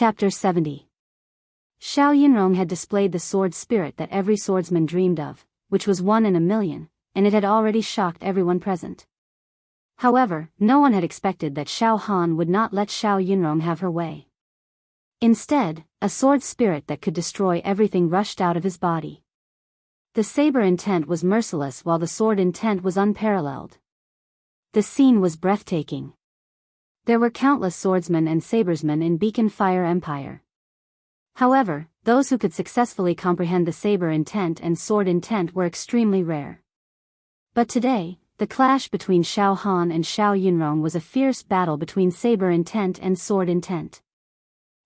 Chapter 70. Xiao Yunrong had displayed the sword spirit that every swordsman dreamed of, which was 1 in a million, and it had already shocked everyone present. However, no one had expected that Xiao Han would not let Xiao Yunrong have her way. Instead, a sword spirit that could destroy everything rushed out of his body. The saber intent was merciless while the sword intent was unparalleled. The scene was breathtaking. There were countless swordsmen and sabersmen in Beacon Fire Empire. However, those who could successfully comprehend the saber intent and sword intent were extremely rare. But today, the clash between Xiao Han and Xiao Yunrong was a fierce battle between saber intent and sword intent.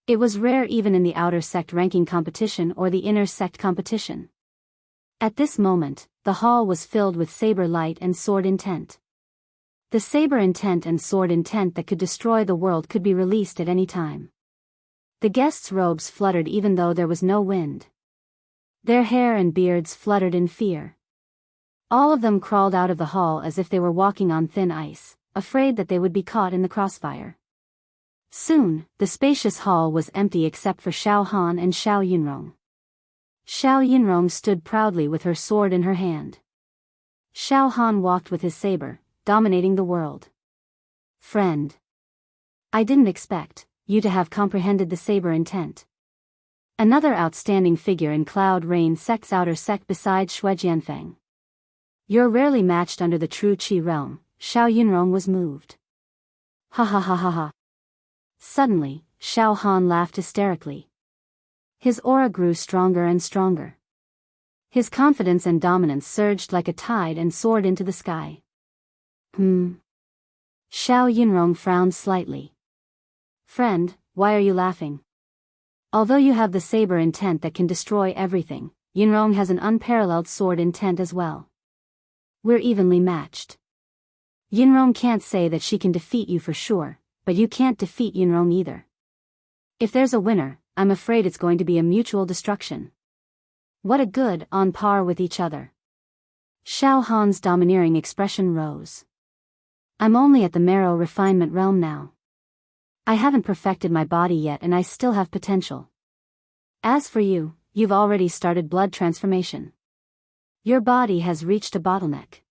It was rare even in the outer sect ranking competition or the inner sect competition. At this moment, the hall was filled with saber light and sword intent. The saber intent and sword intent that could destroy the world could be released at any time. The guests' robes fluttered even though there was no wind. Their hair and beards fluttered in fear. All of them crawled out of the hall as if they were walking on thin ice, afraid that they would be caught in the crossfire. Soon, the spacious hall was empty except for Xiao Han and Xiao Yunrong. Xiao Yunrong stood proudly with her sword in her hand. Xiao Han walked with his saber, dominating the world. Friend. I didn't expect you to have comprehended the saber intent. Another outstanding figure in Cloud Rain Sect's outer sect besides Shuejianfeng. You're rarely matched under the true Qi realm. Xiao Yunrong was moved. Ha ha ha ha ha. Suddenly, Xiao Han laughed hysterically. His aura grew stronger and stronger. His confidence and dominance surged like a tide and soared into the sky. Xiao Yunrong frowned slightly. Friend, why are you laughing? Although you have the saber intent that can destroy everything, Yunrong has an unparalleled sword intent as well. We're evenly matched. Yunrong can't say that she can defeat you for sure, but you can't defeat Yunrong either. If there's a winner, I'm afraid it's going to be a mutual destruction. What a good on par with each other. Xiao Han's domineering expression rose. I'm only at the marrow refinement realm now. I haven't perfected my body yet and I still have potential. As for you, you've already started blood transformation. Your body has reached a bottleneck.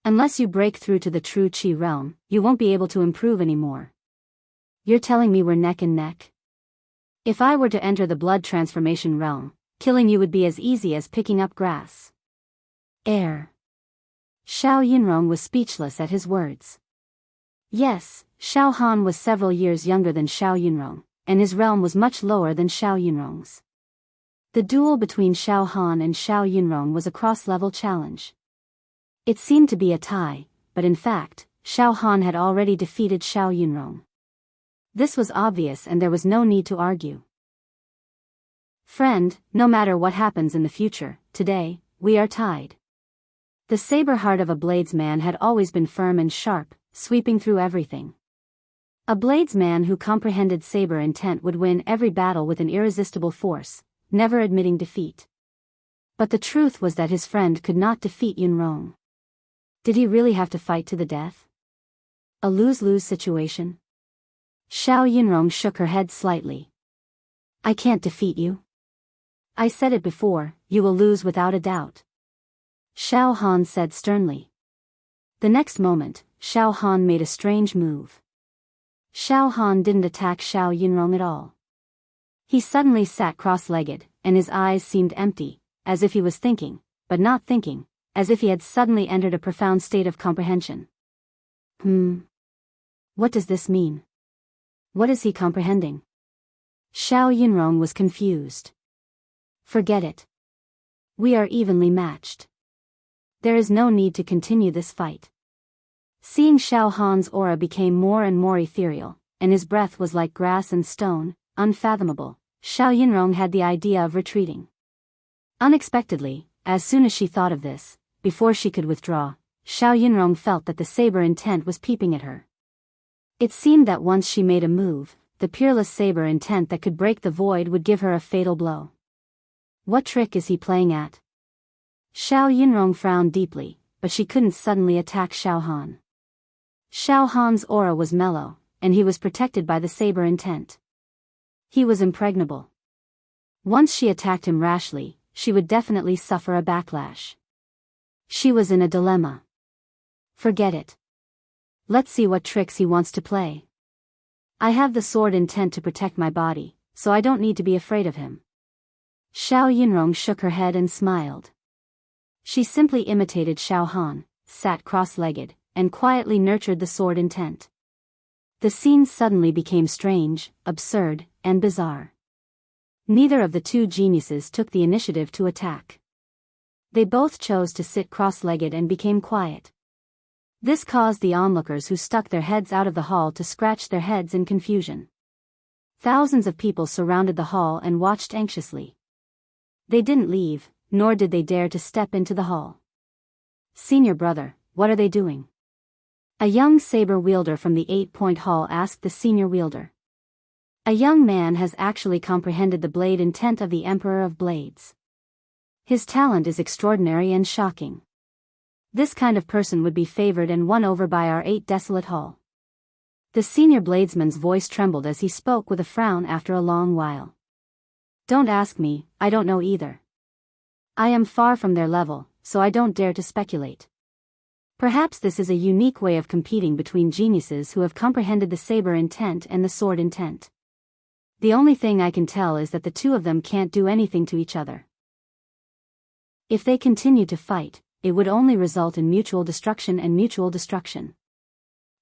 Unless you break through to the true Qi realm, you won't be able to improve anymore. You're telling me we're neck and neck? If I were to enter the blood transformation realm, killing you would be as easy as picking up grass. Air. Xiao Yunrong was speechless at his words. Yes, Xiao Han was several years younger than Xiao Yunrong, and his realm was much lower than Xiao Yunrong's. The duel between Xiao Han and Xiao Yunrong was a cross-level challenge. It seemed to be a tie, but in fact, Xiao Han had already defeated Xiao Yunrong. This was obvious and there was no need to argue. Friend, no matter what happens in the future, today, we are tied. The saber heart of a bladesman had always been firm and sharp, sweeping through everything. A bladesman who comprehended saber intent would win every battle with an irresistible force, never admitting defeat. But the truth was that his friend could not defeat Yunrong. Did he really have to fight to the death? A lose-lose situation? Xiao Yunrong shook her head slightly. I can't defeat you. I said it before, you will lose without a doubt. Xiao Han said sternly. The next moment, Xiao Han made a strange move. Xiao Han didn't attack Xiao Yunrong at all. He suddenly sat cross-legged, and his eyes seemed empty, as if he was thinking, but not thinking, as if he had suddenly entered a profound state of comprehension. What does this mean? What is he comprehending? Xiao Yunrong was confused. Forget it. We are evenly matched. There is no need to continue this fight. Seeing Xiao Han's aura became more and more ethereal, and his breath was like grass and stone, unfathomable, Xiao Yunrong had the idea of retreating. Unexpectedly, as soon as she thought of this, before she could withdraw, Xiao Yunrong felt that the saber intent was peeping at her. It seemed that once she made a move, the peerless saber intent that could break the void would give her a fatal blow. What trick is he playing at? Xiao Yunrong frowned deeply, but she couldn't suddenly attack Xiao Han. Xiao Han's aura was mellow, and he was protected by the saber intent. He was impregnable. Once she attacked him rashly, she would definitely suffer a backlash. She was in a dilemma. Forget it. Let's see what tricks he wants to play. I have the sword intent to protect my body, so I don't need to be afraid of him. Xiao Yinrong shook her head and smiled. She simply imitated Xiao Han, sat cross-legged, and quietly nurtured the sword intent. The scene suddenly became strange, absurd, and bizarre. Neither of the two geniuses took the initiative to attack. They both chose to sit cross-legged and became quiet. This caused the onlookers who stuck their heads out of the hall to scratch their heads in confusion. Thousands of people surrounded the hall and watched anxiously. They didn't leave, nor did they dare to step into the hall. "Senior brother, what are they doing?" A young saber wielder from the 8-point hall asked the senior wielder. A young man has actually comprehended the blade intent of the Emperor of Blades. His talent is extraordinary and shocking. This kind of person would be favored and won over by our 8 desolate hall. The senior bladesman's voice trembled as he spoke with a frown after a long while. "Don't ask me, I don't know either. I am far from their level, so I don't dare to speculate. Perhaps this is a unique way of competing between geniuses who have comprehended the saber intent and the sword intent. The only thing I can tell is that the two of them can't do anything to each other. If they continue to fight, it would only result in mutual destruction and mutual destruction.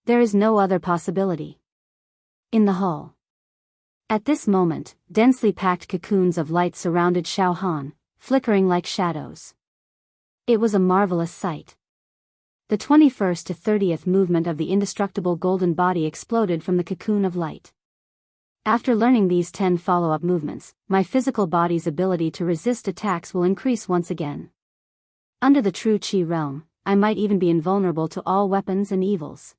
There is no other possibility." In the hall. At this moment, densely packed cocoons of light surrounded Xiao Han, flickering like shadows. It was a marvelous sight. The 21st to 30th movement of the indestructible golden body exploded from the cocoon of light. After learning these 10 follow-up movements, my physical body's ability to resist attacks will increase once again. Under the true Qi realm, I might even be invulnerable to all weapons and evils.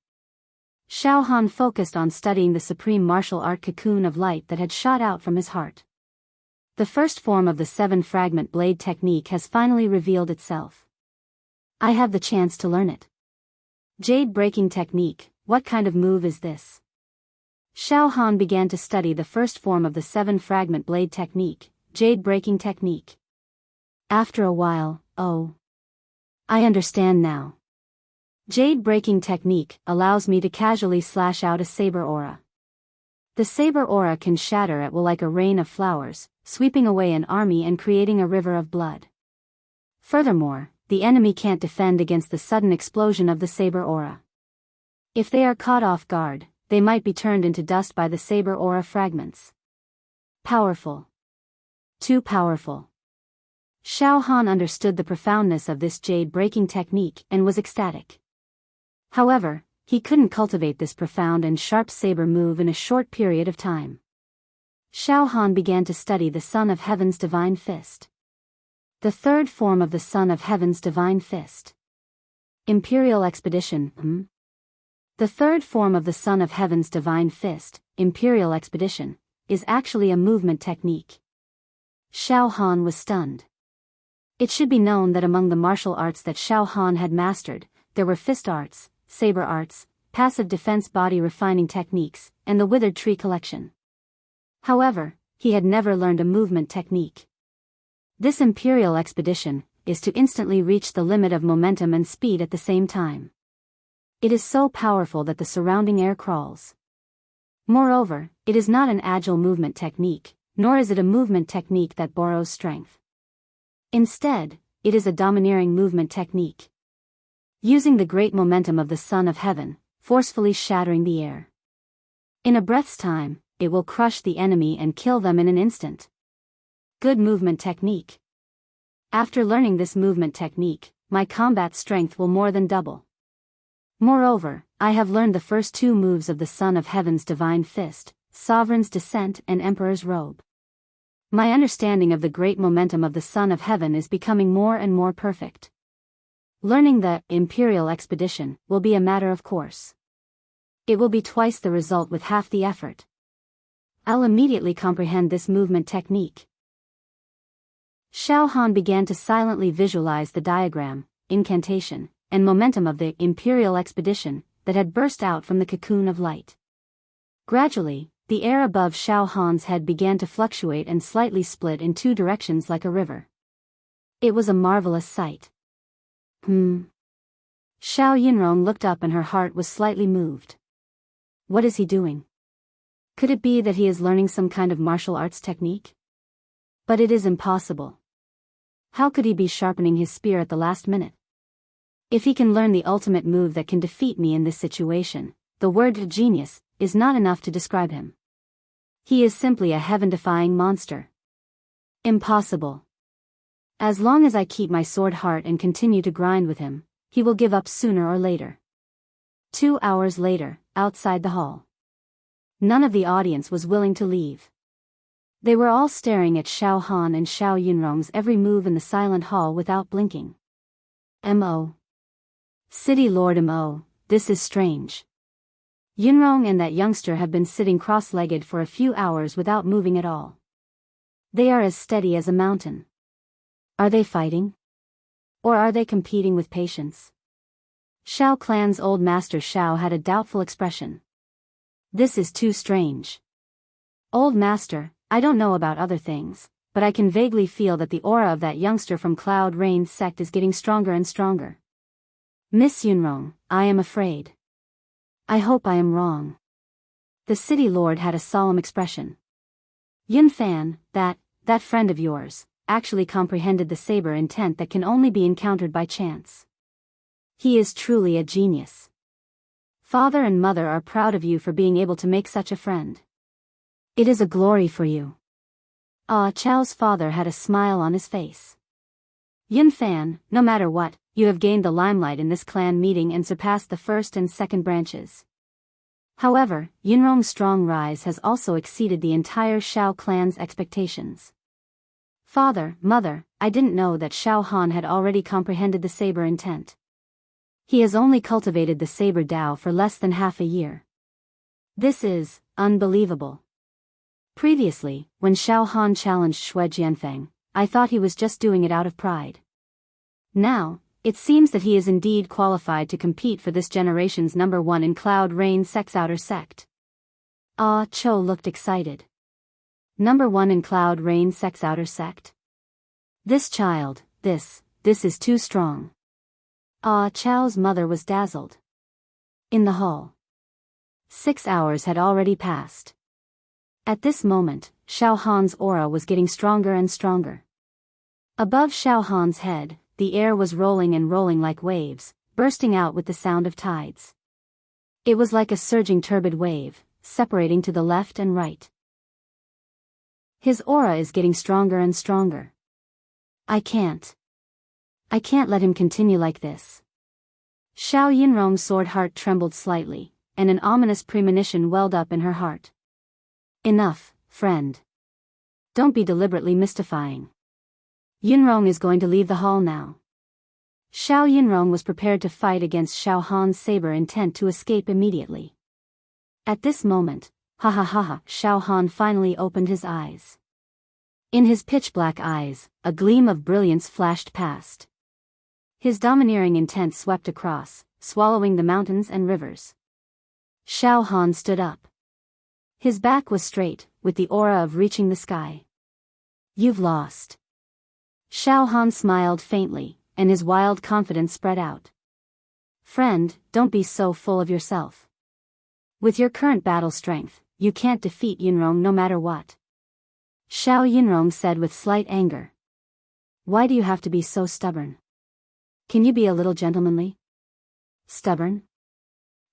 Xiao Han focused on studying the supreme martial art cocoon of light that had shot out from his heart. The first form of the 7-fragment blade technique has finally revealed itself. I have the chance to learn it. Jade breaking technique, what kind of move is this? Xiao Han began to study the first form of the 7-fragment blade technique, jade breaking technique. After a while, oh. I understand now. Jade breaking technique allows me to casually slash out a saber aura. The saber aura can shatter at will like a rain of flowers, sweeping away an army and creating a river of blood. Furthermore, the enemy can't defend against the sudden explosion of the saber aura. If they are caught off guard, they might be turned into dust by the saber aura fragments. Powerful. Too powerful. Xiao Han understood the profoundness of this jade breaking technique and was ecstatic. However, he couldn't cultivate this profound and sharp saber move in a short period of time. Xiao Han began to study the Son of Heaven's Divine Fist. The third form of the Son of Heaven's Divine Fist. Imperial Expedition. The third form of the Son of Heaven's Divine Fist, Imperial Expedition, is actually a movement technique. Xiao Han was stunned. It should be known that among the martial arts that Xiao Han had mastered, there were fist arts, saber arts, passive defense body refining techniques, and the withered tree collection. However, he had never learned a movement technique. This Imperial Expedition is to instantly reach the limit of momentum and speed at the same time. It is so powerful that the surrounding air crawls. Moreover, it is not an agile movement technique, nor is it a movement technique that borrows strength. Instead, it is a domineering movement technique. Using the great momentum of the Son of Heaven, forcefully shattering the air. In a breath's time, it will crush the enemy and kill them in an instant. Good movement technique. After learning this movement technique, my combat strength will more than double. Moreover, I have learned the first 2 moves of the Son of Heaven's Divine Fist, Sovereign's Descent and Emperor's Robe. My understanding of the great momentum of the Son of Heaven is becoming more and more perfect. Learning the Imperial Expedition will be a matter of course. It will be twice the result with half the effort. I'll immediately comprehend this movement technique. Xiao Han began to silently visualize the diagram, incantation, and momentum of the Imperial Expedition that had burst out from the cocoon of light. Gradually, the air above Xiao Han's head began to fluctuate and slightly split in two directions like a river. It was a marvelous sight. Xiao Yinrong looked up and her heart was slightly moved. What is he doing? Could it be that he is learning some kind of martial arts technique? But it is impossible. How could he be sharpening his spear at the last minute? If he can learn the ultimate move that can defeat me in this situation, the word genius is not enough to describe him. He is simply a heaven-defying monster. Impossible. As long as I keep my sword heart and continue to grind with him, he will give up sooner or later. 2 hours later, outside the hall. None of the audience was willing to leave. They were all staring at Xiao Han and Xiao Yunrong's every move in the silent hall without blinking. M.O. City Lord M.O., this is strange. Yunrong and that youngster have been sitting cross-legged for a few hours without moving at all. They are as steady as a mountain. Are they fighting? Or are they competing with patience? Xiao clan's old master Xiao had a doubtful expression. This is too strange. Old master, I don't know about other things, but I can vaguely feel that the aura of that youngster from Cloud Rain's sect is getting stronger and stronger. Miss Yunrong, I am afraid. I hope I am wrong. The city lord had a solemn expression. Yun Fan, that friend of yours, actually comprehended the saber intent that can only be encountered by chance. He is truly a genius. Father and mother are proud of you for being able to make such a friend. It is a glory for you. Chao's father had a smile on his face. Yun Fan, no matter what, you have gained the limelight in this clan meeting and surpassed the first and second branches. However, Yunrong's strong rise has also exceeded the entire Xiao clan's expectations. Father, mother, I didn't know that Xiao Han had already comprehended the saber intent. He has only cultivated the saber Dao for less than half a year. This is unbelievable. Previously, when Xiao Han challenged Shui Jianfeng, I thought he was just doing it out of pride. Now, it seems that he is indeed qualified to compete for this generation's #1 in Cloud Rain Sect's outer sect. Cho looked excited. #1 in Cloud Rain Sect's outer sect? This child, this is too strong. Chao's mother was dazzled. In the hall. 6 hours had already passed. At this moment, Xiao Han's aura was getting stronger and stronger. Above Xiao Han's head, the air was rolling and rolling like waves, bursting out with the sound of tides. It was like a surging turbid wave, separating to the left and right. His aura is getting stronger and stronger. I can't let him continue like this. Xiao Yinrong's sword heart trembled slightly, and an ominous premonition welled up in her heart. Enough, friend. Don't be deliberately mystifying. Yunrong is going to leave the hall now. Xiao Yinrong was prepared to fight against Xiao Han's saber intent to escape immediately. At this moment, Xiao Han finally opened his eyes. In his pitch-black eyes, a gleam of brilliance flashed past. His domineering intent swept across, swallowing the mountains and rivers. Xiao Han stood up. His back was straight, with the aura of reaching the sky. You've lost. Xiao Han smiled faintly, and his wild confidence spread out. Friend, don't be so full of yourself. With your current battle strength, you can't defeat Yunrong no matter what. Xiao Yunrong said with slight anger. Why do you have to be so stubborn? Can you be a little gentlemanly? Stubborn?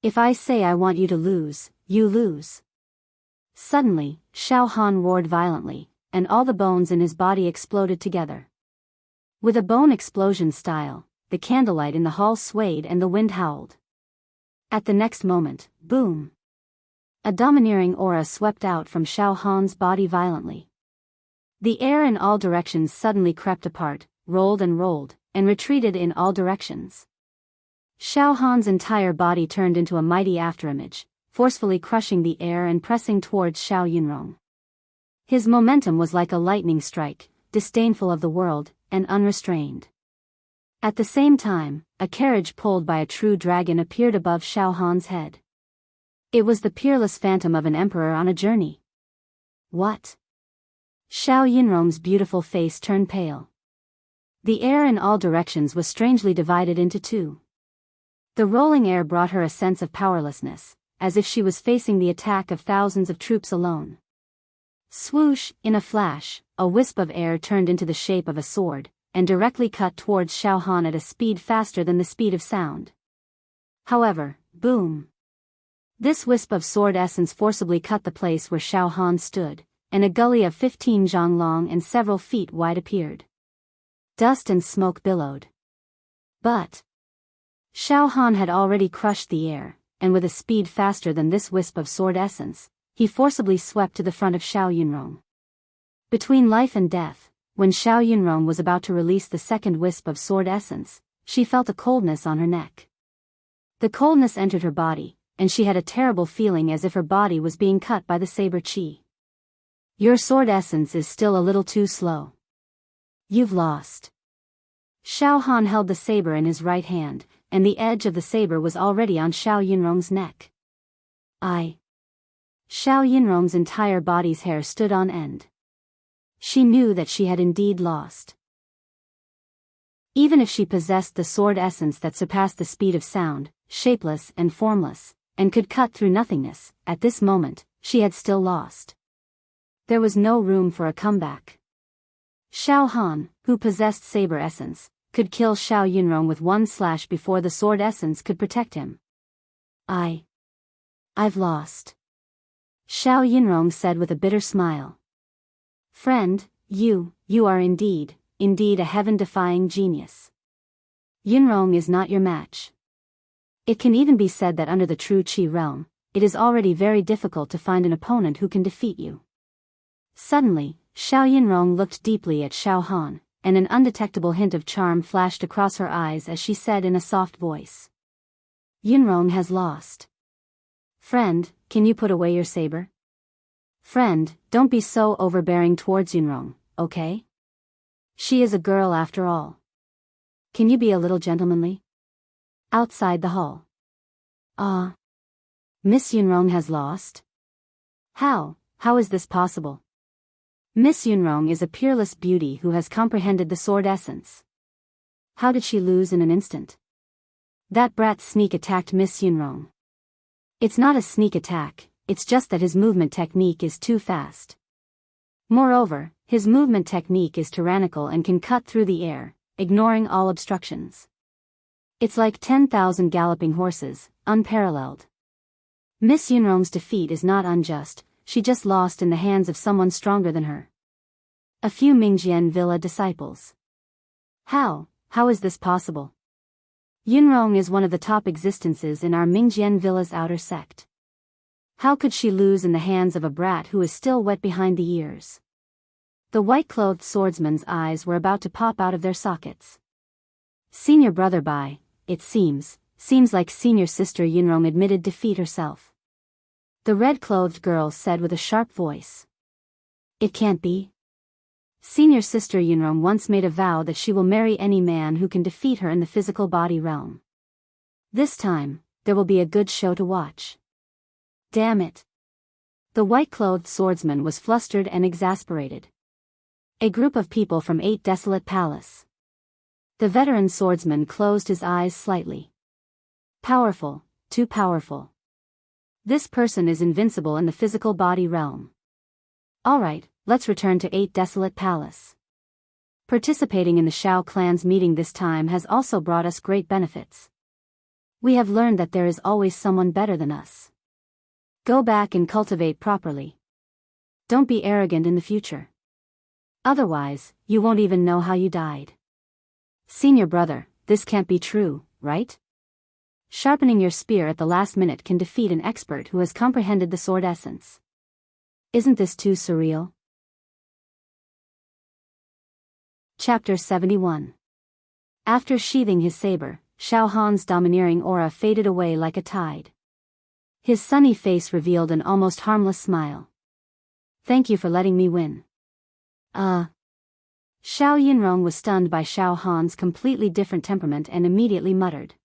If I say I want you to lose, you lose. Suddenly, Xiao Han roared violently, and all the bones in his body exploded together. With a bone explosion style, the candlelight in the hall swayed and the wind howled. At the next moment, boom! A domineering aura swept out from Xiao Han's body violently. The air in all directions suddenly crept apart, rolled, and retreated in all directions. Xiao Han's entire body turned into a mighty afterimage, forcefully crushing the air and pressing towards Xiao Yunrong. His momentum was like a lightning strike, disdainful of the world, and unrestrained. At the same time, a carriage pulled by a true dragon appeared above Xiao Han's head. It was the peerless phantom of an emperor on a journey. What? Xiao Yinrong's beautiful face turned pale. The air in all directions was strangely divided into two. The rolling air brought her a sense of powerlessness, as if she was facing the attack of thousands of troops alone. Swoosh, in a flash, a wisp of air turned into the shape of a sword, and directly cut towards Xiao Han at a speed faster than the speed of sound. However, boom! This wisp of sword essence forcibly cut the place where Xiao Han stood, and a gully of 15 zhang long and several feet wide appeared. Dust and smoke billowed. But Xiao Han had already crushed the air, and with a speed faster than this wisp of sword essence, he forcibly swept to the front of Xiao Yunrong. Between life and death, when Xiao Yunrong was about to release the second wisp of sword essence, she felt a coldness on her neck. The coldness entered her body, and she had a terrible feeling as if her body was being cut by the saber chi. Your sword essence is still a little too slow. You've lost. Xiao Han held the saber in his right hand, and the edge of the saber was already on Xiao Yunrong's neck. Xiao Yunrong's entire body's hair stood on end. She knew that she had indeed lost. Even if she possessed the sword essence that surpassed the speed of sound, shapeless and formless, and could cut through nothingness, at this moment, she had still lost. There was no room for a comeback. Xiao Han, who possessed saber essence, could kill Xiao Yunrong with one slash before the sword essence could protect him. I've lost. Xiao Yunrong said with a bitter smile. Friend, you are indeed a heaven-defying genius. Yunrong is not your match. It can even be said that under the true Qi realm, it is already very difficult to find an opponent who can defeat you. Suddenly, Xiao Yunrong looked deeply at Xiao Han, and an undetectable hint of charm flashed across her eyes as she said in a soft voice. Yunrong has lost. Friend, can you put away your saber? Friend, don't be so overbearing towards Yunrong, okay? She is a girl after all. Can you be a little gentlemanly? Outside the hall. Miss Yunrong has lost? How is this possible? Miss Yunrong is a peerless beauty who has comprehended the sword essence. How did she lose in an instant? That brat sneak attacked Miss Yunrong. It's not a sneak attack, it's just that his movement technique is too fast. Moreover, his movement technique is tyrannical and can cut through the air, ignoring all obstructions. It's like 10,000 galloping horses, unparalleled. Miss Yunrong's defeat is not unjust, she just lost in the hands of someone stronger than her. A few Mingjian Villa disciples. How is this possible? Yunrong is one of the top existences in our Mingjian Villa's outer sect. How could she lose in the hands of a brat who is still wet behind the ears? The white-clothed swordsman's eyes were about to pop out of their sockets. Senior brother Bai, it seems like senior sister Yunrong admitted defeat herself. The red-clothed girl said with a sharp voice. It can't be. Senior sister Yunrong once made a vow that she will marry any man who can defeat her in the physical body realm. This time, there will be a good show to watch. Damn it. The white-clothed swordsman was flustered and exasperated. A group of people from 8 Desolate Palace. The veteran swordsman closed his eyes slightly. Powerful, too powerful. This person is invincible in the physical body realm. Alright, let's return to 8 Desolate Palace. Participating in the Shao clan's meeting this time has also brought us great benefits. We have learned that there is always someone better than us. Go back and cultivate properly. Don't be arrogant in the future. Otherwise, you won't even know how you died. Senior brother, this can't be true, right? Sharpening your spear at the last minute can defeat an expert who has comprehended the sword essence. Isn't this too surreal? Chapter 71. After sheathing his saber, Xiao Han's domineering aura faded away like a tide. His sunny face revealed an almost harmless smile. Thank you for letting me win. Xiao Yunrong was stunned by Xiao Han's completely different temperament and immediately muttered.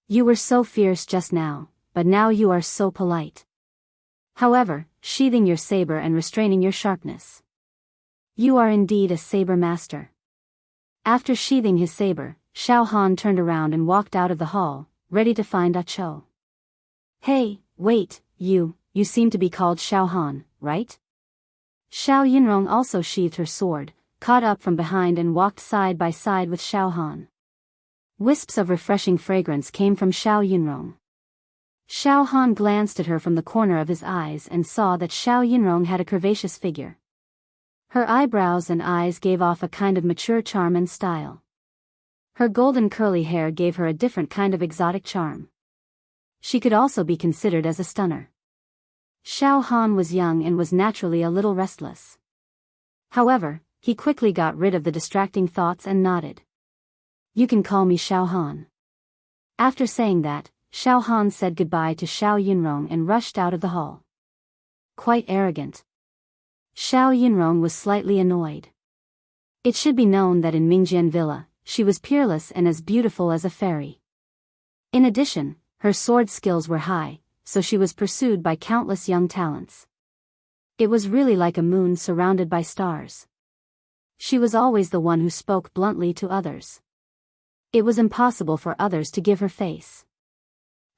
You were so fierce just now, but now you are so polite. However, sheathing your saber and restraining your sharpness. You are indeed a saber master. After sheathing his saber, Xiao Han turned around and walked out of the hall, ready to find Ah Cho. Hey, wait, you seem to be called Xiao Han, right? Xiao Yunrong also sheathed her sword, caught up from behind and walked side by side with Xiao Han. Wisps of refreshing fragrance came from Xiao Yunrong. Xiao Han glanced at her from the corner of his eyes and saw that Xiao Yunrong had a curvaceous figure. Her eyebrows and eyes gave off a kind of mature charm and style. Her golden curly hair gave her a different kind of exotic charm. She could also be considered as a stunner. Xiao Han was young and was naturally a little restless. However, he quickly got rid of the distracting thoughts and nodded. You can call me Xiao Han. After saying that, Xiao Han said goodbye to Xiao Yunrong and rushed out of the hall. Quite arrogant. Xiao Yunrong was slightly annoyed. It should be known that in Mingjian Villa, she was peerless and as beautiful as a fairy. In addition, her sword skills were high, so she was pursued by countless young talents. It was really like a moon surrounded by stars. She was always the one who spoke bluntly to others. It was impossible for others to give her face.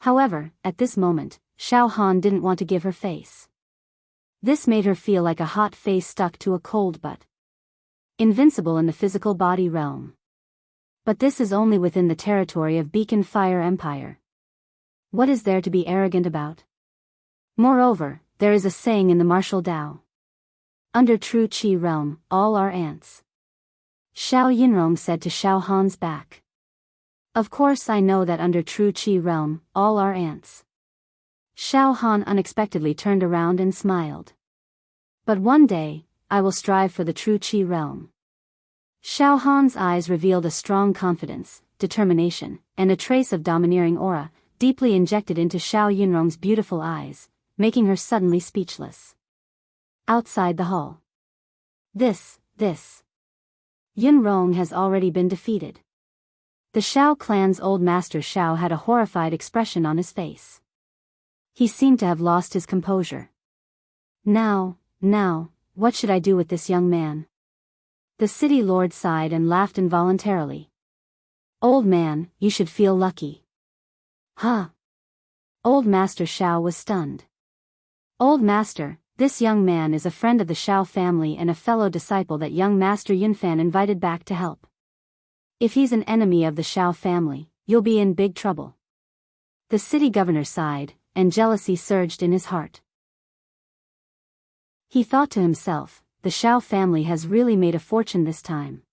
However, at this moment, Xiao Han didn't want to give her face. This made her feel like a hot face stuck to a cold butt. Invincible in the physical body realm. But this is only within the territory of Beacon Fire Empire. What is there to be arrogant about? Moreover, there is a saying in the martial Tao. Under true Qi realm, all are ants. Xiao Yunrong said to Xiao Han's back. Of course I know that under true Qi realm, all are ants. Xiao Han unexpectedly turned around and smiled. But one day, I will strive for the true Qi realm. Xiao Han's eyes revealed a strong confidence, determination, and a trace of domineering aura, deeply injected into Xiao Yunrong's beautiful eyes, making her suddenly speechless. Outside the hall. This. Yunrong has already been defeated. The Xiao clan's old master Xiao had a horrified expression on his face. He seemed to have lost his composure. Now, what should I do with this young man? The city lord sighed and laughed involuntarily. Old man, you should feel lucky. Huh? Old Master Xiao was stunned. Old Master, this young man is a friend of the Xiao family and a fellow disciple that young Master Yunfan invited back to help. If he's an enemy of the Xiao family, you'll be in big trouble. The city governor sighed, and jealousy surged in his heart. He thought to himself, the Xiao family has really made a fortune this time.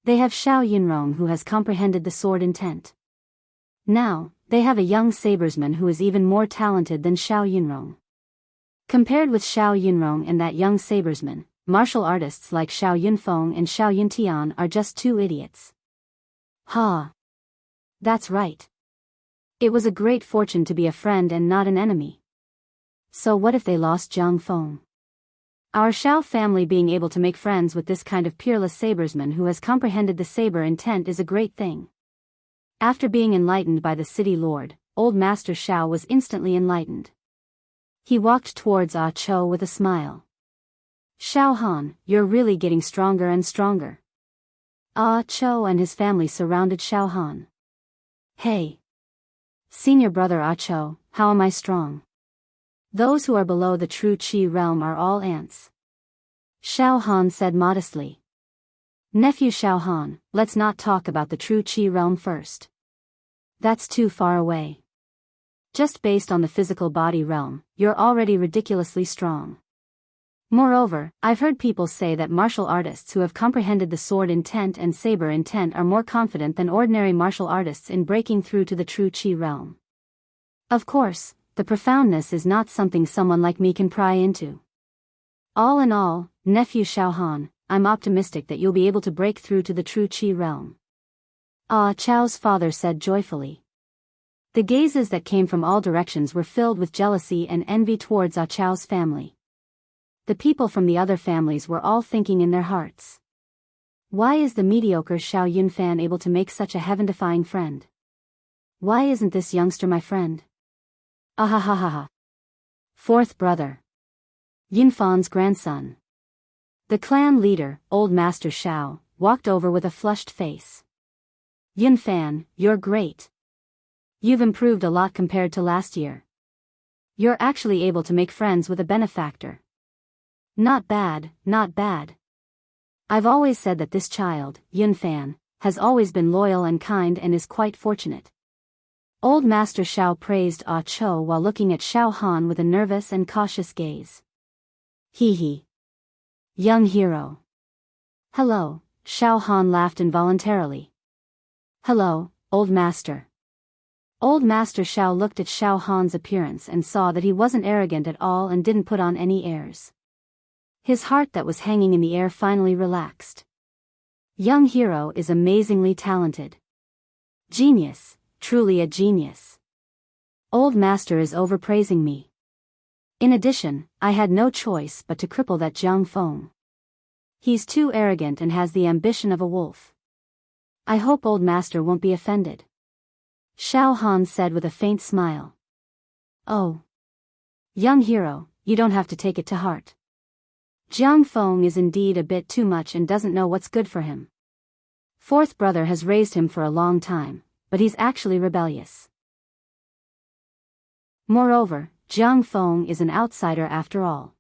They have Xiao Yunrong who has comprehended the sword intent. Now, they have a young sabresman who is even more talented than Xiao Yunrong. Compared with Xiao Yunrong and that young sabresman, martial artists like Xiao Yunfeng and Xiao Yuntian are just two idiots. Ha! That's right. It was a great fortune to be a friend and not an enemy. So what if they lost Jiang Feng? Our Xiao family being able to make friends with this kind of peerless sabresman who has comprehended the saber intent is a great thing. After being enlightened by the city lord, old Master Xiao was instantly enlightened. He walked towards Ah Cho with a smile. Xiao Han, you're really getting stronger and stronger. Ah Cho and his family surrounded Xiao Han. Hey! Senior brother Ah Cho, how am I strong? Those who are below the true Qi realm are all ants. Xiao Han said modestly. Nephew Xiao Han, let's not talk about the true Qi realm first. That's too far away. Just based on the physical body realm, you're already ridiculously strong. Moreover, I've heard people say that martial artists who have comprehended the sword intent and saber intent are more confident than ordinary martial artists in breaking through to the true Qi realm. Of course, the profoundness is not something someone like me can pry into. All in all, nephew Xiao Han, I'm optimistic that you'll be able to break through to the true Qi realm. Ah Chao's father said joyfully. The gazes that came from all directions were filled with jealousy and envy towards Ah Chao's family. The people from the other families were all thinking in their hearts. Why is the mediocre Xiao Yunfan able to make such a heaven-defying friend? Why isn't this youngster my friend? Ahahaha. Fourth brother. Yunfan's grandson. The clan leader, Old Master Xiao, walked over with a flushed face. Yunfan, you're great. You've improved a lot compared to last year. You're actually able to make friends with a benefactor. Not bad, not bad. I've always said that this child, Yunfan, has always been loyal and kind and is quite fortunate. Old Master Xiao praised Ah Cho while looking at Xiao Han with a nervous and cautious gaze. Hee hee. Young hero. Hello, Xiao Han laughed involuntarily. Hello, Old Master. Old Master Xiao looked at Xiao Han's appearance and saw that he wasn't arrogant at all and didn't put on any airs. His heart that was hanging in the air finally relaxed. Young hero is amazingly talented. Genius, truly a genius. Old Master is overpraising me. In addition, I had no choice but to cripple that Jiang Feng. He's too arrogant and has the ambition of a wolf. I hope Old Master won't be offended. Xiao Han said with a faint smile. Oh. Young hero, you don't have to take it to heart. Jiang Feng is indeed a bit too much and doesn't know what's good for him. Fourth brother has raised him for a long time, but he's actually rebellious. Moreover, Jiang Feng is an outsider after all.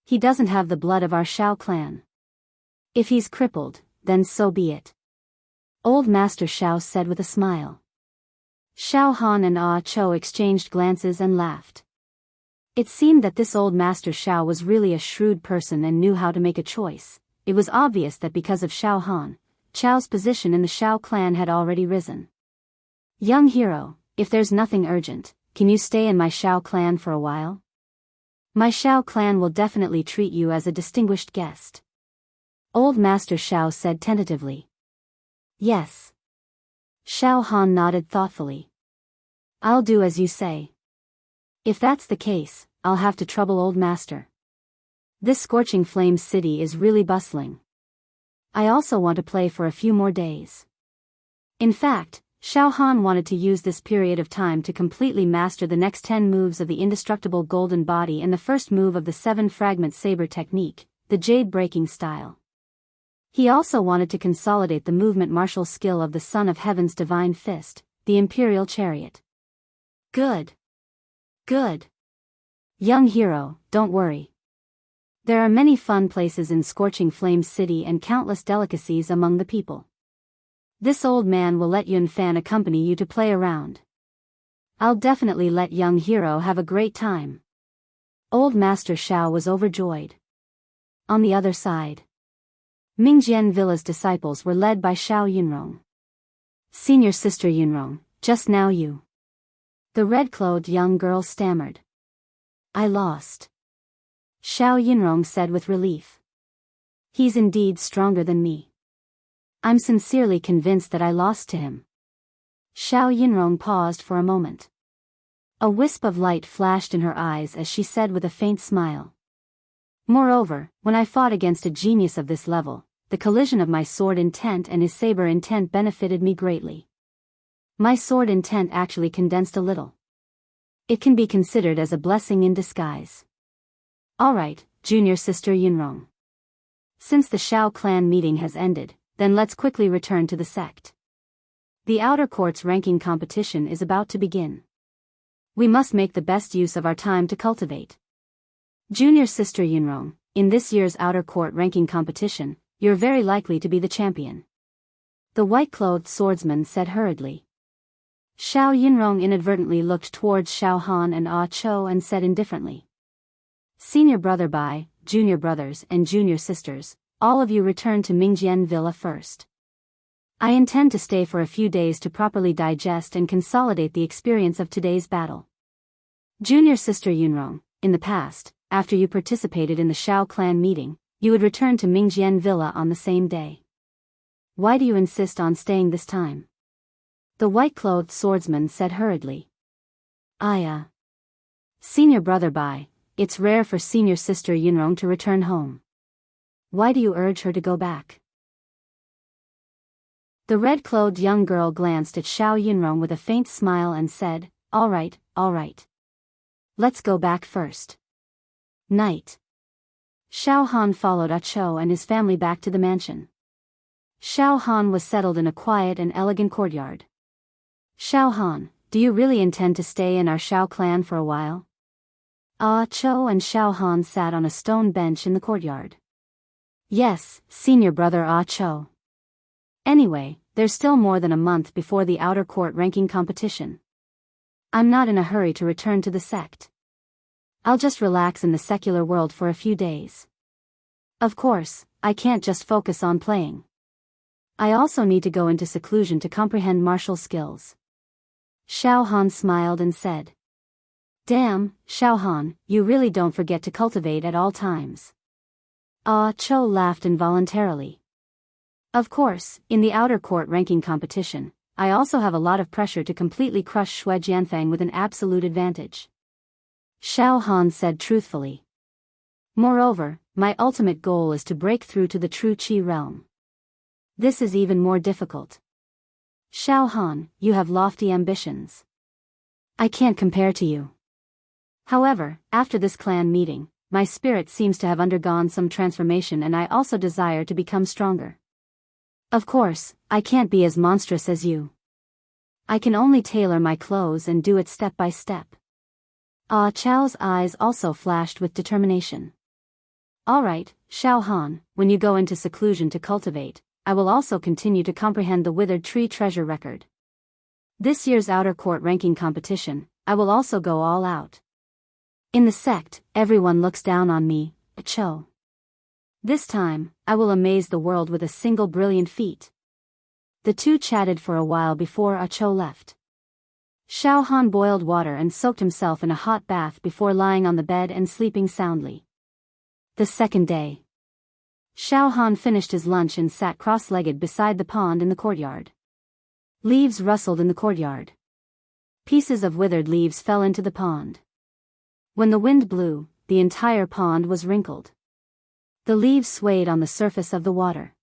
He doesn't have the blood of our Xiao clan. If he's crippled, then so be it. Old Master Xiao said with a smile. Xiao Han and Ah Cho exchanged glances and laughed. It seemed that this Old Master Xiao was really a shrewd person and knew how to make a choice. It was obvious that because of Xiao Han, Chao's position in the Xiao clan had already risen. Young hero, if there's nothing urgent, can you stay in my Xiao clan for a while? My Xiao clan will definitely treat you as a distinguished guest. Old Master Xiao said tentatively. Yes. Xiao Han nodded thoughtfully. I'll do as you say. If that's the case, I'll have to trouble Old Master. This scorching flames city is really bustling. I also want to play for a few more days. In fact, Xiao Han wanted to use this period of time to completely master the next 10 moves of the indestructible golden body and the first move of the 7-fragment saber technique, the jade breaking style. He also wanted to consolidate the movement martial skill of the Son of Heaven's divine fist, the imperial chariot. Good. Good. Young hero, don't worry. There are many fun places in Scorching Flames City and countless delicacies among the people. This old man will let Yunfan accompany you to play around. I'll definitely let young hero have a great time. Old Master Xiao was overjoyed. On the other side, Mingjian Villa's disciples were led by Xiao Yunrong. Senior sister Yunrong, just now you. The red-clothed young girl stammered. I lost. Xiao Yunrong said with relief. He's indeed stronger than me. I'm sincerely convinced that I lost to him. Xiao Yunrong paused for a moment. A wisp of light flashed in her eyes as she said with a faint smile. Moreover, when I fought against a genius of this level, the collision of my sword intent and his saber intent benefited me greatly. My sword intent actually condensed a little. It can be considered as a blessing in disguise. Alright, junior sister Yunrong. Since the Xiao clan meeting has ended, then let's quickly return to the sect. The outer court's ranking competition is about to begin. We must make the best use of our time to cultivate. Junior sister Yunrong, in this year's outer court ranking competition, you're very likely to be the champion. The white-clothed swordsman said hurriedly. Xiao Yunrong inadvertently looked towards Xiao Han and Ah Cho and said indifferently. Senior brother Bai, junior brothers and junior sisters, all of you return to Mingjian Villa first. I intend to stay for a few days to properly digest and consolidate the experience of today's battle. Junior sister Yunrong, in the past, after you participated in the Xiao clan meeting, you would return to Mingjian Villa on the same day. Why do you insist on staying this time? The white-clothed swordsman said hurriedly. Senior brother Bai, it's rare for senior sister Yunrong to return home. Why do you urge her to go back? The red-clothed young girl glanced at Xiao Yunrong with a faint smile and said, all right. Let's go back first. Night. Xiao Han followed Ah Cho and his family back to the mansion. Xiao Han was settled in a quiet and elegant courtyard. Xiao Han, do you really intend to stay in our Xiao clan for a while? Ah Cho and Xiao Han sat on a stone bench in the courtyard. Yes, senior brother Ah Cho. Anyway, there's still more than a month before the outer court ranking competition. I'm not in a hurry to return to the sect. I'll just relax in the secular world for a few days. Of course, I can't just focus on playing. I also need to go into seclusion to comprehend martial skills. Xiao Han smiled and said. Damn, Xiao Han, you really don't forget to cultivate at all times. Ah Cho laughed involuntarily. Of course, in the outer court ranking competition, I also have a lot of pressure to completely crush Shui Jianfang with an absolute advantage. Xiao Han said truthfully. Moreover, my ultimate goal is to break through to the true Qi realm. This is even more difficult. Xiao Han, you have lofty ambitions. I can't compare to you. However, after this clan meeting, my spirit seems to have undergone some transformation and I also desire to become stronger. Of course, I can't be as monstrous as you. I can only tailor my clothes and do it step by step. Ah Chao's eyes also flashed with determination. Alright, Xiao Han, when you go into seclusion to cultivate, I will also continue to comprehend the withered tree treasure record. This year's outer court ranking competition, I will also go all out. In the sect, everyone looks down on me, Cho. This time, I will amaze the world with a single brilliant feat. The two chatted for a while before Ah Cho left. Xiao Han boiled water and soaked himself in a hot bath before lying on the bed and sleeping soundly. The second day. Xiao Han finished his lunch and sat cross-legged beside the pond in the courtyard. Leaves rustled in the courtyard. Pieces of withered leaves fell into the pond. When the wind blew, the entire pond was wrinkled. The leaves swayed on the surface of the water.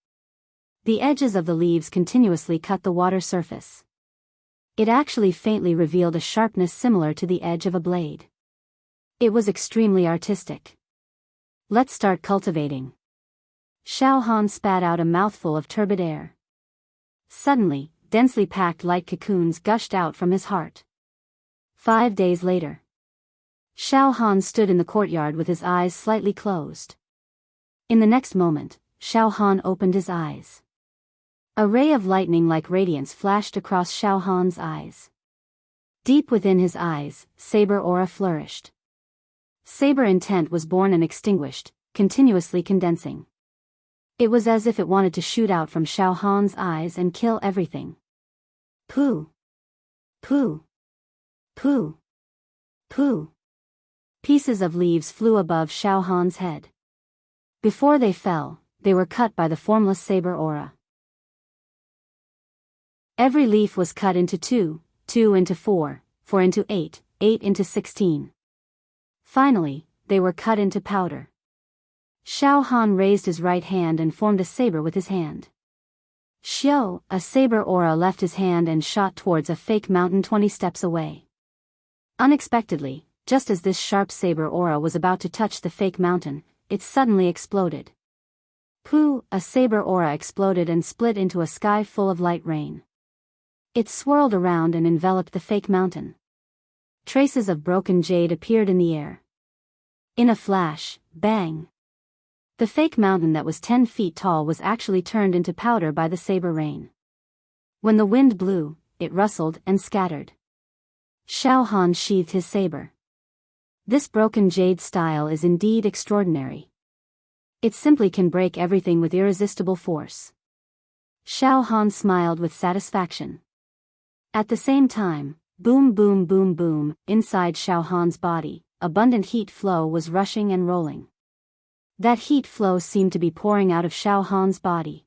The edges of the leaves continuously cut the water surface. It actually faintly revealed a sharpness similar to the edge of a blade. It was extremely artistic. Let's start cultivating. Xiao Han spat out a mouthful of turbid air. Suddenly, densely packed light cocoons gushed out from his heart. 5 days later. Xiao Han stood in the courtyard with his eyes slightly closed. In the next moment, Xiao Han opened his eyes. A ray of lightning-like radiance flashed across Xiao Han's eyes. Deep within his eyes, saber aura flourished. Saber intent was born and extinguished, continuously condensing. It was as if it wanted to shoot out from Xiao Han's eyes and kill everything. Pooh! Pooh! Pooh! Pooh! Pieces of leaves flew above Xiao Han's head. Before they fell, they were cut by the formless saber aura. Every leaf was cut into 2, 2 into 4, 4 into 8, 8 into 16. Finally, they were cut into powder. Xiao Han raised his right hand and formed a saber with his hand. Xiao, a saber aura left his hand and shot towards a fake mountain 20 steps away. Unexpectedly, just as this sharp saber aura was about to touch the fake mountain, it suddenly exploded. Pooh! A saber aura exploded and split into a sky full of light rain. It swirled around and enveloped the fake mountain. Traces of broken jade appeared in the air. In a flash, bang! The fake mountain that was 10 feet tall was actually turned into powder by the saber rain. When the wind blew, it rustled and scattered. Xiao Han sheathed his saber. This broken jade style is indeed extraordinary. It simply can break everything with irresistible force. Xiao Han smiled with satisfaction. At the same time, boom boom boom boom, inside Xiao Han's body, abundant heat flow was rushing and rolling. That heat flow seemed to be pouring out of Xiao Han's body.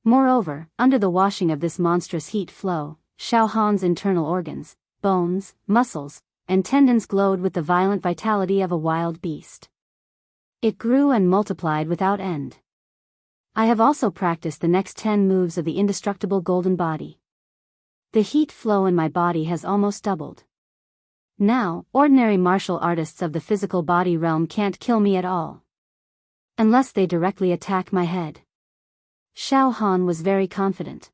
Moreover, under the washing of this monstrous heat flow, Xiao Han's internal organs, bones, muscles, and tendons glowed with the violent vitality of a wild beast. It grew and multiplied without end. I have also practiced the next 10 moves of the indestructible golden body. The heat flow in my body has almost doubled. Now, ordinary martial artists of the physical body realm can't kill me at all. Unless they directly attack my head. Xiao Han was very confident.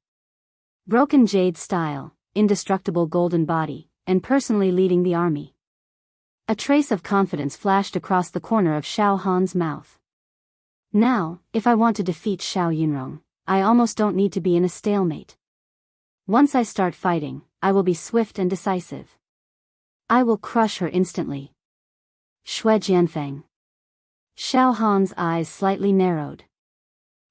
Broken jade style, indestructible golden body, and personally leading the army. A trace of confidence flashed across the corner of Xiao Han's mouth. Now, if I want to defeat Xiao Yunrong, I almost don't need to be in a stalemate. Once I start fighting, I will be swift and decisive. I will crush her instantly. Shui Jianfeng. Xiao Han's eyes slightly narrowed.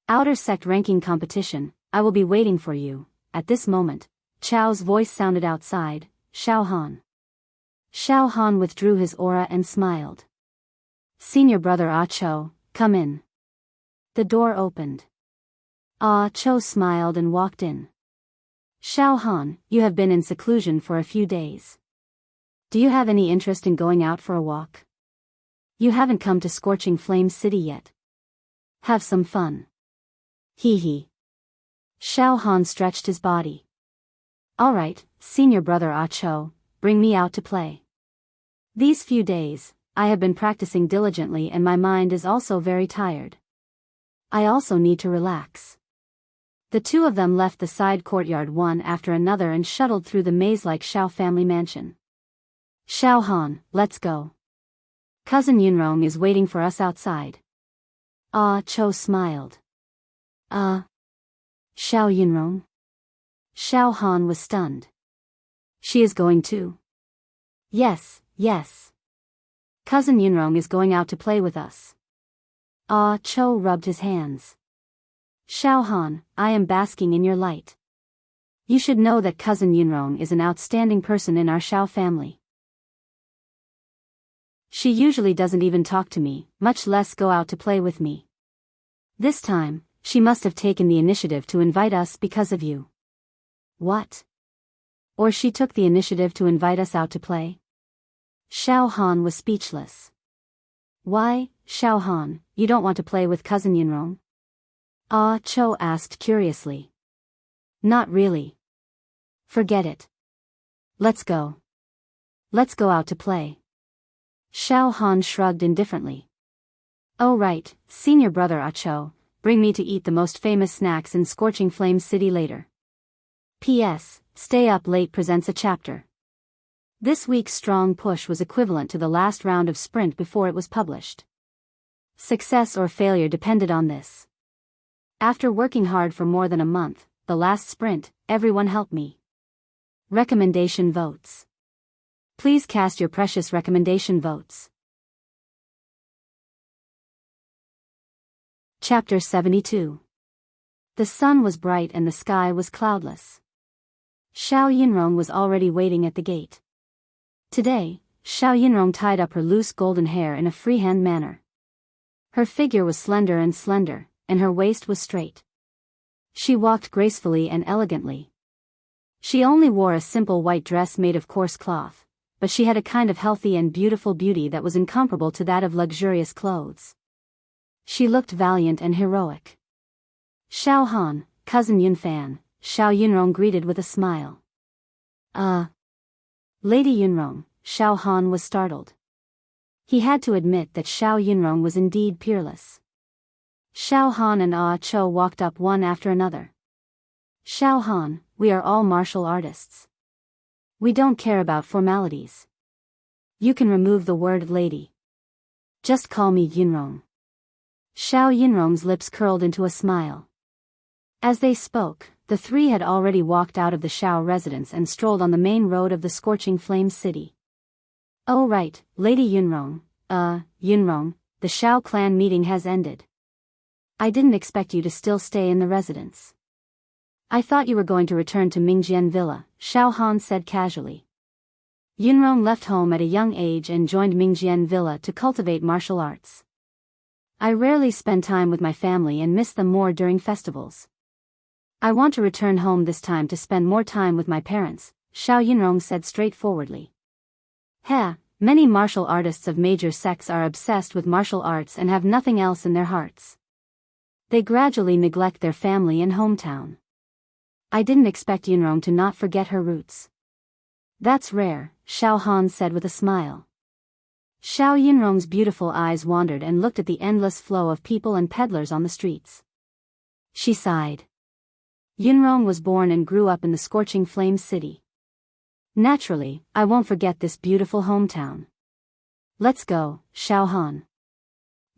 Outer sect ranking competition, I will be waiting for you. At this moment, Chao's voice sounded outside. Xiao Han. Xiao Han withdrew his aura and smiled. Senior brother Ah Cho, come in. The door opened. Ah Cho smiled and walked in. Xiao Han, you have been in seclusion for a few days. Do you have any interest in going out for a walk? You haven't come to Scorching Flame City yet. Have some fun. Hee hee. Xiao Han stretched his body. Alright, senior brother Ah Cho, bring me out to play. These few days, I have been practicing diligently and my mind is also very tired. I also need to relax. The two of them left the side courtyard one after another and shuttled through the maze-like Xiao family mansion. Xiao Han, let's go. Cousin Yunrong is waiting for us outside. Ah Cho smiled. Xiao Yunrong? Xiao Han was stunned. She is going too. Yes. Cousin Yunrong is going out to play with us. Ah Cho rubbed his hands. Xiao Han, I am basking in your light. You should know that Cousin Yunrong is an outstanding person in our Xiao family. She usually doesn't even talk to me, much less go out to play with me. This time, she must have taken the initiative to invite us because of you. What? Or she took the initiative to invite us out to play? Xiao Han was speechless. Why, Xiao Han, you don't want to play with Cousin Yunrong? Ah Cho asked curiously. Not really. Forget it. Let's go. Let's go out to play. Xiao Han shrugged indifferently. Oh right, senior brother Ah Cho, bring me to eat the most famous snacks in Scorching Flame City later. P.S. Stay Up Late presents a chapter. This week's strong push was equivalent to the last round of sprint before it was published. Success or failure depended on this. After working hard for more than a month, the last sprint, everyone helped me. Recommendation votes. Please cast your precious recommendation votes. Chapter 72. The sun was bright and the sky was cloudless. Xiao Yunrong was already waiting at the gate. Today, Xiao Yunrong tied up her loose golden hair in a freehand manner. Her figure was slender, and her waist was straight. She walked gracefully and elegantly. She only wore a simple white dress made of coarse cloth, but she had a kind of healthy and beautiful beauty that was incomparable to that of luxurious clothes. She looked valiant and heroic. Xiao Han, Cousin Yunfan, Xiao Yunrong greeted with a smile. Lady Yunrong, Xiao Han was startled. He had to admit that Xiao Yunrong was indeed peerless. Xiao Han and Ah Cho walked up one after another. Xiao Han, we are all martial artists. We don't care about formalities. You can remove the word lady. Just call me Yunrong. Xiao Yunrong's lips curled into a smile. As they spoke, the three had already walked out of the Xiao residence and strolled on the main road of the Scorching Flame City. Oh right, Lady Yunrong, Yunrong, the Xiao clan meeting has ended. I didn't expect you to still stay in the residence. I thought you were going to return to Mingjian Villa, Xiao Han said casually. Yunrong left home at a young age and joined Mingjian Villa to cultivate martial arts. I rarely spend time with my family and miss them more during festivals. I want to return home this time to spend more time with my parents, Xiao Yunrong said straightforwardly. Many martial artists of major sects are obsessed with martial arts and have nothing else in their hearts. They gradually neglect their family and hometown. I didn't expect Yunrong to not forget her roots. That's rare, Xiao Han said with a smile. Xiao Yinrong's beautiful eyes wandered and looked at the endless flow of people and peddlers on the streets. She sighed. Yinrong was born and grew up in the scorching flame city. Naturally, I won't forget this beautiful hometown. Let's go, Xiao Han.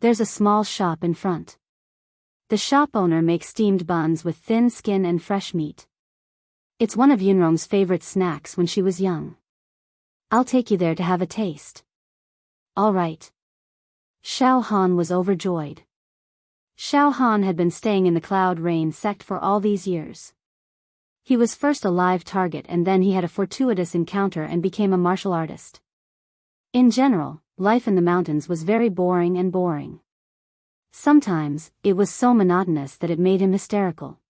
There's a small shop in front. The shop owner makes steamed buns with thin skin and fresh meat. It's one of Yinrong's favorite snacks when she was young. I'll take you there to have a taste. All right. Xiao Han was overjoyed. Xiao Han had been staying in the Cloud Rain sect for all these years. He was first a live target and then he had a fortuitous encounter and became a martial artist. In general, life in the mountains was very boring. Sometimes, it was so monotonous that it made him hysterical.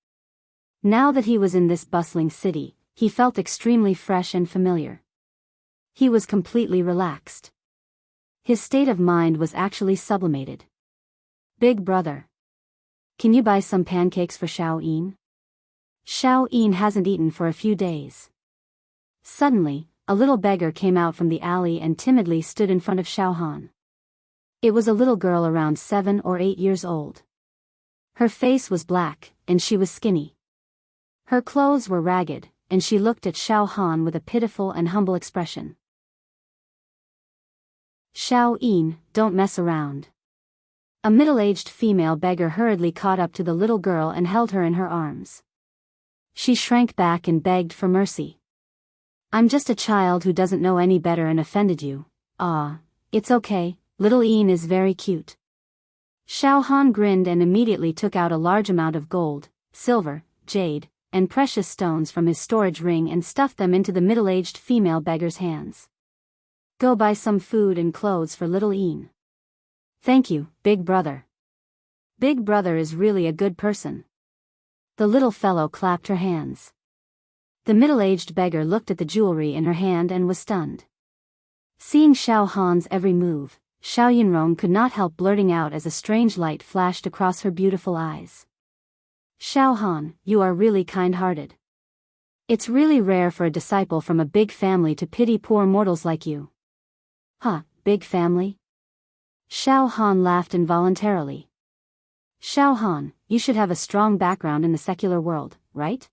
Now that he was in this bustling city, he felt extremely fresh and familiar. He was completely relaxed. His state of mind was actually sublimated. Big brother. Can you buy some pancakes for Xiao Yin? Xiao Yin hasn't eaten for a few days. Suddenly, a little beggar came out from the alley and timidly stood in front of Xiao Han. It was a little girl around 7 or 8 years old. Her face was black, and she was skinny. Her clothes were ragged, and she looked at Xiao Han with a pitiful and humble expression. Xiao Yin, don't mess around. A middle-aged female beggar hurriedly caught up to the little girl and held her in her arms. She shrank back and begged for mercy. I'm just a child who doesn't know any better and offended you. Ah, it's okay, little Yin is very cute. Xiao Han grinned and immediately took out a large amount of gold, silver, jade, and precious stones from his storage ring and stuffed them into the middle-aged female beggar's hands. Go buy some food and clothes for little Yin. Thank you, Big Brother. Big Brother is really a good person. The little fellow clapped her hands. The middle-aged beggar looked at the jewelry in her hand and was stunned. Seeing Xiao Han's every move, Xiao Yinrong could not help blurting out as a strange light flashed across her beautiful eyes. Xiao Han, you are really kind-hearted. It's really rare for a disciple from a big family to pity poor mortals like you. Huh, big family? Xiao Han laughed involuntarily. Xiao Han, you should have a strong background in the secular world, right?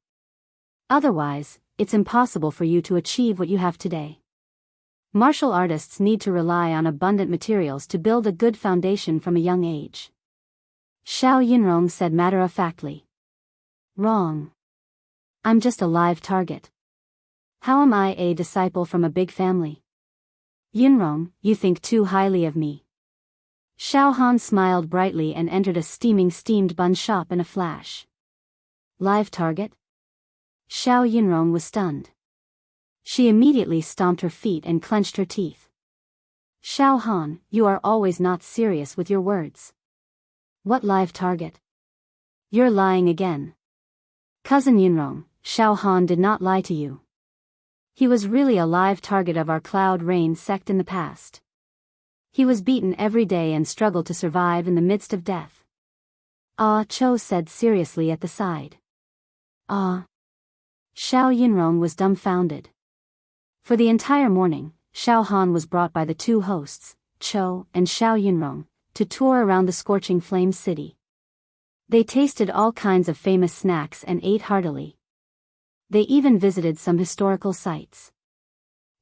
Otherwise, it's impossible for you to achieve what you have today. Martial artists need to rely on abundant materials to build a good foundation from a young age. Xiao Yinrong said matter-of-factly. Wrong. I'm just a live target. How am I a disciple from a big family? Yinrong, you think too highly of me. Xiao Han smiled brightly and entered a steaming steamed bun shop in a flash. Live target? Xiao Yinrong was stunned. She immediately stomped her feet and clenched her teeth. Xiao Han, you are always not serious with your words. What live target? You're lying again. Cousin Yinrong, Xiao Han did not lie to you. He was really a live target of our Cloud Rain sect in the past. He was beaten every day and struggled to survive in the midst of death. Ah, Cho said seriously at the side. Ah. Xiao Yinrong was dumbfounded. For the entire morning, Xiao Han was brought by the two hosts, Cho and Xiao Yinrong, to tour around the scorching flame city. They tasted all kinds of famous snacks and ate heartily. They even visited some historical sites.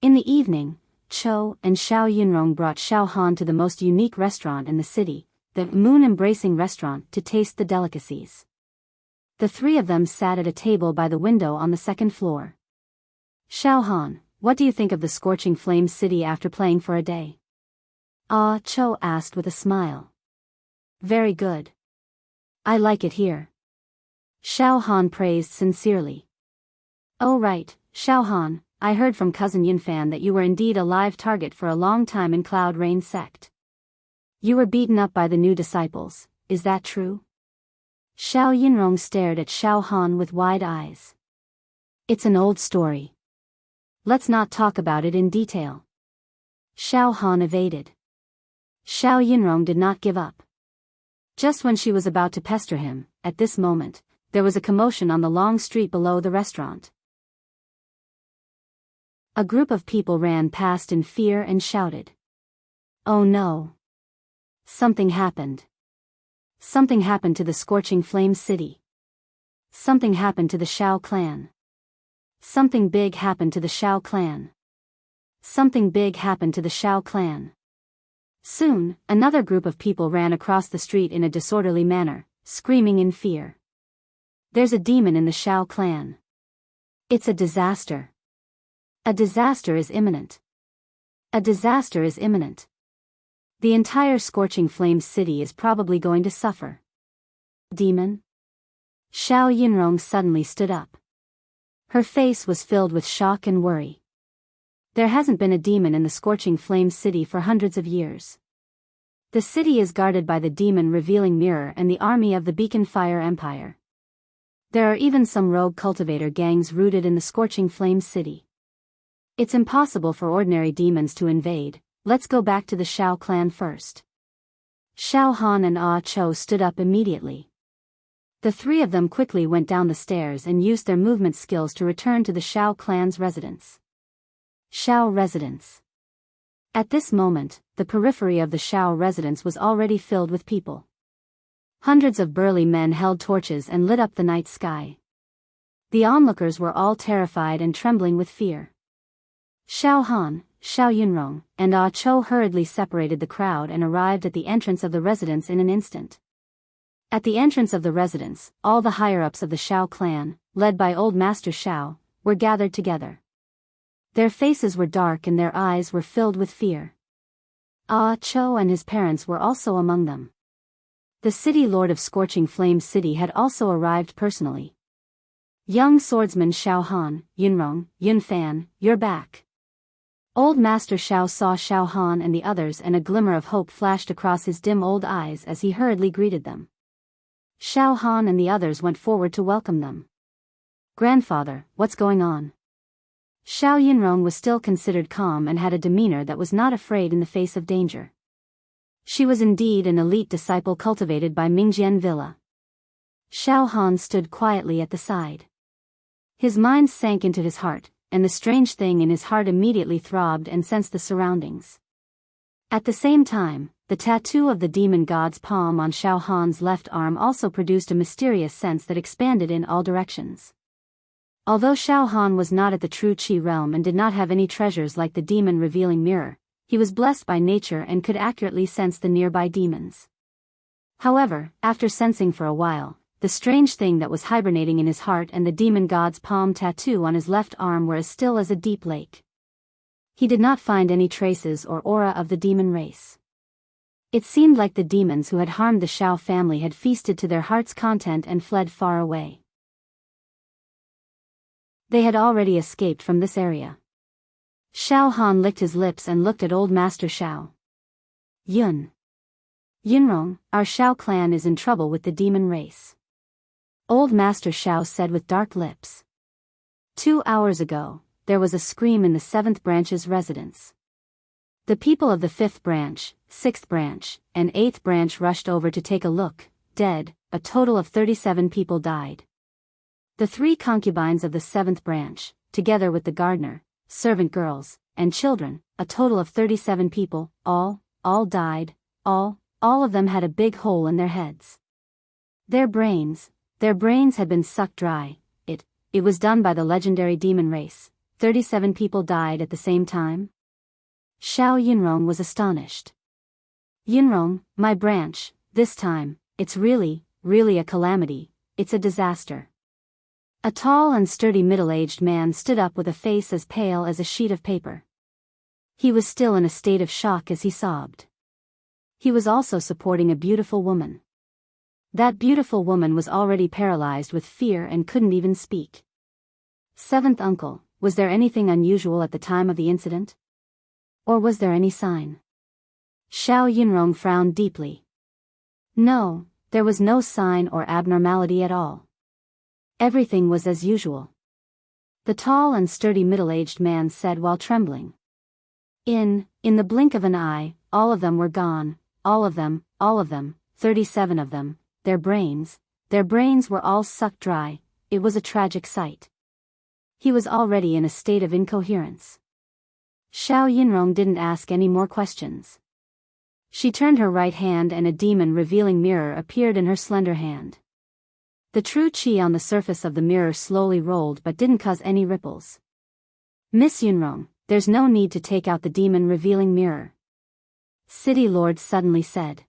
In the evening, Cho and Xiao Yinrong brought Xiao Han to the most unique restaurant in the city, the moon-embracing restaurant, to taste the delicacies. The three of them sat at a table by the window on the second floor. Xiao Han, what do you think of the scorching flame city after playing for a day? Ah, Cho asked with a smile. Very good. I like it here. Xiao Han praised sincerely. Oh right, Xiao Han, I heard from cousin Yinfan that you were indeed a live target for a long time in Cloud Rain sect. You were beaten up by the new disciples, is that true? Xiao Yinrong stared at Xiao Han with wide eyes. It's an old story. Let's not talk about it in detail. Xiao Han evaded. Xiao Yinrong did not give up. Just when she was about to pester him, at this moment, there was a commotion on the long street below the restaurant. A group of people ran past in fear and shouted. Oh no! Something happened. Something happened to the Scorching Flame City. Something happened to the Shao clan. Something big happened to the Shao clan. Something big happened to the Shao clan. Soon, another group of people ran across the street in a disorderly manner, screaming in fear. There's a demon in the Shao clan. It's a disaster. A disaster is imminent. A disaster is imminent. The entire Scorching Flame City is probably going to suffer. Demon? Xiao Yinrong suddenly stood up. Her face was filled with shock and worry. There hasn't been a demon in the Scorching Flame City for hundreds of years. The city is guarded by the demon revealing mirror and the army of the Beacon Fire Empire. There are even some rogue cultivator gangs rooted in the Scorching Flame City. It's impossible for ordinary demons to invade. Let's go back to the Shao clan first. Xiao Han and Ah Cho stood up immediately. The three of them quickly went down the stairs and used their movement skills to return to the Shao clan's residence. Shao residence. At this moment, the periphery of the Shao residence was already filled with people. Hundreds of burly men held torches and lit up the night sky. The onlookers were all terrified and trembling with fear. Xiao Han, Xiao Yunrong, and Ah Cho hurriedly separated the crowd and arrived at the entrance of the residence in an instant. At the entrance of the residence, all the higher-ups of the Shao clan, led by Old Master Xiao, were gathered together. Their faces were dark and their eyes were filled with fear. Ah Cho and his parents were also among them. The city lord of Scorching Flame City had also arrived personally. Young swordsman Xiao Han, Yunrong, Yunfan, you're back. Old Master Xiao saw Xiao Han and the others and a glimmer of hope flashed across his dim old eyes as he hurriedly greeted them. Xiao Han and the others went forward to welcome them. Grandfather, what's going on? Xiao Yinrong was still considered calm and had a demeanor that was not afraid in the face of danger. She was indeed an elite disciple cultivated by Mingjian Villa. Xiao Han stood quietly at the side. His mind sank into his heart, and the strange thing in his heart immediately throbbed and sensed the surroundings. At the same time, the tattoo of the demon god's palm on Xiao Han's left arm also produced a mysterious sense that expanded in all directions. Although Xiao Han was not at the true Qi realm and did not have any treasures like the demon revealing mirror, he was blessed by nature and could accurately sense the nearby demons. However, after sensing for a while, the strange thing that was hibernating in his heart and the demon god's palm tattoo on his left arm were as still as a deep lake. He did not find any traces or aura of the demon race. It seemed like the demons who had harmed the Shao family had feasted to their heart's content and fled far away. They had already escaped from this area. Xiao Han licked his lips and looked at Old Master Xiao. Yunrong, our Shao clan is in trouble with the demon race. Old Master Xiao said with dark lips. 2 hours ago, there was a scream in the 7th branch's residence. The people of the 5th branch, 6th branch, and 8th branch rushed over to take a look. Dead, a total of 37 people died. The 3 concubines of the 7th branch, together with the gardener, servant girls, and children, a total of 37 people, all died, all of them had a big hole in their heads. Their brains had been sucked dry. It was done by the legendary demon race. 37 people died at the same time? Xiao Yunrong was astonished. Yunrong, my branch, this time, it's really a calamity, it's a disaster. A tall and sturdy middle-aged man stood up with a face as pale as a sheet of paper. He was still in a state of shock as he sobbed. He was also supporting a beautiful woman. That beautiful woman was already paralyzed with fear and couldn't even speak. 7th uncle, was there anything unusual at the time of the incident? Or was there any sign? Xiao Yunrong frowned deeply. No, there was no sign or abnormality at all. Everything was as usual. The tall and sturdy middle-aged man said while trembling. In the blink of an eye, all of them were gone, all of them, 37 of them, their brains were all sucked dry. It was a tragic sight. He was already in a state of incoherence. Xiao Yinrong didn't ask any more questions. She turned her right hand and a demon-revealing mirror appeared in her slender hand. The true qi on the surface of the mirror slowly rolled but didn't cause any ripples. Miss Yunrong, there's no need to take out the demon-revealing mirror, City Lord suddenly said.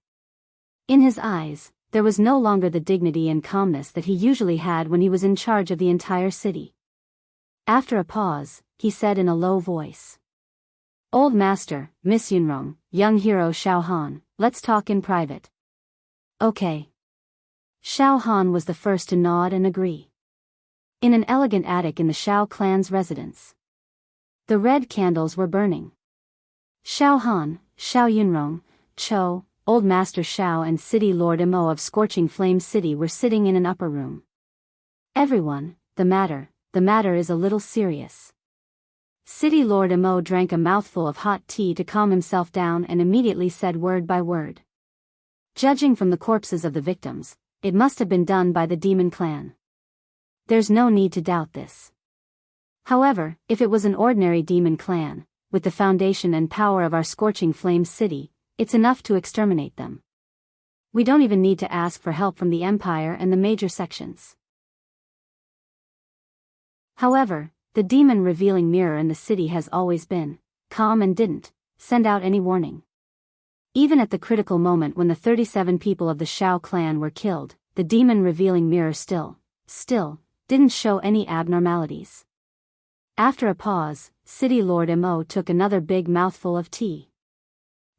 In his eyes, there was no longer the dignity and calmness that he usually had when he was in charge of the entire city. After a pause, he said in a low voice. Old Master, Miss Yunrong, young hero Xiao Han, let's talk in private. Okay. Xiao Han was the first to nod and agree. In an elegant attic in the Xiao clan's residence. The red candles were burning. Xiao Han, Xiao Yunrong, Cho, Old Master Xiao and City Lord Imo of Scorching Flame City were sitting in an upper room. Everyone, the matter is a little serious. City Lord Imo drank a mouthful of hot tea to calm himself down and immediately said word by word. Judging from the corpses of the victims, it must have been done by the demon clan. There's no need to doubt this. However, if it was an ordinary demon clan, with the foundation and power of our Scorching Flame City, it's enough to exterminate them. We don't even need to ask for help from the Empire and the major sections. However, the demon-revealing mirror in the city has always been calm and didn't send out any warning. Even at the critical moment when the 37 people of the Xiao clan were killed, the demon-revealing mirror still didn't show any abnormalities. After a pause, City Lord Imo took another big mouthful of tea.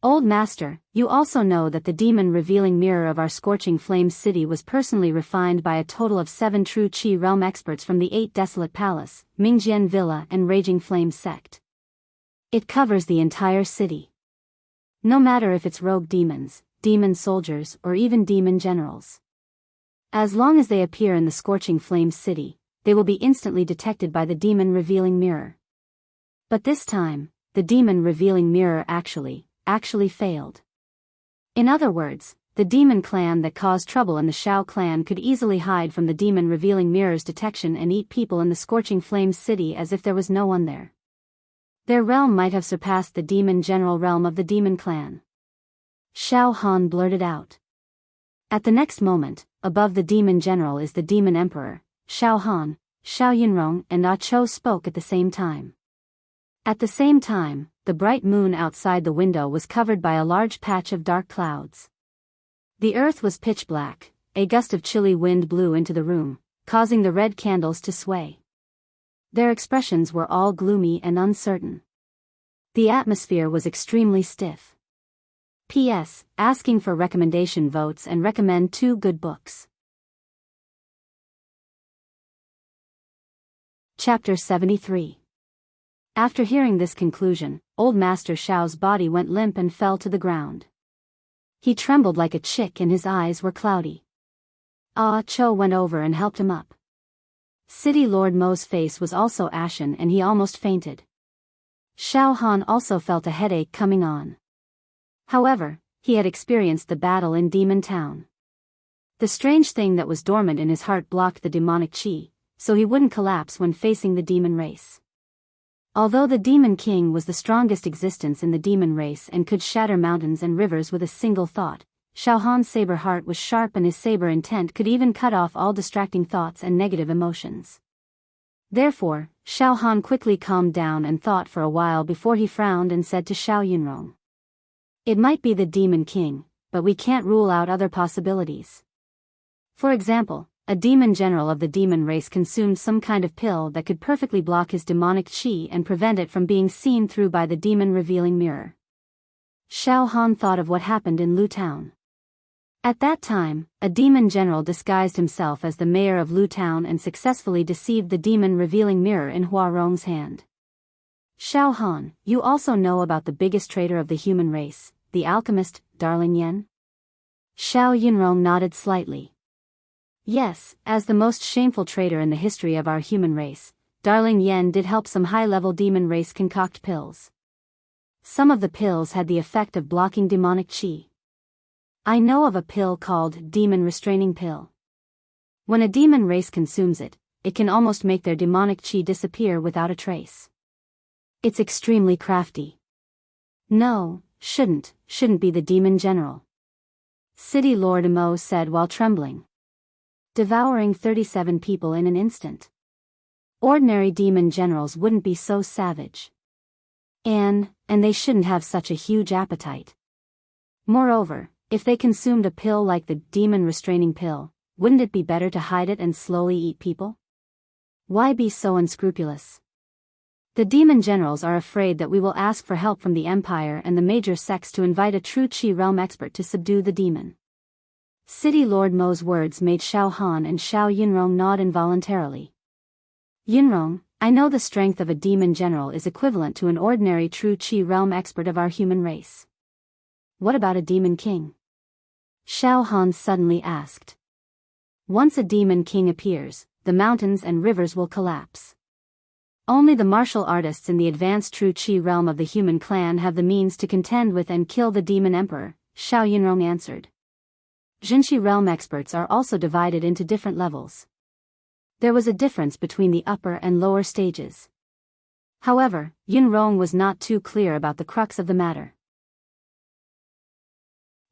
Old Master, you also know that the demon-revealing mirror of our Scorching Flame City was personally refined by a total of 7 true Qi realm experts from the 8 Desolate Palace, Mingjian Villa and Raging Flame Sect. It covers the entire city. No matter if it's rogue demons, demon soldiers or even demon generals. As long as they appear in the Scorching Flame City, they will be instantly detected by the demon-revealing mirror. But this time, the demon-revealing mirror actually failed. In other words, the demon clan that caused trouble in the Xiao clan could easily hide from the demon-revealing mirror's detection and eat people in the Scorching Flames City as if there was no one there. Their realm might have surpassed the demon general realm of the demon clan. Xiao Han blurted out. At the next moment, above the demon general is the demon emperor. Xiao Han, Xiao Yunrong and Ah Cho spoke at the same time. At the same time, the bright moon outside the window was covered by a large patch of dark clouds. The earth was pitch black, a gust of chilly wind blew into the room, causing the red candles to sway. Their expressions were all gloomy and uncertain. The atmosphere was extremely stiff. P.S. Asking for recommendation votes and recommend 2 good books. Chapter 73. After hearing this conclusion, Old Master Xiao's body went limp and fell to the ground. He trembled like a chick and his eyes were cloudy. Ah Cho went over and helped him up. City Lord Mo's face was also ashen and he almost fainted. Xiao Han also felt a headache coming on. However, he had experienced the battle in Demon Town. The strange thing that was dormant in his heart blocked the demonic qi, so he wouldn't collapse when facing the demon race. Although the Demon King was the strongest existence in the demon race and could shatter mountains and rivers with a single thought, Xiao Han's saber heart was sharp and his saber intent could even cut off all distracting thoughts and negative emotions. Therefore, Xiao Han quickly calmed down and thought for a while before he frowned and said to Xiao Yunrong. It might be the Demon King, but we can't rule out other possibilities. For example, a demon general of the demon race consumed some kind of pill that could perfectly block his demonic qi and prevent it from being seen through by the demon-revealing mirror. Xiao Han thought of what happened in Lu Town. At that time, a demon general disguised himself as the mayor of Lu Town and successfully deceived the demon-revealing mirror in Hua Rong's hand. Xiao Han, you also know about the biggest traitor of the human race, the alchemist, Darling Yen? Xiao Yunrong nodded slightly. Yes, as the most shameful traitor in the history of our human race, Darling Yen did help some high-level demon race concoct pills. Some of the pills had the effect of blocking demonic qi. I know of a pill called Demon Restraining Pill. When a demon race consumes it, it can almost make their demonic qi disappear without a trace. It's extremely crafty. No, shouldn't be the demon general. City Lord Mo said while trembling. Devouring 37 people in an instant. Ordinary demon generals wouldn't be so savage. And they shouldn't have such a huge appetite. Moreover, if they consumed a pill like the demon restraining pill, wouldn't it be better to hide it and slowly eat people? Why be so unscrupulous? The demon generals are afraid that we will ask for help from the empire and the major sects to invite a true Qi realm expert to subdue the demon. City Lord Mo's words made Xiao Han and Xiao Yunrong nod involuntarily. Yunrong, I know the strength of a demon general is equivalent to an ordinary true Qi realm expert of our human race. What about a demon king? Xiao Han suddenly asked. Once a demon king appears, the mountains and rivers will collapse. Only the martial artists in the advanced true Qi realm of the human clan have the means to contend with and kill the demon emperor, Xiao Yunrong answered. Jinqi realm experts are also divided into different levels. There was a difference between the upper and lower stages. However, Yunrong was not too clear about the crux of the matter.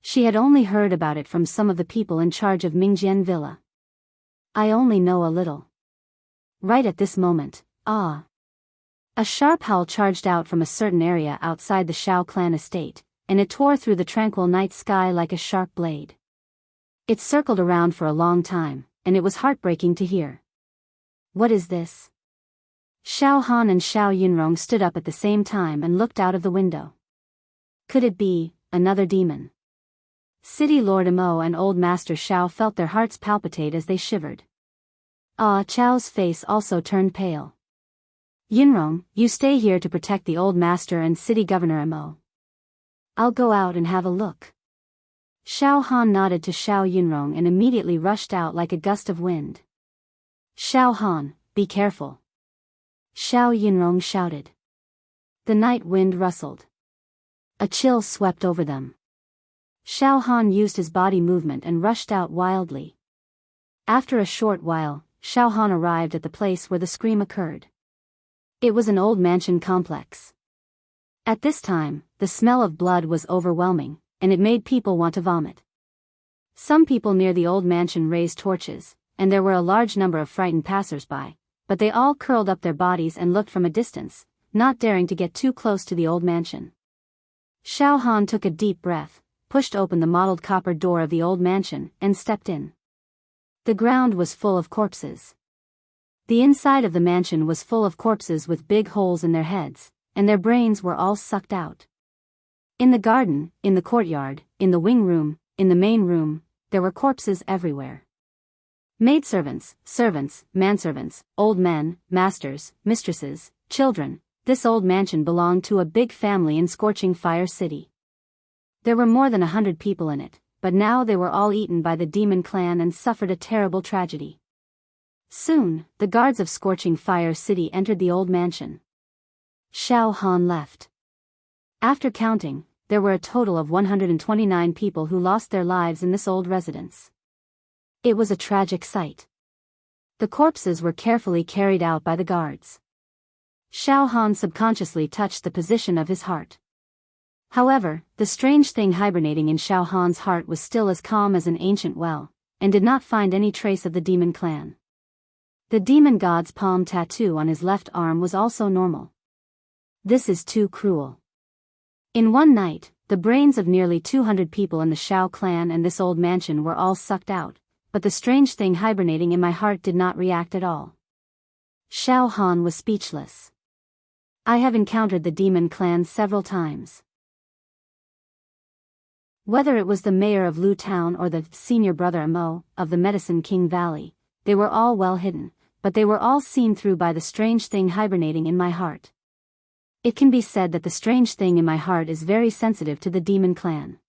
She had only heard about it from some of the people in charge of Mingjian Villa. I only know a little. Right at this moment, a sharp howl charged out from a certain area outside the Shao clan estate, and it tore through the tranquil night sky like a sharp blade. It circled around for a long time, and it was heartbreaking to hear. What is this? Xiao Han and Xiao Yunrong stood up at the same time and looked out of the window. Could it be another demon? City Lord Mo and Old Master Xiao felt their hearts palpitate as they shivered. Chao's face also turned pale. Yunrong, you stay here to protect the Old Master and City Governor Mo. I'll go out and have a look. Xiao Han nodded to Xiao Yunrong and immediately rushed out like a gust of wind. Xiao Han, be careful. Xiao Yunrong shouted. The night wind rustled. A chill swept over them. Xiao Han used his body movement and rushed out wildly. After a short while, Xiao Han arrived at the place where the scream occurred. It was an old mansion complex. At this time, the smell of blood was overwhelming, and it made people want to vomit. Some people near the old mansion raised torches, and there were a large number of frightened passers-by, but they all curled up their bodies and looked from a distance, not daring to get too close to the old mansion. Xiao Han took a deep breath, pushed open the mottled copper door of the old mansion, and stepped in. The ground was full of corpses. The inside of the mansion was full of corpses with big holes in their heads, and their brains were all sucked out. In the garden, in the courtyard, in the wing room, in the main room, there were corpses everywhere. Maidservants, servants, manservants, old men, masters, mistresses, children, this old mansion belonged to a big family in Scorching Fire City. There were more than 100 people in it, but now they were all eaten by the demon clan and suffered a terrible tragedy. Soon, the guards of Scorching Fire City entered the old mansion. Xiao Han left. After counting, there were a total of 129 people who lost their lives in this old residence. It was a tragic sight. The corpses were carefully carried out by the guards. Xiao Han subconsciously touched the position of his heart. However, the strange thing hibernating in Xiao Han's heart was still as calm as an ancient well, and did not find any trace of the demon clan. The demon god's palm tattoo on his left arm was also normal. This is too cruel. In one night, the brains of nearly 200 people in the Xiao clan and this old mansion were all sucked out, but the strange thing hibernating in my heart did not react at all. Xiao Han was speechless. I have encountered the demon clan several times. Whether it was the mayor of Lu Town or the senior brother Mo, of the Medicine King Valley, they were all well hidden, but they were all seen through by the strange thing hibernating in my heart. It can be said that the strange thing in my heart is very sensitive to the demon clan.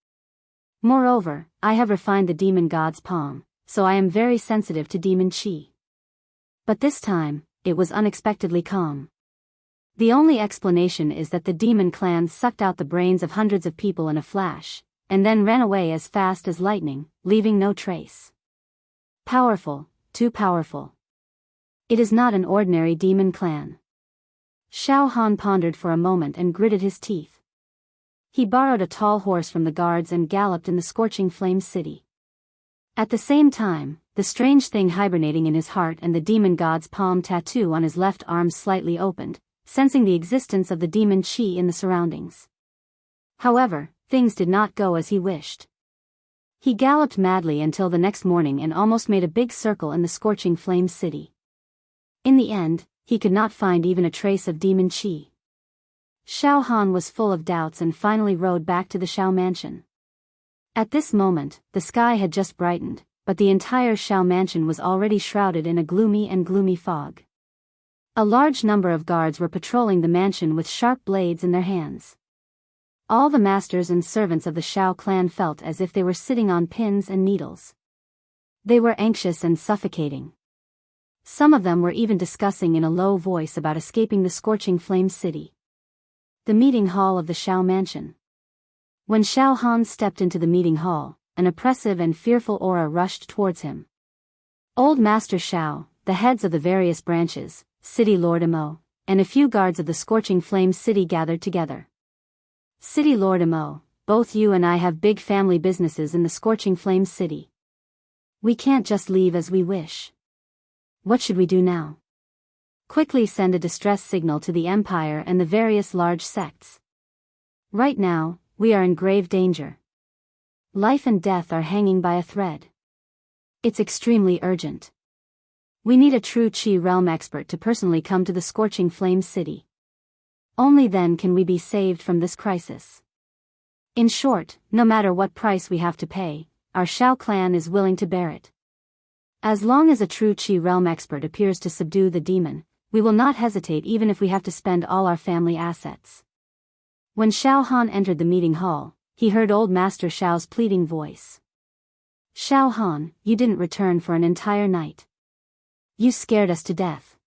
Moreover, I have refined the demon god's palm, so I am very sensitive to demon qi. But this time, it was unexpectedly calm. The only explanation is that the demon clan sucked out the brains of hundreds of people in a flash, and then ran away as fast as lightning, leaving no trace. Powerful, too powerful. It is not an ordinary demon clan. Xiao Han pondered for a moment and gritted his teeth. He borrowed a tall horse from the guards and galloped in the scorching flame city. At the same time, the strange thing hibernating in his heart and the demon god's palm tattoo on his left arm slightly opened, sensing the existence of the demon qi in the surroundings. However, things did not go as he wished. He galloped madly until the next morning and almost made a big circle in the scorching flame city. In the end, he could not find even a trace of demon qi. Xiao Han was full of doubts and finally rode back to the Xiao mansion. At this moment, the sky had just brightened, but the entire Xiao mansion was already shrouded in a gloomy fog. A large number of guards were patrolling the mansion with sharp blades in their hands. All the masters and servants of the Xiao clan felt as if they were sitting on pins and needles. They were anxious and suffocating. Some of them were even discussing in a low voice about escaping the scorching flame city. The meeting hall of the Xiao mansion. When Xiao Han stepped into the meeting hall, an oppressive and fearful aura rushed towards him. Old Master Xiao, the heads of the various branches, City Lord Imo, and a few guards of the scorching flame city gathered together. City Lord Imo, both you and I have big family businesses in the scorching flame city. We can't just leave as we wish. What should we do now? Quickly send a distress signal to the Empire and the various large sects. Right now, we are in grave danger. Life and death are hanging by a thread. It's extremely urgent. We need a true Qi realm expert to personally come to the scorching flame city. Only then can we be saved from this crisis. In short, no matter what price we have to pay, our Xiao clan is willing to bear it. As long as a true Qi realm expert appears to subdue the demon, we will not hesitate even if we have to spend all our family assets. When Xiao Han entered the meeting hall, he heard old Master Xiao's pleading voice. Xiao Han, you didn't return for an entire night. You scared us to death.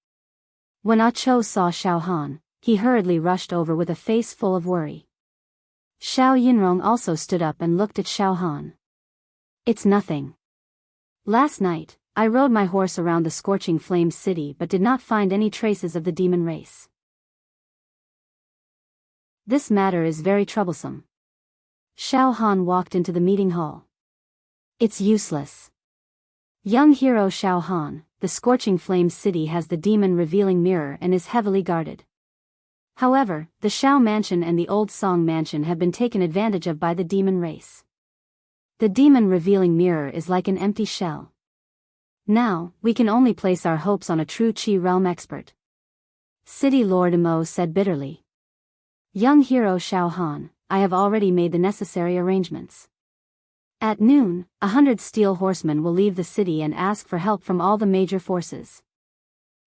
When Ah Cho saw Xiao Han, he hurriedly rushed over with a face full of worry. Xiao Yunrong also stood up and looked at Xiao Han. It's nothing. Last night, I rode my horse around the scorching flame city but did not find any traces of the demon race. This matter is very troublesome. Xiao Han walked into the meeting hall. It's useless. Young hero Xiao Han, the scorching flame city has the demon revealing mirror and is heavily guarded. However, the Xiao mansion and the old Song mansion have been taken advantage of by the demon race. The demon revealing mirror is like an empty shell. Now, we can only place our hopes on a true Qi realm expert. City Lord Imo said bitterly. Young hero Xiao Han, I have already made the necessary arrangements. At noon, 100 steel horsemen will leave the city and ask for help from all the major forces.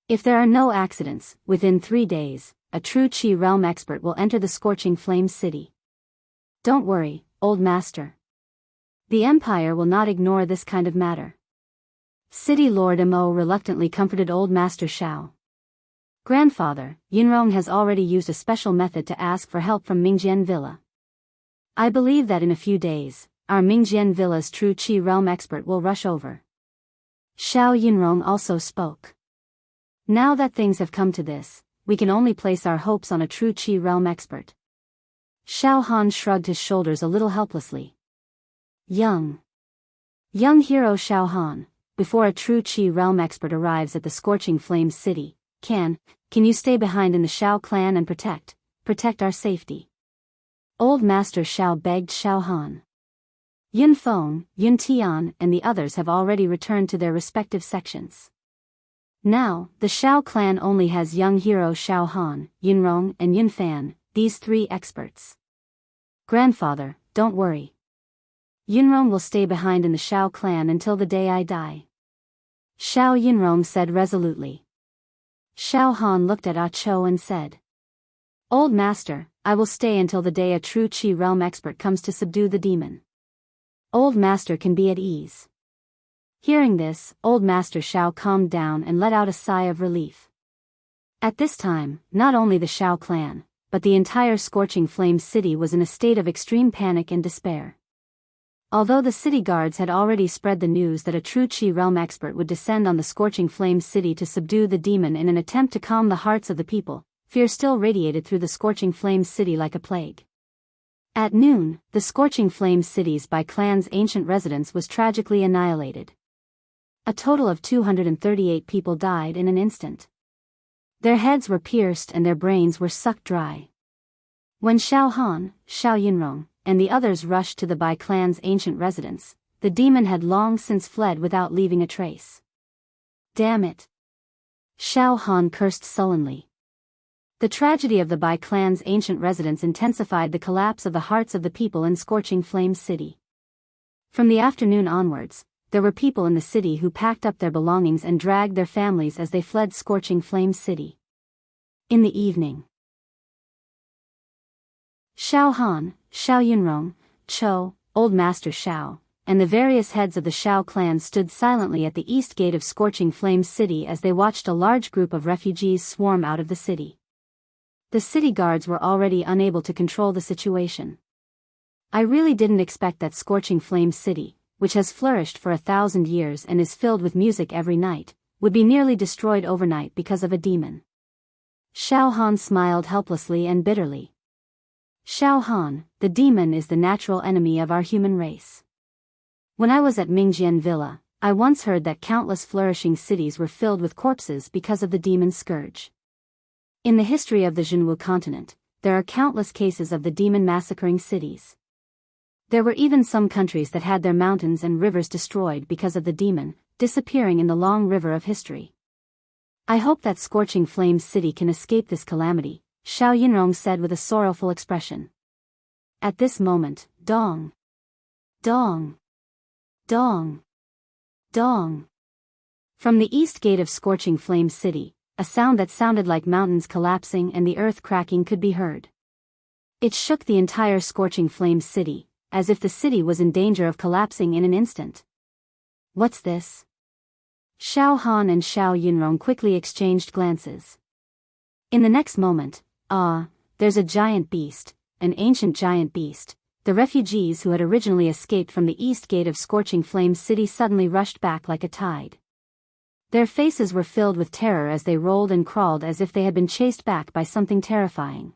If there are no accidents, within 3 days, a true Qi realm expert will enter the scorching flame city. Don't worry, old master. The Empire will not ignore this kind of matter. City Lord Imo reluctantly comforted old Master Xiao. Grandfather, Yunrong has already used a special method to ask for help from Mingjian Villa. I believe that in a few days, our Mingjian Villa's true Qi realm expert will rush over. Xiao Yunrong also spoke. Now that things have come to this, we can only place our hopes on a true Qi realm expert. Xiao Han shrugged his shoulders a little helplessly. Young hero Xiao Han, before a true Qi realm expert arrives at the scorching flame city, can you stay behind in the Xiao clan and protect our safety? Old Master Xiao begged Xiao Han. Yun Feng, Yun Tian and the others have already returned to their respective sections. Now, the Xiao clan only has young hero Xiao Han, Yunrong and Yun Fan, these 3 experts. Grandfather, don't worry. Yunrong will stay behind in the Xiao clan until the day I die. Xiao Yunrong said resolutely. Xiao Han looked at Ah Cho and said. Old master, I will stay until the day a true Qi realm expert comes to subdue the demon. Old master can be at ease. Hearing this, old Master Xiao calmed down and let out a sigh of relief. At this time, not only the Xiao clan, but the entire scorching flame city was in a state of extreme panic and despair. Although the city guards had already spread the news that a true Qi realm expert would descend on the scorching flame city to subdue the demon in an attempt to calm the hearts of the people, fear still radiated through the Scorching Flames city like a plague. At noon, the Scorching Flames city's by clan's ancient residence was tragically annihilated. A total of 238 people died in an instant. Their heads were pierced and their brains were sucked dry. When Xiao Han, Xiao Yinrong, and the others rushed to the Bai clan's ancient residence, the demon had long since fled without leaving a trace. Damn it! Xiao Han cursed sullenly. The tragedy of the Bai clan's ancient residence intensified the collapse of the hearts of the people in Scorching Flames City. From the afternoon onwards, there were people in the city who packed up their belongings and dragged their families as they fled Scorching Flames City. In the evening, Xiao Han, Xiao Yunrong, Chou, Old Master Xiao, and the various heads of the Xiao clan stood silently at the east gate of Scorching Flames City as they watched a large group of refugees swarm out of the city. The city guards were already unable to control the situation. I really didn't expect that Scorching Flames City, which has flourished for 1,000 years and is filled with music every night, would be nearly destroyed overnight because of a demon. Xiao Han smiled helplessly and bitterly. Xiao Han, the demon is the natural enemy of our human race. When I was at Mingjian Villa, I once heard that countless flourishing cities were filled with corpses because of the demon scourge. In the history of the Jianghu continent, there are countless cases of the demon massacring cities. There were even some countries that had their mountains and rivers destroyed because of the demon, disappearing in the long river of history. I hope that Scorching Flames City can escape this calamity, Xiao Yinrong said with a sorrowful expression. At this moment, dong, dong, dong, dong. From the east gate of Scorching Flames City, a sound that sounded like mountains collapsing and the earth cracking could be heard. It shook the entire Scorching Flames City, as if the city was in danger of collapsing in an instant. What's this? Xiao Han and Xiao Yunrong quickly exchanged glances. In the next moment, there's a giant beast, an ancient giant beast. The refugees who had originally escaped from the east gate of Scorching Flames City suddenly rushed back like a tide. Their faces were filled with terror as they rolled and crawled as if they had been chased back by something terrifying.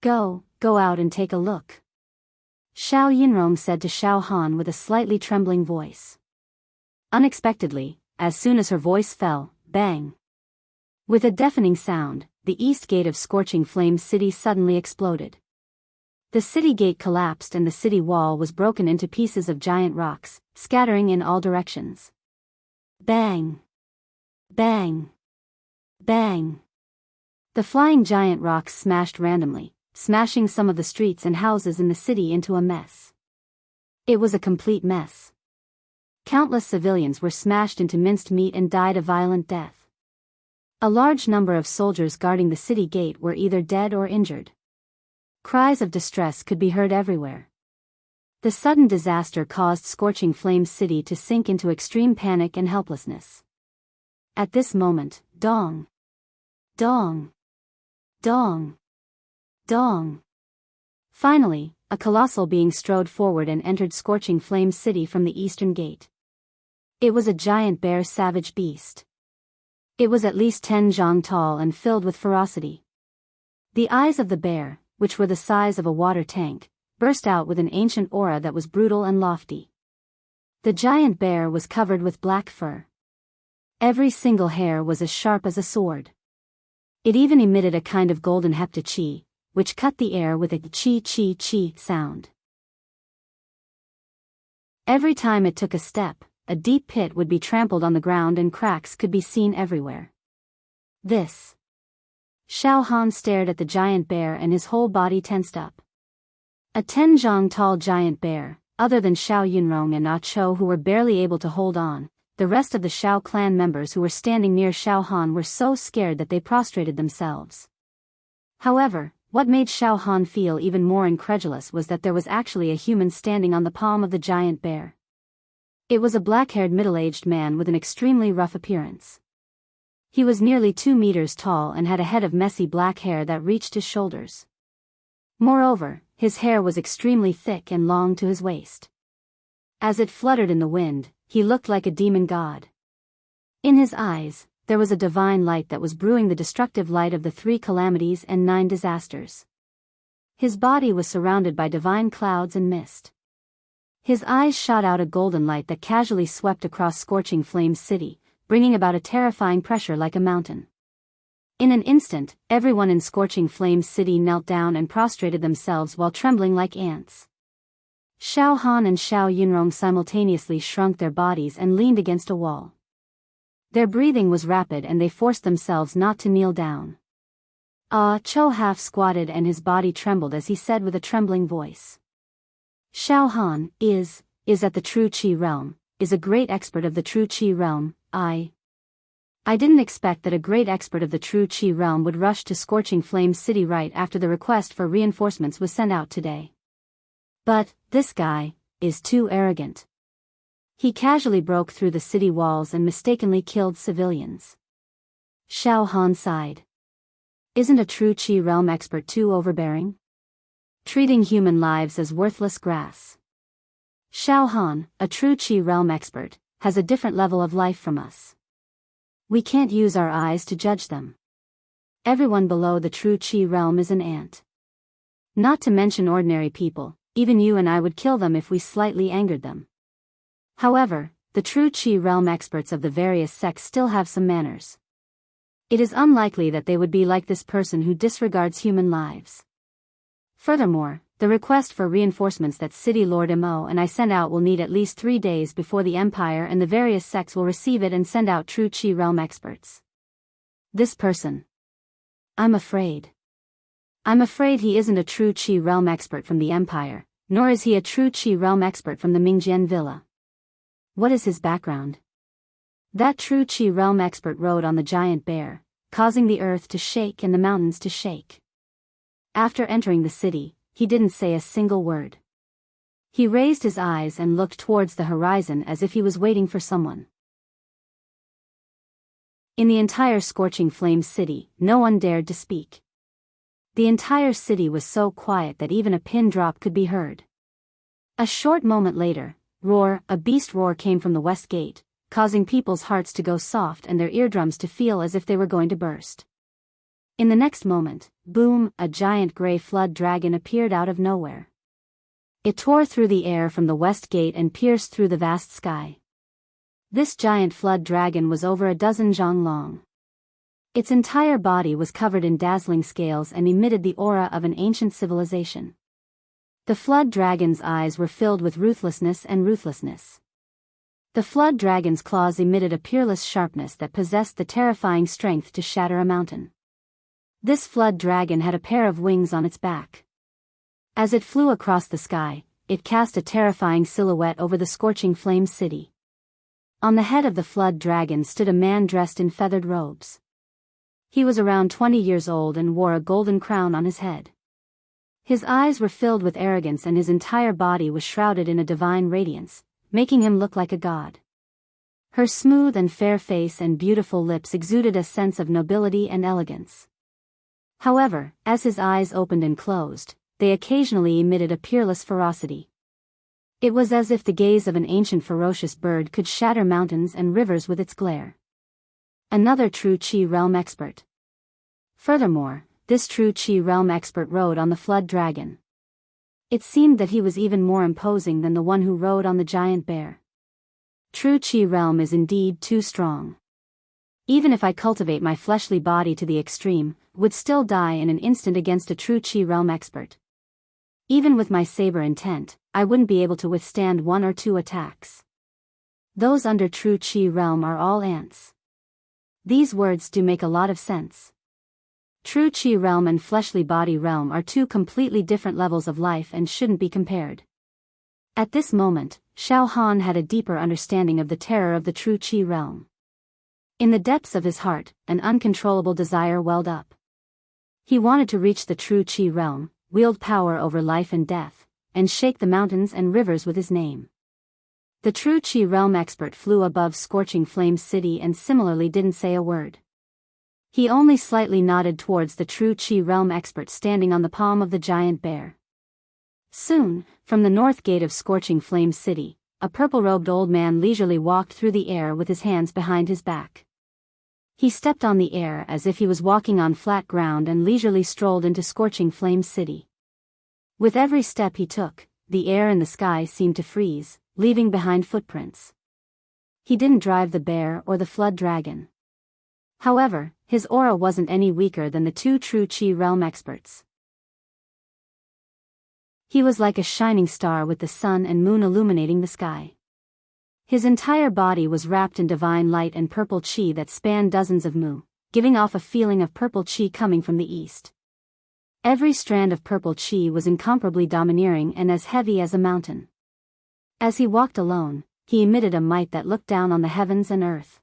Go out and take a look. Xiao Yinrong said to Xiao Han with a slightly trembling voice. Unexpectedly, as soon as her voice fell, bang! With a deafening sound, the east gate of Scorching Flames City suddenly exploded. The city gate collapsed and the city wall was broken into pieces of giant rocks, scattering in all directions. Bang! Bang! Bang! The flying giant rocks smashed randomly, smashing some of the streets and houses in the city into a mess. It was a complete mess. Countless civilians were smashed into minced meat and died a violent death. A large number of soldiers guarding the city gate were either dead or injured. Cries of distress could be heard everywhere. The sudden disaster caused Scorching Flames City to sink into extreme panic and helplessness. At this moment, dong, dong, dong, dong. Finally, a colossal being strode forward and entered Scorching Flames City from the eastern gate. It was a giant bear savage beast. It was at least 10 zhang tall and filled with ferocity. The eyes of the bear, which were the size of a water tank, burst out with an ancient aura that was brutal and lofty. The giant bear was covered with black fur. Every single hair was as sharp as a sword. It even emitted a kind of golden hepta-chi, which cut the air with a chi-chi-chi sound. Every time it took a step, a deep pit would be trampled on the ground and cracks could be seen everywhere. This. Xiao Han stared at the giant bear and his whole body tensed up. A 10 zhang tall giant bear, other than Xiao Yunrong and Ah Cho who were barely able to hold on, the rest of the Xiao clan members who were standing near Xiao Han were so scared that they prostrated themselves. However, what made Xiao Han feel even more incredulous was that there was actually a human standing on the palm of the giant bear. It was a black-haired middle-aged man with an extremely rough appearance. He was nearly 2 meters tall and had a head of messy black hair that reached his shoulders. Moreover, his hair was extremely thick and long to his waist. As it fluttered in the wind, he looked like a demon god. In his eyes, there was a divine light that was brewing the destructive light of the 3 calamities and 9 disasters. His body was surrounded by divine clouds and mist. His eyes shot out a golden light that casually swept across Scorching Flames City, bringing about a terrifying pressure like a mountain. In an instant, everyone in Scorching Flames City knelt down and prostrated themselves while trembling like ants. Xiao Han and Xiao Yunrong simultaneously shrunk their bodies and leaned against a wall. Their breathing was rapid and they forced themselves not to kneel down. Cho half squatted and his body trembled as he said with a trembling voice. Xiao Han is at the True Qi realm, is a great expert of the True Qi realm. I didn't expect that a great expert of the True Qi realm would rush to Scorching Flames City right after the request for reinforcements was sent out today. But, this guy is too arrogant. He casually broke through the city walls and mistakenly killed civilians. Xiao Han sighed. Isn't a True Qi realm expert too overbearing? Treating human lives as worthless grass. Xiao Han, a True Qi realm expert, has a different level of life from us. We can't use our eyes to judge them. Everyone below the True Qi realm is an ant. Not to mention ordinary people, even you and I would kill them if we slightly angered them. However, the True Qi realm experts of the various sects still have some manners. It is unlikely that they would be like this person who disregards human lives. Furthermore, the request for reinforcements that City Lord Mo and I sent out will need at least 3 days before the Empire and the various sects will receive it and send out True Qi realm experts. This person. I'm afraid he isn't a True Qi realm expert from the Empire, nor is he a True Qi realm expert from the Mingjian Villa. What is his background? That True Qi realm expert rode on the giant bear, causing the earth to shake and the mountains to shake. After entering the city, he didn't say a single word. He raised his eyes and looked towards the horizon as if he was waiting for someone. In the entire Scorching Flames City, no one dared to speak. The entire city was so quiet that even a pin drop could be heard. A short moment later, a beast roar came from the west gate, causing people's hearts to go soft and their eardrums to feel as if they were going to burst. In the next moment, boom, a giant gray flood dragon appeared out of nowhere. It tore through the air from the west gate and pierced through the vast sky. This giant flood dragon was over a dozen zhang long. Its entire body was covered in dazzling scales and emitted the aura of an ancient civilization. The flood dragon's eyes were filled with ruthlessness and ruthlessness. The flood dragon's claws emitted a peerless sharpness that possessed the terrifying strength to shatter a mountain. This flood dragon had a pair of wings on its back. As it flew across the sky, it cast a terrifying silhouette over the Scorching Flames City. On the head of the flood dragon stood a man dressed in feathered robes. He was around 20 years old and wore a golden crown on his head. His eyes were filled with arrogance and his entire body was shrouded in a divine radiance, making him look like a god. Her smooth and fair face and beautiful lips exuded a sense of nobility and elegance. However, as his eyes opened and closed, they occasionally emitted a peerless ferocity. It was as if the gaze of an ancient ferocious bird could shatter mountains and rivers with its glare. Another True Qi realm expert. Furthermore, this True Qi realm expert rode on the flood dragon. It seemed that he was even more imposing than the one who rode on the giant bear. True Qi realm is indeed too strong. Even if I cultivate my fleshly body to the extreme, would still die in an instant against a True Qi realm expert. Even with my saber intent, I wouldn't be able to withstand 1 or 2 attacks. Those under True Qi realm are all ants. These words do make a lot of sense. True Qi realm and fleshly body realm are 2 completely different levels of life and shouldn't be compared. At this moment, Xiao Han had a deeper understanding of the terror of the True Qi realm. In the depths of his heart, an uncontrollable desire welled up. He wanted to reach the True Qi realm, wield power over life and death, and shake the mountains and rivers with his name. The True Qi realm expert flew above Scorching Flames City and similarly didn't say a word. He only slightly nodded towards the True Qi realm expert standing on the palm of the giant bear. Soon, from the north gate of Scorching Flames City, a purple-robed old man leisurely walked through the air with his hands behind his back. He stepped on the air as if he was walking on flat ground and leisurely strolled into Scorching Flame City. With every step he took, the air and the sky seemed to freeze, leaving behind footprints. He didn't drive the bear or the flood dragon. However, his aura wasn't any weaker than the two true Qi realm experts. He was like a shining star with the sun and moon illuminating the sky. His entire body was wrapped in divine light and purple qi that spanned dozens of mu, giving off a feeling of purple qi coming from the east. Every strand of purple qi was incomparably domineering and as heavy as a mountain. As he walked alone, he emitted a might that looked down on the heavens and earth.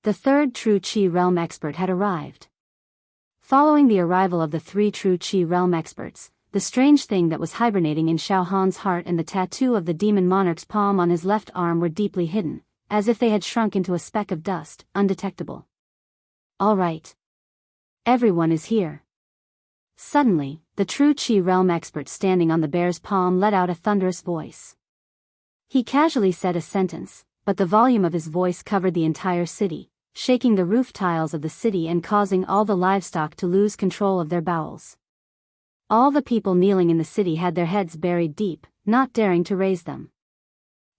The third true Qi realm expert had arrived. Following the arrival of the three true Qi realm experts, the strange thing that was hibernating in Xiao Han's heart and the tattoo of the demon monarch's palm on his left arm were deeply hidden, as if they had shrunk into a speck of dust, undetectable. All right. Everyone is here. Suddenly, the true Qi realm expert standing on the bear's palm let out a thunderous voice. He casually said a sentence, but the volume of his voice covered the entire city, shaking the roof tiles of the city and causing all the livestock to lose control of their bowels. All the people kneeling in the city had their heads buried deep, not daring to raise them.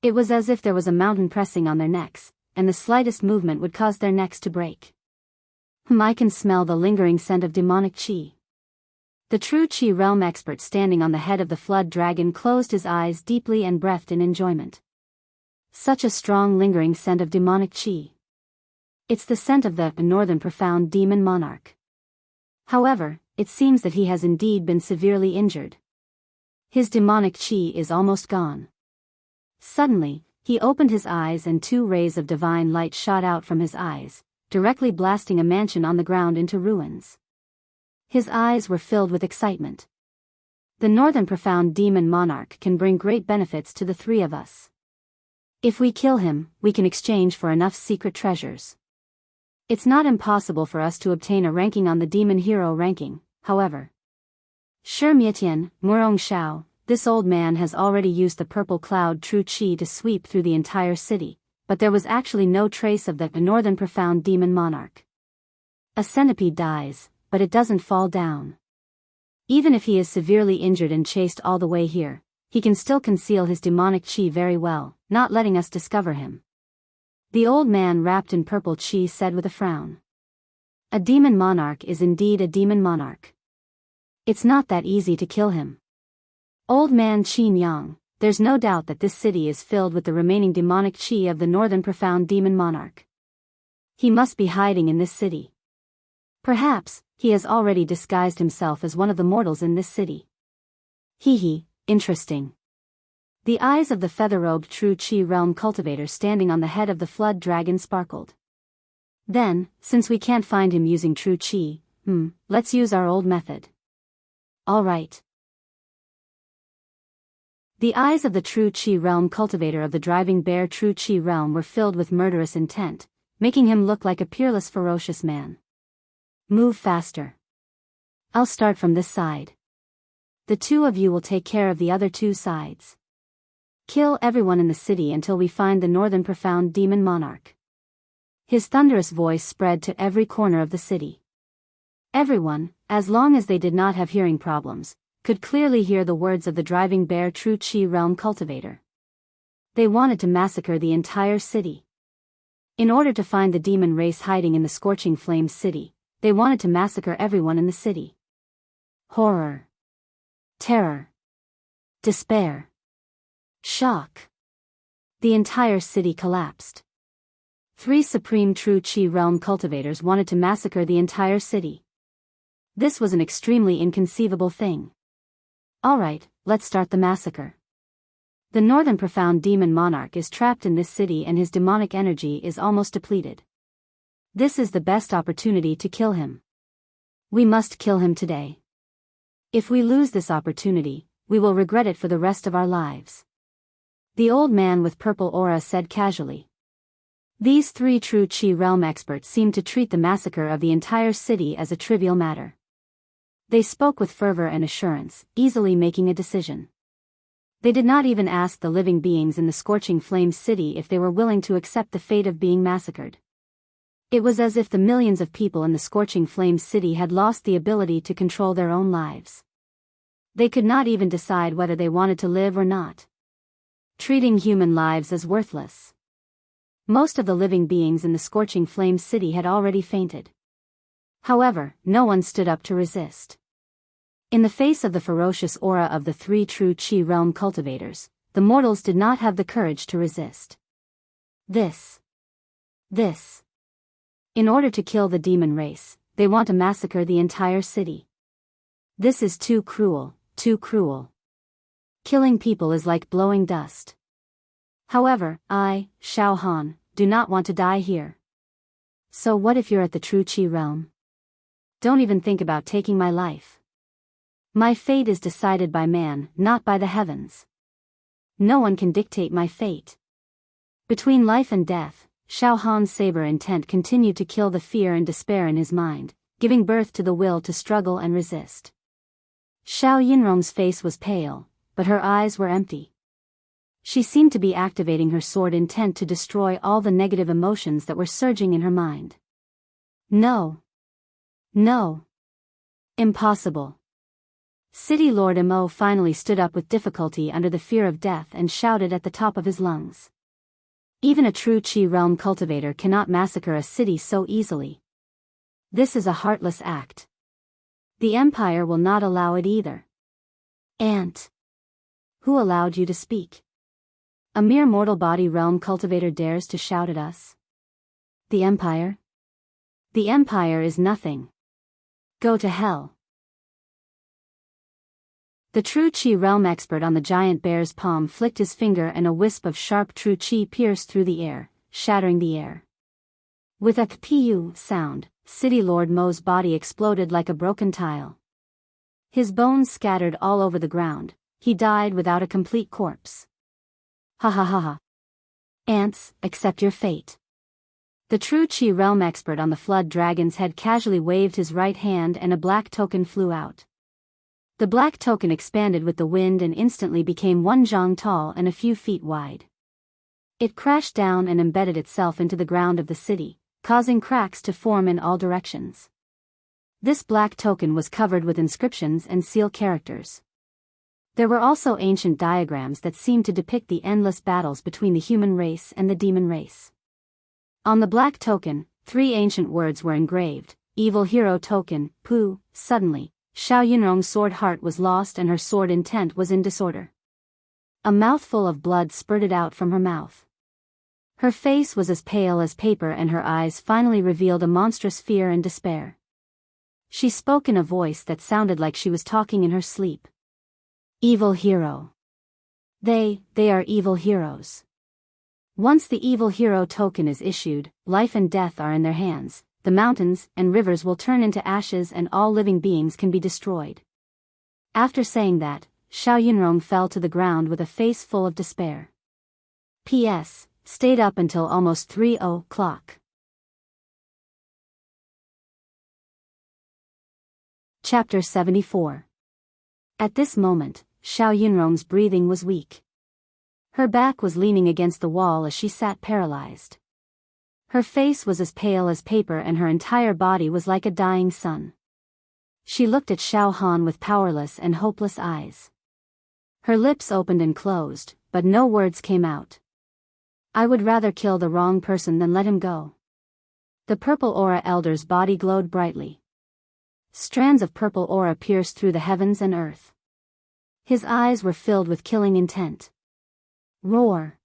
It was as if there was a mountain pressing on their necks, and the slightest movement would cause their necks to break. I can smell the lingering scent of demonic qi. The true Qi realm expert standing on the head of the flood dragon closed his eyes deeply and breathed in enjoyment. Such a strong lingering scent of demonic qi. It's the scent of the northern profound demon monarch. However, it seems that he has indeed been severely injured. His demonic qi is almost gone. Suddenly, he opened his eyes and two rays of divine light shot out from his eyes, directly blasting a mansion on the ground into ruins. His eyes were filled with excitement. The northern profound demon monarch can bring great benefits to the three of us. If we kill him, we can exchange for enough secret treasures. It's not impossible for us to obtain a ranking on the demon hero ranking, however. Shi Mietian, Murong Shao, this old man has already used the purple cloud true qi to sweep through the entire city, but there was actually no trace of the northern profound demon monarch. A centipede dies, but it doesn't fall down. Even if he is severely injured and chased all the way here, he can still conceal his demonic qi very well, not letting us discover him. The old man wrapped in purple qi said with a frown. A demon monarch is indeed a demon monarch. It's not that easy to kill him. Old man Qin Yang, there's no doubt that this city is filled with the remaining demonic qi of the northern profound demon monarch. He must be hiding in this city. Perhaps, he has already disguised himself as one of the mortals in this city. Interesting. The eyes of the feather-robed true Qi realm cultivator standing on the head of the flood dragon sparkled. Then, since we can't find him using true Qi, let's use our old method. All right. The eyes of the true Qi realm cultivator of the driving bear true Qi realm were filled with murderous intent, making him look like a peerless ferocious man. Move faster. I'll start from this side. The two of you will take care of the other two sides. Kill everyone in the city until we find the northern profound demon monarch. His thunderous voice spread to every corner of the city. Everyone, as long as they did not have hearing problems, could clearly hear the words of the driving bear true Qi realm cultivator. They wanted to massacre the entire city. In order to find the demon race hiding in the Scorching Flame City, they wanted to massacre everyone in the city. Horror. Terror. Despair. Shock. The entire city collapsed. Three supreme true Qi realm cultivators wanted to massacre the entire city. This was an extremely inconceivable thing. Alright, let's start the massacre. The northern profound demon monarch is trapped in this city and his demonic energy is almost depleted. This is the best opportunity to kill him. We must kill him today. If we lose this opportunity, we will regret it for the rest of our lives. The old man with purple aura said casually. These three true Qi realm experts seemed to treat the massacre of the entire city as a trivial matter. They spoke with fervor and assurance, easily making a decision. They did not even ask the living beings in the Scorching Flame City if they were willing to accept the fate of being massacred. It was as if the millions of people in the scorching flames city had lost the ability to control their own lives. They could not even decide whether they wanted to live or not, treating human lives as worthless. Most of the living beings in the scorching flames city had already fainted. However, no one stood up to resist. In the face of the ferocious aura of the three true Qi realm cultivators, the mortals did not have the courage to resist. This. In order to kill the demon race, they want to massacre the entire city. This is too cruel, too cruel. Killing people is like blowing dust. However, I, Xiao Han, do not want to die here. So what if you're at the true Qi realm? Don't even think about taking my life. My fate is decided by man, not by the heavens. No one can dictate my fate. Between life and death, Xiao Han's saber intent continued to kill the fear and despair in his mind, giving birth to the will to struggle and resist. Xiao Yinrong's face was pale, but her eyes were empty. She seemed to be activating her sword intent to destroy all the negative emotions that were surging in her mind. No. Impossible. City Lord Mo finally stood up with difficulty under the fear of death and shouted at the top of his lungs. Even a true Qi realm cultivator cannot massacre a city so easily. This is a heartless act. The Empire will not allow it either. Ant. Who allowed you to speak? A mere mortal body realm cultivator dares to shout at us? The Empire? The Empire is nothing. Go to hell. The true Qi realm expert on the giant bear's palm flicked his finger and a wisp of sharp true Qi pierced through the air, shattering the air. With a pu sound, City Lord Mo's body exploded like a broken tile. His bones scattered all over the ground. He died without a complete corpse. Ha ha ha ha. Ants, accept your fate. The true Qi realm expert on the flood dragon's head casually waved his right hand and a black token flew out. The black token expanded with the wind and instantly became 1 zhang tall and a few feet wide. It crashed down and embedded itself into the ground of the city, causing cracks to form in all directions. This black token was covered with inscriptions and seal characters. There were also ancient diagrams that seemed to depict the endless battles between the human race and the demon race. On the black token, 3 ancient words were engraved: Evil Hero Token, Pu. Suddenly, Xiao Yinrong's sword heart was lost and her sword intent was in disorder. A mouthful of blood spurted out from her mouth. Her face was as pale as paper and her eyes finally revealed a monstrous fear and despair. She spoke in a voice that sounded like she was talking in her sleep. Evil hero. They are evil heroes. Once the evil hero token is issued, life and death are in their hands. The mountains and rivers will turn into ashes and all living beings can be destroyed. After saying that, Xiao Yinrong fell to the ground with a face full of despair. P.S. Stayed up until almost 3 o'clock. Chapter 74. At this moment, Xiao Yinrong's breathing was weak. Her back was leaning against the wall as she sat paralyzed. Her face was as pale as paper and her entire body was like a dying sun. She looked at Xiao Han with powerless and hopeless eyes. Her lips opened and closed, but no words came out. I would rather kill the wrong person than let him go. The purple aura elder's body glowed brightly. Strands of purple aura pierced through the heavens and earth. His eyes were filled with killing intent. Roar!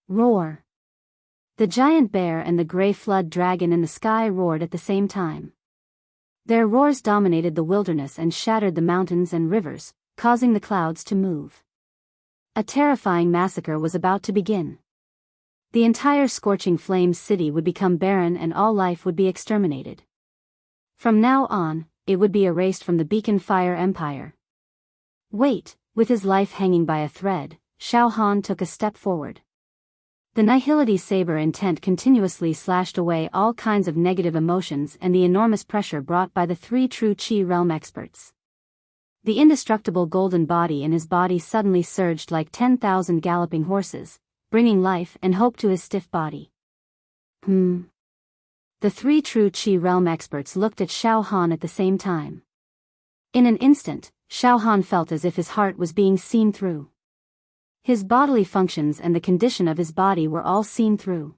Roar! The giant bear and the gray flood dragon in the sky roared at the same time. Their roars dominated the wilderness and shattered the mountains and rivers, causing the clouds to move. A terrifying massacre was about to begin. The entire scorching flames city would become barren and all life would be exterminated. From now on, it would be erased from the Beacon Fire Empire. Wait, with his life hanging by a thread, Xiao Han took a step forward. The Nihility saber intent continuously slashed away all kinds of negative emotions and the enormous pressure brought by the 3 true Qi realm experts. The indestructible golden body in his body suddenly surged like 10,000 galloping horses, bringing life and hope to his stiff body. The The three true Qi realm experts looked at Xiao Han at the same time. In an instant, Xiao Han felt as if his heart was being seen through. His bodily functions and the condition of his body were all seen through.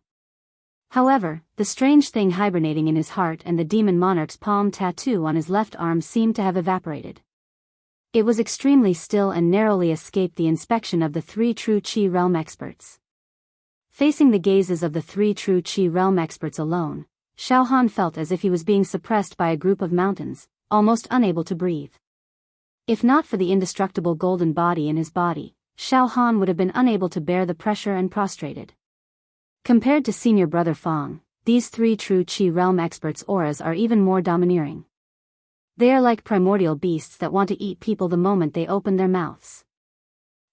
However, the strange thing hibernating in his heart and the demon monarch's palm tattoo on his left arm seemed to have evaporated. It was extremely still and narrowly escaped the inspection of the three true Qi realm experts. Facing the gazes of the three true Qi realm experts alone, Xiao Han felt as if he was being suppressed by a group of mountains, almost unable to breathe. If not for the indestructible golden body in his body, Xiao Han would have been unable to bear the pressure and prostrated. Compared to senior brother Fang, these three true Qi realm experts' auras are even more domineering. They are like primordial beasts that want to eat people the moment they open their mouths.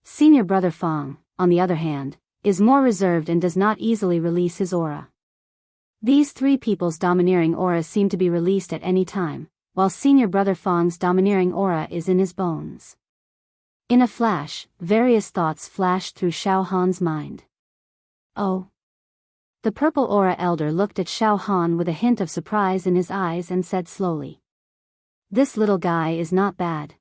Senior brother Fang, on the other hand, is more reserved and does not easily release his aura. These three people's domineering auras seem to be released at any time, while senior brother Fang's domineering aura is in his bones. In a flash, various thoughts flashed through Xiao Han's mind. Oh. The purple aura elder looked at Xiao Han with a hint of surprise in his eyes and said slowly. This little guy is not bad.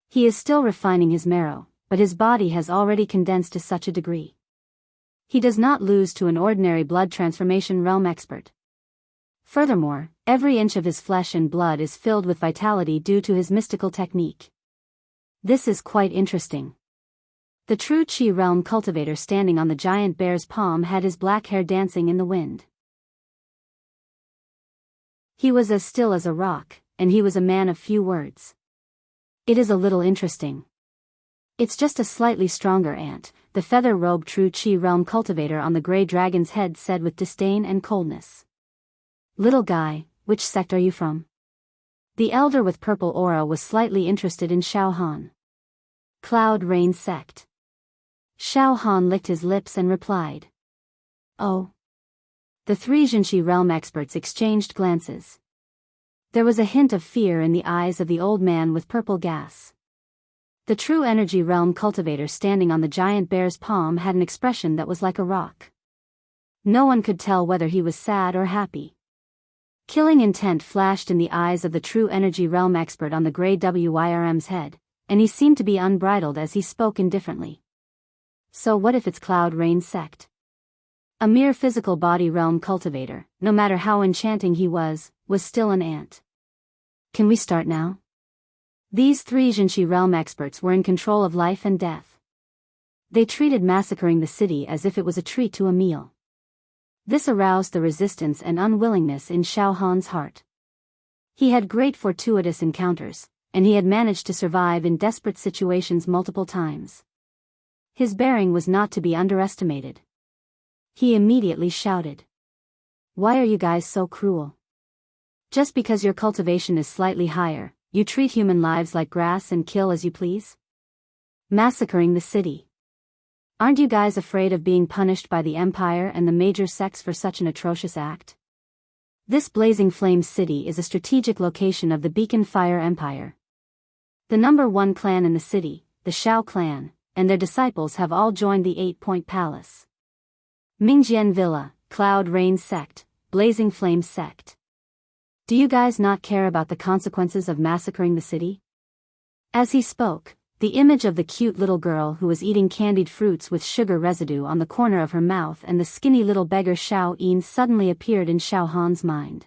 He is still refining his marrow, but his body has already condensed to such a degree. He does not lose to an ordinary blood transformation realm expert. Furthermore, every inch of his flesh and blood is filled with vitality due to his mystical technique. This is quite interesting. The true Qi realm cultivator standing on the giant bear's palm had his black hair dancing in the wind. He was as still as a rock, and he was a man of few words. It is a little interesting. It's just a slightly stronger ant, the feather-robed true Qi realm cultivator on the gray dragon's head said with disdain and coldness. Little guy, which sect are you from? The elder with purple aura was slightly interested in Xiao Han. Cloud Rain Sect. Xiao Han licked his lips and replied. Oh. The three Jinshi realm experts exchanged glances. There was a hint of fear in the eyes of the old man with purple gas. The true energy realm cultivator standing on the giant bear's palm had an expression that was like a rock. No one could tell whether he was sad or happy. Killing intent flashed in the eyes of the true energy realm expert on the gray WYRM's head, and he seemed to be unbridled as he spoke indifferently. So what if it's Cloud Rain Sect? A mere physical body realm cultivator, no matter how enchanting he was still an ant. Can we start now? These three Jinshi realm experts were in control of life and death. They treated massacring the city as if it was a treat to a meal. This aroused the resistance and unwillingness in Xiao Han's heart. He had great fortuitous encounters, and he had managed to survive in desperate situations multiple times. His bearing was not to be underestimated. He immediately shouted. Why are you guys so cruel? Just because your cultivation is slightly higher, you treat human lives like grass and kill as you please? Massacring the city. Aren't you guys afraid of being punished by the Empire and the major sects for such an atrocious act? This Blazing Flame City is a strategic location of the Beacon Fire Empire. The number one clan in the city, the Shao clan, and their disciples have all joined the 8-Point Palace. Mingjian Villa, Cloud Rain Sect, Blazing Flame Sect. Do you guys not care about the consequences of massacring the city? As he spoke, the image of the cute little girl who was eating candied fruits with sugar residue on the corner of her mouth and the skinny little beggar Xiao Yin suddenly appeared in Xiao Han's mind.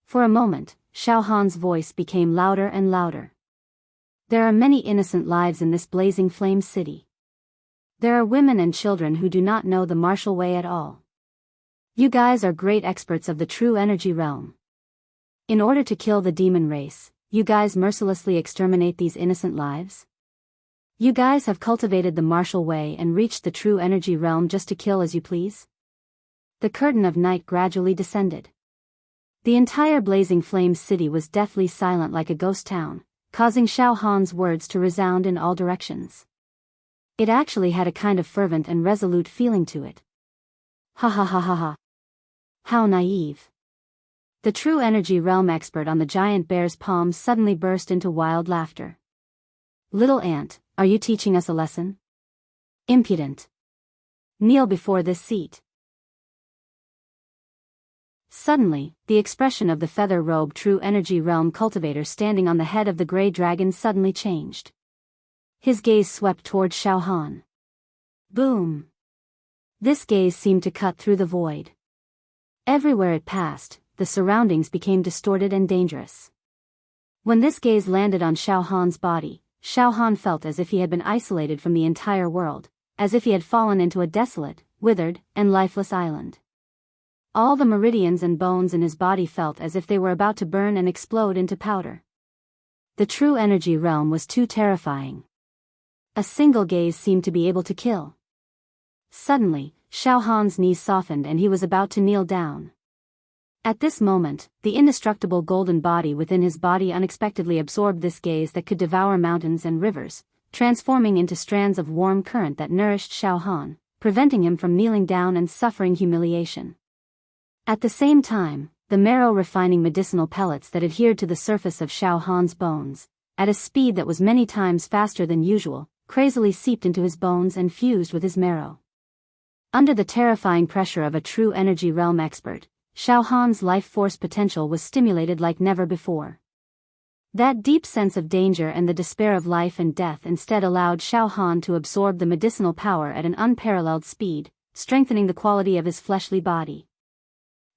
For a moment, Xiao Han's voice became louder and louder. There are many innocent lives in this Blazing Flame City. There are women and children who do not know the martial way at all. You guys are great experts of the true energy realm. In order to kill the demon race, you guys mercilessly exterminate these innocent lives? You guys have cultivated the martial way and reached the true energy realm just to kill as you please? The curtain of night gradually descended. The entire Blazing Flame City was deathly silent like a ghost town, causing Xiao Han's words to resound in all directions. It actually had a kind of fervent and resolute feeling to it. Ha ha ha ha ha. How naive. The true energy realm expert on the giant bear's palm suddenly burst into wild laughter. Little ant, are you teaching us a lesson? Impudent. Kneel before this seat. Suddenly, the expression of the feather-robed true energy realm cultivator standing on the head of the grey dragon suddenly changed. His gaze swept toward Xiao Han. Boom! This gaze seemed to cut through the void. Everywhere it passed, the surroundings became distorted and dangerous. When this gaze landed on Xiao Han's body, Xiao Han felt as if he had been isolated from the entire world, as if he had fallen into a desolate, withered, and lifeless island. All the meridians and bones in his body felt as if they were about to burn and explode into powder. The true energy realm was too terrifying. A single gaze seemed to be able to kill. Suddenly, Xiao Han's knees softened and he was about to kneel down. At this moment, the indestructible golden body within his body unexpectedly absorbed this gaze that could devour mountains and rivers, transforming into strands of warm current that nourished Xiao Han, preventing him from kneeling down and suffering humiliation. At the same time, the marrow-refining medicinal pellets that adhered to the surface of Xiao Han's bones, at a speed that was many times faster than usual, crazily seeped into his bones and fused with his marrow. Under the terrifying pressure of a true energy realm expert, Xiao Han's life force potential was stimulated like never before. That deep sense of danger and the despair of life and death instead allowed Xiao Han to absorb the medicinal power at an unparalleled speed, strengthening the quality of his fleshly body.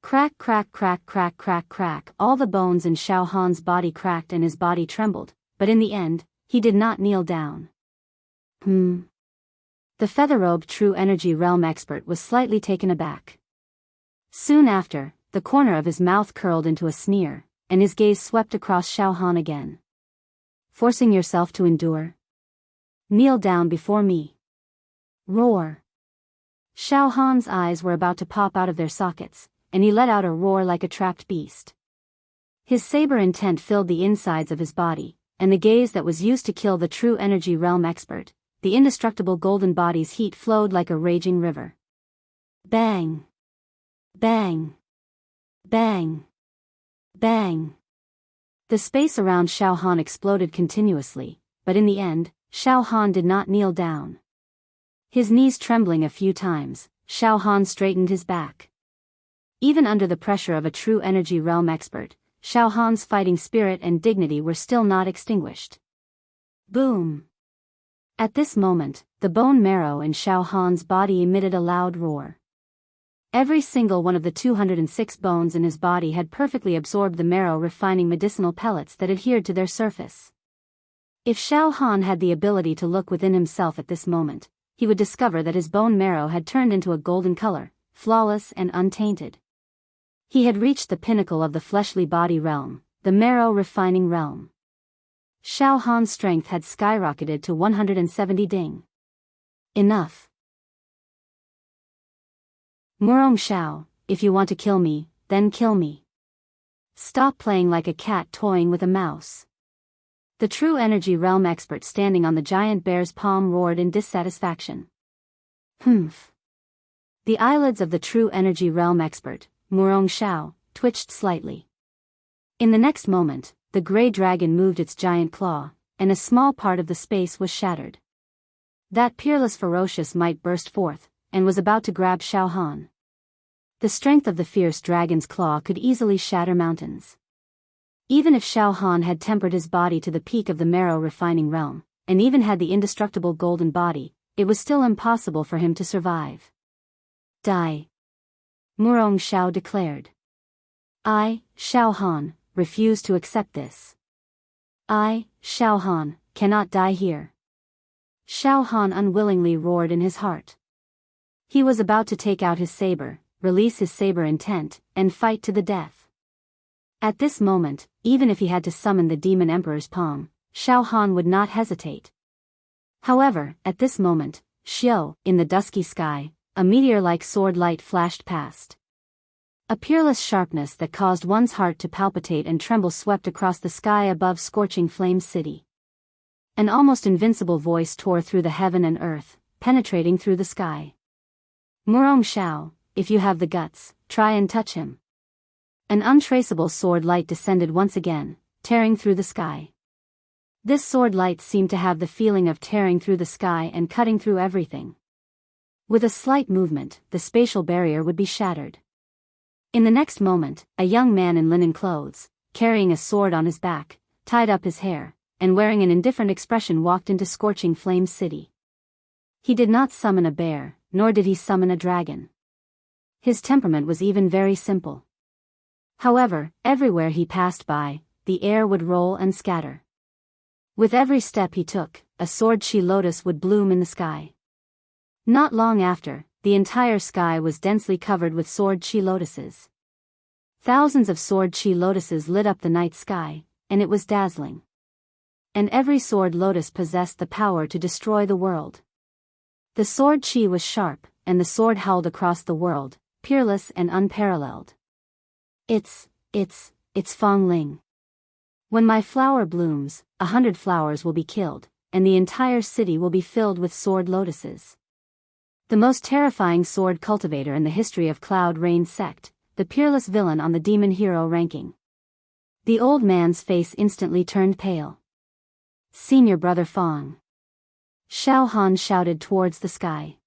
Crack, crack, crack, crack, crack, crack. All the bones in Xiao Han's body cracked and his body trembled, but in the end, he did not kneel down. The feather-robed true energy realm expert was slightly taken aback. Soon after, the corner of his mouth curled into a sneer, and his gaze swept across Xiao Han again. Forcing yourself to endure? Kneel down before me. Roar. Xiao Han's eyes were about to pop out of their sockets, and he let out a roar like a trapped beast. His saber intent filled the insides of his body, and the gaze that was used to kill the true energy realm expert, the indestructible golden body's heat flowed like a raging river. Bang! Bang! Bang! Bang! The space around Xiao Han exploded continuously, but in the end, Xiao Han did not kneel down. His knees trembling a few times, Xiao Han straightened his back. Even under the pressure of a true energy realm expert, Xiao Han's fighting spirit and dignity were still not extinguished. Boom! At this moment, the bone marrow in Xiao Han's body emitted a loud roar. Every single one of the 206 bones in his body had perfectly absorbed the marrow-refining medicinal pellets that adhered to their surface. If Xiao Han had the ability to look within himself at this moment, he would discover that his bone marrow had turned into a golden color, flawless and untainted. He had reached the pinnacle of the fleshly body realm, the marrow-refining realm. Xiao Han's strength had skyrocketed to 170 ding. Enough. Murong Xiao, if you want to kill me, then kill me. Stop playing like a cat toying with a mouse. The true energy realm expert standing on the giant bear's palm roared in dissatisfaction. Humph. The eyelids of the true energy realm expert, Murong Xiao, twitched slightly. In the next moment, the grey dragon moved its giant claw, and a small part of the space was shattered. That peerless ferocious might burst forth, and was about to grab Xiao Han. The strength of the fierce dragon's claw could easily shatter mountains. Even if Xiao Han had tempered his body to the peak of the marrow-refining realm, and even had the indestructible golden body, it was still impossible for him to survive. Die. Murong Xiao declared. I, Xiao Han, refuse to accept this. I, Xiao Han, cannot die here. Xiao Han unwillingly roared in his heart. He was about to take out his saber, release his saber intent, and fight to the death. At this moment, even if he had to summon the demon emperor's palm, Xiao Han would not hesitate. However, at this moment, in the dusky sky, a meteor-like sword light flashed past. A peerless sharpness that caused one's heart to palpitate and tremble swept across the sky above Scorching Flame City. An almost invincible voice tore through the heaven and earth, penetrating through the sky. Murong Xiao, if you have the guts, try and touch him. An untraceable sword light descended once again, tearing through the sky. This sword light seemed to have the feeling of tearing through the sky and cutting through everything. With a slight movement, the spatial barrier would be shattered. In the next moment, a young man in linen clothes, carrying a sword on his back, tied up his hair, and wearing an indifferent expression walked into Scorching Flame City. He did not summon a bear, nor did he summon a dragon. His temperament was even very simple. However, everywhere he passed by, the air would roll and scatter. With every step he took, a sword-chi lotus would bloom in the sky. Not long after, the entire sky was densely covered with sword-chi lotuses. Thousands of sword-chi lotuses lit up the night sky, and it was dazzling. And every sword lotus possessed the power to destroy the world. The sword-chi was sharp, and the sword howled across the world, peerless and unparalleled. It's Fong Ling. When my flower blooms, 100 flowers will be killed, and the entire city will be filled with sword lotuses. The most terrifying sword cultivator in the history of Cloud Rain Sect, the peerless villain on the demon hero ranking. The old man's face instantly turned pale. Senior brother Fong. Xiao Han shouted towards the sky.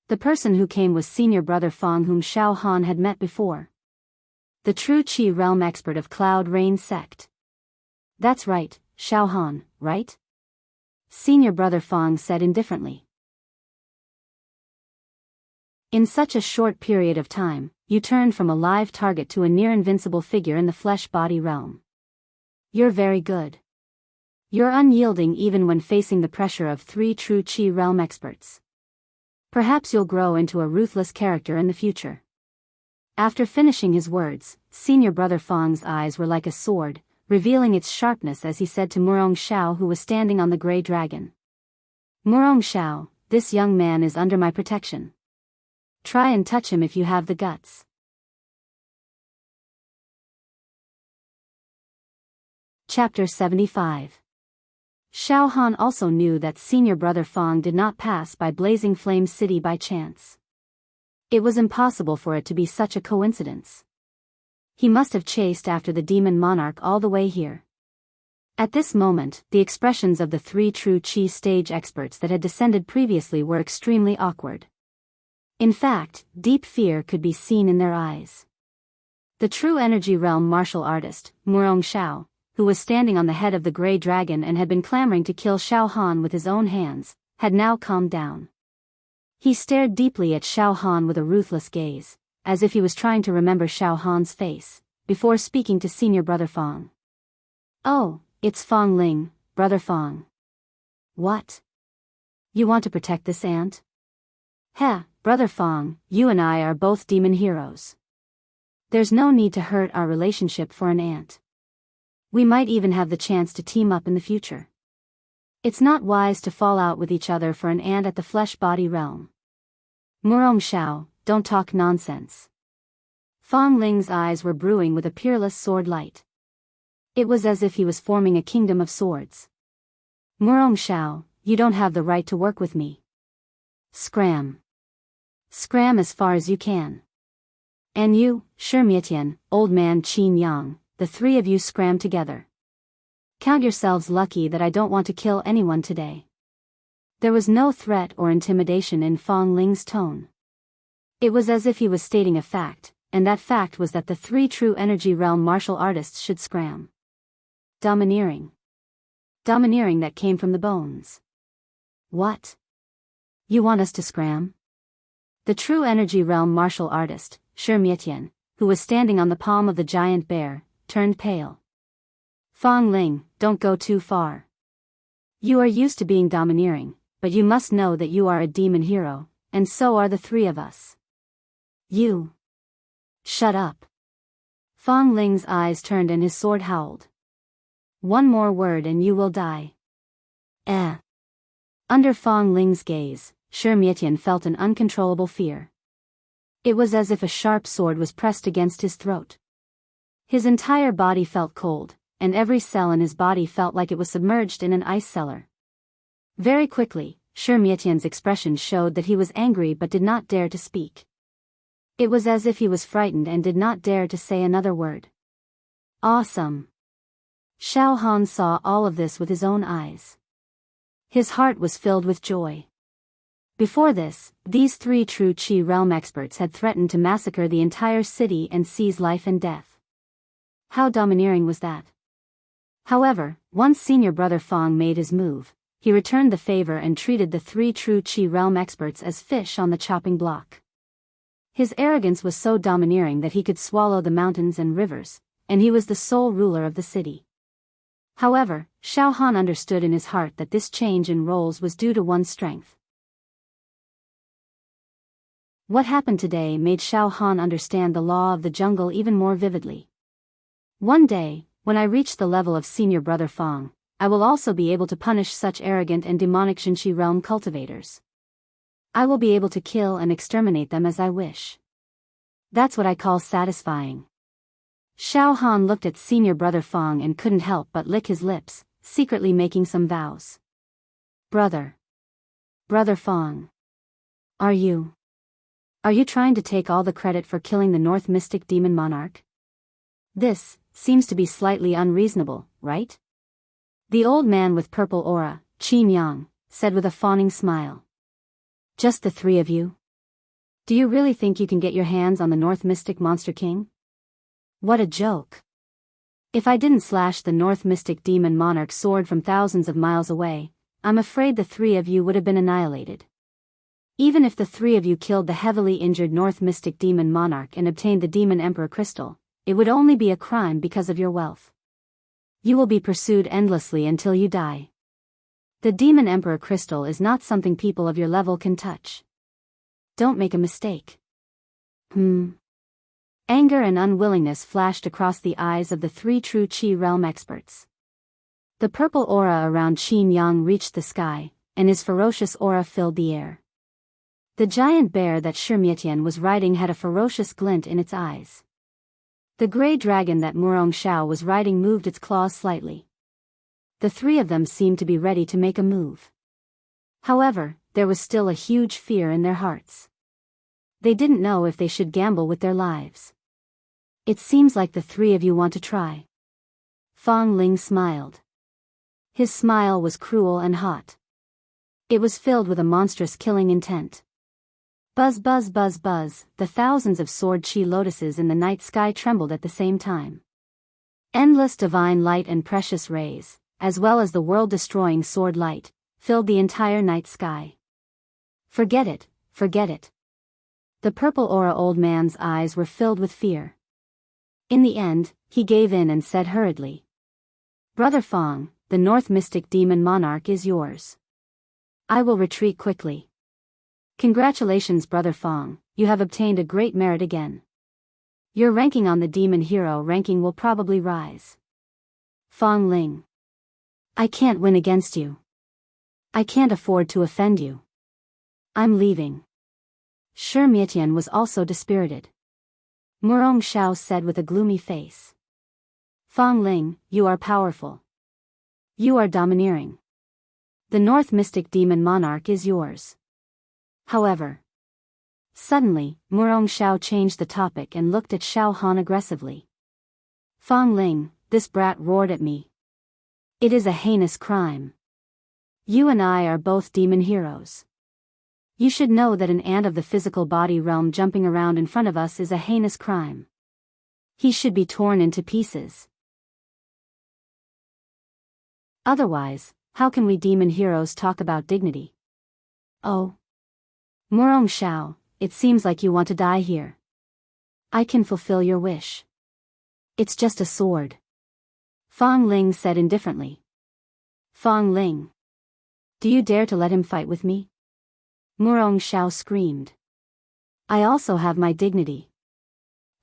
The person who came was senior brother Fong, whom Xiao Han had met before. The true Qi realm expert of Cloud Rain Sect. That's right, Xiao Han, right? Senior brother Fong said indifferently. In such a short period of time, you turned from a live target to a near-invincible figure in the flesh-body realm. You're very good. You're unyielding even when facing the pressure of 3 true Qi realm experts. Perhaps you'll grow into a ruthless character in the future. After finishing his words, senior brother Fong's eyes were like a sword, revealing its sharpness as he said to Murong Xiao, who was standing on the grey dragon. Murong Xiao, this young man is under my protection. Try and touch him if you have the guts. Chapter 75. Xiao Han also knew that senior brother Fong did not pass by Blazing Flame City by chance. It was impossible for it to be such a coincidence. He must have chased after the demon monarch all the way here. At this moment, the expressions of the 3 true Qi stage experts that had descended previously were extremely awkward. In fact, deep fear could be seen in their eyes. The true energy realm martial artist, Murong Xiao, who was standing on the head of the grey dragon and had been clamoring to kill Xiao Han with his own hands, had now calmed down. He stared deeply at Xiao Han with a ruthless gaze, as if he was trying to remember Xiao Han's face, before speaking to senior brother Fong. Oh, it's Fong Ling, brother Fong. What? You want to protect this ant? Heh, brother Fong, you and I are both demon heroes. There's no need to hurt our relationship for an ant. We might even have the chance to team up in the future. It's not wise to fall out with each other for an ant at the flesh-body realm. Murong Xiao, don't talk nonsense. Fong Ling's eyes were brewing with a peerless sword light. It was as if he was forming a kingdom of swords. Murong Xiao, you don't have the right to work with me. Scram. Scram as far as you can. And you, Shimietian, old man Qin Yang, the 3 of you scram together. Count yourselves lucky that I don't want to kill anyone today. There was no threat or intimidation in Fong Ling's tone. It was as if he was stating a fact, and that fact was that the 3 true energy realm martial artists should scram. Domineering. Domineering that came from the bones. What? You want us to scram? The true energy realm martial artist, Shimietian, who was standing on the palm of the giant bear, turned pale. Fong Ling, don't go too far. You are used to being domineering, but you must know that you are a demon hero, and so are the 3 of us. You. Shut up. Fong Ling's eyes turned and his sword howled. One more word and you will die. Under Fong Ling's gaze, Shimietian felt an uncontrollable fear. It was as if a sharp sword was pressed against his throat. His entire body felt cold, and every cell in his body felt like it was submerged in an ice cellar. Very quickly, Shimietian's expression showed that he was angry but did not dare to speak. It was as if he was frightened and did not dare to say another word. Awesome. Xiao Han saw all of this with his own eyes. His heart was filled with joy. Before this, these 3 true Qi realm experts had threatened to massacre the entire city and seize life and death. How domineering was that? However, once senior brother Fang made his move, he returned the favor and treated the 3 true Qi realm experts as fish on the chopping block. His arrogance was so domineering that he could swallow the mountains and rivers, and he was the sole ruler of the city. However, Xiao Han understood in his heart that this change in roles was due to one's strength. What happened today made Xiao Han understand the law of the jungle even more vividly. One day, when I reach the level of senior brother Fang, I will also be able to punish such arrogant and demonic Xinqi realm cultivators. I will be able to kill and exterminate them as I wish. That's what I call satisfying. Xiao Han looked at senior brother Fang and couldn't help but lick his lips, secretly making some vows. Brother Fang. Are you trying to take all the credit for killing the North Mystic Demon Monarch? This seems to be slightly unreasonable, right? The old man with purple aura, Qin Yang, said with a fawning smile. Just the 3 of you? Do you really think you can get your hands on the North Mystic Monster King? What a joke. If I didn't slash the North Mystic Demon Monarch's sword from thousands of miles away, I'm afraid the 3 of you would have been annihilated. Even if the 3 of you killed the heavily injured North Mystic Demon Monarch and obtained the Demon Emperor Crystal, it would only be a crime because of your wealth. You will be pursued endlessly until you die. The Demon Emperor Crystal is not something people of your level can touch. Don't make a mistake. Anger and unwillingness flashed across the eyes of the 3 true Qi realm experts. The purple aura around Qin Yang reached the sky, and his ferocious aura filled the air. The giant bear that Shimietian was riding had a ferocious glint in its eyes. The gray dragon that Murong Xiao was riding moved its claws slightly. The 3 of them seemed to be ready to make a move. However, there was still a huge fear in their hearts. They didn't know if they should gamble with their lives. It seems like the 3 of you want to try. Fang Ling smiled. His smile was cruel and hot. It was filled with a monstrous killing intent. Buzz buzz buzz buzz, the thousands of sword chi lotuses in the night sky trembled at the same time. Endless divine light and precious rays, as well as the world-destroying sword light, filled the entire night sky. Forget it, forget it. The purple aura old man's eyes were filled with fear. In the end, he gave in and said hurriedly. Brother Fang, the North Mystic Demon Monarch is yours. I will retreat quickly. Congratulations Brother Fang, you have obtained a great merit again. Your ranking on the Demon Hero ranking will probably rise. Fang Ling. I can't win against you. I can't afford to offend you. I'm leaving. Shimietian was also dispirited. Murong Xiao said with a gloomy face. Fang Ling, you are powerful. You are domineering. The North Mystic Demon Monarch is yours. However. Suddenly, Murong Xiao changed the topic and looked at Xiao Han aggressively. Fang Ling, this brat roared at me. It is a heinous crime. You and I are both demon heroes. You should know that an ant of the physical body realm jumping around in front of us is a heinous crime. He should be torn into pieces. Otherwise, how can we demon heroes talk about dignity? Oh. Murong Xiao, it seems like you want to die here. I can fulfill your wish. It's just a sword. Fang Ling said indifferently. Fang Ling. Do you dare to let him fight with me? Murong Xiao screamed. I also have my dignity.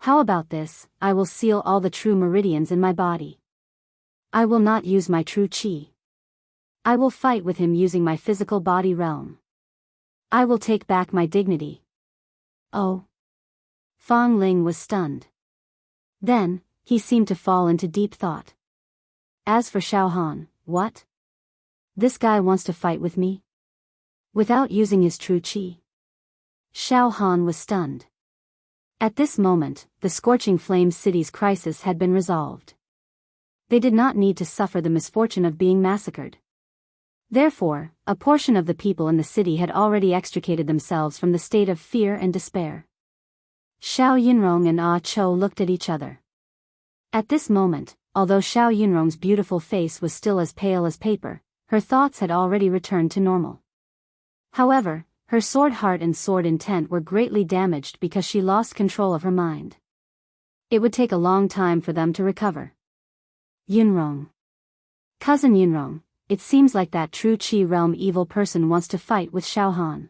How about this? I will seal all the true meridians in my body. I will not use my true qi. I will fight with him using my physical body realm. I will take back my dignity. Oh. Fang Ling was stunned. Then, he seemed to fall into deep thought. As for Xiao Han, what? This guy wants to fight with me? Without using his true qi? Xiao Han was stunned. At this moment, the Scorching Flame City's crisis had been resolved. They did not need to suffer the misfortune of being massacred. Therefore, a portion of the people in the city had already extricated themselves from the state of fear and despair. Xiao Yunrong and Ah Cho looked at each other. At this moment, although Xiao Yunrong's beautiful face was still as pale as paper, her thoughts had already returned to normal. However, her sword heart and sword intent were greatly damaged because she lost control of her mind. It would take a long time for them to recover. Yunrong. Cousin Yunrong, it seems like that true Qi realm evil person wants to fight with Xiao Han.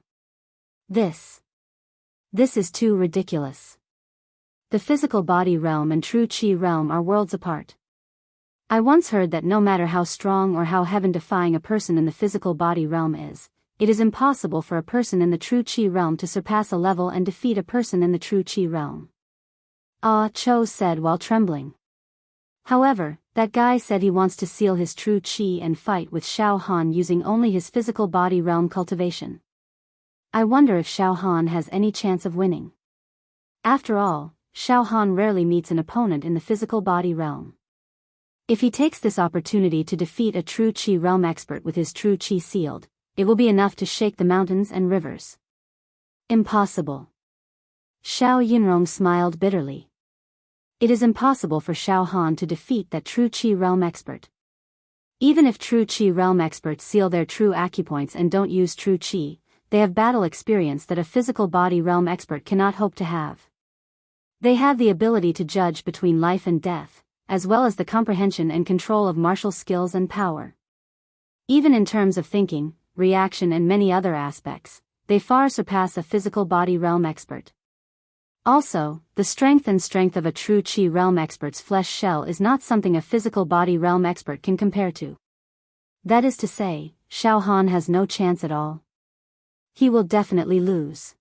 This is too ridiculous. The physical body realm and true Qi realm are worlds apart. I once heard that no matter how strong or how heaven-defying a person in the physical body realm is, it is impossible for a person in the true Qi realm to surpass a level and defeat a person in the true Qi realm. Ah Cho said while trembling. However, that guy said he wants to seal his true Qi and fight with Xiao Han using only his physical body realm cultivation. I wonder if Xiao Han has any chance of winning. After all, Xiao Han rarely meets an opponent in the physical body realm. If he takes this opportunity to defeat a true Qi realm expert with his true Qi sealed, it will be enough to shake the mountains and rivers. Impossible. Xiao Yunrong smiled bitterly. It is impossible for Xiao Han to defeat that true Qi realm expert. Even if true Qi realm experts seal their true acupoints and don't use true Qi, they have battle experience that a physical body realm expert cannot hope to have. They have the ability to judge between life and death, as well as the comprehension and control of martial skills and power. Even in terms of thinking, reaction and many other aspects, they far surpass a physical body realm expert. Also, the strength of a true Qi realm expert's flesh shell is not something a physical body realm expert can compare to. That is to say, Xiao Han has no chance at all. He will definitely lose.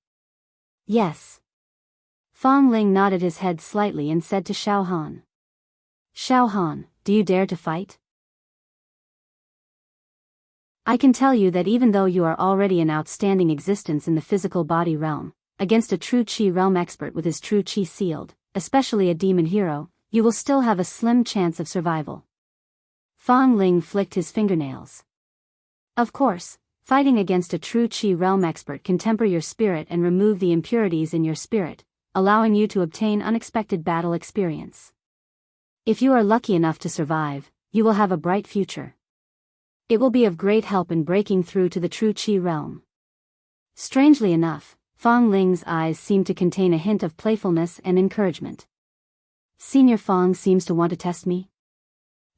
Yes. Fang Ling nodded his head slightly and said to Xiao Han. Xiao Han, do you dare to fight? I can tell you that even though you are already an outstanding existence in the physical body realm, against a true Qi realm expert with his true Qi sealed, especially a demon hero, you will still have a slim chance of survival. Fang Ling flicked his fingernails. Of course, fighting against a true Qi realm expert can temper your spirit and remove the impurities in your spirit, allowing you to obtain unexpected battle experience. If you are lucky enough to survive, you will have a bright future. It will be of great help in breaking through to the true Qi realm. Strangely enough, Fang Ling's eyes seemed to contain a hint of playfulness and encouragement. Senior Fang seems to want to test me.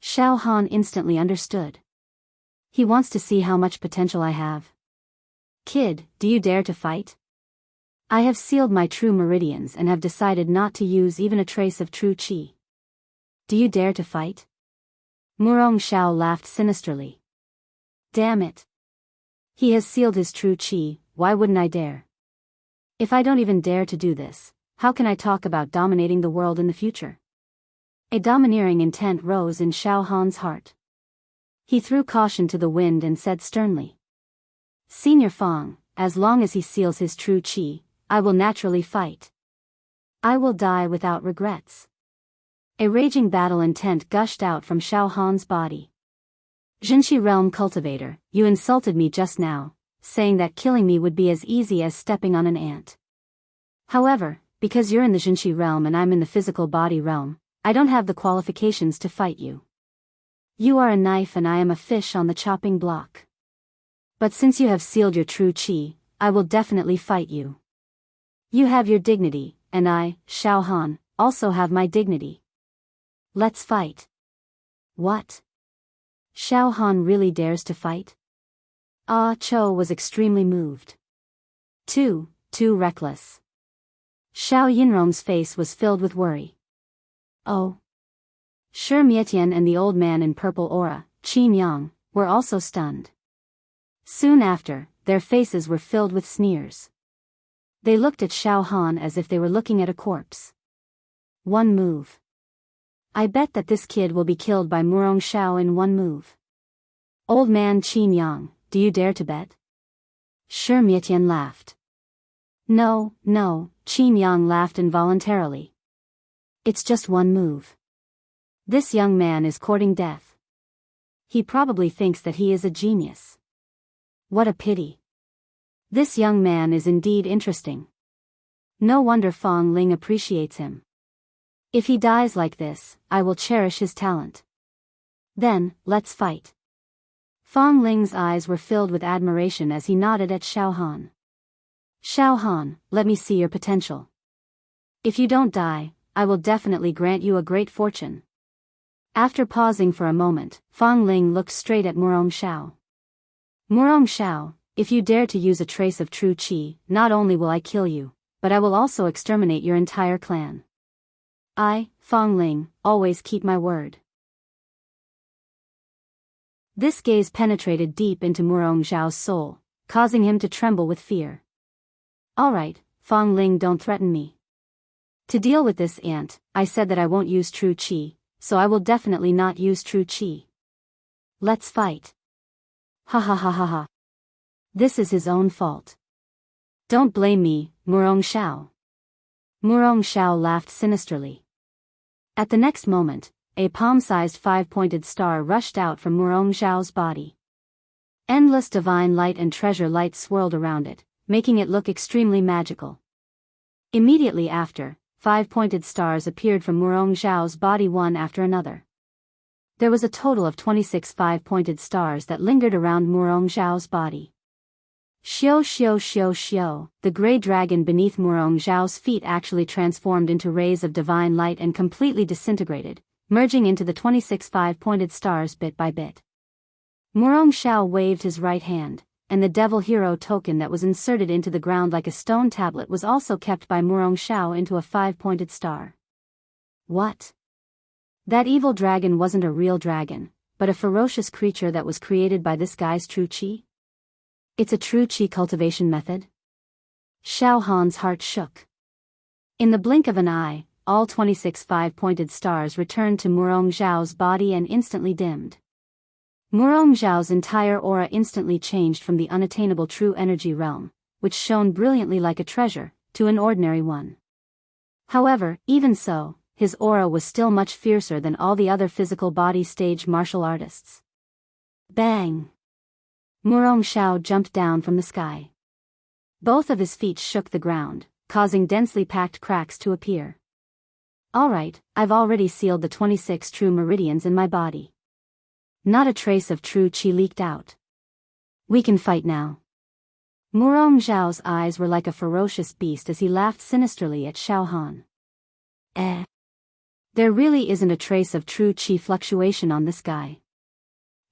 Xiao Han instantly understood. He wants to see how much potential I have. Kid, do you dare to fight? I have sealed my true meridians and have decided not to use even a trace of true Qi. Do you dare to fight? Murong Xiao laughed sinisterly. Damn it. He has sealed his true Qi, why wouldn't I dare? If I don't even dare to do this, how can I talk about dominating the world in the future? A domineering intent rose in Xiao Han's heart. He threw caution to the wind and said sternly. Senior Fang, as long as he seals his true Qi, I will naturally fight. I will die without regrets. A raging battle intent gushed out from Xiao Han's body. Jinshi Realm Cultivator, you insulted me just now, saying that killing me would be as easy as stepping on an ant. However, because you're in the Jinshi Realm and I'm in the physical body realm, I don't have the qualifications to fight you. You are a knife and I am a fish on the chopping block. But since you have sealed your true Qi, I will definitely fight you. You have your dignity, and I, Xiao Han, also have my dignity. Let's fight. What? Xiao Han really dares to fight? Ah Cho was extremely moved. Too reckless. Xiao Yinrong's face was filled with worry. Oh. Shi Mietian and the old man in purple aura, Qin Yang, were also stunned. Soon after, their faces were filled with sneers. They looked at Xiao Han as if they were looking at a corpse. One move. I bet that this kid will be killed by Murong Xiao in one move. Old man Qin Yang, do you dare to bet? Shi Mietian laughed. No, Qin Yang laughed involuntarily. It's just one move. This young man is courting death. He probably thinks that he is a genius. What a pity. This young man is indeed interesting. No wonder Fong Ling appreciates him. If he dies like this, I will cherish his talent. Then, let's fight. Fong Ling's eyes were filled with admiration as he nodded at Xiao Han. Xiao Han, let me see your potential. If you don't die, I will definitely grant you a great fortune. After pausing for a moment, Fong Ling looked straight at Murong Xiao. Murong Xiao, if you dare to use a trace of true qi, not only will I kill you, but I will also exterminate your entire clan. I, Fong Ling, always keep my word. This gaze penetrated deep into Murong Xiao's soul, causing him to tremble with fear. All right, Fong Ling, don't threaten me. To deal with this ant, I said that I won't use true qi, so I will definitely not use true qi. Let's fight. Ha ha ha ha ha. This is his own fault. Don't blame me, Murong Xiao. Murong Xiao laughed sinisterly. At the next moment, a palm-sized five-pointed star rushed out from Murong Xiao's body. Endless divine light and treasure light swirled around it, making it look extremely magical. Immediately after, five-pointed stars appeared from Murong Xiao's body one after another. There was a total of 26 five-pointed stars that lingered around Murong Xiao's body. Xiao xiao xiao xiao, the grey dragon beneath Murong Xiao's feet actually transformed into rays of divine light and completely disintegrated, merging into the 26 five-pointed stars bit by bit. Murong Xiao waved his right hand, and the devil hero token that was inserted into the ground like a stone tablet was also kept by Murong Xiao into a five-pointed star. What? That evil dragon wasn't a real dragon, but a ferocious creature that was created by this guy's true qi? It's a true qi cultivation method? Xiao Han's heart shook. In the blink of an eye, all 26 five-pointed stars returned to Murong Xiao's body and instantly dimmed. Murong Xiao's entire aura instantly changed from the unattainable true energy realm, which shone brilliantly like a treasure, to an ordinary one. However, even so, his aura was still much fiercer than all the other physical body stage martial artists. Bang! Murong Xiao jumped down from the sky. Both of his feet shook the ground, causing densely packed cracks to appear. Alright, I've already sealed the 26 true meridians in my body. Not a trace of true qi leaked out. We can fight now. Murong Xiao's eyes were like a ferocious beast as he laughed sinisterly at Xiao Han. There really isn't a trace of true qi fluctuation on this guy.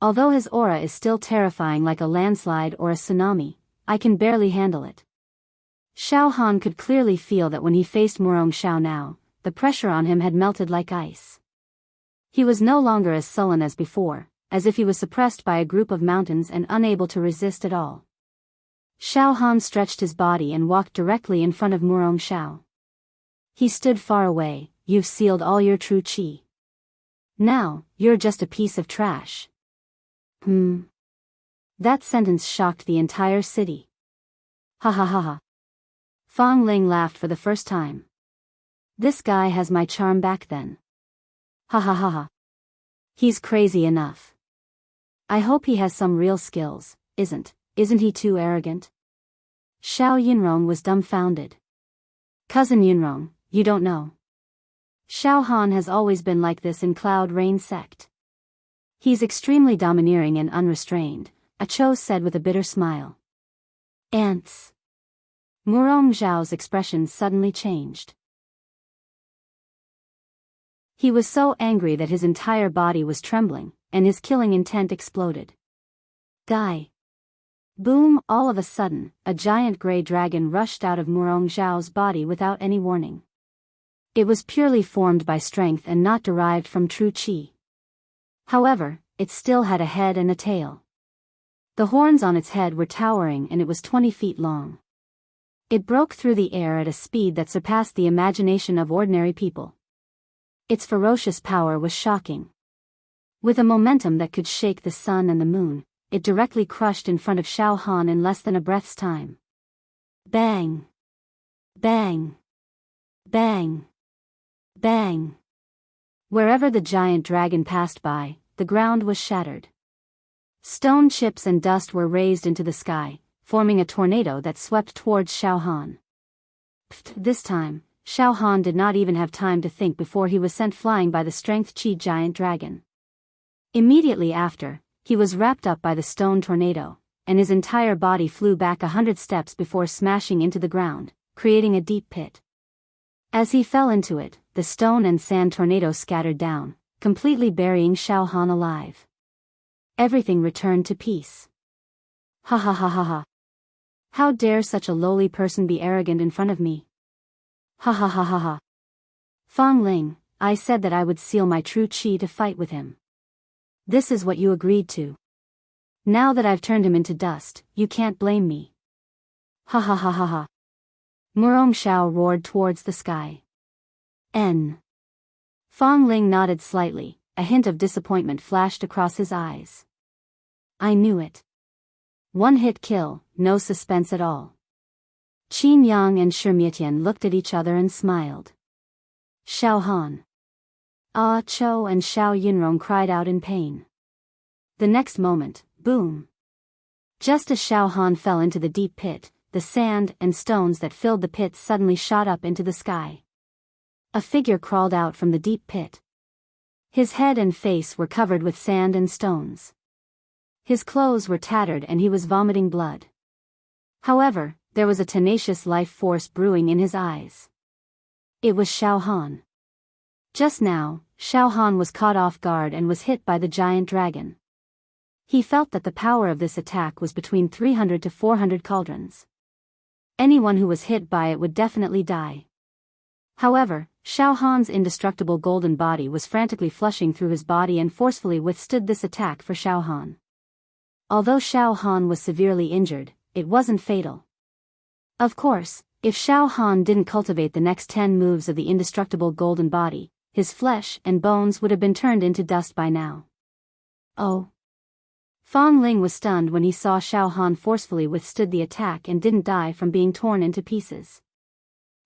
Although his aura is still terrifying like a landslide or a tsunami, I can barely handle it. Xiao Han could clearly feel that when he faced Murong Xiao now, the pressure on him had melted like ice. He was no longer as sullen as before, as if he was suppressed by a group of mountains and unable to resist at all. Xiao Han stretched his body and walked directly in front of Murong Xiao. He stood far away. You've sealed all your true qi. Now, you're just a piece of trash. That sentence shocked the entire city. Ha ha ha ha. Fong Ling laughed for the first time. This guy has my charm back then. Ha ha ha ha. He's crazy enough. I hope he has some real skills, isn't he too arrogant? Xiao Yunrong was dumbfounded. Cousin Yunrong, you don't know. Xiao Han has always been like this in Cloud Rain sect. He's extremely domineering and unrestrained, Cho said with a bitter smile. Ants. Murong Xiao's expression suddenly changed. He was so angry that his entire body was trembling, and his killing intent exploded. Die. Boom! All of a sudden, a giant grey dragon rushed out of Murong Xiao's body without any warning. It was purely formed by strength and not derived from true qi. However, it still had a head and a tail. The horns on its head were towering and it was 20 feet long. It broke through the air at a speed that surpassed the imagination of ordinary people. Its ferocious power was shocking. With a momentum that could shake the sun and the moon, it directly crushed in front of Xiao Han in less than a breath's time. Bang! Bang! Bang! Bang! Wherever the giant dragon passed by, the ground was shattered. Stone chips and dust were raised into the sky, forming a tornado that swept towards Xiao Han. This time, Xiao Han did not even have time to think before he was sent flying by the strength Qi giant dragon. Immediately after, he was wrapped up by the stone tornado, and his entire body flew back 100 steps before smashing into the ground, creating a deep pit. As he fell into it, the stone and sand tornado scattered down, completely burying Xiao Han alive. Everything returned to peace. Ha ha ha ha ha. How dare such a lowly person be arrogant in front of me? Ha ha ha ha ha. Fang Ling, I said that I would seal my true qi to fight with him. This is what you agreed to. Now that I've turned him into dust, you can't blame me. Ha ha ha ha ha. Murong Xiao roared towards the sky. Fang Ling nodded slightly, a hint of disappointment flashed across his eyes. I knew it. One-hit kill, no suspense at all. Qin Yang and Shimietian looked at each other and smiled. Xiao Han. Ah Cho and Xiao Yunrong cried out in pain. The next moment, boom. Just as Xiao Han fell into the deep pit, the sand and stones that filled the pit suddenly shot up into the sky. A figure crawled out from the deep pit. His head and face were covered with sand and stones. His clothes were tattered and he was vomiting blood. However, there was a tenacious life force brewing in his eyes. It was Xiao Han. Just now, Xiao Han was caught off guard and was hit by the giant dragon. He felt that the power of this attack was between 300 to 400 cauldrons. Anyone who was hit by it would definitely die. However, Xiao Han's indestructible golden body was frantically flushing through his body and forcefully withstood this attack for Xiao Han. Although Xiao Han was severely injured, it wasn't fatal. Of course, if Xiao Han didn't cultivate the next 10 moves of the indestructible golden body, his flesh and bones would have been turned into dust by now. Oh. Fang Ling was stunned when he saw Xiao Han forcefully withstood the attack and didn't die from being torn into pieces.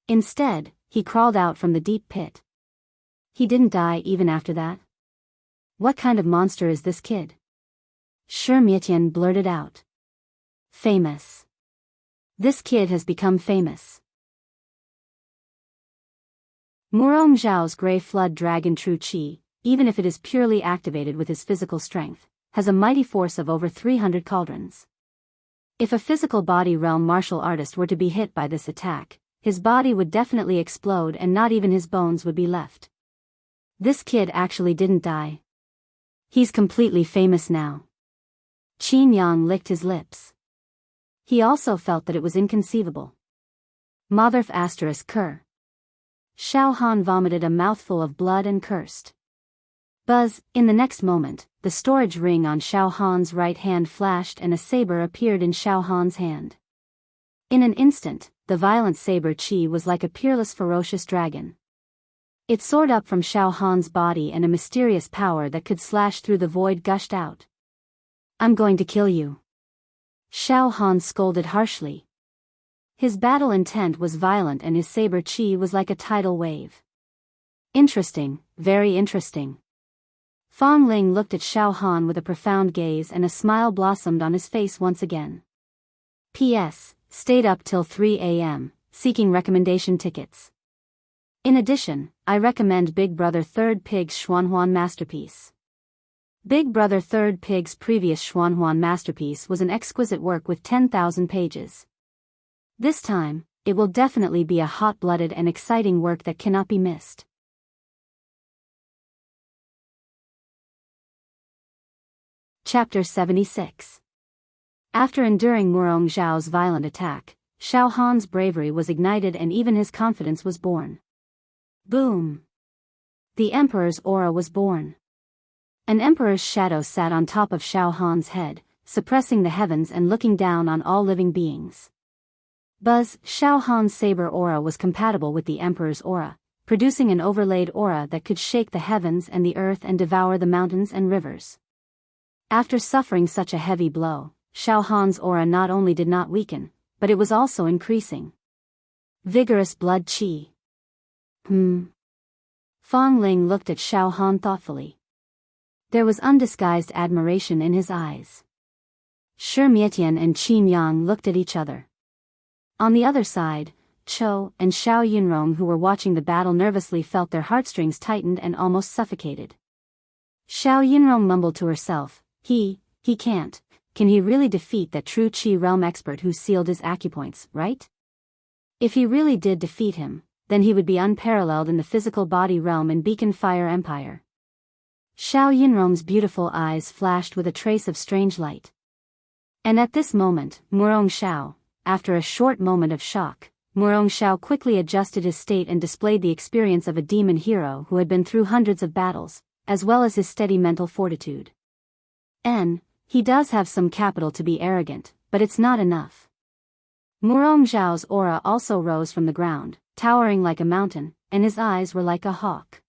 Instead, he crawled out from the deep pit. He didn't die even after that? What kind of monster is this kid? Shimietian blurted out. Famous. This kid has become famous. Murong Zhao's Grey Flood Dragon True Qi, even if it is purely activated with his physical strength, has a mighty force of over 300 cauldrons. If a physical body realm martial artist were to be hit by this attack, his body would definitely explode and not even his bones would be left. This kid actually didn't die. He's completely famous now. Qin Yang licked his lips. He also felt that it was inconceivable. Motherf *****. Xiao Han vomited a mouthful of blood and cursed. Buzz, in the next moment, the storage ring on Xiao Han's right hand flashed and a saber appeared in Xiao Han's hand. In an instant, the violent saber Qi was like a peerless ferocious dragon. It soared up from Xiao Han's body and a mysterious power that could slash through the void gushed out. I'm going to kill you. Xiao Han scolded harshly. His battle intent was violent and his saber Qi was like a tidal wave. Interesting, very interesting. Fang Ling looked at Xiao Han with a profound gaze and a smile blossomed on his face once again. P.S. Stayed up till 3 a.m., seeking recommendation tickets. In addition, I recommend Big Brother Third Pig's Xuanhuan masterpiece. Big Brother Third Pig's previous Xuanhuan masterpiece was an exquisite work with 10,000 pages. This time, it will definitely be a hot-blooded and exciting work that cannot be missed. Chapter 76. After enduring Murong Zhao's violent attack, Xiao Han's bravery was ignited and even his confidence was born. Boom! The Emperor's aura was born. An Emperor's shadow sat on top of Xiao Han's head, suppressing the heavens and looking down on all living beings. Buzz, Xiao Han's saber aura was compatible with the Emperor's aura, producing an overlaid aura that could shake the heavens and the earth and devour the mountains and rivers. After suffering such a heavy blow, Xiao Han's aura not only did not weaken, but it was also increasing. Vigorous blood qi. Fang Ling looked at Xiao Han thoughtfully. There was undisguised admiration in his eyes. Shi Mietian and Qin Yang looked at each other. On the other side, Chou and Xiao Yunrong, who were watching the battle, nervously felt their heartstrings tightened and almost suffocated. Xiao Yunrong mumbled to herself, he can't. Can he really defeat that true Qi realm expert who sealed his acupoints, right? If he really did defeat him, then he would be unparalleled in the physical body realm in Beacon Fire Empire. Xiao Yunrong's beautiful eyes flashed with a trace of strange light. And at this moment, Murong Xiao, after a short moment of shock, Murong Xiao quickly adjusted his state and displayed the experience of a demon hero who had been through hundreds of battles, as well as his steady mental fortitude. He does have some capital to be arrogant, but it's not enough. Murong Xiao's aura also rose from the ground, towering like a mountain, and his eyes were like a hawk.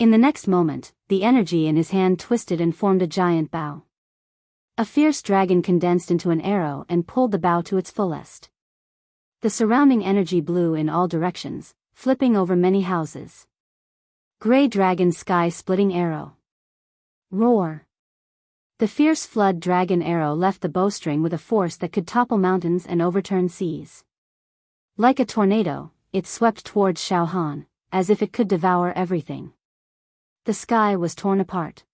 In the next moment, the energy in his hand twisted and formed a giant bow. A fierce dragon condensed into an arrow and pulled the bow to its fullest. The surrounding energy blew in all directions, flipping over many houses. Gray dragon sky-splitting arrow. Roar. The fierce flood dragon arrow left the bowstring with a force that could topple mountains and overturn seas. Like a tornado, it swept towards Xiao Han, as if it could devour everything. The sky was torn apart.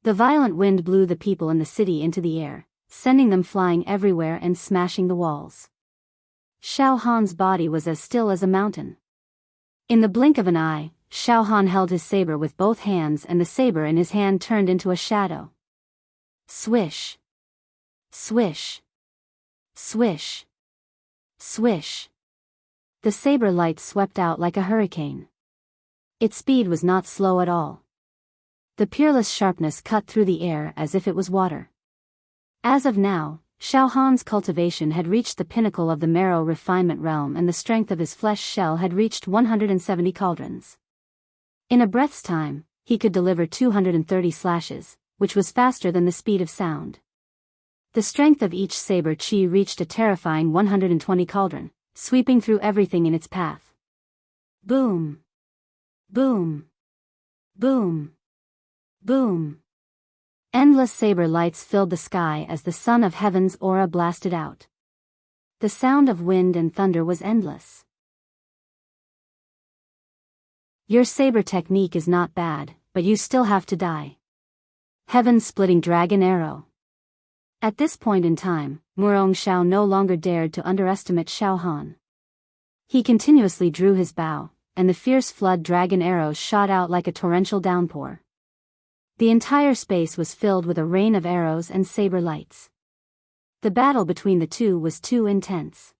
The violent wind blew the people in the city into the air, sending them flying everywhere and smashing the walls. Xiao Han's body was as still as a mountain. In the blink of an eye, Xiao Han held his saber with both hands, and the saber in his hand turned into a shadow. Swish. Swish. Swish. Swish. The saber light swept out like a hurricane. Its speed was not slow at all. The peerless sharpness cut through the air as if it was water. As of now, Xiao Han's cultivation had reached the pinnacle of the marrow refinement realm, and the strength of his flesh shell had reached 170 cauldrons. In a breath's time, he could deliver 230 slashes, which was faster than the speed of sound. The strength of each saber chi reached a terrifying 120 cauldron, sweeping through everything in its path. Boom! Boom! Boom! Boom! Endless saber lights filled the sky as the Son of Heaven's aura blasted out. The sound of wind and thunder was endless. Your saber technique is not bad, but you still have to die. Heaven-splitting dragon arrow. At this point in time, Murong Xiao no longer dared to underestimate Xiao Han. He continuously drew his bow, and the fierce flood dragon arrows shot out like a torrential downpour. The entire space was filled with a rain of arrows and saber lights. The battle between the two was too intense.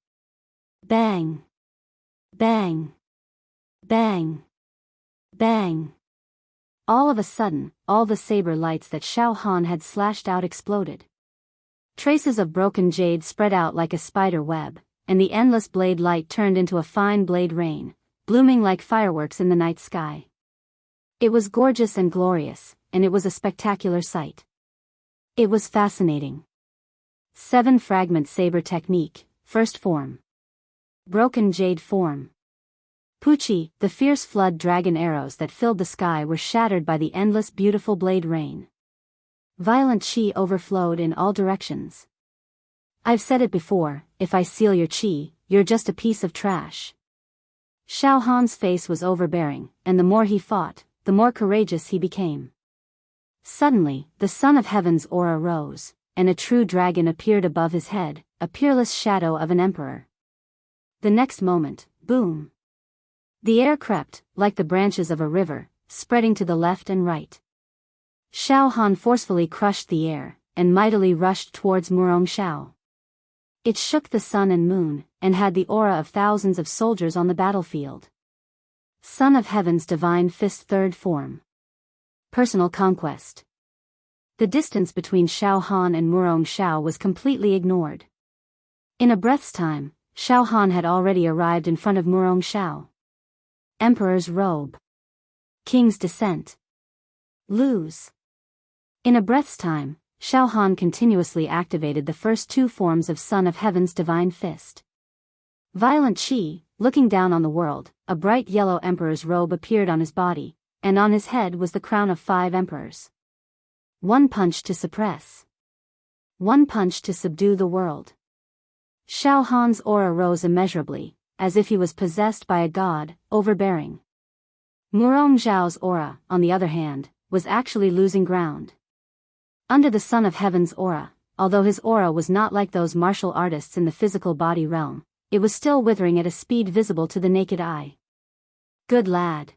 Bang! Bang! Bang! Bang! All of a sudden, all the saber lights that Xiao Han had slashed out exploded. Traces of broken jade spread out like a spider web, and the endless blade light turned into a fine blade rain, blooming like fireworks in the night sky. It was gorgeous and glorious, and it was a spectacular sight. It was fascinating. 7 fragment saber technique, first form. Broken jade form. Puchi, the fierce flood dragon arrows that filled the sky were shattered by the endless beautiful blade rain. Violent chi overflowed in all directions. I've said it before, if I seal your chi, you're just a piece of trash. Xiao Han's face was overbearing, and the more he fought, the more courageous he became. Suddenly, the Son of Heaven's aura rose, and a true dragon appeared above his head, a peerless shadow of an emperor. The next moment, boom! The air crept, like the branches of a river, spreading to the left and right. Xiao Han forcefully crushed the air, and mightily rushed towards Murong Xiao. It shook the sun and moon, and had the aura of thousands of soldiers on the battlefield. Son of Heaven's divine fist, third form. Personal conquest. The distance between Xiao Han and Murong Xiao was completely ignored. In a breath's time, Xiao Han had already arrived in front of Murong Xiao. Emperor's robe. King's descent. Lose. In a breath's time, Xiao Han continuously activated the first 2 forms of Son of Heaven's divine fist. Violent chi, looking down on the world, a bright yellow emperor's robe appeared on his body, and on his head was the crown of 5 emperors. 1 punch to suppress. One punch to subdue the world. Xiao Han's aura rose immeasurably, as if he was possessed by a god, overbearing. Murong Zhao's aura, on the other hand, was actually losing ground. Under the Son of Heaven's aura, although his aura was not like those martial artists in the physical body realm, it was still withering at a speed visible to the naked eye. Good lad.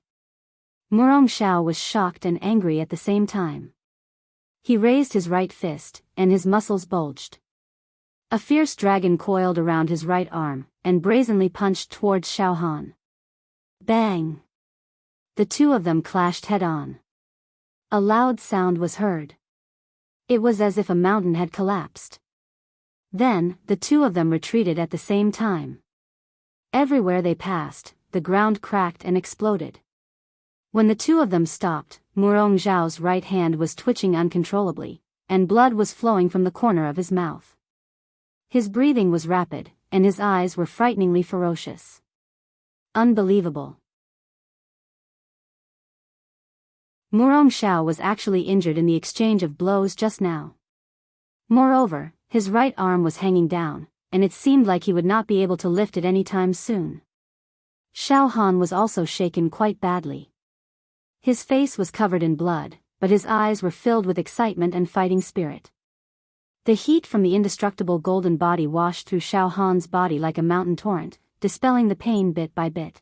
Murong Xiao was shocked and angry at the same time. He raised his right fist, and his muscles bulged. A fierce dragon coiled around his right arm, and brazenly punched towards Xiao Han. Bang! The two of them clashed head-on. A loud sound was heard. It was as if a mountain had collapsed. Then, the two of them retreated at the same time. Everywhere they passed, the ground cracked and exploded. When the two of them stopped, Murong Zhao's right hand was twitching uncontrollably, and blood was flowing from the corner of his mouth. His breathing was rapid, and his eyes were frighteningly ferocious. Unbelievable. Murong Xiao was actually injured in the exchange of blows just now. Moreover, his right arm was hanging down, and it seemed like he would not be able to lift it any time soon. Xiao Han was also shaken quite badly. His face was covered in blood, but his eyes were filled with excitement and fighting spirit. The heat from the indestructible golden body washed through Xiao Han's body like a mountain torrent, dispelling the pain bit by bit.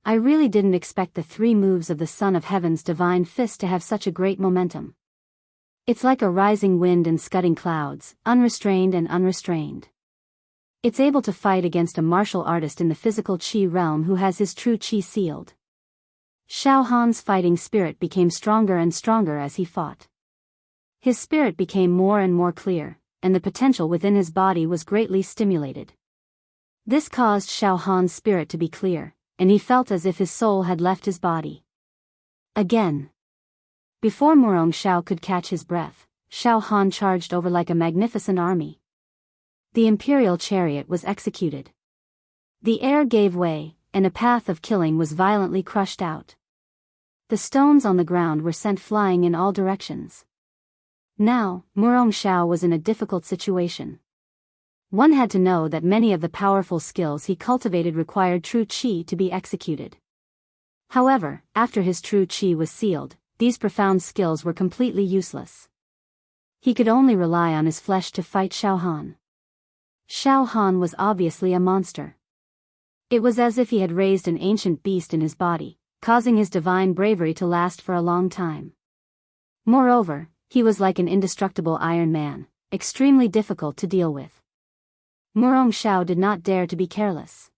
I really didn't expect the 3 moves of the Son of Heaven's divine fist to have such a great momentum. It's like a rising wind and scudding clouds, unrestrained and unrestrained. It's able to fight against a martial artist in the physical qi realm who has his true qi sealed. Xiao Han's fighting spirit became stronger and stronger as he fought. His spirit became more and more clear, and the potential within his body was greatly stimulated. This caused Xiao Han's spirit to be clear, and he felt as if his soul had left his body. Again. Before Murong Xiao could catch his breath, Xiao Han charged over like a magnificent army. The imperial chariot was executed. The air gave way, and a path of killing was violently crushed out. The stones on the ground were sent flying in all directions. Now, Murong Xiao was in a difficult situation. One had to know that many of the powerful skills he cultivated required true qi to be executed. However, after his true qi was sealed, these profound skills were completely useless. He could only rely on his flesh to fight Xiao Han. Xiao Han was obviously a monster. It was as if he had raised an ancient beast in his body, causing his divine bravery to last for a long time. Moreover, he was like an indestructible Iron Man, extremely difficult to deal with. Murong Xiao did not dare to be careless.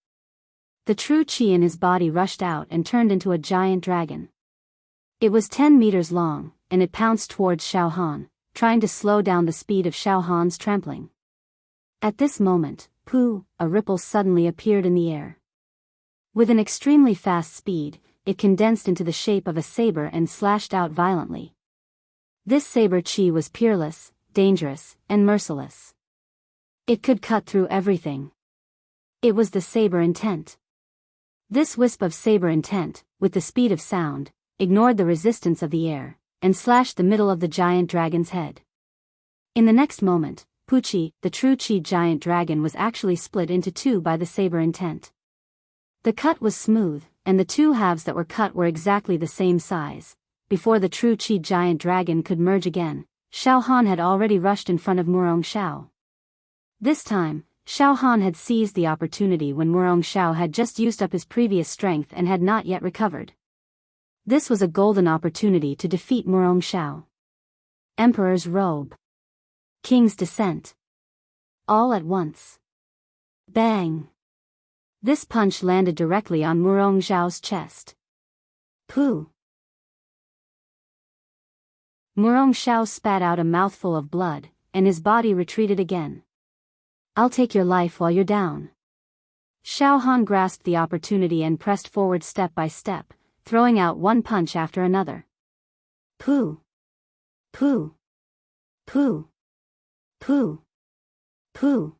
The true qi in his body rushed out and turned into a giant dragon. It was 10 meters long, and it pounced towards Xiao Han, trying to slow down the speed of Xiao Han's trampling. At this moment, a ripple suddenly appeared in the air. With an extremely fast speed, it condensed into the shape of a saber and slashed out violently. This saber qi was peerless, dangerous, and merciless. It could cut through everything. It was the saber intent. This wisp of saber intent, with the speed of sound, ignored the resistance of the air, and slashed the middle of the giant dragon's head. In the next moment, Puqi, the true qi giant dragon, was actually split into 2 by the saber intent. The cut was smooth, and the 2 halves that were cut were exactly the same size. Before the true qi giant dragon could merge again, Xiao Han had already rushed in front of Murong Xiao. This time, Xiao Han had seized the opportunity when Murong Xiao had just used up his previous strength and had not yet recovered. This was a golden opportunity to defeat Murong Xiao. Emperor's robe. King's descent. All at once. Bang! This punch landed directly on Murong Xiao's chest. Murong Xiao spat out a mouthful of blood, and his body retreated again. I'll take your life while you're down. Xiao Han grasped the opportunity and pressed forward step by step, throwing out one punch after another. Poo! Poo! Poo! Poo! Poo!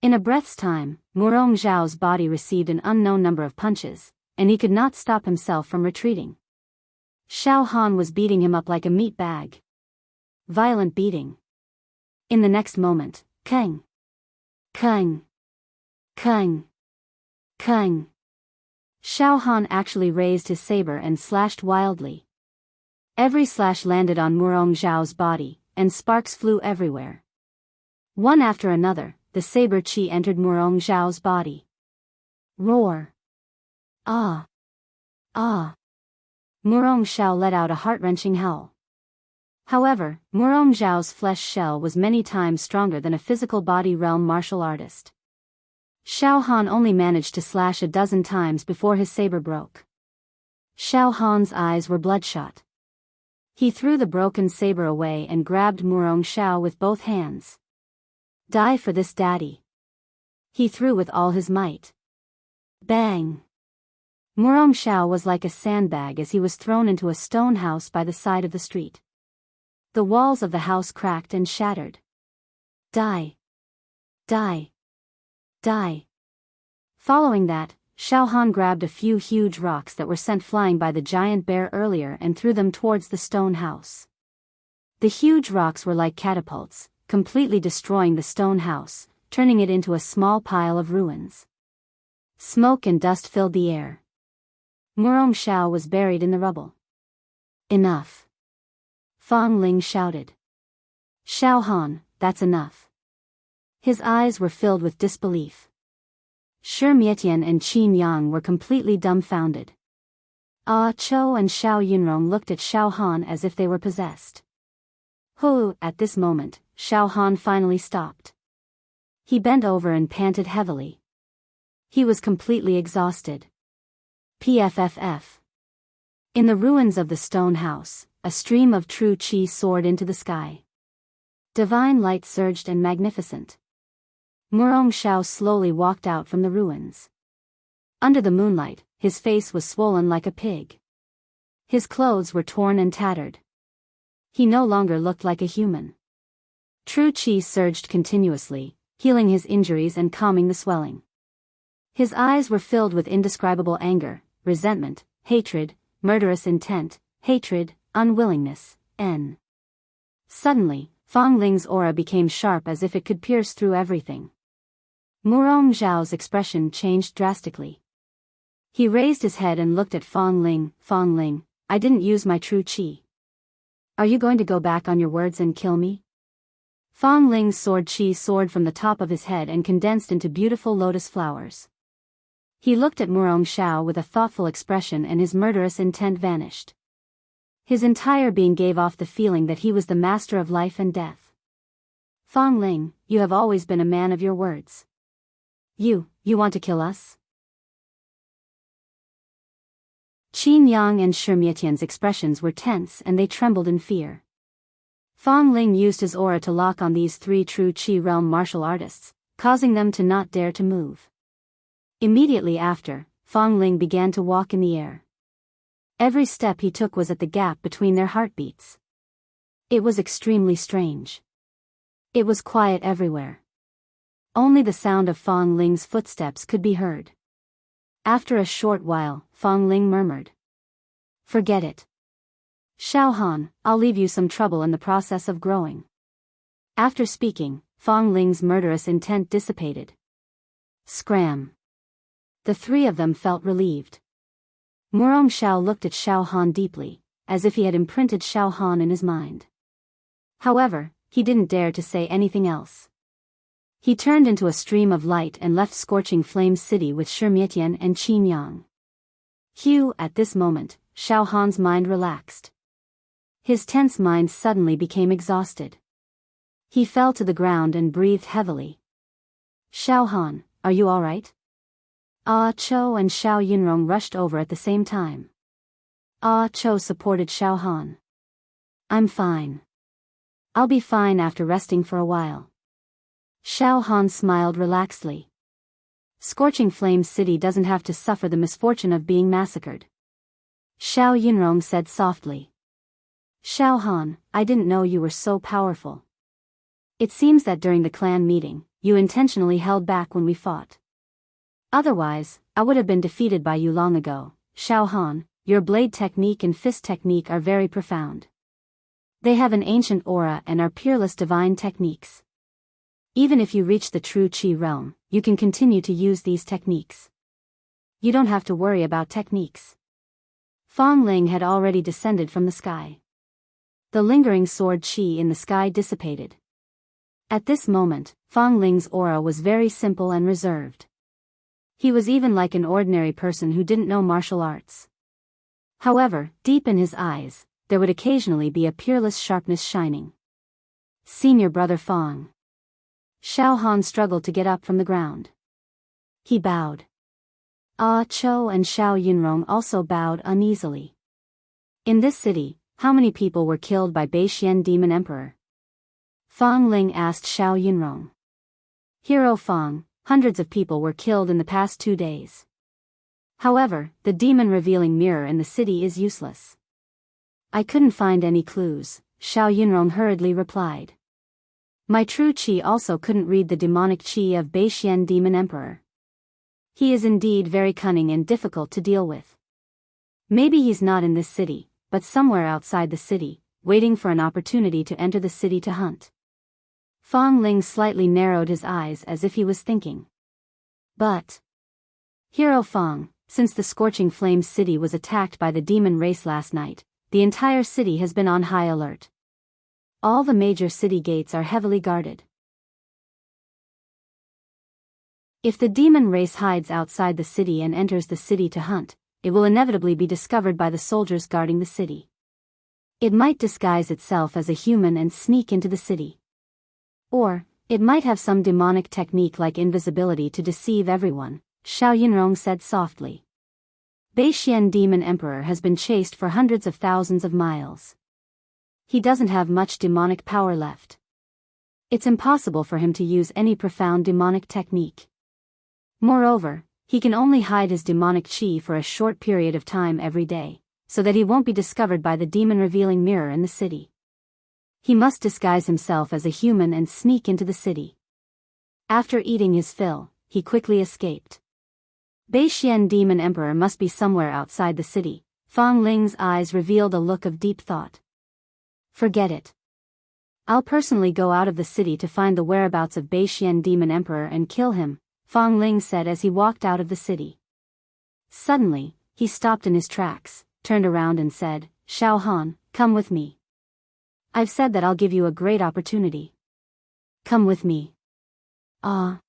In a breath's time, Murong Xiao's body received an unknown number of punches, and he could not stop himself from retreating. Xiao Han was beating him up like a meat bag. Violent beating. In the next moment, kang, kang, kang, kang. Xiao Han actually raised his saber and slashed wildly. Every slash landed on Murong Zhao's body, and sparks flew everywhere. One after another, the saber chi entered Murong Zhao's body. Roar! Ah! Ah! Murong Zhao let out a heart-wrenching howl. However, Murong Zhao's flesh shell was many times stronger than a physical body realm martial artist. Xiao Han only managed to slash a dozen times before his saber broke. Xiao Han's eyes were bloodshot. He threw the broken saber away and grabbed Murong Zhao with both hands. Die for this, daddy. He threw with all his might. Bang! Murong Zhao was like a sandbag as he was thrown into a stone house by the side of the street. The walls of the house cracked and shattered. Die! Die! Die! Following that, Xiao Han grabbed a few huge rocks that were sent flying by the giant bear earlier and threw them towards the stone house. The huge rocks were like catapults, completely destroying the stone house, turning it into a small pile of ruins. Smoke and dust filled the air. Murong Zhao was buried in the rubble. Enough! Fang Ling shouted. Xiao Han, that's enough. His eyes were filled with disbelief. Shi Mietian and Qin Yang were completely dumbfounded. Ah Cho and Xiao Yunrong looked at Xiao Han as if they were possessed. At this moment, Xiao Han finally stopped. He bent over and panted heavily. He was completely exhausted. Pfff. In the ruins of the stone house, a stream of true qi soared into the sky. Divine light surged and magnificent. Murong Zhao slowly walked out from the ruins. Under the moonlight, his face was swollen like a pig. His clothes were torn and tattered. He no longer looked like a human. True qi surged continuously, healing his injuries and calming the swelling. His eyes were filled with indescribable anger, resentment, hatred, murderous intent, hatred, unwillingness, Suddenly, Fang Ling's aura became sharp as if it could pierce through everything. Murong Zhao's expression changed drastically. He raised his head and looked at Fang Ling. Fang Ling, I didn't use my true qi. Are you going to go back on your words and kill me? Fang Ling's sword qi soared from the top of his head and condensed into beautiful lotus flowers. He looked at Murong Zhao with a thoughtful expression and his murderous intent vanished. His entire being gave off the feeling that he was the master of life and death. Fang Ling, you have always been a man of your words. You want to kill us? Qin Yang and Shi Mietian's expressions were tense and they trembled in fear. Fang Ling used his aura to lock on these three true qi realm martial artists, causing them to not dare to move. Immediately after, Fang Ling began to walk in the air. Every step he took was at the gap between their heartbeats. It was extremely strange. It was quiet everywhere. Only the sound of Fang Ling's footsteps could be heard. After a short while, Fang Ling murmured. Forget it. Xiao Han, I'll leave you some trouble in the process of growing. After speaking, Fang Ling's murderous intent dissipated. Scram. The three of them felt relieved. Murong Zhao looked at Xiao Han deeply, as if he had imprinted Xiao Han in his mind. However, he didn't dare to say anything else. He turned into a stream of light and left Scorching Flame City with Shi Mietian and Qin Yang. At this moment, Xiao Han's mind relaxed. His tense mind suddenly became exhausted. He fell to the ground and breathed heavily. Xiao Han, are you all right? Ah Cho and Xiao Yunrong rushed over at the same time. Ah Cho supported Xiao Han. I'm fine. I'll be fine after resting for a while. Xiao Han smiled relaxedly. Scorching Flame City doesn't have to suffer the misfortune of being massacred. Xiao Yunrong said softly. Xiao Han, I didn't know you were so powerful. It seems that during the clan meeting, you intentionally held back when we fought. Otherwise, I would have been defeated by you long ago. Xiao Han, your blade technique and fist technique are very profound. They have an ancient aura and are peerless divine techniques. Even if you reach the true Qi realm, you can continue to use these techniques. You don't have to worry about techniques. Fang Ling had already descended from the sky. The lingering sword Qi in the sky dissipated. At this moment, Fang Ling's aura was very simple and reserved. He was even like an ordinary person who didn't know martial arts. However, deep in his eyes, there would occasionally be a peerless sharpness shining. Senior brother Fang. Xiao Han struggled to get up from the ground. He bowed. Ah Cho and Xiao Yunrong also bowed uneasily. In this city, how many people were killed by Beixian Demon Emperor? Fang Ling asked Xiao Yunrong. Hero Fang, hundreds of people were killed in the past 2 days. However, the demon-revealing mirror in the city is useless. I couldn't find any clues, Xiao Yunrong hurriedly replied. My true Qi also couldn't read the demonic Qi of Beixian Demon Emperor. He is indeed very cunning and difficult to deal with. Maybe he's not in this city, but somewhere outside the city, waiting for an opportunity to enter the city to hunt. Fang Ling slightly narrowed his eyes as if he was thinking. But Hero Fang, since the Scorching Flames city was attacked by the demon race last night, the entire city has been on high alert. All the major city gates are heavily guarded. If the demon race hides outside the city and enters the city to hunt, it will inevitably be discovered by the soldiers guarding the city. It might disguise itself as a human and sneak into the city. Or, it might have some demonic technique like invisibility to deceive everyone, Xiao Yunrong said softly. Beixian Demon Emperor has been chased for hundreds of thousands of miles. He doesn't have much demonic power left. It's impossible for him to use any profound demonic technique. Moreover, he can only hide his demonic Qi for a short period of time every day, so that he won't be discovered by the demon-revealing mirror in the city. He must disguise himself as a human and sneak into the city. After eating his fill, he quickly escaped. Beixian Demon Emperor must be somewhere outside the city. Fang Ling's eyes revealed a look of deep thought. Forget it. I'll personally go out of the city to find the whereabouts of Beixian Demon Emperor and kill him, Fang Ling said as he walked out of the city. Suddenly, he stopped in his tracks, turned around and said, Xiao Han, come with me. I've said that I'll give you a great opportunity. Come with me. Ah.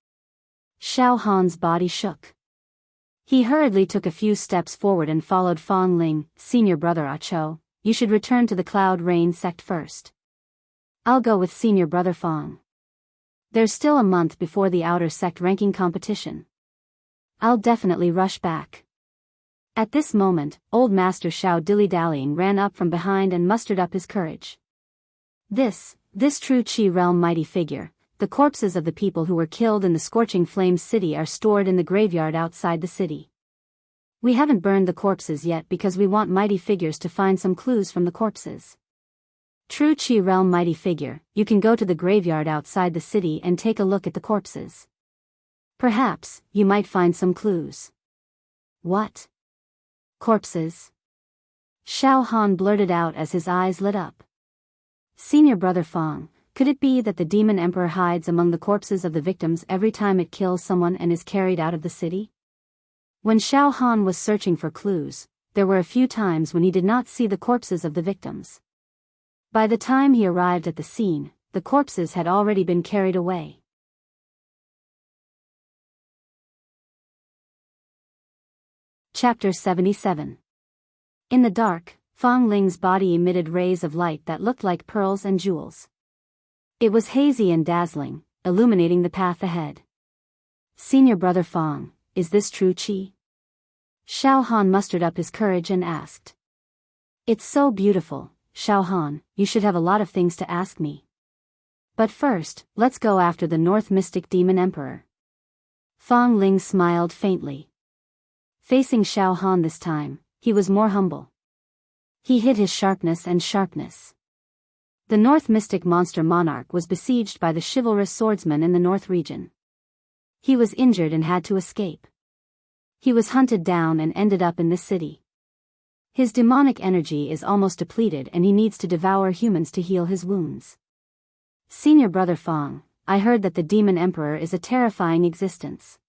Xiao Han's body shook. He hurriedly took a few steps forward and followed Fang Ling. Senior brother Ah Cho, you should return to the Cloud Rain sect first. I'll go with senior brother Fang. There's still a month before the outer sect ranking competition. I'll definitely rush back. At this moment, old Master Xiao dilly-dallying ran up from behind and mustered up his courage. This true Qi realm mighty figure, the corpses of the people who were killed in the Scorching Flames city are stored in the graveyard outside the city. We haven't burned the corpses yet because we want mighty figures to find some clues from the corpses. True Qi realm mighty figure, you can go to the graveyard outside the city and take a look at the corpses. Perhaps, you might find some clues. What? Corpses? Xiao Han blurted out as his eyes lit up. Senior brother Fang, could it be that the Demon Emperor hides among the corpses of the victims every time it kills someone and is carried out of the city? When Xiao Han was searching for clues, there were a few times when he did not see the corpses of the victims. By the time he arrived at the scene, the corpses had already been carried away. Chapter 77. In the dark, Fang Ling's body emitted rays of light that looked like pearls and jewels. It was hazy and dazzling, illuminating the path ahead. Senior brother Fang, is this true Qi? Xiao Han mustered up his courage and asked. It's so beautiful, Xiao Han, you should have a lot of things to ask me. But first, let's go after the North Mystic Demon Emperor. Fang Ling smiled faintly. Facing Xiao Han this time, he was more humble. He hid his sharpness. The North Mystic Monster Monarch was besieged by the chivalrous swordsmen in the North region. He was injured and had to escape. He was hunted down and ended up in this city. His demonic energy is almost depleted and he needs to devour humans to heal his wounds. Senior Brother Fong, I heard that the Demon Emperor is a terrifying existence.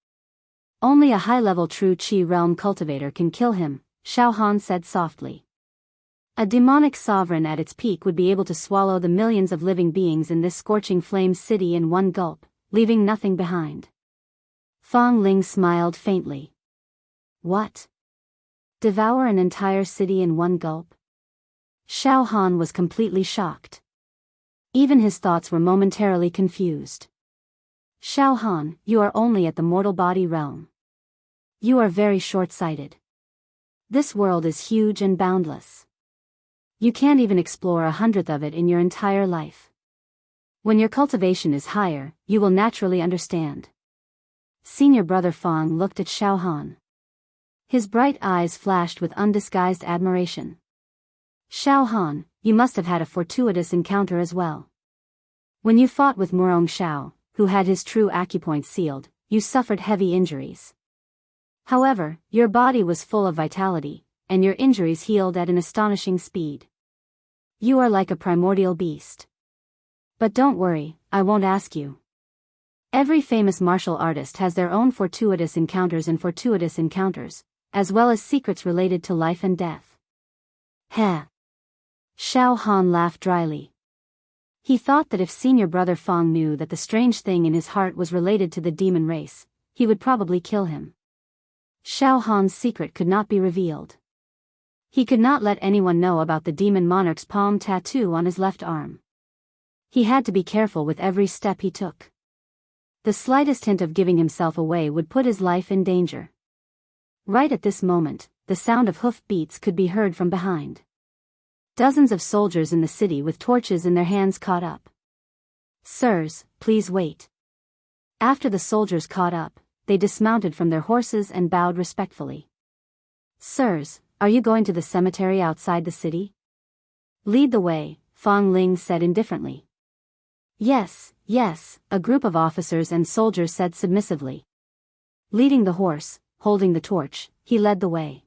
Only a high-level true Qi realm cultivator can kill him, Xiao Han said softly. A demonic sovereign at its peak would be able to swallow the millions of living beings in this scorching flame city in one gulp, leaving nothing behind. Fong Ling smiled faintly. What? Devour an entire city in one gulp? Xiao Han was completely shocked. Even his thoughts were momentarily confused. Xiao Han, you are only at the mortal body realm. You are very short-sighted. This world is huge and boundless. You can't even explore 1/100th of it in your entire life. When your cultivation is higher, you will naturally understand. Senior Brother Fong looked at Xiao Han. His bright eyes flashed with undisguised admiration. Xiao Han, you must have had a fortuitous encounter as well. When you fought with Murong Xiao, who had his true acupoint sealed, you suffered heavy injuries. However, your body was full of vitality, and your injuries healed at an astonishing speed. You are like a primordial beast. But don't worry, I won't ask you. Every famous martial artist has their own fortuitous encounters, as well as secrets related to life and death. Heh. Xiao Han laughed dryly. He thought that if Senior Brother Fong knew that the strange thing in his heart was related to the demon race, he would probably kill him. Xiao Han's secret could not be revealed. He could not let anyone know about the demon monarch's palm tattoo on his left arm. He had to be careful with every step he took. The slightest hint of giving himself away would put his life in danger. Right at this moment, the sound of hoof beats could be heard from behind. Dozens of soldiers in the city with torches in their hands caught up. Sirs, please wait. After the soldiers caught up, they dismounted from their horses and bowed respectfully. Sirs, are you going to the cemetery outside the city? Lead the way, Fong Ling said indifferently. Yes, yes, a group of officers and soldiers said submissively. Leading the horse, holding the torch, he led the way.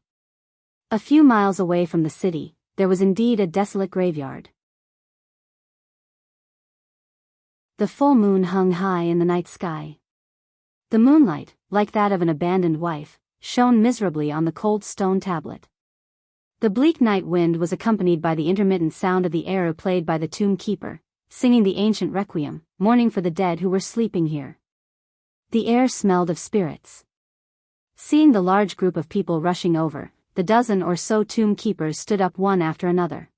A few miles away from the city, there was indeed a desolate graveyard. The full moon hung high in the night sky. The moonlight, like that of an abandoned wife, shone miserably on the cold stone tablet. The bleak night wind was accompanied by the intermittent sound of the arrow played by the tomb keeper, singing the ancient requiem, mourning for the dead who were sleeping here. The air smelled of spirits. Seeing the large group of people rushing over, the dozen or so tomb keepers stood up one after another.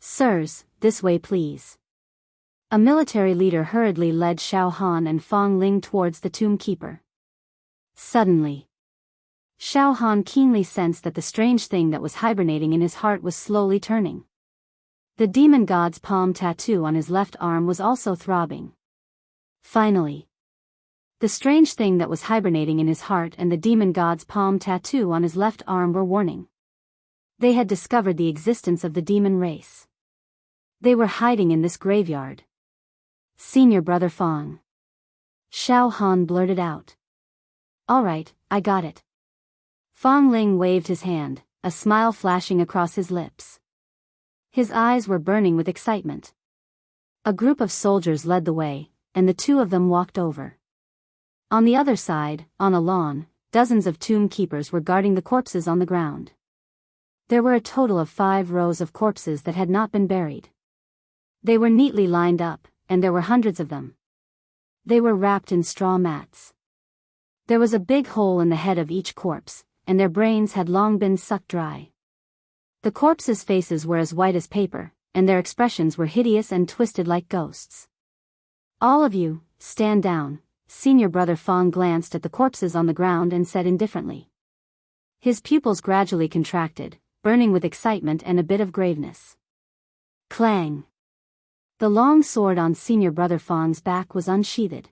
Sirs, this way please. A military leader hurriedly led Xiao Han and Fong Ling towards the tomb keeper. Suddenly, Xiao Han keenly sensed that the strange thing that was hibernating in his heart was slowly turning. The demon god's palm tattoo on his left arm was also throbbing. Finally, the strange thing that was hibernating in his heart and the demon god's palm tattoo on his left arm were warning. They had discovered the existence of the demon race. They were hiding in this graveyard. Senior Brother Fong. Xiao Han blurted out. All right, I got it. Fong Ling waved his hand, a smile flashing across his lips. His eyes were burning with excitement. A group of soldiers led the way, and the two of them walked over. On the other side, on a lawn, dozens of tomb keepers were guarding the corpses on the ground. There were a total of 5 rows of corpses that had not been buried. They were neatly lined up, and there were hundreds of them. They were wrapped in straw mats. There was a big hole in the head of each corpse, and their brains had long been sucked dry. The corpses' faces were as white as paper, and their expressions were hideous and twisted like ghosts. All of you, stand down. Senior Brother Fong glanced at the corpses on the ground and said indifferently. His pupils gradually contracted, burning with excitement and a bit of graveness. Clang! The long sword on Senior Brother Fong's back was unsheathed.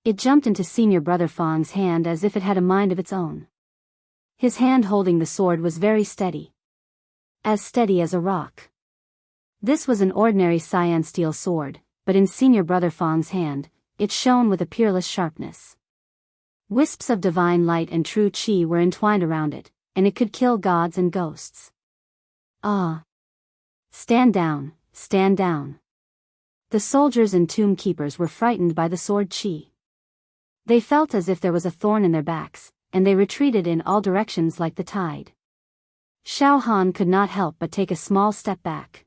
It jumped into Senior Brother Fong's hand as if it had a mind of its own. His hand holding the sword was very steady. As steady as a rock. This was an ordinary cyan steel sword, but in Senior Brother Fong's hand, it shone with a peerless sharpness. Wisps of divine light and true qi were entwined around it, and it could kill gods and ghosts. Ah! Stand down, stand down. The soldiers and tomb keepers were frightened by the sword qi. They felt as if there was a thorn in their backs, and they retreated in all directions like the tide. Xiao Han could not help but take a small step back.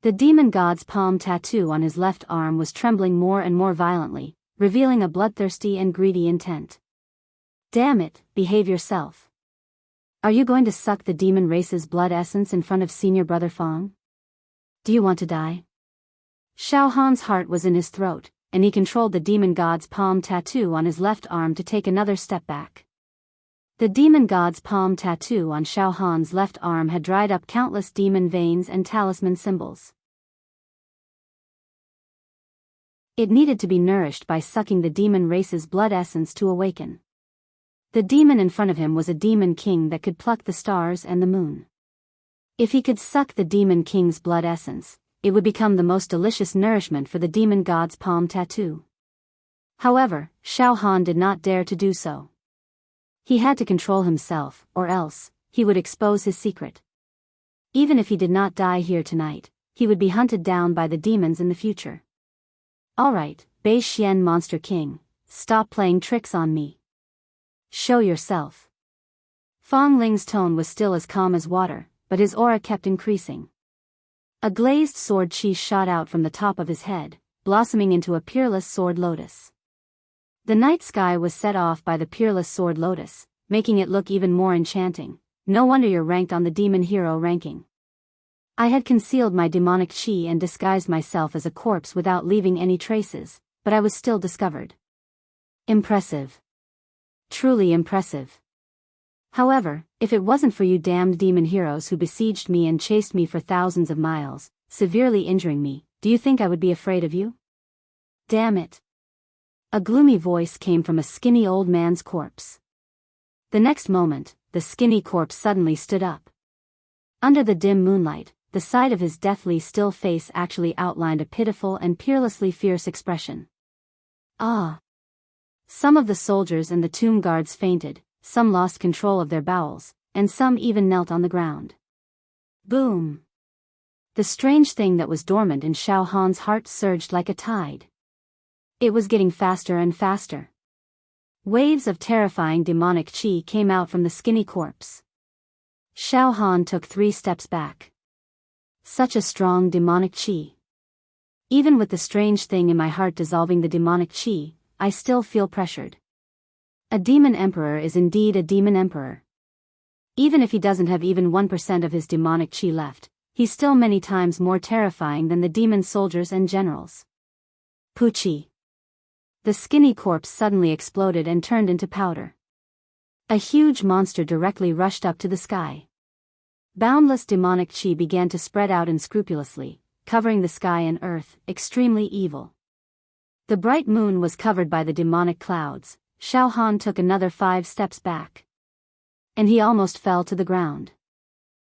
The demon god's palm tattoo on his left arm was trembling more and more violently, revealing a bloodthirsty and greedy intent. Damn it, behave yourself. Are you going to suck the demon race's blood essence in front of senior brother Fang? Do you want to die? Xiao Han's heart was in his throat, and he controlled the demon god's palm tattoo on his left arm to take another step back. The demon god's palm tattoo on Xiao Han's left arm had dried up countless demon veins and talisman symbols. It needed to be nourished by sucking the demon race's blood essence to awaken. The demon in front of him was a demon king that could pluck the stars and the moon. If he could suck the demon king's blood essence, it would become the most delicious nourishment for the demon god's palm tattoo. However, Xiao Han did not dare to do so. He had to control himself, or else, he would expose his secret. Even if he did not die here tonight, he would be hunted down by the demons in the future. Alright, Bei Xian Monster King, stop playing tricks on me. Show yourself. Fang Ling's tone was still as calm as water, but his aura kept increasing. A glazed sword qi shot out from the top of his head, blossoming into a peerless sword lotus. The night sky was set off by the peerless sword lotus, making it look even more enchanting. No wonder you're ranked on the demon hero ranking. I had concealed my demonic qi and disguised myself as a corpse without leaving any traces, but I was still discovered. Impressive. Truly impressive. However, if it wasn't for you damned demon heroes who besieged me and chased me for thousands of miles, severely injuring me, do you think I would be afraid of you? Damn it. A gloomy voice came from a skinny old man's corpse. The next moment, the skinny corpse suddenly stood up. Under the dim moonlight, the side of his deathly still face actually outlined a pitiful and peerlessly fierce expression. Ah! Some of the soldiers and the tomb guards fainted, some lost control of their bowels, and some even knelt on the ground. Boom! The strange thing that was dormant in Xiao Han's heart surged like a tide. It was getting faster and faster. Waves of terrifying demonic qi came out from the skinny corpse. Xiao Han took 3 steps back. Such a strong demonic qi. Even with the strange thing in my heart dissolving the demonic qi, I still feel pressured. A demon emperor is indeed a demon emperor. Even if he doesn't have even 1% of his demonic qi left, he's still many times more terrifying than the demon soldiers and generals. Puchi. The skinny corpse suddenly exploded and turned into powder. A huge monster directly rushed up to the sky. Boundless demonic qi began to spread out unscrupulously, covering the sky and earth, extremely evil. The bright moon was covered by the demonic clouds. Xiao Han took another 5 steps back. And he almost fell to the ground.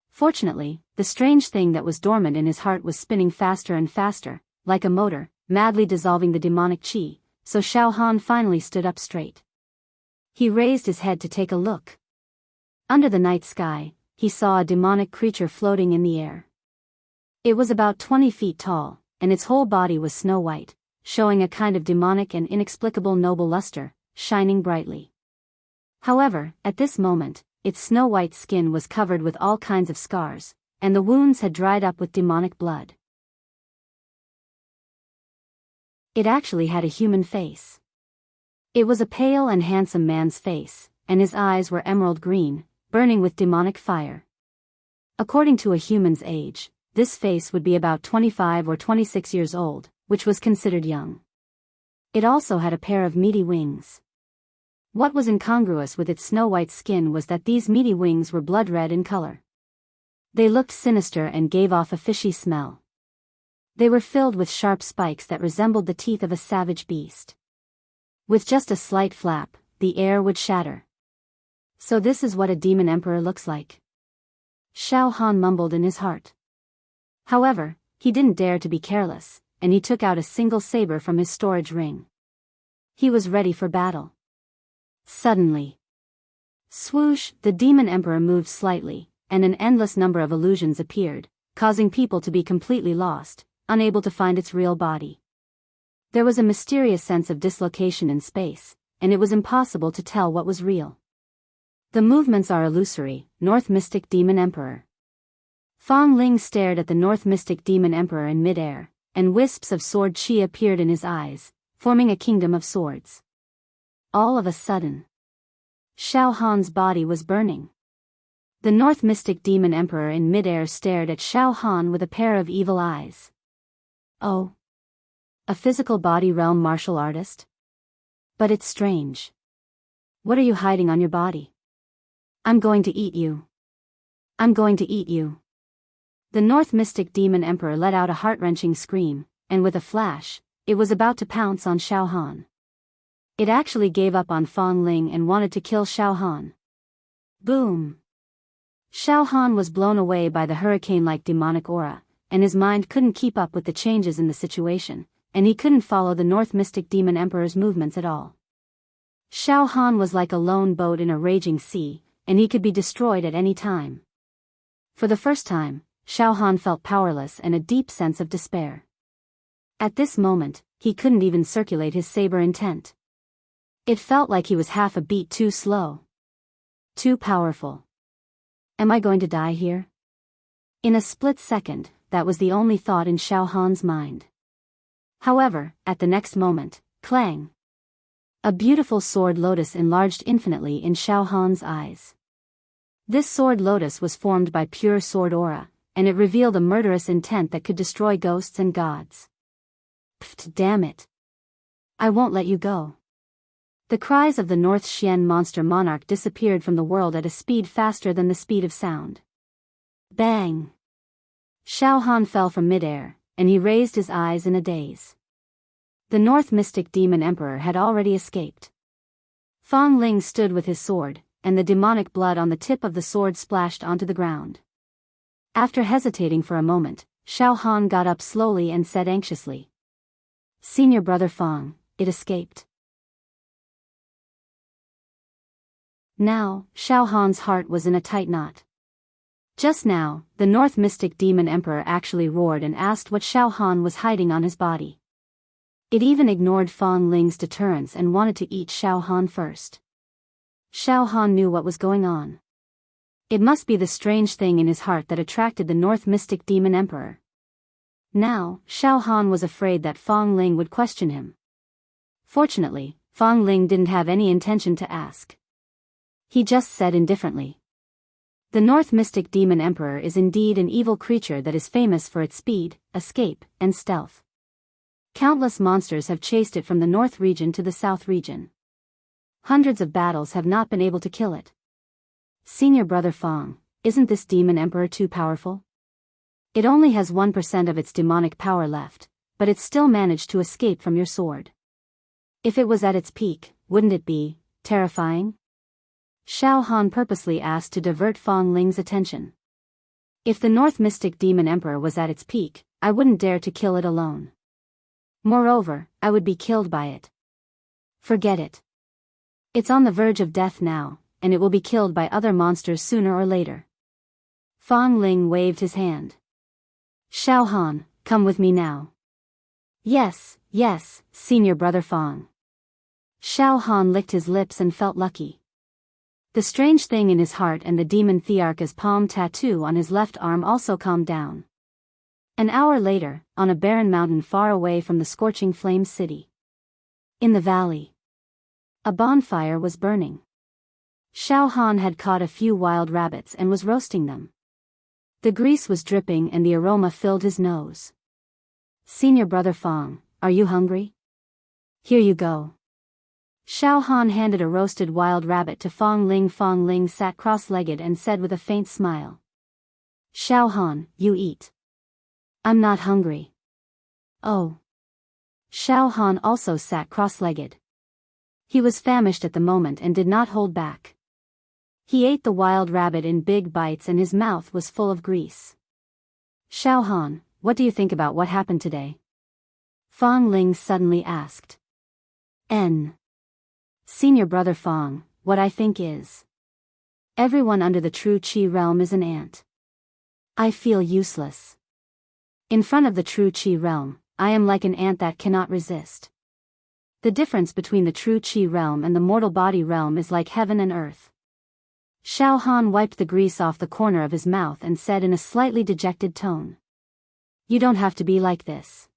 Fortunately, the strange thing that was dormant in his heart was spinning faster and faster, like a motor, madly dissolving the demonic qi, so Xiao Han finally stood up straight. He raised his head to take a look. Under the night sky, he saw a demonic creature floating in the air. It was about 20 feet tall, and its whole body was snow white, showing a kind of demonic and inexplicable noble luster, shining brightly. However, at this moment, its snow-white skin was covered with all kinds of scars, and the wounds had dried up with demonic blood. It actually had a human face. It was a pale and handsome man's face, and his eyes were emerald green, burning with demonic fire. According to a human's age, this face would be about 25 or 26 years old, which was considered young. It also had a pair of meaty wings. What was incongruous with its snow-white skin was that these meaty wings were blood-red in color. They looked sinister and gave off a fishy smell. They were filled with sharp spikes that resembled the teeth of a savage beast. With just a slight flap, the air would shatter. So this is what a demon emperor looks like. Xiao Han mumbled in his heart. However, he didn't dare to be careless, and he took out a single saber from his storage ring. He was ready for battle. Suddenly, Swoosh, the demon emperor moved slightly, and an endless number of illusions appeared, causing people to be completely lost, unable to find its real body. There was a mysterious sense of dislocation in space, and it was impossible to tell what was real. The movements are illusory, North Mystic Demon Emperor. Fong Ling stared at the North Mystic Demon Emperor in midair, and wisps of sword chi appeared in his eyes, forming a kingdom of swords. All of a sudden, Xiao Han's body was burning. The North Mystic Demon Emperor in midair stared at Xiao Han with a pair of evil eyes. Oh. A physical body realm martial artist? But it's strange. What are you hiding on your body? I'm going to eat you. I'm going to eat you. The North Mystic Demon Emperor let out a heart-wrenching scream, and with a flash, it was about to pounce on Xiao Han. It actually gave up on Fong Ling and wanted to kill Xiao Han. Boom! Xiao Han was blown away by the hurricane-like demonic aura, and his mind couldn't keep up with the changes in the situation, and he couldn't follow the North Mystic Demon Emperor's movements at all. Xiao Han was like a lone boat in a raging sea, and he could be destroyed at any time. For the first time, Xiao Han felt powerless and a deep sense of despair. At this moment, he couldn't even circulate his saber intent. It felt like he was half a beat too slow. Too powerful. Am I going to die here? In a split second, that was the only thought in Xiao Han's mind. However, at the next moment, clang! A beautiful sword lotus enlarged infinitely in Xiao Han's eyes. This sword lotus was formed by pure sword aura, and it revealed a murderous intent that could destroy ghosts and gods. Pfft, damn it! I won't let you go. The cries of the North Xian monster monarch disappeared from the world at a speed faster than the speed of sound. Bang! Xiao Han fell from midair, and he raised his eyes in a daze. The North Mystic Demon Emperor had already escaped. Fong Ling stood with his sword, and the demonic blood on the tip of the sword splashed onto the ground. After hesitating for a moment, Xiao Han got up slowly and said anxiously, "Senior brother Fong, it escaped." Now, Xiao Han's heart was in a tight knot. Just now, the North Mystic Demon Emperor actually roared and asked what Xiao Han was hiding on his body. It even ignored Fong Ling's deterrence and wanted to eat Xiao Han first. Xiao Han knew what was going on. It must be the strange thing in his heart that attracted the North Mystic Demon Emperor. Now, Xiao Han was afraid that Fong Ling would question him. Fortunately, Fong Ling didn't have any intention to ask. He just said indifferently, "The North Mystic Demon Emperor is indeed an evil creature that is famous for its speed, escape, and stealth. Countless monsters have chased it from the north region to the south region. Hundreds of battles have not been able to kill it. Senior brother Fong, isn't this Demon Emperor too powerful? It only has 1% of its demonic power left, but it still managed to escape from your sword. If it was at its peak, wouldn't it be terrifying?" Xiao Han purposely asked to divert Fong Ling's attention. "If the North Mystic Demon Emperor was at its peak, I wouldn't dare to kill it alone. Moreover, I would be killed by it. Forget it. It's on the verge of death now, and it will be killed by other monsters sooner or later." Fong Ling waved his hand. "Xiao Han, come with me now." Yes, Senior brother Fong." Xiao Han licked his lips and felt lucky. The strange thing in his heart and the demon Thearcha's palm tattoo on his left arm also calmed down. An hour later, on a barren mountain far away from the scorching flame city. In the valley, a bonfire was burning. Xiao Han had caught a few wild rabbits and was roasting them. The grease was dripping and the aroma filled his nose. "Senior brother Fong, are you hungry? Here you go." Xiao Han handed a roasted wild rabbit to Fong Ling. Fong Ling sat cross-legged and said with a faint smile, "Xiao Han, you eat. I'm not hungry." "Oh." Xiao Han also sat cross-legged. He was famished at the moment and did not hold back. He ate the wild rabbit in big bites and his mouth was full of grease. "Xiao Han, what do you think about what happened today?" Fong Ling suddenly asked. Senior brother Fong, what I think is, Everyone under the true Qi realm is an ant. I feel useless. In front of the true Qi realm, I am like an ant that cannot resist. The difference between the true Qi realm and the mortal body realm is like heaven and earth. Xiao Han wiped the grease off the corner of his mouth and said in a slightly dejected tone. You don't have to be like this.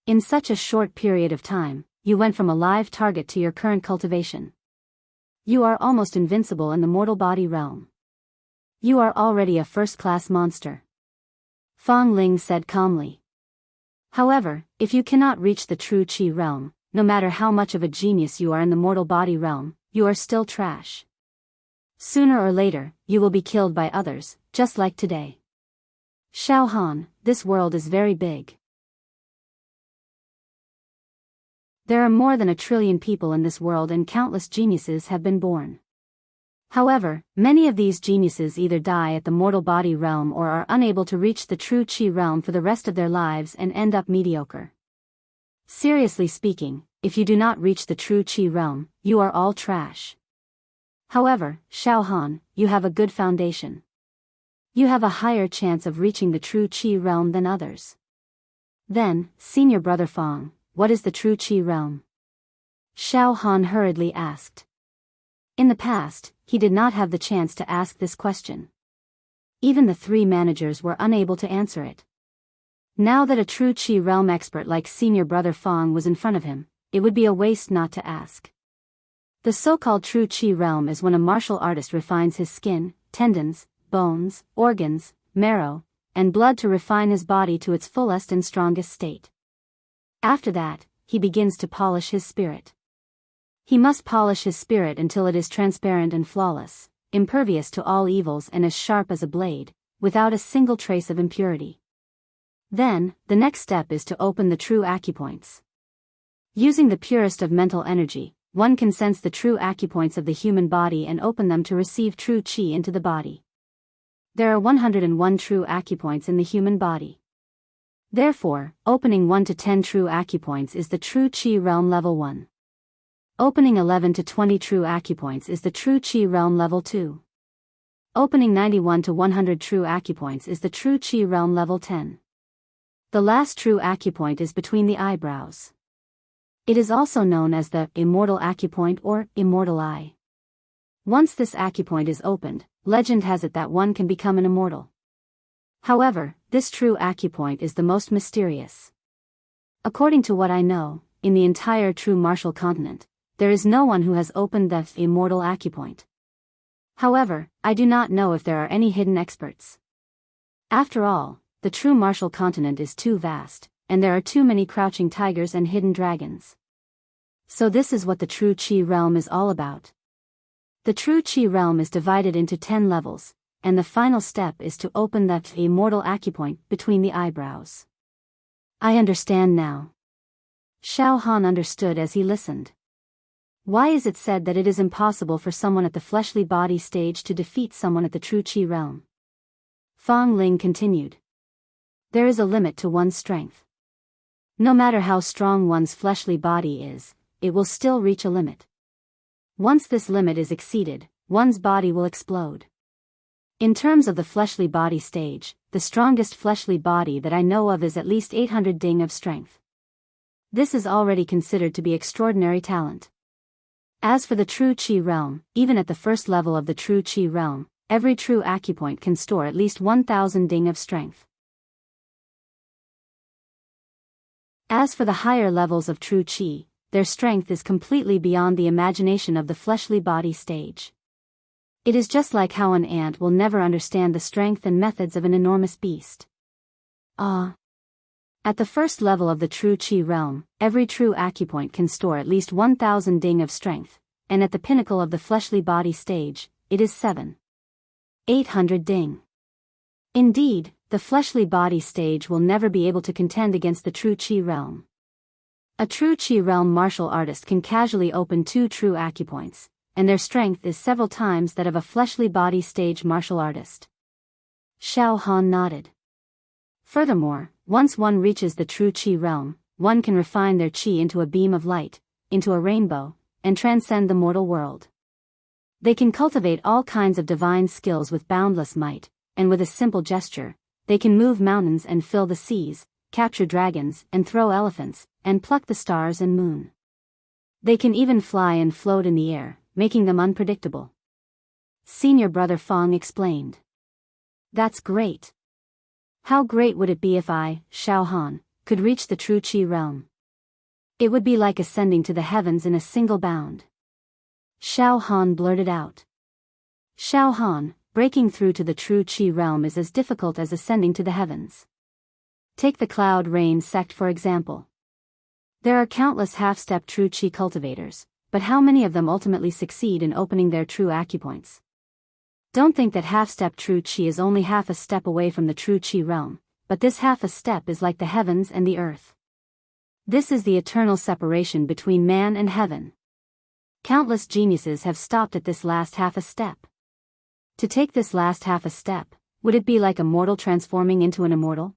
In such a short period of time, you went from a live target to your current cultivation. You are almost invincible in the mortal body realm. You are already a first-class monster. Fang Ling said calmly. However, if you cannot reach the true Qi realm, no matter how much of a genius you are in the mortal body realm, you are still trash. Sooner or later, you will be killed by others, just like today. Xiao Han, this world is very big. There are more than 1 trillion people in this world and countless geniuses have been born. However, many of these geniuses either die at the mortal body realm or are unable to reach the true Qi realm for the rest of their lives and end up mediocre. Seriously speaking, if you do not reach the true Qi realm, you are all trash. However, Xiao Han, you have a good foundation. You have a higher chance of reaching the true Qi realm than others. Then, senior brother Fang, what is the true Qi realm? Xiao Han hurriedly asked. In the past, he did not have the chance to ask this question. Even the 3 managers were unable to answer it. Now that a true Qi realm expert like senior brother Fang was in front of him, it would be a waste not to ask. The so-called true Qi realm is when a martial artist refines his skin, tendons, bones, organs, marrow, and blood to refine his body to its fullest and strongest state. After that, he begins to polish his spirit. He must polish his spirit until it is transparent and flawless, impervious to all evils and as sharp as a blade, without a single trace of impurity. Then, the next step is to open the true acupoints. Using the purest of mental energy, one can sense the true acupoints of the human body and open them to receive true Qi into the body. There are 101 true acupoints in the human body. Therefore, opening 1 to 10 true acupoints is the true Qi realm level 1. Opening 11 to 20 true acupoints is the true Qi realm level 2. Opening 91 to 100 true acupoints is the true Qi realm level 10. The last true acupoint is between the eyebrows. It is also known as the immortal acupoint or immortal eye. Once this acupoint is opened, legend has it that one can become an immortal. However, this true acupoint is the most mysterious. According to what I know, in the entire true martial continent, there is no one who has opened the immortal acupoint. However, I do not know if there are any hidden experts. After all, the true martial continent is too vast, and there are too many crouching tigers and hidden dragons. So this is what the true Qi realm is all about. The true Qi realm is divided into 10 levels, and the final step is to open the immortal acupoint between the eyebrows. I understand now. Xiao Han understood as he listened. Why is it said that it is impossible for someone at the fleshly body stage to defeat someone at the true Qi realm? Fang Ling continued. There is a limit to one's strength. No matter how strong one's fleshly body is, it will still reach a limit. Once this limit is exceeded, one's body will explode. In terms of the fleshly body stage, the strongest fleshly body that I know of is at least 800 ding of strength. This is already considered to be extraordinary talent. As for the true Qi realm, even at the first level of the true Qi realm, every true acupoint can store at least 1000 ding of strength. As for the higher levels of true Qi, their strength is completely beyond the imagination of the fleshly body stage. It is just like how an ant will never understand the strength and methods of an enormous beast. At the first level of the true Qi realm, every true acupoint can store at least 1000 ding of strength, and at the pinnacle of the fleshly body stage, it is 800 ding. Indeed, the fleshly body stage will never be able to contend against the true Qi realm. A true Qi realm martial artist can casually open 2 true acupoints, and their strength is several times that of a fleshly body stage martial artist. Xiao Han nodded. Furthermore, once one reaches the true Qi realm, one can refine their Qi into a beam of light, into a rainbow, and transcend the mortal world. They can cultivate all kinds of divine skills with boundless might, and with a simple gesture, they can move mountains and fill the seas, capture dragons and throw elephants, and pluck the stars and moon. They can even fly and float in the air, making them unpredictable. Senior brother Fong explained. That's great. How great would it be if I, Xiao Han, could reach the true Qi realm? It would be like ascending to the heavens in a single bound. Xiao Han blurted out. Xiao Han, breaking through to the true Qi realm is as difficult as ascending to the heavens. Take the Cloud Rain sect for example. There are countless half-step true Qi cultivators, but how many of them ultimately succeed in opening their true acupoints? Don't think that half-step true Qi is only half a step away from the true Qi realm, but this half a step is like the heavens and the earth. This is the eternal separation between man and heaven. Countless geniuses have stopped at this last half a step. To take this last half a step, would it be like a mortal transforming into an immortal?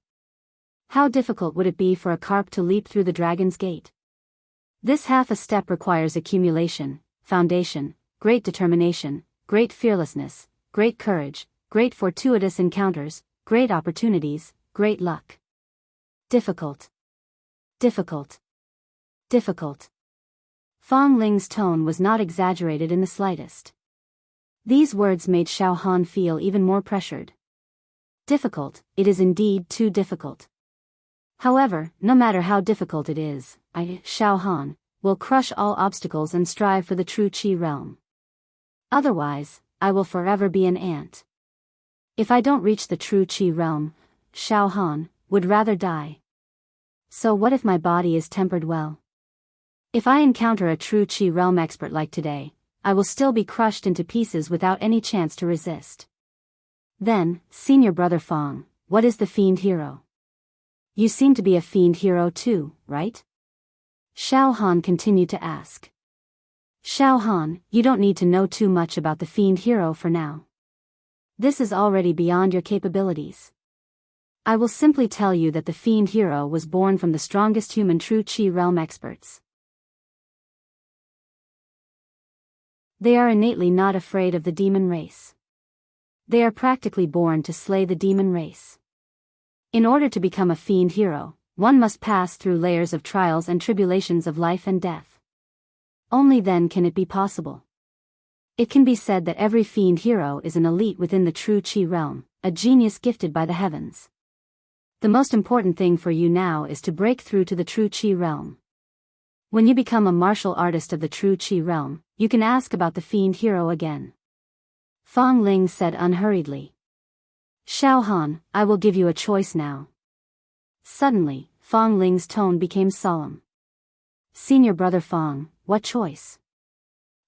How difficult would it be for a carp to leap through the dragon's gate? This half a step requires accumulation, foundation, great determination, great fearlessness, great courage, great fortuitous encounters, great opportunities, great luck. Difficult. Difficult. Difficult. Fong Ling's tone was not exaggerated in the slightest. These words made Xiao Han feel even more pressured. Difficult, it is indeed too difficult. However, no matter how difficult it is, I, Xiao Han, will crush all obstacles and strive for the true Qi realm. Otherwise, I will forever be an ant. If I don't reach the true Qi realm, Xiao Han would rather die. So what if my body is tempered well? If I encounter a true Qi realm expert like today, I will still be crushed into pieces without any chance to resist. Then, senior brother Fong, what is the fiend hero? You seem to be a fiend hero too, right? Xiao Han continued to ask. Xiao Han, you don't need to know too much about the fiend hero for now. This is already beyond your capabilities. I will simply tell you that the fiend hero was born from the strongest human true Qi realm experts. They are innately not afraid of the demon race. They are practically born to slay the demon race. In order to become a fiend hero, one must pass through layers of trials and tribulations of life and death. Only then can it be possible. It can be said that every fiend hero is an elite within the true Qi realm, a genius gifted by the heavens. The most important thing for you now is to break through to the true Qi realm. When you become a martial artist of the true Qi realm, you can ask about the fiend hero again. Fong Ling said unhurriedly. Xiao Han, I will give you a choice now. Suddenly, Fong Ling's tone became solemn. Senior brother Fong, what choice?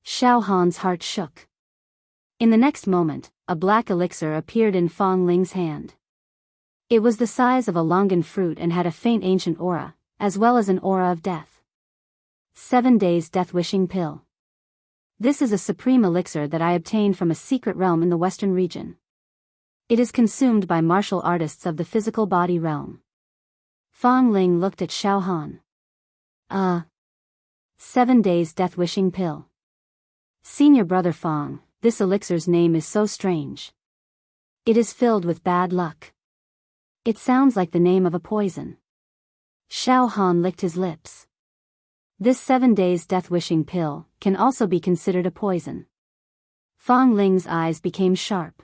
Xiao Han's heart shook. In the next moment, a black elixir appeared in Fong Ling's hand. It was the size of a longan fruit and had a faint ancient aura, as well as an aura of death. 7 days death-wishing pill. This is a supreme elixir that I obtained from a secret realm in the western region. It is consumed by martial artists of the physical body realm. Fong Ling looked at Xiao Han. 7 days death-wishing pill. Senior brother Fong, this elixir's name is so strange. It is filled with bad luck. It sounds like the name of a poison. Xiao Han licked his lips. This 7 days death-wishing pill can also be considered a poison. Fong Ling's eyes became sharp.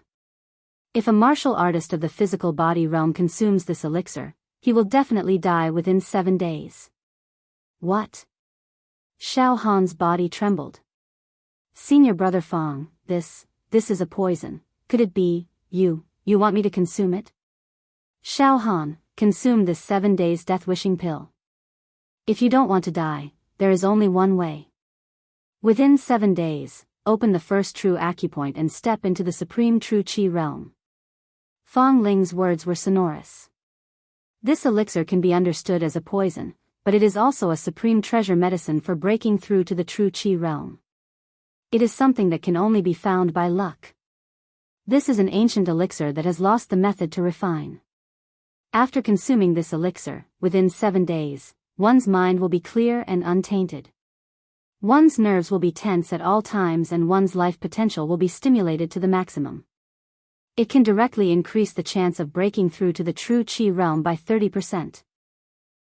If a martial artist of the physical body realm consumes this elixir, he will definitely die within 7 days. What? Xiao Han's body trembled. Senior brother Fong, this is a poison. Could it be, you want me to consume it? Xiao Han, consume this 7 days death-wishing pill. If you don't want to die, there is only one way. Within 7 days, open the first true acupoint and step into the supreme true Qi realm. Fong Ling's words were sonorous. This elixir can be understood as a poison, but it is also a supreme treasure medicine for breaking through to the true Qi realm. It is something that can only be found by luck. This is an ancient elixir that has lost the method to refine. After consuming this elixir, within 7 days, one's mind will be clear and untainted. One's nerves will be tense at all times and one's life potential will be stimulated to the maximum. It can directly increase the chance of breaking through to the true Qi realm by 30%.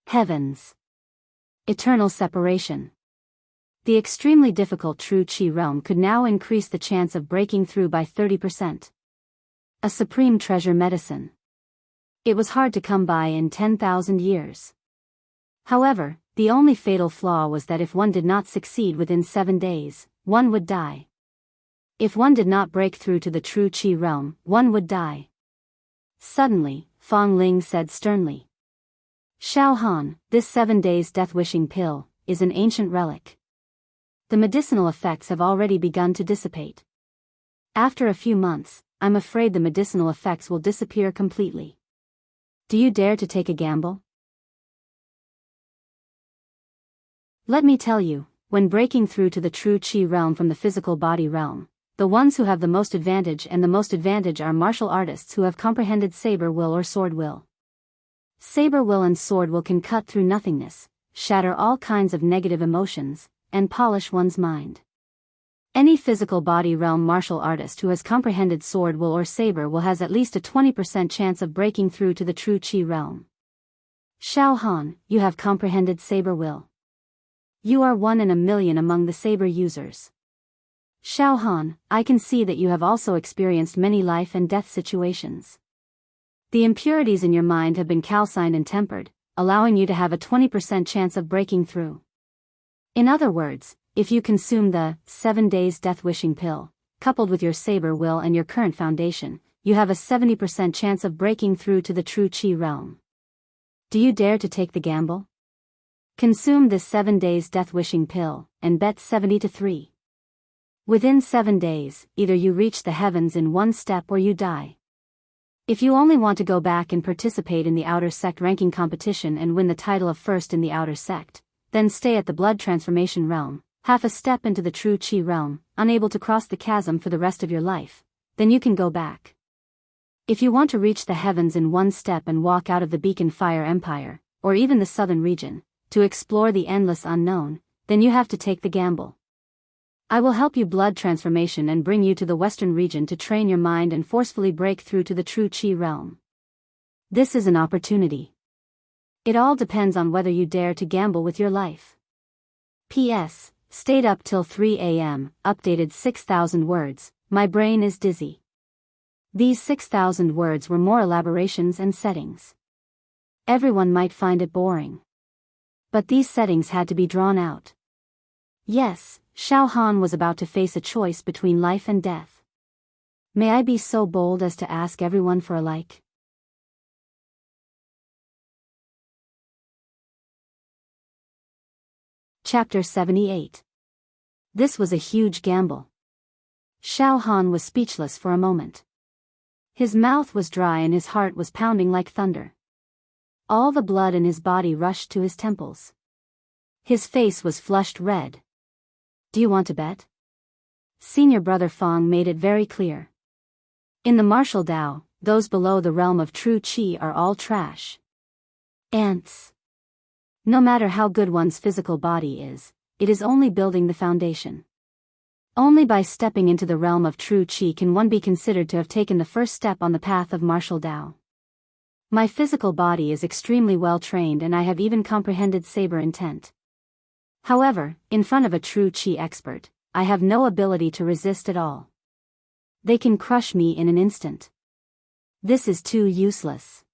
Heavens. Eternal separation. The extremely difficult true Qi realm could now increase the chance of breaking through by 30%. A supreme treasure medicine. It was hard to come by in 10,000 years. However, the only fatal flaw was that if one did not succeed within 7 days, one would die. If one did not break through to the true Qi realm, one would die. Suddenly, Fong Ling said sternly. Xiao Han, this 7 days death-wishing pill, is an ancient relic. The medicinal effects have already begun to dissipate. After a few months, I'm afraid the medicinal effects will disappear completely. Do you dare to take a gamble? Let me tell you, when breaking through to the true Qi realm from the physical body realm, the ones who have the most advantage are martial artists who have comprehended saber will or sword will. Saber will and sword will can cut through nothingness, shatter all kinds of negative emotions, and polish one's mind. Any physical body realm martial artist who has comprehended sword will or saber will has at least a 20% chance of breaking through to the true Qi realm. Xiao Han, you have comprehended saber will. You are 1 in a million among the saber users. Xiao Han, I can see that you have also experienced many life and death situations. The impurities in your mind have been calcined and tempered, allowing you to have a 20% chance of breaking through. In other words, if you consume the 7 days death-wishing pill, coupled with your saber will and your current foundation, you have a 70% chance of breaking through to the true Qi realm. Do you dare to take the gamble? Consume this 7 days death-wishing pill, and bet 70-3. Within 7 days, either you reach the heavens in one step or you die. If you only want to go back and participate in the outer sect ranking competition and win the title of first in the outer sect, then stay at the blood transformation realm, half a step into the true Qi realm, unable to cross the chasm for the rest of your life, then you can go back. If you want to reach the heavens in one step and walk out of the Beacon Fire Empire, or even the southern region, to explore the endless unknown, then you have to take the gamble. I will help you blood transformation and bring you to the western region to train your mind and forcefully break through to the true Qi realm. This is an opportunity. It all depends on whether you dare to gamble with your life. P.S. Stayed up till 3 a.m., updated 6,000 words, my brain is dizzy. These 6,000 words were more elaborations and settings. Everyone might find it boring. But these settings had to be drawn out. Yes, Xiao Han was about to face a choice between life and death. May I be so bold as to ask everyone for a like? Chapter 78. This was a huge gamble. Xiao Han was speechless for a moment. His mouth was dry and his heart was pounding like thunder. All the blood in his body rushed to his temples. His face was flushed red. Do you want to bet? Senior brother Fong made it very clear. In the martial Dao, those below the realm of true Qi are all trash. Ants. No matter how good one's physical body is, it is only building the foundation. Only by stepping into the realm of true Qi can one be considered to have taken the first step on the path of martial Dao. My physical body is extremely well trained and I have even comprehended saber intent. However, in front of a true Qi expert, I have no ability to resist at all. They can crush me in an instant. This is too useless.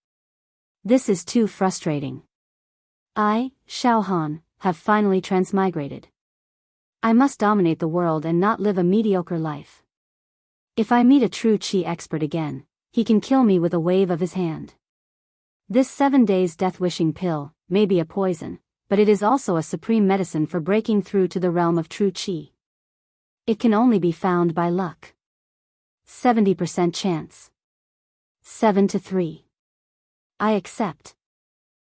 This is too frustrating. I, Xiao Han, have finally transmigrated. I must dominate the world and not live a mediocre life. If I meet a true Qi expert again, he can kill me with a wave of his hand. This 7 days death-wishing pill may be a poison, but it is also a supreme medicine for breaking through to the realm of true Qi. It can only be found by luck. 70% chance. 7-3. I accept.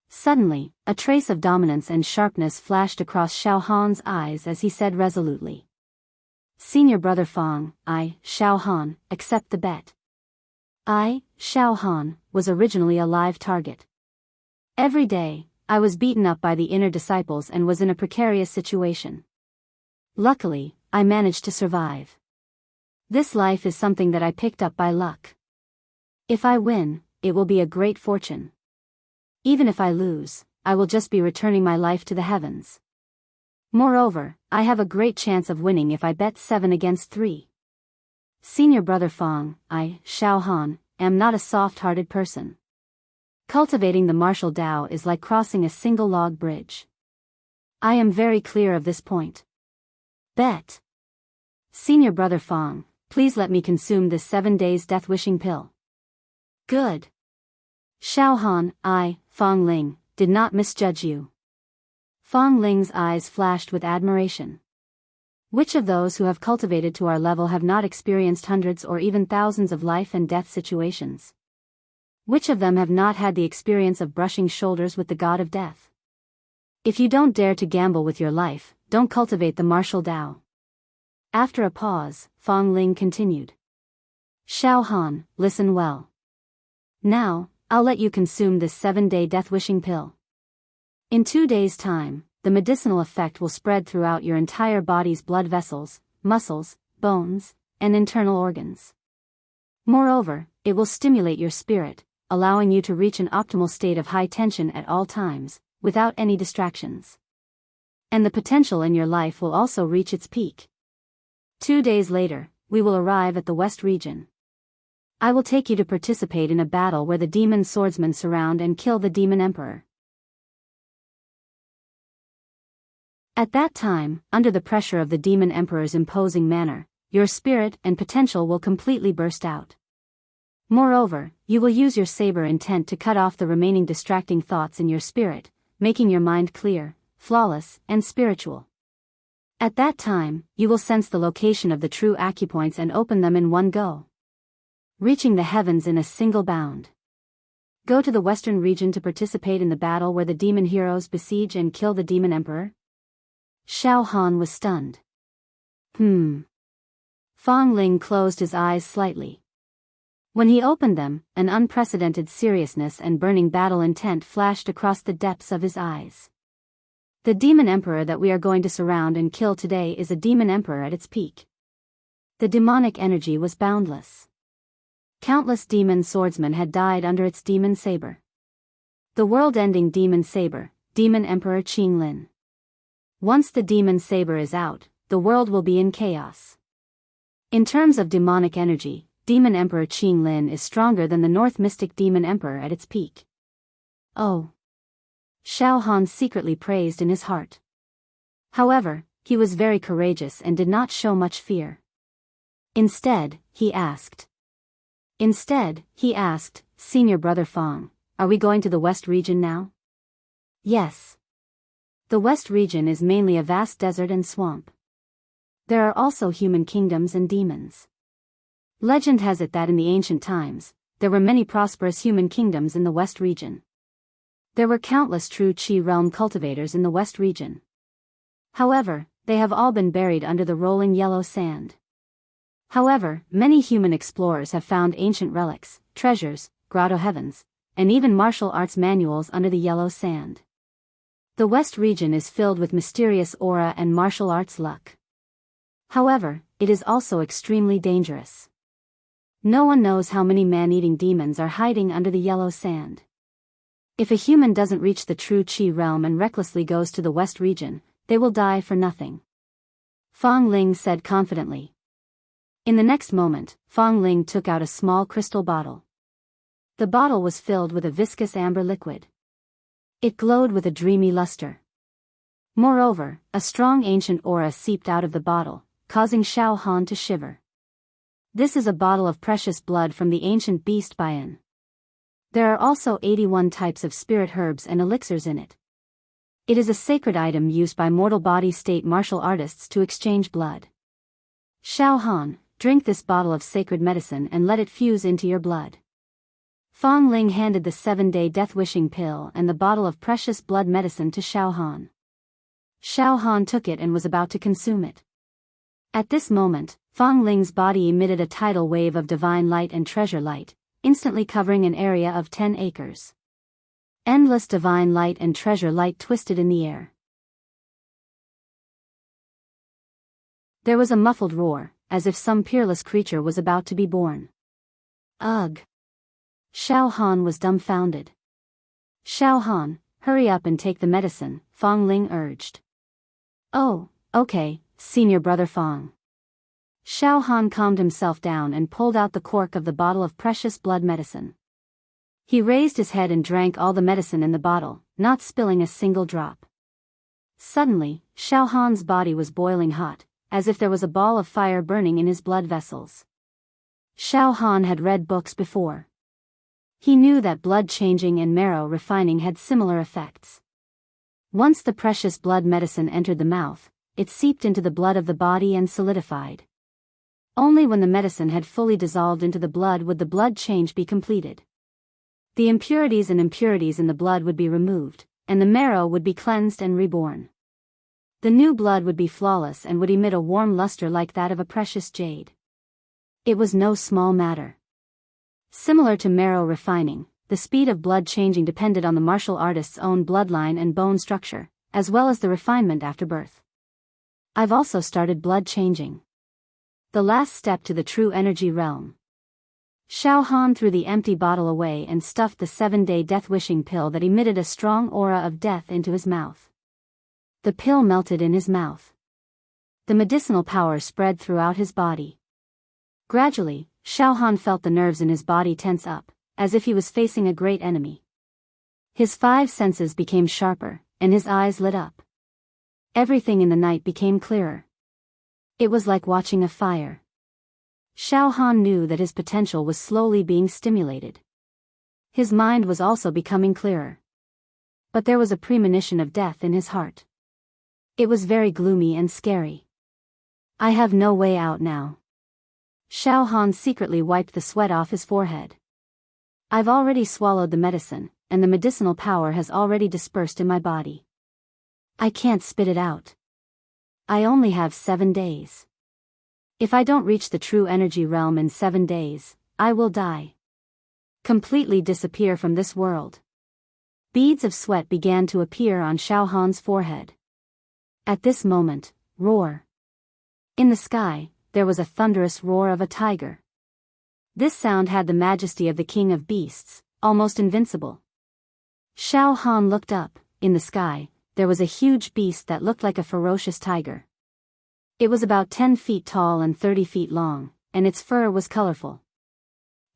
Suddenly, a trace of dominance and sharpness flashed across Xiao Han's eyes as he said resolutely. Senior brother Fong, I, Xiao Han, accept the bet. I, Xiao Han, was originally a live target. Every day, I was beaten up by the inner disciples and was in a precarious situation. Luckily, I managed to survive. This life is something that I picked up by luck. If I win, it will be a great fortune. Even if I lose, I will just be returning my life to the heavens. Moreover, I have a great chance of winning if I bet 7 against 3. Senior brother Fong, I, Xiao Han, am not a soft-hearted person. Cultivating the martial Dao is like crossing a single log bridge. I am very clear of this point. Bet. Senior brother Fong, please let me consume this 7 days death-wishing pill. Good. Xiao Han, I, Fong Ling, did not misjudge you. Fong Ling's eyes flashed with admiration. Which of those who have cultivated to our level have not experienced hundreds or even thousands of life and death situations? Which of them have not had the experience of brushing shoulders with the god of death? If you don't dare to gamble with your life, don't cultivate the martial Dao. After a pause, Fong Ling continued. Xiao Han, listen well. Now, I'll let you consume this 7-day death-wishing pill. In 2 days' time, the medicinal effect will spread throughout your entire body's blood vessels, muscles, bones, and internal organs. Moreover, it will stimulate your spirit, allowing you to reach an optimal state of high tension at all times, without any distractions. And the potential in your life will also reach its peak. 2 days later, we will arrive at the West region. I will take you to participate in a battle where the demon swordsmen surround and kill the demon emperor. At that time, under the pressure of the demon emperor's imposing manner, your spirit and potential will completely burst out. Moreover, you will use your saber intent to cut off the remaining distracting thoughts in your spirit, making your mind clear, flawless, and spiritual. At that time, you will sense the location of the true acupoints and open them in one go, reaching the heavens in a single bound. Go to the western region to participate in the battle where the demon heroes besiege and kill the demon emperor? Xiao Han was stunned. Fong Ling closed his eyes slightly. When he opened them, an unprecedented seriousness and burning battle intent flashed across the depths of his eyes. The demon emperor that we are going to surround and kill today is a demon emperor at its peak. The demonic energy was boundless. Countless demon swordsmen had died under its demon saber. The world-ending demon saber, Demon Emperor Qing Lin. Once the demon saber is out, the world will be in chaos. In terms of demonic energy, Demon Emperor Qing Lin is stronger than the North Mystic Demon Emperor at its peak. Oh! Xiao Han secretly praised in his heart. However, he was very courageous and did not show much fear. Instead, he asked, Senior brother Fong, are we going to the West region now? Yes. The West region is mainly a vast desert and swamp. There are also human kingdoms and demons. Legend has it that in the ancient times, there were many prosperous human kingdoms in the West region. There were countless true Qi realm cultivators in the West region. However, they have all been buried under the rolling yellow sand. However, many human explorers have found ancient relics, treasures, grotto heavens, and even martial arts manuals under the yellow sand. The West region is filled with mysterious aura and martial arts luck. However, it is also extremely dangerous. No one knows how many man-eating demons are hiding under the yellow sand. If a human doesn't reach the true Qi realm and recklessly goes to the West region, they will die for nothing. Fong Ling said confidently. In the next moment, Fong Ling took out a small crystal bottle. The bottle was filled with a viscous amber liquid. It glowed with a dreamy luster. Moreover, a strong ancient aura seeped out of the bottle, causing Xiao Han to shiver. This is a bottle of precious blood from the ancient beast Bayan. There are also 81 types of spirit herbs and elixirs in it. It is a sacred item used by mortal body state martial artists to exchange blood. Xiao Han, drink this bottle of sacred medicine and let it fuse into your blood. Fong Ling handed the 7-day death-wishing pill and the bottle of precious blood medicine to Xiao Han. Xiao Han took it and was about to consume it. At this moment, Fong Ling's body emitted a tidal wave of divine light and treasure light, instantly covering an area of 10 acres. Endless divine light and treasure light twisted in the air. There was a muffled roar, as if some peerless creature was about to be born. Ugh! Xiao Han was dumbfounded. Xiao Han, hurry up and take the medicine, Fong Ling urged. Oh, okay, senior brother Fong. Xiao Han calmed himself down and pulled out the cork of the bottle of precious blood medicine. He raised his head and drank all the medicine in the bottle, not spilling a single drop. Suddenly, Xiao Han's body was boiling hot, as if there was a ball of fire burning in his blood vessels. Xiao Han had read books before. He knew that blood changing and marrow refining had similar effects. Once the precious blood medicine entered the mouth, it seeped into the blood of the body and solidified. Only when the medicine had fully dissolved into the blood would the blood change be completed. The impurities in the blood would be removed, and the marrow would be cleansed and reborn. The new blood would be flawless and would emit a warm luster like that of a precious jade. It was no small matter. Similar to marrow refining, the speed of blood changing depended on the martial artist's own bloodline and bone structure, as well as the refinement after birth. I've also started blood changing. The last step to the true energy realm. Xiao Han threw the empty bottle away and stuffed the 7-day death-wishing pill that emitted a strong aura of death into his mouth. The pill melted in his mouth. The medicinal power spread throughout his body. Gradually, Xiao Han felt the nerves in his body tense up, as if he was facing a great enemy. His 5 senses became sharper, and his eyes lit up. Everything in the night became clearer. It was like watching a fire. Xiao Han knew that his potential was slowly being stimulated. His mind was also becoming clearer. But there was a premonition of death in his heart. It was very gloomy and scary. I have no way out now. Xiao Han secretly wiped the sweat off his forehead. I've already swallowed the medicine, and the medicinal power has already dispersed in my body. I can't spit it out. I only have 7 days. If I don't reach the true energy realm in 7 days, I will die. Completely disappear from this world. Beads of sweat began to appear on Xiao Han's forehead. At this moment, roar. In the sky, there was a thunderous roar of a tiger. This sound had the majesty of the king of beasts, almost invincible. Xiao Han looked up. In the sky, there was a huge beast that looked like a ferocious tiger. It was about 10 feet tall and 30 feet long, and its fur was colorful.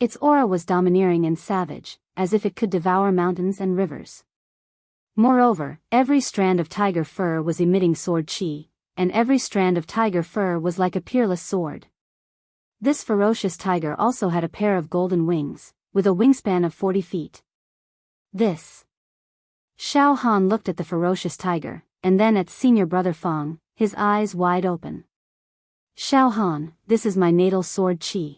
Its aura was domineering and savage, as if it could devour mountains and rivers. Moreover, every strand of tiger fur was emitting sword chi, and every strand of tiger fur was like a peerless sword. This ferocious tiger also had a pair of golden wings, with a wingspan of 40 feet. This. Xiao Han looked at the ferocious tiger, and then at senior brother Fong, his eyes wide open. Xiao Han, this is my natal sword chi.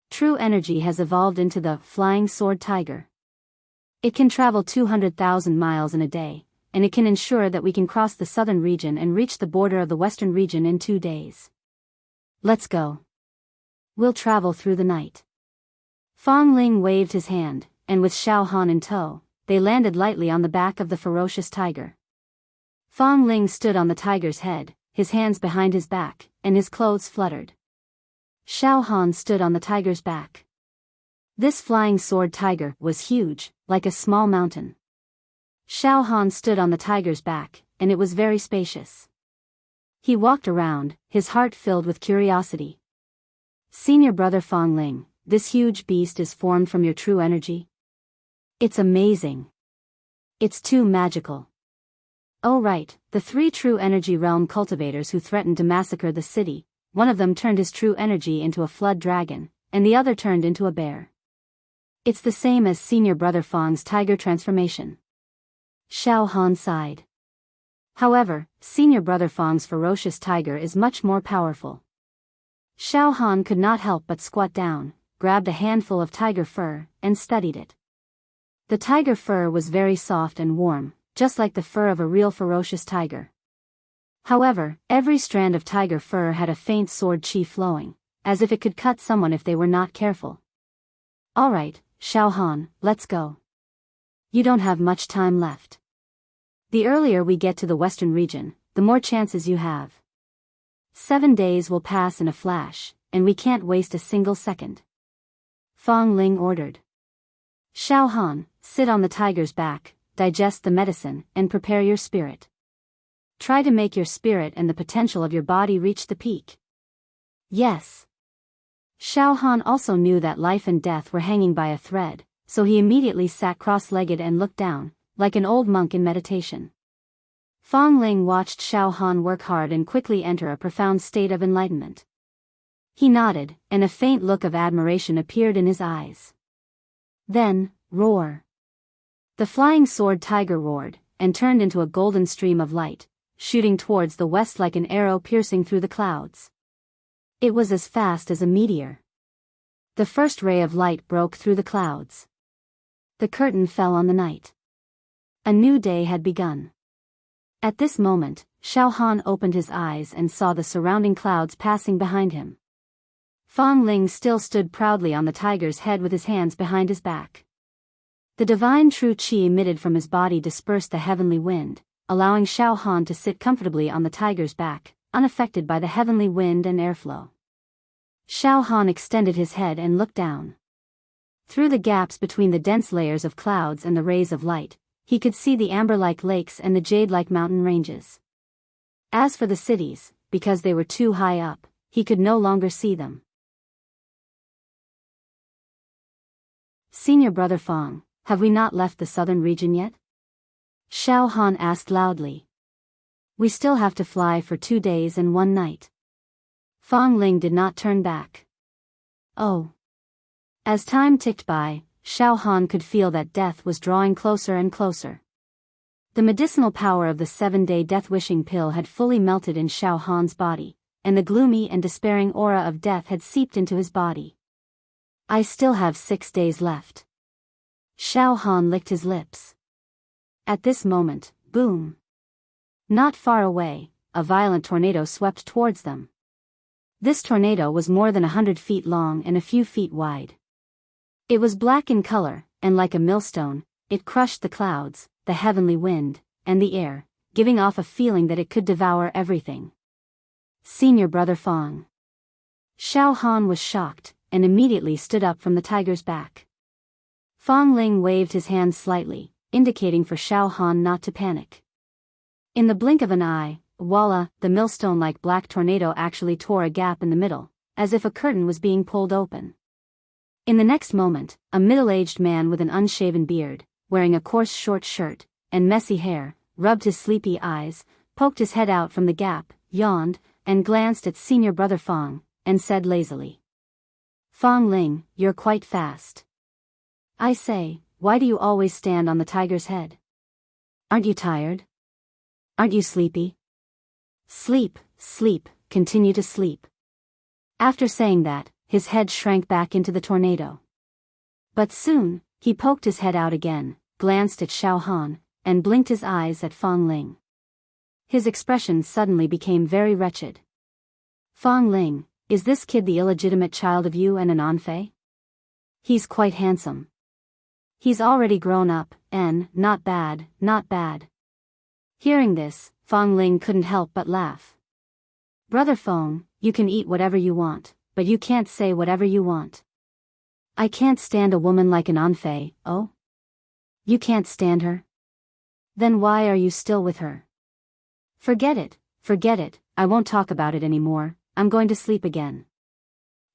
True energy has evolved into the flying sword tiger. It can travel 200,000 miles in a day, and it can ensure that we can cross the southern region and reach the border of the western region in 2 days. Let's go. We'll travel through the night. Fong Ling waved his hand, and with Xiao Han in tow, they landed lightly on the back of the ferocious tiger. Fong Ling stood on the tiger's head, his hands behind his back, and his clothes fluttered. Xiao Han stood on the tiger's back. This flying sword tiger was huge, like a small mountain. Xiao Han stood on the tiger's back, and it was very spacious. He walked around, his heart filled with curiosity. Senior brother Fong Ling, this huge beast is formed from your true energy? It's amazing. It's too magical. Oh right, the 3 true energy realm cultivators who threatened to massacre the city, one of them turned his true energy into a flood dragon, and the other turned into a bear. It's the same as senior brother Fong's tiger transformation. Xiao Han sighed. However, senior brother Fong's ferocious tiger is much more powerful. Xiao Han could not help but squat down, grabbed a handful of tiger fur, and studied it. The tiger fur was very soft and warm, just like the fur of a real ferocious tiger. However, every strand of tiger fur had a faint sword chi flowing, as if it could cut someone if they were not careful. Alright, Xiao Han, let's go. You don't have much time left. The earlier we get to the western region, the more chances you have. 7 days will pass in a flash, and we can't waste a single second. Fang Ling ordered. Xiao Han, sit on the tiger's back, digest the medicine, and prepare your spirit. Try to make your spirit and the potential of your body reach the peak. Yes. Xiao Han also knew that life and death were hanging by a thread, so he immediately sat cross-legged and looked down, like an old monk in meditation. Fang Ling watched Xiao Han work hard and quickly enter a profound state of enlightenment. He nodded, and a faint look of admiration appeared in his eyes. Then, roar. The flying sword tiger roared, and turned into a golden stream of light, shooting towards the west like an arrow piercing through the clouds. It was as fast as a meteor. The first ray of light broke through the clouds. The curtain fell on the night. A new day had begun. At this moment, Xiao Han opened his eyes and saw the surrounding clouds passing behind him. Fang Ling still stood proudly on the tiger's head with his hands behind his back. The divine true qi emitted from his body dispersed the heavenly wind, allowing Xiao Han to sit comfortably on the tiger's back, unaffected by the heavenly wind and airflow. Xiao Han extended his head and looked down. Through the gaps between the dense layers of clouds and the rays of light, he could see the amber-like lakes and the jade-like mountain ranges. As for the cities, because they were too high up, he could no longer see them. Senior Brother Fang, have we not left the southern region yet? Xiao Han asked loudly. We still have to fly for 2 days and 1 night. Fang Ling did not turn back. Oh. As time ticked by, Xiao Han could feel that death was drawing closer and closer. The medicinal power of the 7-day death-wishing pill had fully melted in Xiao Han's body, and the gloomy and despairing aura of death had seeped into his body. I still have 6 days left. Xiao Han licked his lips. At this moment, boom. Not far away, a violent tornado swept towards them. This tornado was more than 100 feet long and a few feet wide. It was black in color, and like a millstone, it crushed the clouds, the heavenly wind, and the air, giving off a feeling that it could devour everything. Senior Brother Fang. Xiao Han was shocked, and immediately stood up from the tiger's back. Fang Ling waved his hand slightly, indicating for Xiao Han not to panic. In the blink of an eye, voila, the millstone-like black tornado actually tore a gap in the middle, as if a curtain was being pulled open. In the next moment, a middle-aged man with an unshaven beard, wearing a coarse short shirt, and messy hair, rubbed his sleepy eyes, poked his head out from the gap, yawned, and glanced at Senior Brother Fang, and said lazily. Fang Ling, you're quite fast. I say, why do you always stand on the tiger's head? Aren't you tired? Aren't you sleepy? Sleep, sleep, continue to sleep. After saying that, his head shrank back into the tornado. But soon, he poked his head out again, glanced at Xiao Han, and blinked his eyes at Fang Ling. His expression suddenly became very wretched. Fang Ling, is this kid the illegitimate child of you and an Anfei? He's quite handsome. He's already grown up, and, not bad, not bad. Hearing this, Fang Ling couldn't help but laugh. Brother Feng, you can eat whatever you want, but you can't say whatever you want. I can't stand a woman like an Anfei, oh? You can't stand her? Then why are you still with her? Forget it, I won't talk about it anymore, I'm going to sleep again.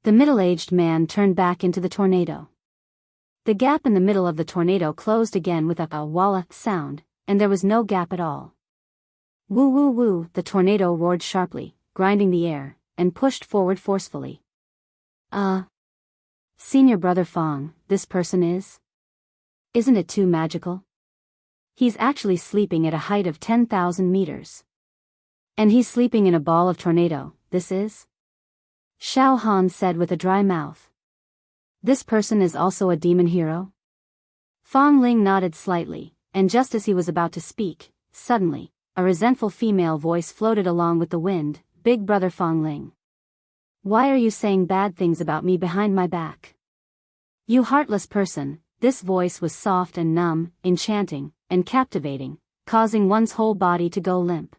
The middle-aged man turned back into the tornado. The gap in the middle of the tornado closed again with a walla sound, and there was no gap at all. Woo woo woo, the tornado roared sharply, grinding the air, and pushed forward forcefully. Senior Brother Fang, this person is? Isn't it too magical? He's actually sleeping at a height of 10,000 meters. And he's sleeping in a ball of tornado, this is? Xiao Han said with a dry mouth. This person is also a demon hero? Fang Ling nodded slightly, and just as he was about to speak, suddenly, a resentful female voice floated along with the wind. Big Brother Fang Ling. Why are you saying bad things about me behind my back? You heartless person. This voice was soft and numb, enchanting, and captivating, causing one's whole body to go limp.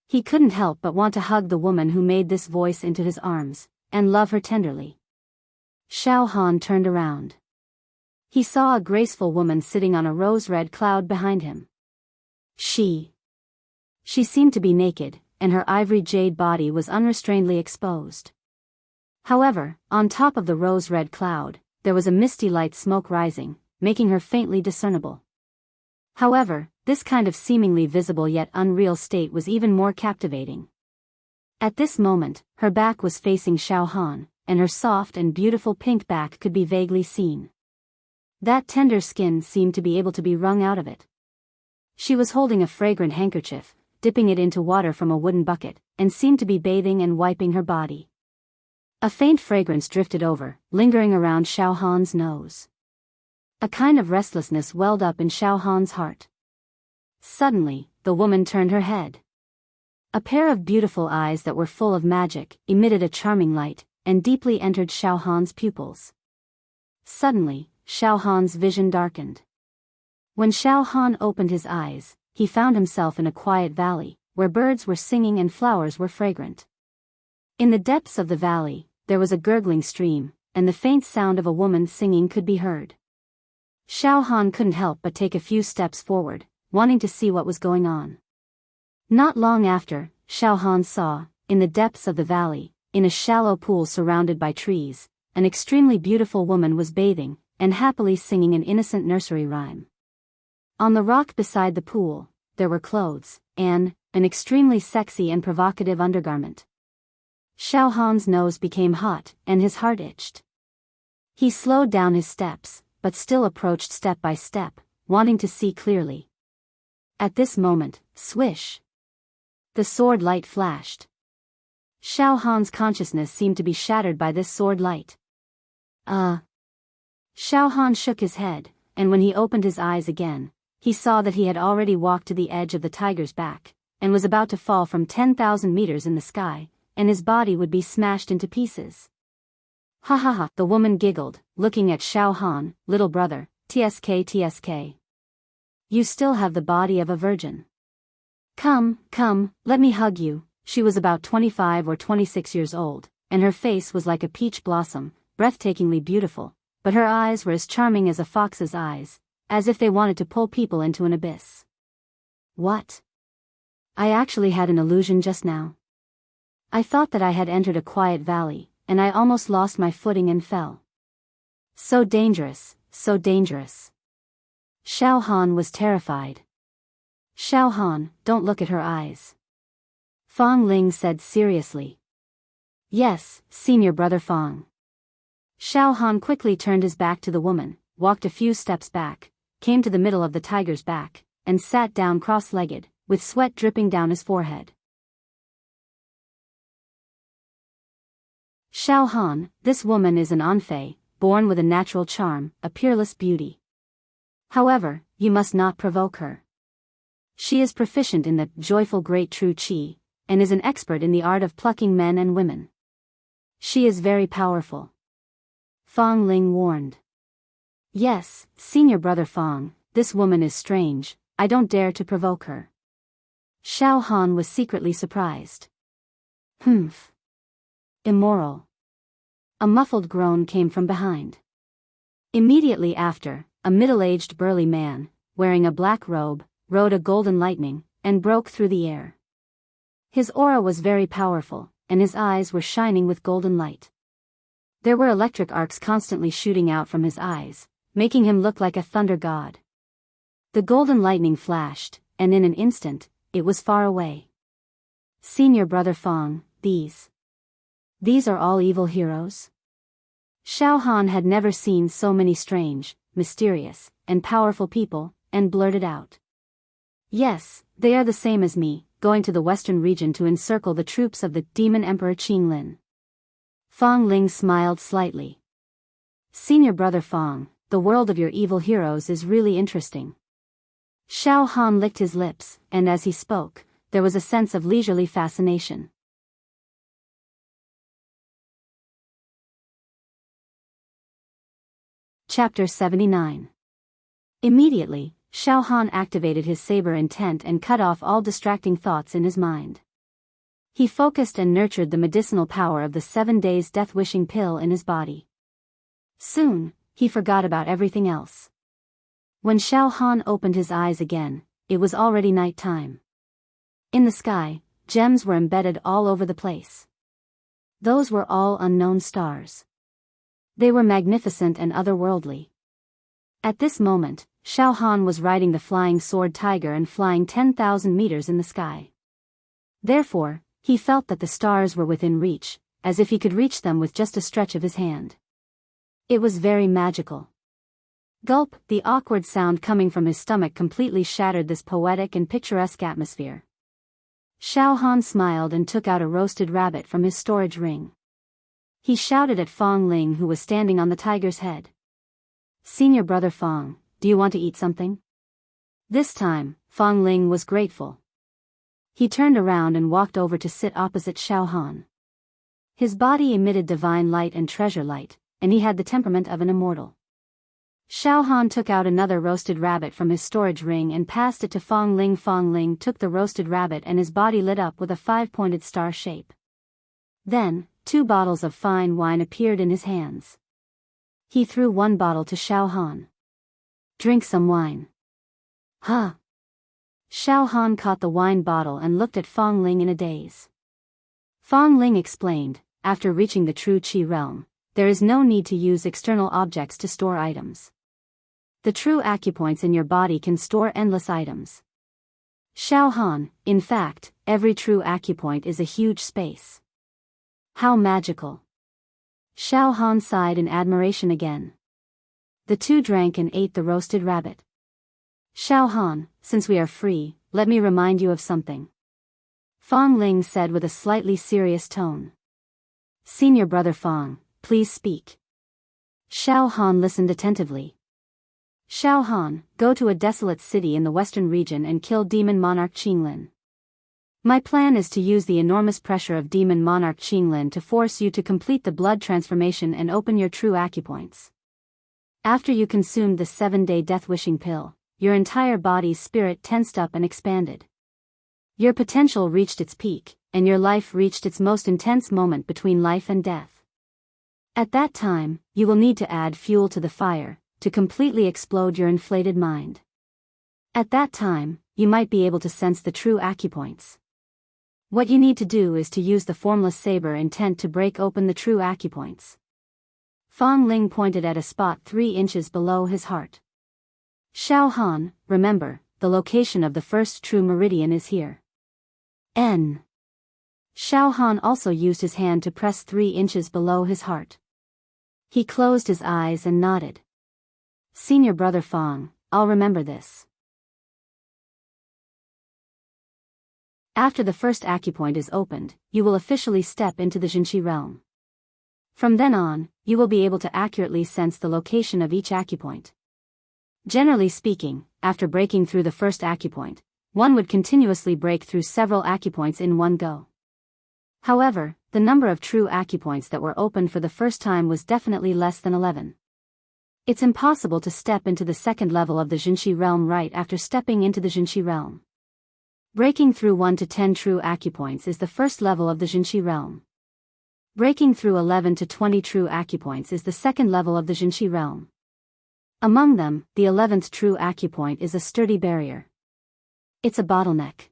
He couldn't help but want to hug the woman who made this voice into his arms, and love her tenderly. Xiao Han turned around. He saw a graceful woman sitting on a rose-red cloud behind him. She seemed to be naked, and her ivory jade body was unrestrainedly exposed. However, on top of the rose-red cloud, there was a misty light smoke rising, making her faintly discernible. However, this kind of seemingly visible yet unreal state was even more captivating. At this moment, her back was facing Xiao Han, and her soft and beautiful pink back could be vaguely seen. That tender skin seemed to be able to be wrung out of it. She was holding a fragrant handkerchief, dipping it into water from a wooden bucket, and seemed to be bathing and wiping her body. A faint fragrance drifted over, lingering around Xiao Han's nose. A kind of restlessness welled up in Xiao Han's heart. Suddenly, the woman turned her head. A pair of beautiful eyes that were full of magic emitted a charming light, and deeply entered Xiao Han's pupils. Suddenly, Xiao Han's vision darkened. When Xiao Han opened his eyes, he found himself in a quiet valley, where birds were singing and flowers were fragrant. In the depths of the valley, there was a gurgling stream, and the faint sound of a woman singing could be heard. Xiao Han couldn't help but take a few steps forward, wanting to see what was going on. Not long after, Xiao Han saw, in the depths of the valley, in a shallow pool surrounded by trees, an extremely beautiful woman was bathing, and happily singing an innocent nursery rhyme. On the rock beside the pool, there were clothes, and an extremely sexy and provocative undergarment. Xiao Han's nose became hot, and his heart itched. He slowed down his steps, but still approached step by step, wanting to see clearly. At this moment, swish! The sword light flashed. Xiao Han's consciousness seemed to be shattered by this sword light. Xiao Han shook his head, and when he opened his eyes again, he saw that he had already walked to the edge of the tiger's back, and was about to fall from 10,000 meters in the sky, and his body would be smashed into pieces. Ha ha ha, the woman giggled, looking at Xiao Han. Little brother, tsk. You still have the body of a virgin. Come, let me hug you. She was about 25 or 26 years old, and her face was like a peach blossom, breathtakingly beautiful, but her eyes were as charming as a fox's eyes, as if they wanted to pull people into an abyss. What? I actually had an illusion just now. I thought that I had entered a quiet valley, and I almost lost my footing and fell. So dangerous, so dangerous. Xiao Han was terrified. Xiao Han, don't look at her eyes. Fang Ling said seriously. Yes, senior brother Fang. Xiao Han quickly turned his back to the woman, walked a few steps back, came to the middle of the tiger's back, and sat down cross-legged, with sweat dripping down his forehead. Xiao Han, this woman is an Anfei, born with a natural charm, a peerless beauty. However, you must not provoke her. She is proficient in the joyful great true qi, and is an expert in the art of plucking men and women. She is very powerful. Fang Ling warned. Yes, senior brother Fang, this woman is strange, I don't dare to provoke her. Xiao Han was secretly surprised. Humph. Immoral. A muffled groan came from behind. Immediately after, a middle-aged burly man, wearing a black robe, rode a golden lightning, and broke through the air. His aura was very powerful, and his eyes were shining with golden light. There were electric arcs constantly shooting out from his eyes, making him look like a thunder god. The golden lightning flashed, and in an instant, it was far away. Senior brother Fang, these are all evil heroes? Xiao Han had never seen so many strange, mysterious, and powerful people, and blurted out. Yes, they are the same as me, going to the western region to encircle the troops of the demon emperor Qinglin. Fang Ling smiled slightly. Senior brother Fang, the world of your evil heroes is really interesting. Xiao Han licked his lips, and as he spoke, there was a sense of leisurely fascination. Chapter 79. Immediately, Xiao Han activated his saber intent and cut off all distracting thoughts in his mind. He focused and nurtured the medicinal power of the 7 days death-wishing pill in his body. Soon, he forgot about everything else. When Xiao Han opened his eyes again, it was already night time. In the sky, gems were embedded all over the place. Those were all unknown stars. They were magnificent and otherworldly. At this moment, Xiao Han was riding the flying sword tiger and flying 10,000 meters in the sky. Therefore, he felt that the stars were within reach, as if he could reach them with just a stretch of his hand. It was very magical. Gulp, the awkward sound coming from his stomach completely shattered this poetic and picturesque atmosphere. Xiao Han smiled and took out a roasted rabbit from his storage ring. He shouted at Fong Ling, who was standing on the tiger's head. "Senior brother Fong, do you want to eat something?" This time, Fong Ling was grateful. He turned around and walked over to sit opposite Xiao Han. His body emitted divine light and treasure light, and he had the temperament of an immortal. Xiao Han took out another roasted rabbit from his storage ring and passed it to Fong Ling. Fong Ling took the roasted rabbit and his body lit up with a 5-pointed star shape. Then, 2 bottles of fine wine appeared in his hands. He threw 1 bottle to Xiao Han. "Drink some wine." "Huh?" Xiao Han caught the wine bottle and looked at Fong Ling in a daze. Fong Ling explained, "After reaching the true Qi realm, there is no need to use external objects to store items. The true acupoints in your body can store endless items." Xiao Han, in fact, every true acupoint is a huge space. How magical. Xiao Han sighed in admiration again. The two drank and ate the roasted rabbit. "Xiao Han, since we are free, let me remind you of something," Fong Ling said with a slightly serious tone. "Senior brother Fong, please speak." Xiao Han listened attentively. "Xiao Han, go to a desolate city in the western region and kill demon monarch Qinglin. My plan is to use the enormous pressure of demon monarch Qinglin to force you to complete the blood transformation and open your true acupoints. After you consumed the 7-day death-wishing pill, your entire body's spirit tensed up and expanded. Your potential reached its peak, and your life reached its most intense moment between life and death. At that time, you will need to add fuel to the fire, to completely explode your inflated mind. At that time, you might be able to sense the true acupoints. What you need to do is to use the formless saber intent to break open the true acupoints." Fong Ling pointed at a spot 3 inches below his heart. "Xiao Han, remember, the location of the first true meridian is here." N. Xiao Han also used his hand to press 3 inches below his heart. He closed his eyes and nodded. "Senior brother Fong, I'll remember this." After the first acupoint is opened, you will officially step into the Jinqi realm. From then on, you will be able to accurately sense the location of each acupoint. Generally speaking, after breaking through the first acupoint, one would continuously break through several acupoints in one go. However, the number of true acupoints that were opened for the first time was definitely less than 11. It's impossible to step into the second level of the Jinqi realm right after stepping into the Jinqi realm. Breaking through 1 to 10 true acupoints is the first level of the Jinqi realm. Breaking through 11 to 20 true acupoints is the second level of the Jinqi realm. Among them, the 11th true acupoint is a sturdy barrier. It's a bottleneck.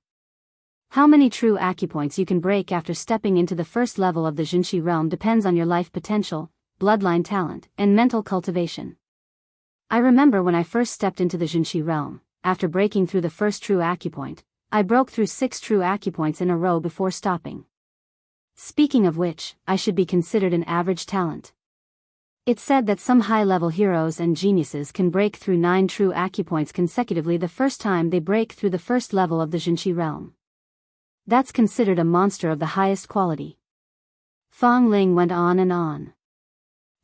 How many true acupoints you can break after stepping into the first level of the Jinqi realm depends on your life potential, bloodline talent, and mental cultivation. I remember when I first stepped into the Jinqi realm, after breaking through the first true acupoint, I broke through 6 true acupoints in a row before stopping. Speaking of which, I should be considered an average talent. It's said that some high-level heroes and geniuses can break through 9 true acupoints consecutively the first time they break through the first level of the Jinqi realm. That's considered a monster of the highest quality. Fong Ling went on and on.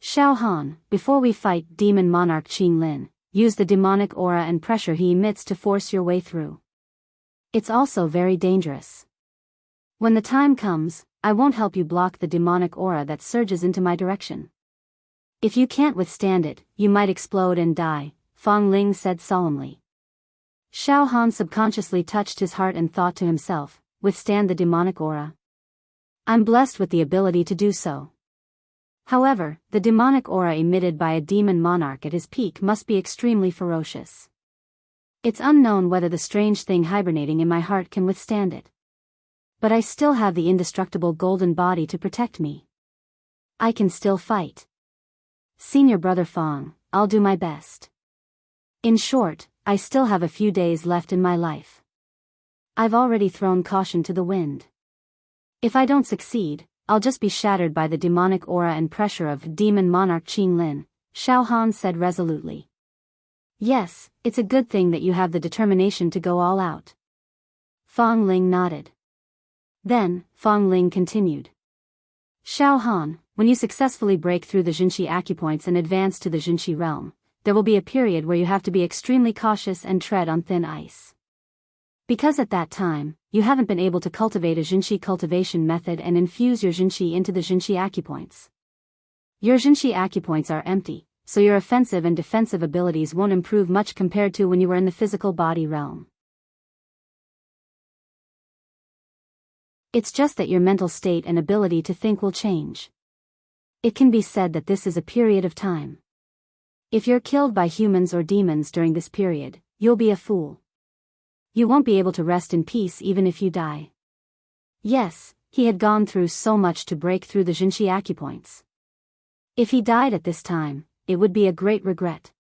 "Xiao Han, before we fight demon monarch Qinglin, use the demonic aura and pressure he emits to force your way through. It's also very dangerous. When the time comes, I won't help you block the demonic aura that surges into my direction. If you can't withstand it, you might explode and die," Fong Ling said solemnly. Xiao Han subconsciously touched his heart and thought to himself, "Withstand the demonic aura? I'm blessed with the ability to do so. However, the demonic aura emitted by a demon monarch at his peak must be extremely ferocious. It's unknown whether the strange thing hibernating in my heart can withstand it. But I still have the indestructible golden body to protect me. I can still fight. Senior Brother Fong, I'll do my best. In short, I still have a few days left in my life. I've already thrown caution to the wind. If I don't succeed, I'll just be shattered by the demonic aura and pressure of Demon Monarch Qinglin, Xiao Han said resolutely. Yes, it's a good thing that you have the determination to go all out. Fong Ling nodded. Then, Fong Ling continued. Xiao Han, when you successfully break through the Jinshi acupoints and advance to the Jinshi realm, there will be a period where you have to be extremely cautious and tread on thin ice. Because at that time, you haven't been able to cultivate a Jinshi cultivation method and infuse your Jinshi into the Jinshi acupoints. Your Jinshi acupoints are empty, so your offensive and defensive abilities won't improve much compared to when you were in the physical body realm. It's just that your mental state and ability to think will change. It can be said that this is a period of time. If you're killed by humans or demons during this period, you'll be a fool. You won't be able to rest in peace even if you die. Yes, he had gone through so much to break through the Jinshi acupoints. If he died at this time, it would be a great regret.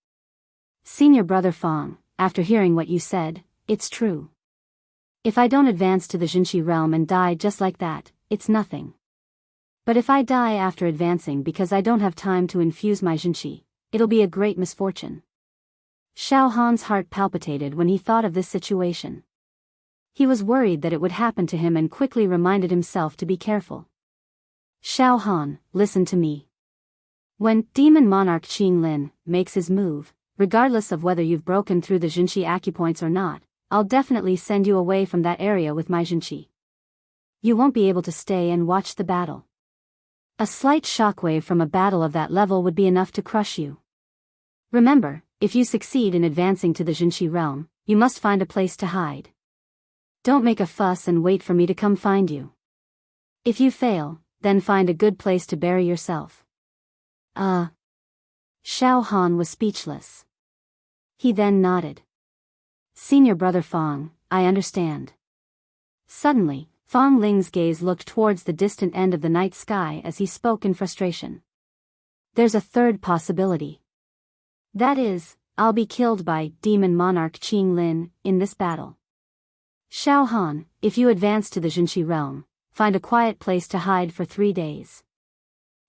Senior Brother Fong, after hearing what you said, it's true. If I don't advance to the Jinshi realm and die just like that, it's nothing. But if I die after advancing because I don't have time to infuse my Jinshi, it'll be a great misfortune. Xiao Han's heart palpitated when he thought of this situation. He was worried that it would happen to him and quickly reminded himself to be careful. Xiao Han, listen to me. When Demon Monarch Qinglin makes his move, regardless of whether you've broken through the Jinshi acupoints or not, I'll definitely send you away from that area with my Jinshi. You won't be able to stay and watch the battle. A slight shockwave from a battle of that level would be enough to crush you. Remember, if you succeed in advancing to the Jinshi realm, you must find a place to hide. Don't make a fuss and wait for me to come find you. If you fail, then find a good place to bury yourself. Xiao Han was speechless. He then nodded. Senior Brother Fong, I understand. Suddenly, Fong Ling's gaze looked towards the distant end of the night sky as he spoke in frustration. There's a third possibility. That is, I'll be killed by Demon Monarch Qinglin in this battle. Xiao Han, if you advance to the Jinshi realm, find a quiet place to hide for 3 days.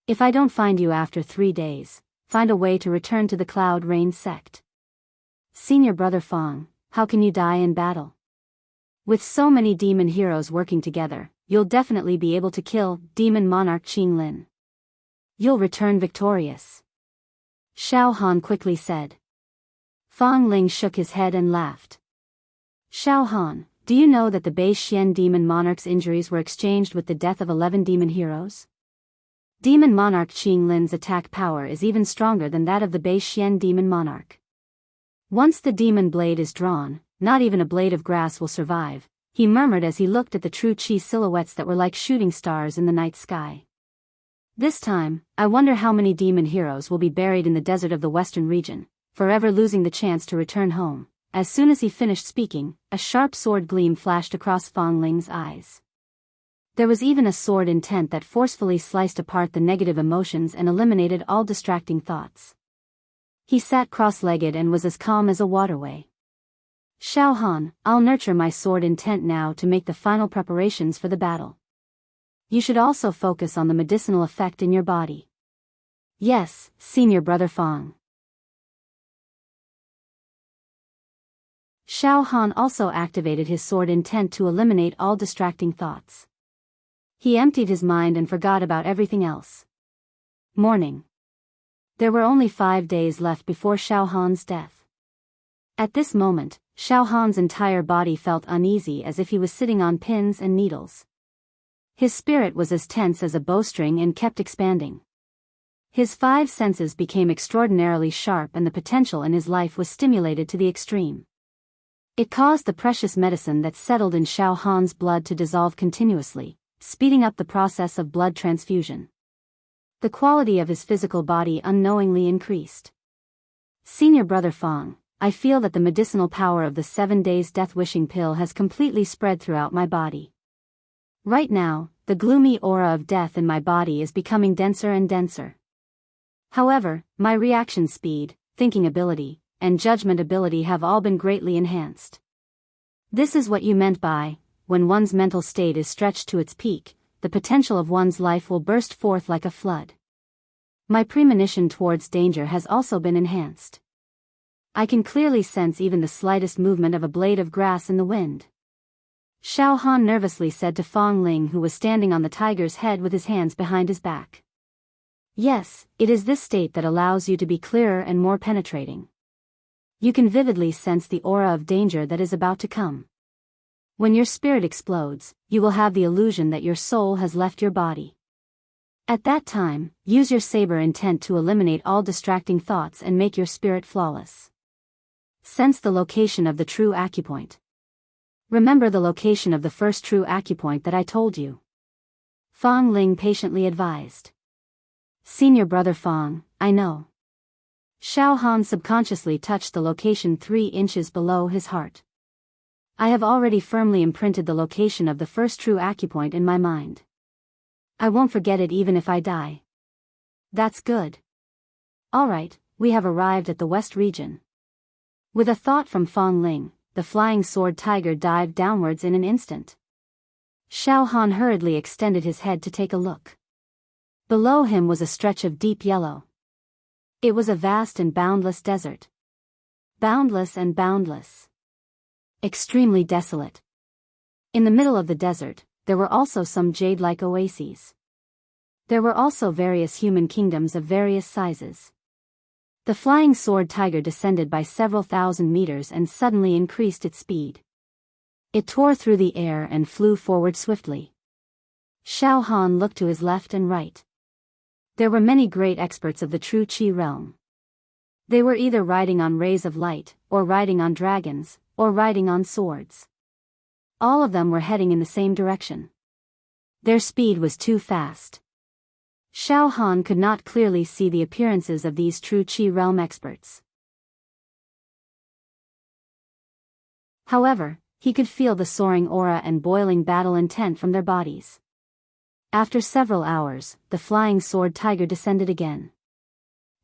If I don't find you after 3 days, find a way to return to the Cloud Rain sect. Senior Brother Fong, how can you die in battle? With so many demon heroes working together, you'll definitely be able to kill Demon Monarch Qinglin. You'll return victorious. Xiao Han quickly said. Fong Ling shook his head and laughed. Xiao Han, do you know that the Bei Xian Demon Monarch's injuries were exchanged with the death of 11 demon heroes? Demon Monarch Qinglin's attack power is even stronger than that of the Bei Xian Demon Monarch. Once the demon blade is drawn, not even a blade of grass will survive, he murmured as he looked at the true Qi silhouettes that were like shooting stars in the night sky. This time, I wonder how many demon heroes will be buried in the desert of the western region, forever losing the chance to return home. As soon as he finished speaking, a sharp sword gleam flashed across Fong Ling's eyes. There was even a sword intent that forcefully sliced apart the negative emotions and eliminated all distracting thoughts. He sat cross-legged and was as calm as a waterway. Xiao Han, I'll nurture my sword intent now to make the final preparations for the battle. You should also focus on the medicinal effect in your body. Yes, Senior Brother Fong. Xiao Han also activated his sword intent to eliminate all distracting thoughts. He emptied his mind and forgot about everything else. Morning. There were only 5 days left before Xiao Han's death. At this moment, Xiao Han's entire body felt uneasy as if he was sitting on pins and needles. His spirit was as tense as a bowstring and kept expanding. His 5 senses became extraordinarily sharp and the potential in his life was stimulated to the extreme. It caused the precious medicine that settled in Xiao Han's blood to dissolve continuously, speeding up the process of blood transfusion. The quality of his physical body unknowingly increased. Senior Brother Fong, I feel that the medicinal power of the 7 days death-wishing pill has completely spread throughout my body. Right now, the gloomy aura of death in my body is becoming denser and denser. However, my reaction speed, thinking ability, and judgment ability have all been greatly enhanced. This is what you meant by, when one's mental state is stretched to its peak, the potential of one's life will burst forth like a flood. My premonition towards danger has also been enhanced. I can clearly sense even the slightest movement of a blade of grass in the wind. Xiao Han nervously said to Fong Ling, who was standing on the tiger's head with his hands behind his back. Yes, it is this state that allows you to be clearer and more penetrating. You can vividly sense the aura of danger that is about to come. When your spirit explodes, you will have the illusion that your soul has left your body. At that time, use your saber intent to eliminate all distracting thoughts and make your spirit flawless. Sense the location of the true acupoint. Remember the location of the first true acupoint that I told you. Fong Ling patiently advised. Senior Brother Fong, I know. Xiao Han subconsciously touched the location 3 inches below his heart. I have already firmly imprinted the location of the first true acupoint in my mind. I won't forget it even if I die. That's good. Alright, we have arrived at the west region. With a thought from Fong Ling, the flying sword tiger dived downwards in an instant. Xiao Han hurriedly extended his head to take a look. Below him was a stretch of deep yellow. It was a vast and boundless desert. Boundless and boundless. Extremely desolate. In the middle of the desert, there were also some jade-like oases. There were also various human kingdoms of various sizes. The flying sword tiger descended by several thousand meters and suddenly increased its speed. It tore through the air and flew forward swiftly. Xiao Han looked to his left and right. There were many great experts of the true Qi realm. They were either riding on rays of light, or riding on dragons, or riding on swords. All of them were heading in the same direction. Their speed was too fast. Xiao Han could not clearly see the appearances of these true Qi realm experts. However, he could feel the soaring aura and boiling battle intent from their bodies. After several hours, the flying sword tiger descended again.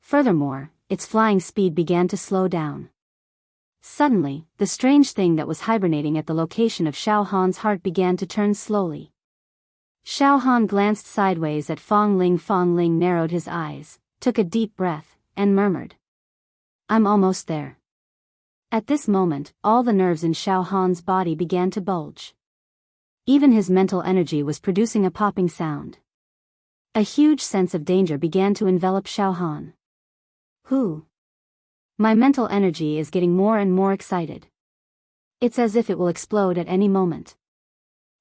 Furthermore, its flying speed began to slow down. Suddenly, the strange thing that was hibernating at the location of Xiao Han's heart began to turn slowly. Xiao Han glanced sideways at Fong Ling. Fong Ling narrowed his eyes, took a deep breath, and murmured. I'm almost there. At this moment, all the nerves in Xiao Han's body began to bulge. Even his mental energy was producing a popping sound. A huge sense of danger began to envelop Xiao Han. My mental energy is getting more and more excited. It's as if it will explode at any moment.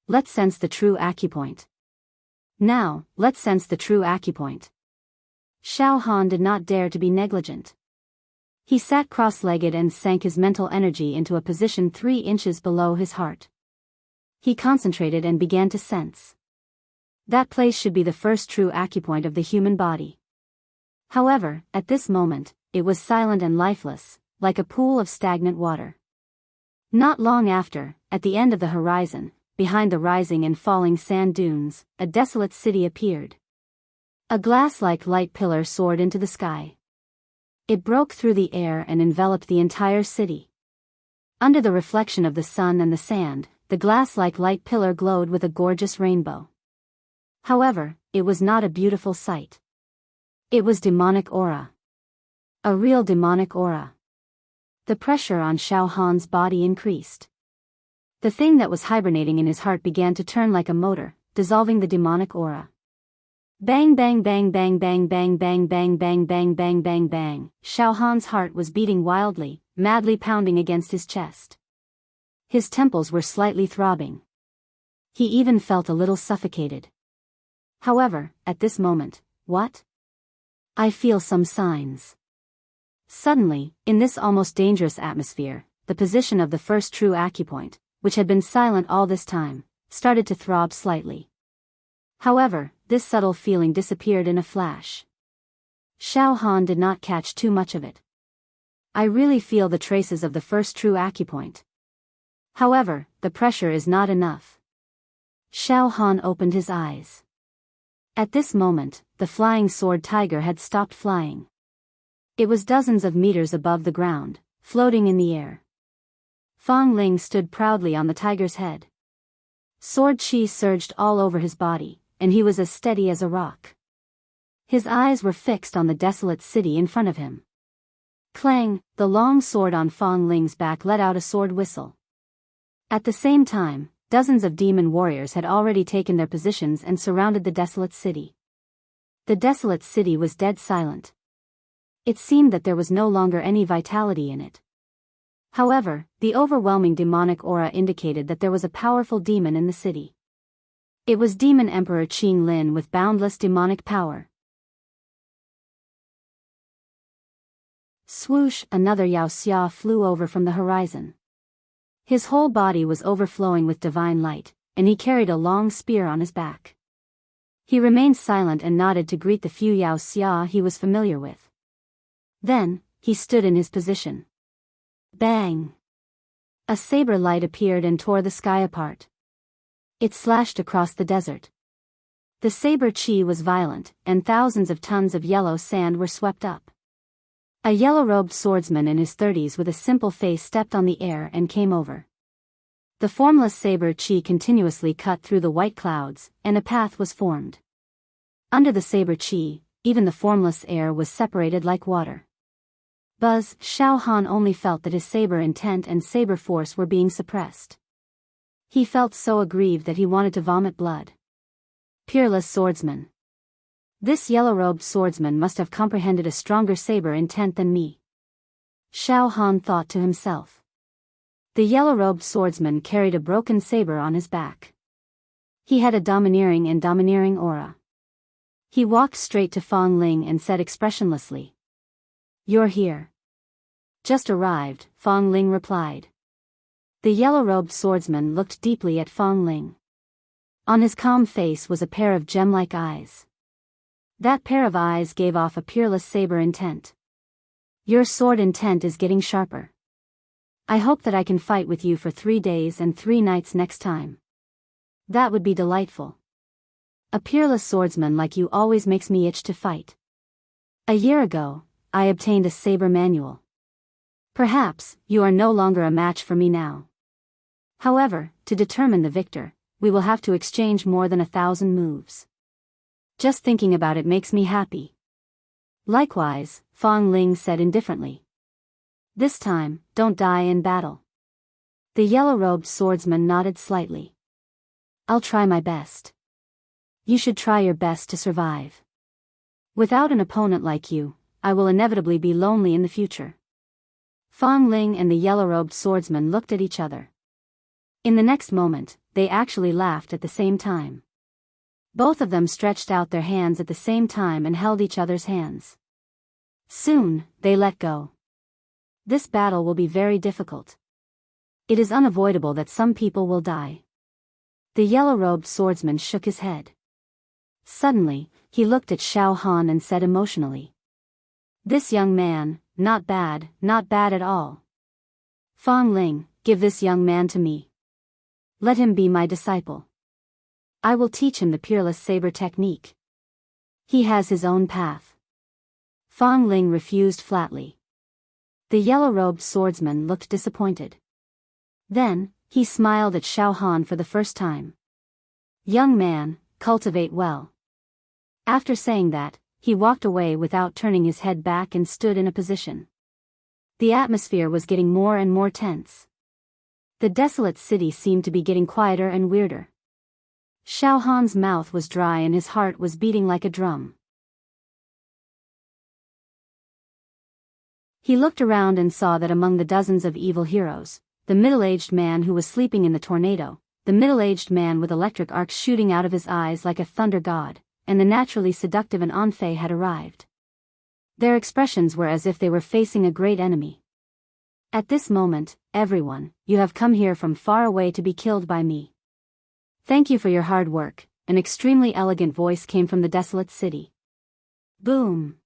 Let's sense the true acupoint. Now, let's sense the true acupoint. Xiao Han did not dare to be negligent. He sat cross-legged and sank his mental energy into a position 3 inches below his heart. He concentrated and began to sense. That place should be the first true acupoint of the human body. However, at this moment, it was silent and lifeless, like a pool of stagnant water. Not long after, at the end of the horizon, behind the rising and falling sand dunes, a desolate city appeared. A glass-like light pillar soared into the sky. It broke through the air and enveloped the entire city. Under the reflection of the sun and the sand, the glass-like light pillar glowed with a gorgeous rainbow. However, it was not a beautiful sight. It was demonic aura. A real demonic aura. The pressure on Xiao Han's body increased. The thing that was hibernating in his heart began to turn like a motor, dissolving the demonic aura. Bang bang bang bang bang bang bang bang bang bang bang bang bang. Xiao Han's heart was beating wildly, madly pounding against his chest. His temples were slightly throbbing. He even felt a little suffocated. However, at this moment, what? I feel some signs. Suddenly, in this almost dangerous atmosphere, the position of the first true acupoint, which had been silent all this time, started to throb slightly. However, this subtle feeling disappeared in a flash. Xiao Han did not catch too much of it. I really feel the traces of the first true acupoint. However, the pressure is not enough. Xiao Han opened his eyes. At this moment, the flying sword tiger had stopped flying. It was dozens of meters above the ground, floating in the air. Fang Ling stood proudly on the tiger's head. Sword chi surged all over his body, and he was as steady as a rock. His eyes were fixed on the desolate city in front of him. Clang, the long sword on Fang Ling's back let out a sword whistle. At the same time, dozens of demon warriors had already taken their positions and surrounded the desolate city. The desolate city was dead silent. It seemed that there was no longer any vitality in it. However, the overwhelming demonic aura indicated that there was a powerful demon in the city. It was Demon Emperor Qing Lin with boundless demonic power. Swoosh, another Yao Xia flew over from the horizon. His whole body was overflowing with divine light, and he carried a long spear on his back. He remained silent and nodded to greet the few Yao Xia he was familiar with. Then, he stood in his position. Bang! A saber light appeared and tore the sky apart. It slashed across the desert. The saber chi was violent, and thousands of tons of yellow sand were swept up. A yellow-robed swordsman in his 30s with a simple face stepped on the air and came over. The formless saber chi continuously cut through the white clouds, and a path was formed. Under the saber chi, even the formless air was separated like water. Buzz, Xiao Han only felt that his saber intent and saber force were being suppressed. He felt so aggrieved that he wanted to vomit blood. Peerless swordsman. This yellow-robed swordsman must have comprehended a stronger saber intent than me. Xiao Han thought to himself. The yellow-robed swordsman carried a broken saber on his back. He had a domineering aura. He walked straight to Fang Ling and said expressionlessly, "You're here." "Just arrived," Fang Ling replied. The yellow-robed swordsman looked deeply at Fang Ling. On his calm face was a pair of gem-like eyes. That pair of eyes gave off a peerless saber intent. "Your sword intent is getting sharper. I hope that I can fight with you for 3 days and 3 nights next time. That would be delightful. A peerless swordsman like you always makes me itch to fight. A year ago, I obtained a saber manual. Perhaps, you are no longer a match for me now. However, to determine the victor, we will have to exchange more than 1,000 moves. Just thinking about it makes me happy." "Likewise," Fang Ling said indifferently. "This time, don't die in battle." The yellow-robed swordsman nodded slightly. "I'll try my best." "You should try your best to survive. Without an opponent like you, I will inevitably be lonely in the future." Fang Ling and the yellow-robed swordsman looked at each other. In the next moment, they actually laughed at the same time. Both of them stretched out their hands at the same time and held each other's hands. Soon, they let go. This battle will be very difficult. It is unavoidable that some people will die. The yellow-robed swordsman shook his head. Suddenly, he looked at Xiao Han and said emotionally, "This young man, not bad at all. Fang Ling, give this young man to me. Let him be my disciple. I will teach him the peerless saber technique. He has his own path." Fang Ling refused flatly. The yellow-robed swordsman looked disappointed. Then, he smiled at Xiao Han for the first time. "Young man, cultivate well." After saying that, he walked away without turning his head back and stood in a position. The atmosphere was getting more and more tense. The desolate city seemed to be getting quieter and weirder. Xiao Han's mouth was dry and his heart was beating like a drum. He looked around and saw that among the dozens of evil heroes, the middle-aged man who was sleeping in the tornado, the middle-aged man with electric arcs shooting out of his eyes like a thunder god, and the naturally seductive and Anfei had arrived. Their expressions were as if they were facing a great enemy. "At this moment, everyone, you have come here from far away to be killed by me. Thank you for your hard work, an extremely elegant voice came from the desolate city. Boom!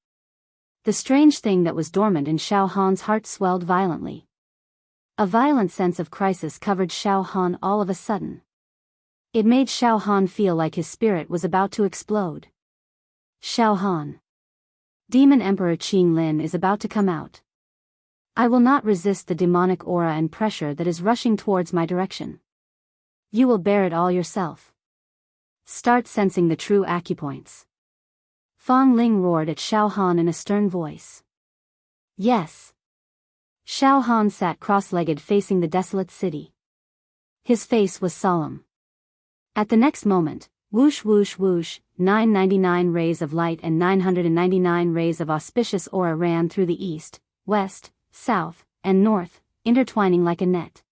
The strange thing that was dormant in Xiao Han's heart swelled violently. A violent sense of crisis covered Xiao Han all of a sudden. It made Xiao Han feel like his spirit was about to explode. Xiao Han. Demon Emperor Qing Lin is about to come out. I will not resist the demonic aura and pressure that is rushing towards my direction. You will bear it all yourself. Start sensing the true acupoints. Fang Ling roared at Xiao Han in a stern voice. Yes. Xiao Han sat cross-legged facing the desolate city. His face was solemn. At the next moment, whoosh whoosh whoosh, 999 rays of light and 999 rays of auspicious aura ran through the east, west, south, and north, intertwining like a net.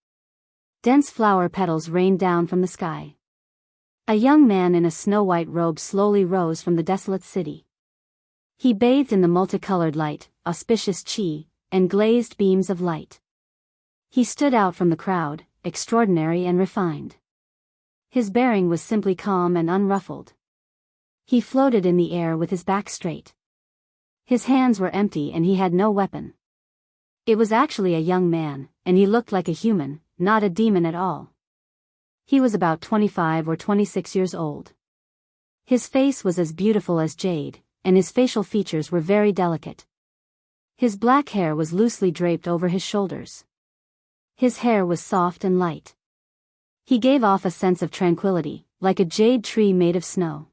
Dense flower petals rained down from the sky. A young man in a snow-white robe slowly rose from the desolate city. He bathed in the multicolored light, auspicious qi, and glazed beams of light. He stood out from the crowd, extraordinary and refined. His bearing was simply calm and unruffled. He floated in the air with his back straight. His hands were empty and he had no weapon. It was actually a young man, and he looked like a human, not a demon at all. He was about 25 or 26 years old. His face was as beautiful as jade, and his facial features were very delicate. His black hair was loosely draped over his shoulders. His hair was soft and light. He gave off a sense of tranquility, like a jade tree made of snow.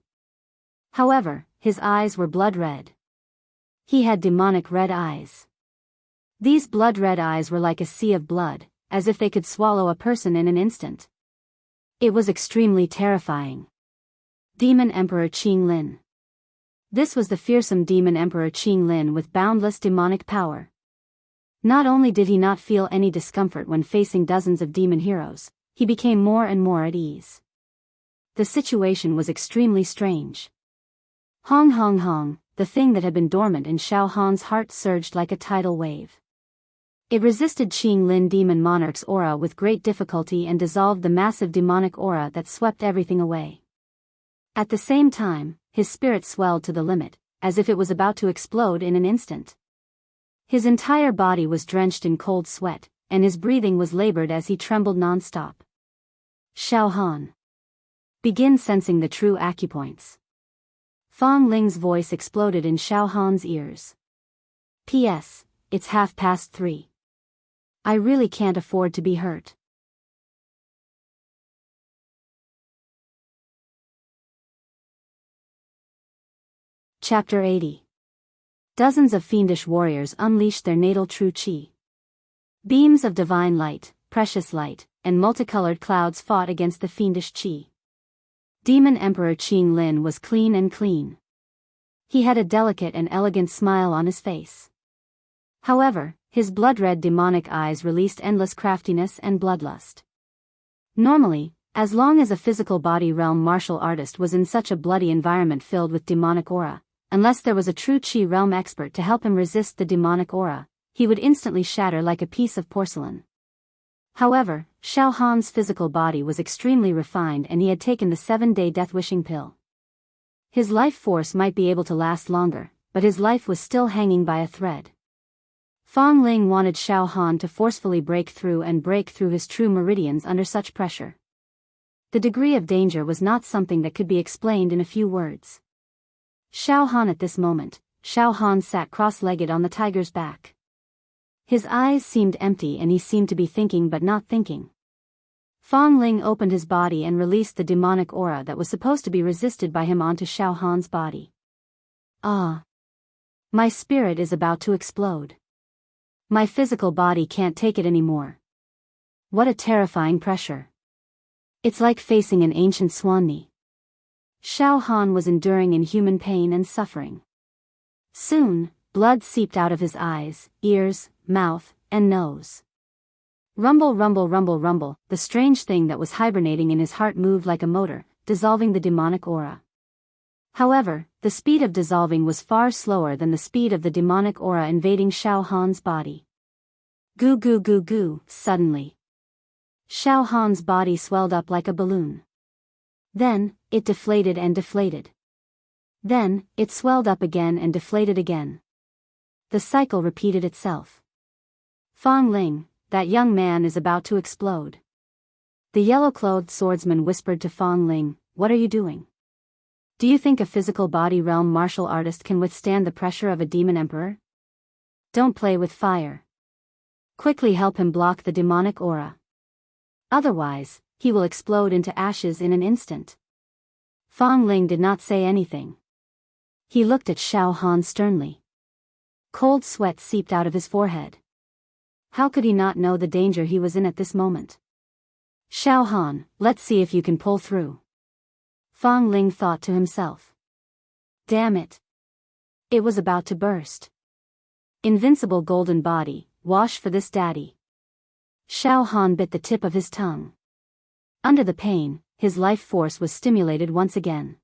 However, his eyes were blood red. He had demonic red eyes. These blood red eyes were like a sea of blood, as if they could swallow a person in an instant. It was extremely terrifying. Demon Emperor Qing Lin. This was the fearsome Demon Emperor Qing Lin with boundless demonic power. Not only did he not feel any discomfort when facing dozens of demon heroes, he became more and more at ease. The situation was extremely strange. Hong hong hong, the thing that had been dormant in Xiao Han's heart surged like a tidal wave. It resisted Qing Lin Demon Monarch's aura with great difficulty and dissolved the massive demonic aura that swept everything away. At the same time, his spirit swelled to the limit, as if it was about to explode in an instant. His entire body was drenched in cold sweat, and his breathing was labored as he trembled non-stop. Xiao Han. Begin sensing the true acupoints. Fang Ling's voice exploded in Xiao Han's ears. P.S. It's 3:30. I really can't afford to be hurt. Chapter 80. Dozens of fiendish warriors unleashed their natal true qi. Beams of divine light, precious light, and multicolored clouds fought against the fiendish qi. Demon Emperor Qing Lin was clean and clean. He had a delicate and elegant smile on his face. However, his blood-red demonic eyes released endless craftiness and bloodlust. Normally, as long as a physical body realm martial artist was in such a bloody environment filled with demonic aura, unless there was a true Qi realm expert to help him resist the demonic aura, he would instantly shatter like a piece of porcelain. However, Xiao Han's physical body was extremely refined and he had taken the 7-day death-wishing pill. His life force might be able to last longer, but his life was still hanging by a thread. Fang Ling wanted Xiao Han to forcefully break through his true meridians under such pressure. The degree of danger was not something that could be explained in a few words. Xiao Han at this moment, Xiao Han sat cross-legged on the tiger's back. His eyes seemed empty and he seemed to be thinking but not thinking. Fang Ling opened his body and released the demonic aura that was supposed to be resisted by him onto Xiao Han's body. Ah! My spirit is about to explode. My physical body can't take it anymore. What a terrifying pressure. It's like facing an ancient swanny. Xiao Han was enduring inhuman pain and suffering. Soon, blood seeped out of his eyes, ears, mouth, and nose. Rumble rumble rumble rumble, the strange thing that was hibernating in his heart moved like a motor, dissolving the demonic aura. However, the speed of dissolving was far slower than the speed of the demonic aura invading Xiao Han's body. Goo goo goo goo, suddenly. Xiao Han's body swelled up like a balloon. Then, it deflated and deflated. Then, it swelled up again and deflated again. The cycle repeated itself. Fang Ling, that young man is about to explode. The yellow-clothed swordsman whispered to Fang Ling, "What are you doing? Do you think a physical body realm martial artist can withstand the pressure of a demon emperor? Don't play with fire. Quickly help him block the demonic aura. Otherwise, he will explode into ashes in an instant." Fang Ling did not say anything. He looked at Xiao Han sternly. Cold sweat seeped out of his forehead. How could he not know the danger he was in at this moment? "Xiao Han, let's see if you can pull through." Fang Ling thought to himself. Damn it. It was about to burst. Invincible golden body, wash for this daddy. Xiao Han bit the tip of his tongue. Under the pain, his life force was stimulated once again.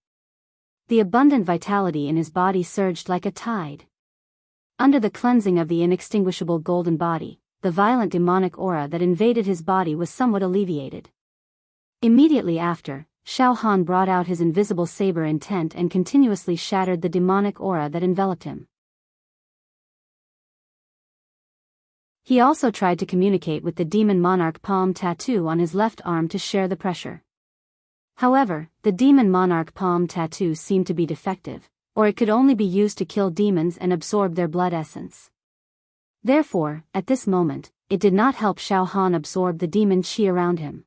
The abundant vitality in his body surged like a tide. Under the cleansing of the inextinguishable golden body, the violent demonic aura that invaded his body was somewhat alleviated. Immediately after, Xiao Han brought out his invisible saber intent and continuously shattered the demonic aura that enveloped him. He also tried to communicate with the demon monarch palm tattoo on his left arm to share the pressure. However, the demon monarch palm tattoo seemed to be defective, or it could only be used to kill demons and absorb their blood essence. Therefore, at this moment, it did not help Xiao Han absorb the demon qi around him.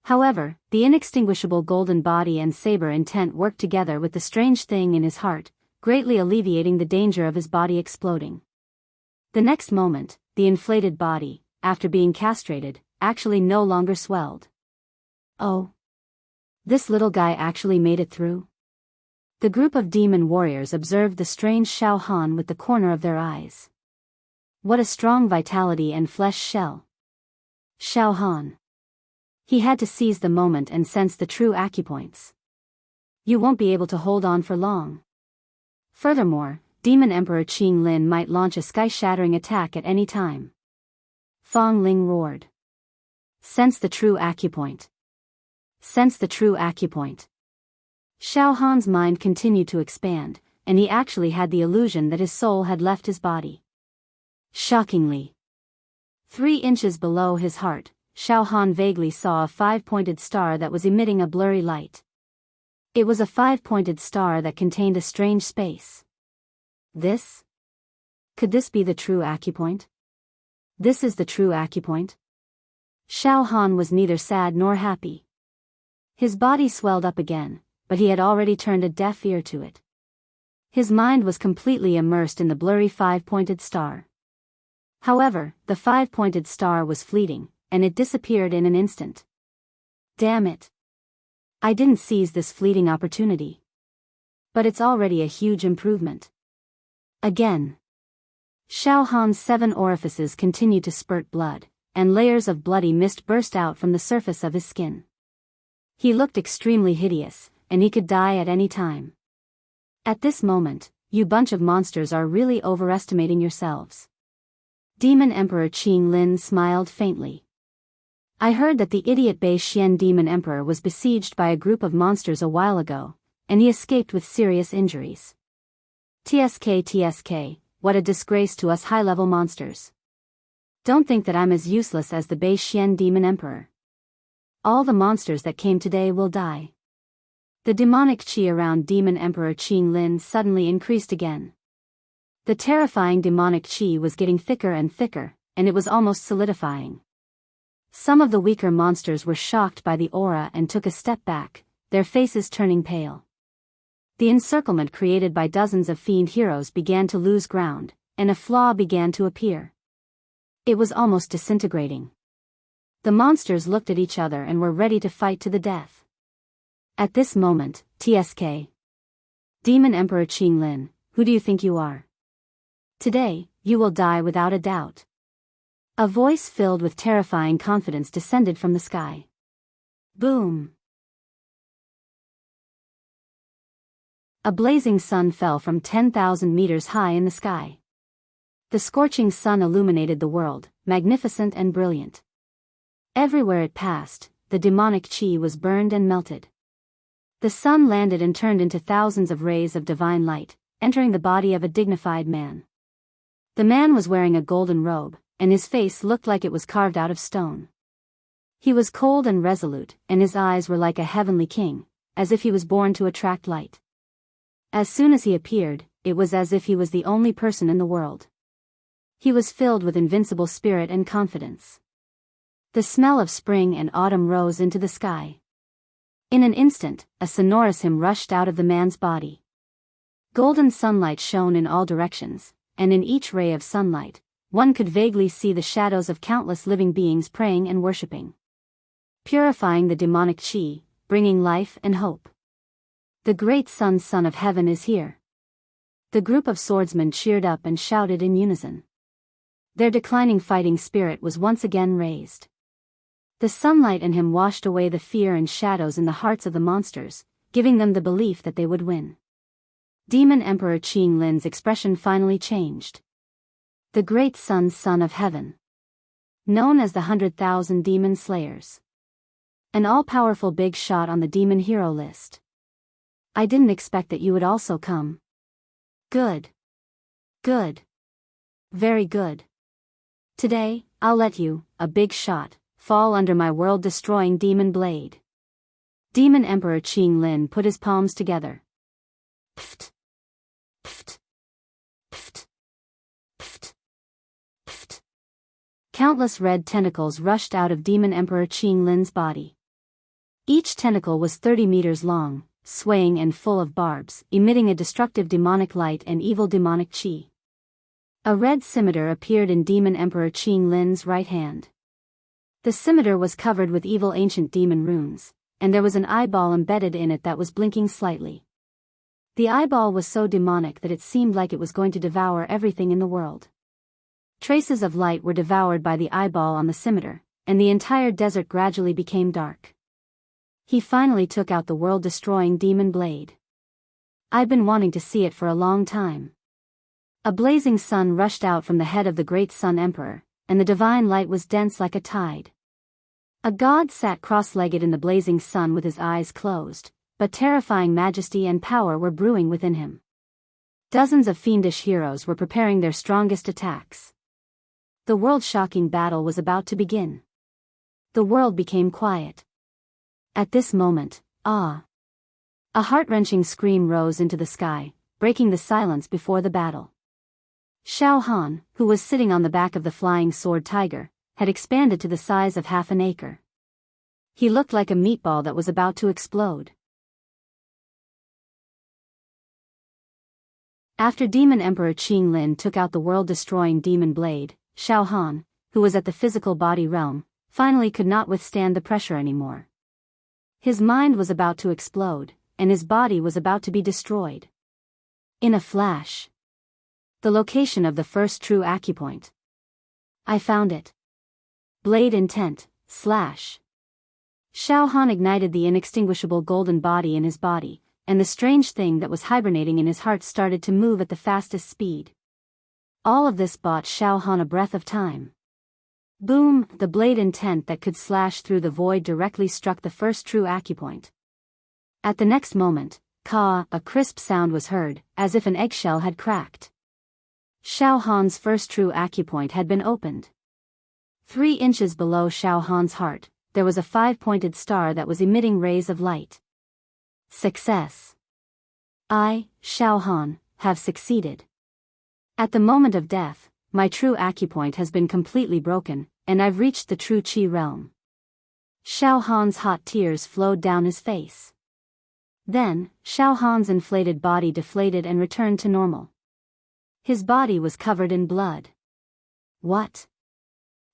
However, the inextinguishable golden body and saber intent worked together with the strange thing in his heart, greatly alleviating the danger of his body exploding. The next moment, the inflated body, after being castrated, actually no longer swelled. Oh! This little guy actually made it through? The group of demon warriors observed the strange Xiao Han with the corner of their eyes. What a strong vitality and flesh shell. Xiao Han. He had to seize the moment and sense the true acupoints. You won't be able to hold on for long. Furthermore, Demon Emperor Qing Lin might launch a sky-shattering attack at any time. Fang Ling roared. Sense the true acupoint. Sense the true acupoint. Xiao Han's mind continued to expand, and he actually had the illusion that his soul had left his body. Shockingly. 3 inches below his heart, Xiao Han vaguely saw a 5-pointed star that was emitting a blurry light. It was a 5-pointed star that contained a strange space. Could this be the true acupoint? This is the true acupoint? Xiao Han was neither sad nor happy. His body swelled up again, but he had already turned a deaf ear to it. His mind was completely immersed in the blurry 5-pointed star. However, the 5-pointed star was fleeting, and it disappeared in an instant. Damn it. I didn't seize this fleeting opportunity. But it's already a huge improvement. Again. Xiao Han's 7 orifices continued to spurt blood, and layers of bloody mist burst out from the surface of his skin. He looked extremely hideous, and he could die at any time. At this moment, you bunch of monsters are really overestimating yourselves. Demon Emperor Qing Lin smiled faintly. I heard that the idiot Bei Xian Demon Emperor was besieged by a group of monsters a while ago, and he escaped with serious injuries. TSK, what a disgrace to us high-level monsters. Don't think that I'm as useless as the Bei Xian Demon Emperor. All the monsters that came today will die. The demonic qi around Demon Emperor Qing Lin suddenly increased again. The terrifying demonic qi was getting thicker and thicker, and it was almost solidifying. Some of the weaker monsters were shocked by the aura and took a step back, their faces turning pale. The encirclement created by dozens of fiend heroes began to lose ground, and a flaw began to appear. It was almost disintegrating. The monsters looked at each other and were ready to fight to the death. At this moment, TSK. Demon Emperor Qing Lin, who do you think you are? Today, you will die without a doubt. A voice filled with terrifying confidence descended from the sky. Boom! A blazing sun fell from 10,000 meters high in the sky. The scorching sun illuminated the world, magnificent and brilliant. Everywhere it passed, the demonic qi was burned and melted. The sun landed and turned into thousands of rays of divine light, entering the body of a dignified man. The man was wearing a golden robe, and his face looked like it was carved out of stone. He was cold and resolute, and his eyes were like a heavenly king, as if he was born to attract light. As soon as he appeared, it was as if he was the only person in the world. He was filled with invincible spirit and confidence. The smell of spring and autumn rose into the sky. In an instant, a sonorous hymn rushed out of the man's body. Golden sunlight shone in all directions, and in each ray of sunlight, one could vaguely see the shadows of countless living beings praying and worshipping. Purifying the demonic chi, bringing life and hope. The great sun, son of heaven, is here. The group of swordsmen cheered up and shouted in unison. Their declining fighting spirit was once again raised. The sunlight in him washed away the fear and shadows in the hearts of the monsters, giving them the belief that they would win. Demon Emperor Qing Lin's expression finally changed. The great sun, son of heaven. Known as the 100,000 demon slayers. An all-powerful big shot on the demon hero list. I didn't expect that you would also come. Good. Good. Very good. Today, I'll let you, a big shot, fall under my world-destroying demon blade. Demon Emperor Qing Lin put his palms together. Pft. Pft. Pft. Pft. Pft. Countless red tentacles rushed out of Demon Emperor Qing Lin's body. Each tentacle was 30 meters long, swaying and full of barbs, emitting a destructive demonic light and evil demonic chi. A red scimitar appeared in Demon Emperor Qing Lin's right hand. The scimitar was covered with evil ancient demon runes, and there was an eyeball embedded in it that was blinking slightly. The eyeball was so demonic that it seemed like it was going to devour everything in the world. Traces of light were devoured by the eyeball on the scimitar, and the entire desert gradually became dark. He finally took out the world-destroying demon blade. I've been wanting to see it for a long time. A blazing sun rushed out from the head of the great Sun Emperor, and the divine light was dense like a tide. A god sat cross-legged in the blazing sun with his eyes closed, but terrifying majesty and power were brewing within him. Dozens of fiendish heroes were preparing their strongest attacks. The world-shocking battle was about to begin. The world became quiet. At this moment, a heart-wrenching scream rose into the sky, breaking the silence before the battle. Xiao Han, who was sitting on the back of the flying sword tiger, had expanded to the size of half an acre. He looked like a meatball that was about to explode. After Demon Emperor Qing Lin took out the world-destroying demon blade, Xiao Han, who was at the physical body realm, finally could not withstand the pressure anymore. His mind was about to explode, and his body was about to be destroyed. In a flash. The location of the first true acupoint. I found it. Blade intent, slash. Xiao Han ignited the inextinguishable golden body in his body, and the strange thing that was hibernating in his heart started to move at the fastest speed. All of this bought Xiao Han a breath of time. Boom, the blade intent that could slash through the void directly struck the first true acupoint. At the next moment, a crisp sound was heard, as if an eggshell had cracked. Xiao Han's first true acupoint had been opened. 3 inches below Xiao Han's heart, there was a 5-pointed star that was emitting rays of light. Success. I, Xiao Han, have succeeded. At the moment of death, my true acupoint has been completely broken, and I've reached the true Qi realm. Xiao Han's hot tears flowed down his face. Then, Xiao Han's inflated body deflated and returned to normal. His body was covered in blood. What?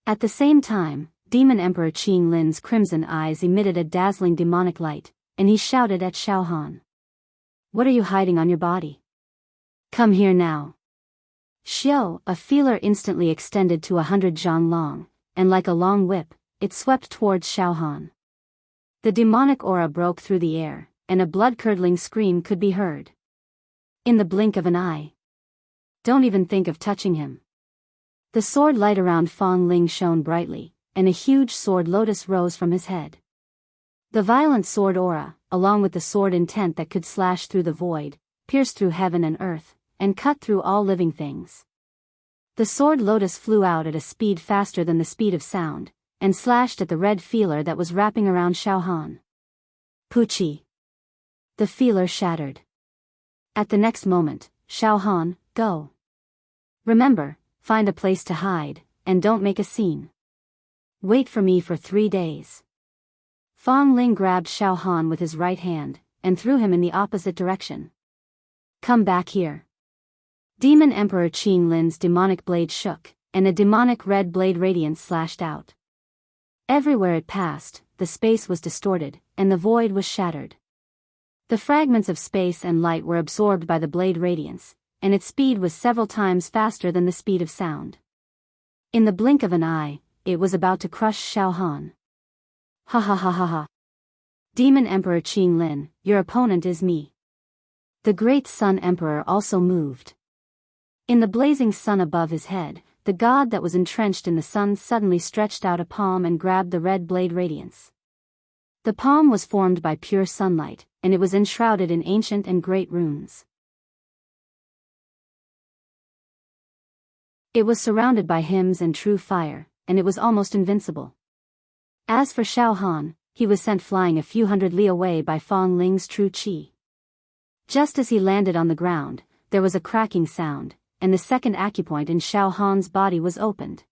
At the same time, Demon Emperor Qing Lin's crimson eyes emitted a dazzling demonic light, and he shouted at Xiao Han. What are you hiding on your body? Come here now. Xiao, a feeler instantly extended to 100 zhang long, and like a long whip, it swept towards Xiao Han. The demonic aura broke through the air, and a blood-curdling scream could be heard. In the blink of an eye. Don't even think of touching him. The sword light around Fong Ling shone brightly, and a huge sword lotus rose from his head. The violent sword aura, along with the sword intent that could slash through the void, pierce through heaven and earth, and cut through all living things. The sword lotus flew out at a speed faster than the speed of sound, and slashed at the red feeler that was wrapping around Xiaohan. Puchi. The feeler shattered. At the next moment, Xiaohan, go. Remember, find a place to hide, and don't make a scene. Wait for me for 3 days. Fang Ling grabbed Xiaohan with his right hand, and threw him in the opposite direction. Come back here. Demon Emperor Qing Lin's demonic blade shook, and a demonic red blade radiance slashed out. Everywhere it passed, the space was distorted, and the void was shattered. The fragments of space and light were absorbed by the blade radiance, and its speed was several times faster than the speed of sound. In the blink of an eye, it was about to crush Xiaohan. Ha ha ha ha ha. Demon Emperor Qing Lin, your opponent is me. The great Sun Emperor also moved. In the blazing sun above his head, the god that was entrenched in the sun suddenly stretched out a palm and grabbed the red blade radiance. The palm was formed by pure sunlight, and it was enshrouded in ancient and great runes. It was surrounded by hymns and true fire, and it was almost invincible. As for Xiaohan, he was sent flying a few hundred li away by Fang Ling's true qi. Just as he landed on the ground, there was a cracking sound, and the second acupoint in Xiaohan's body was opened.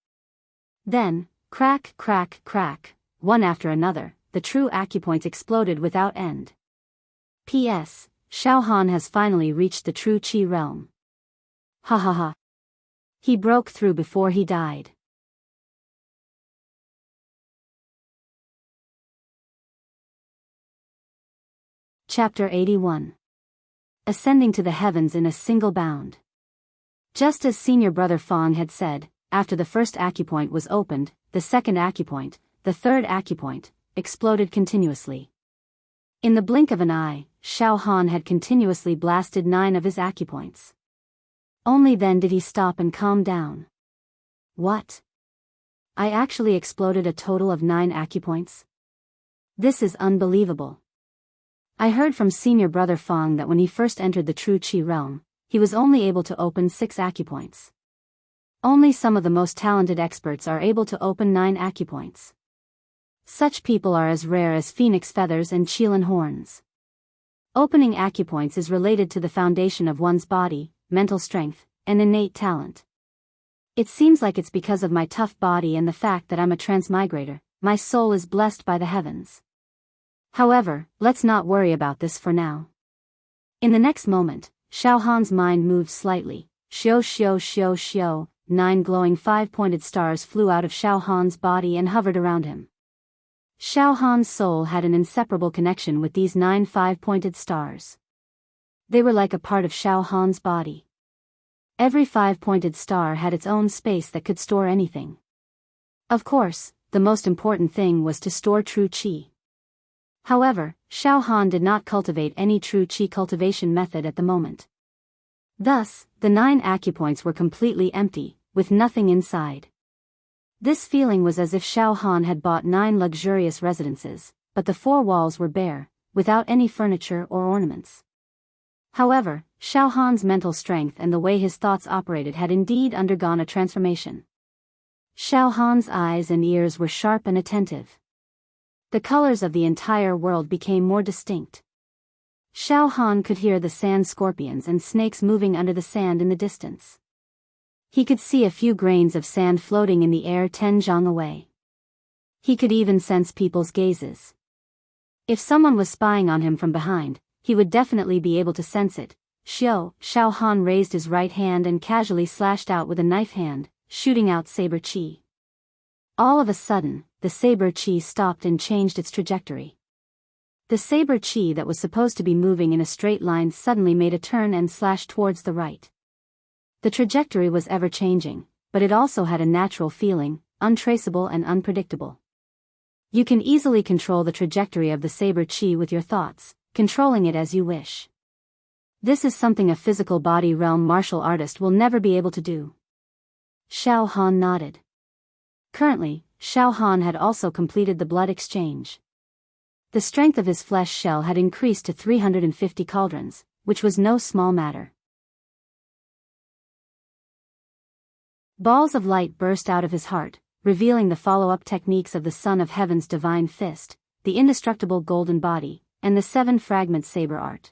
Then, crack, crack, crack, one after another, the true acupoints exploded without end. P.S. Xiaohan has finally reached the true qi realm. Ha ha ha. He broke through before he died. Chapter 81. Ascending to the heavens in a single bound. Just as senior brother Fang had said, after the first acupoint was opened, the second acupoint, the third acupoint, exploded continuously. In the blink of an eye, Xiaohan had continuously blasted 9 of his acupoints. Only then did he stop and calm down. What? I actually exploded a total of 9 acupoints? This is unbelievable. I heard from senior brother Fang that when he first entered the true qi realm, he was only able to open 6 acupoints. Only some of the most talented experts are able to open 9 acupoints. Such people are as rare as phoenix feathers and qilin horns. Opening acupoints is related to the foundation of one's body, mental strength, and innate talent. It seems like it's because of my tough body and the fact that I'm a transmigrator, my soul is blessed by the heavens. However, let's not worry about this for now. In the next moment, Xiaohan's mind moved slightly. Xiao xiao xiao xiao, 9 glowing 5-pointed stars flew out of Xiaohan's body and hovered around him. Xiaohan's soul had an inseparable connection with these 9 5-pointed stars. They were like a part of Xiaohan's body. Every 5-pointed star had its own space that could store anything. Of course, the most important thing was to store true qi. However, Xiaohan did not cultivate any true qi cultivation method at the moment. Thus, the 9 acupoints were completely empty, with nothing inside. This feeling was as if Xiaohan had bought 9 luxurious residences, but the 4 walls were bare, without any furniture or ornaments. However, Xiaohan's mental strength and the way his thoughts operated had indeed undergone a transformation. Xiaohan's eyes and ears were sharp and attentive. The colors of the entire world became more distinct. Xiaohan could hear the sand scorpions and snakes moving under the sand in the distance. He could see a few grains of sand floating in the air 10 zhang away. He could even sense people's gazes. If someone was spying on him from behind, he would definitely be able to sense it. Xiaohan raised his right hand and casually slashed out with a knife hand, shooting out saber qi. All of a sudden, the saber qi stopped and changed its trajectory. The saber qi that was supposed to be moving in a straight line suddenly made a turn and slashed towards the right. The trajectory was ever-changing, but it also had a natural feeling, untraceable and unpredictable. You can easily control the trajectory of the saber qi with your thoughts, controlling it as you wish. This is something a physical body realm martial artist will never be able to do. Xiaohan nodded. Currently, Xiaohan had also completed the blood exchange. The strength of his flesh shell had increased to 350 cauldrons, which was no small matter. Balls of light burst out of his heart, revealing the follow-up techniques of the Son of Heaven's divine fist, the indestructible golden body, and the 7-fragment saber art.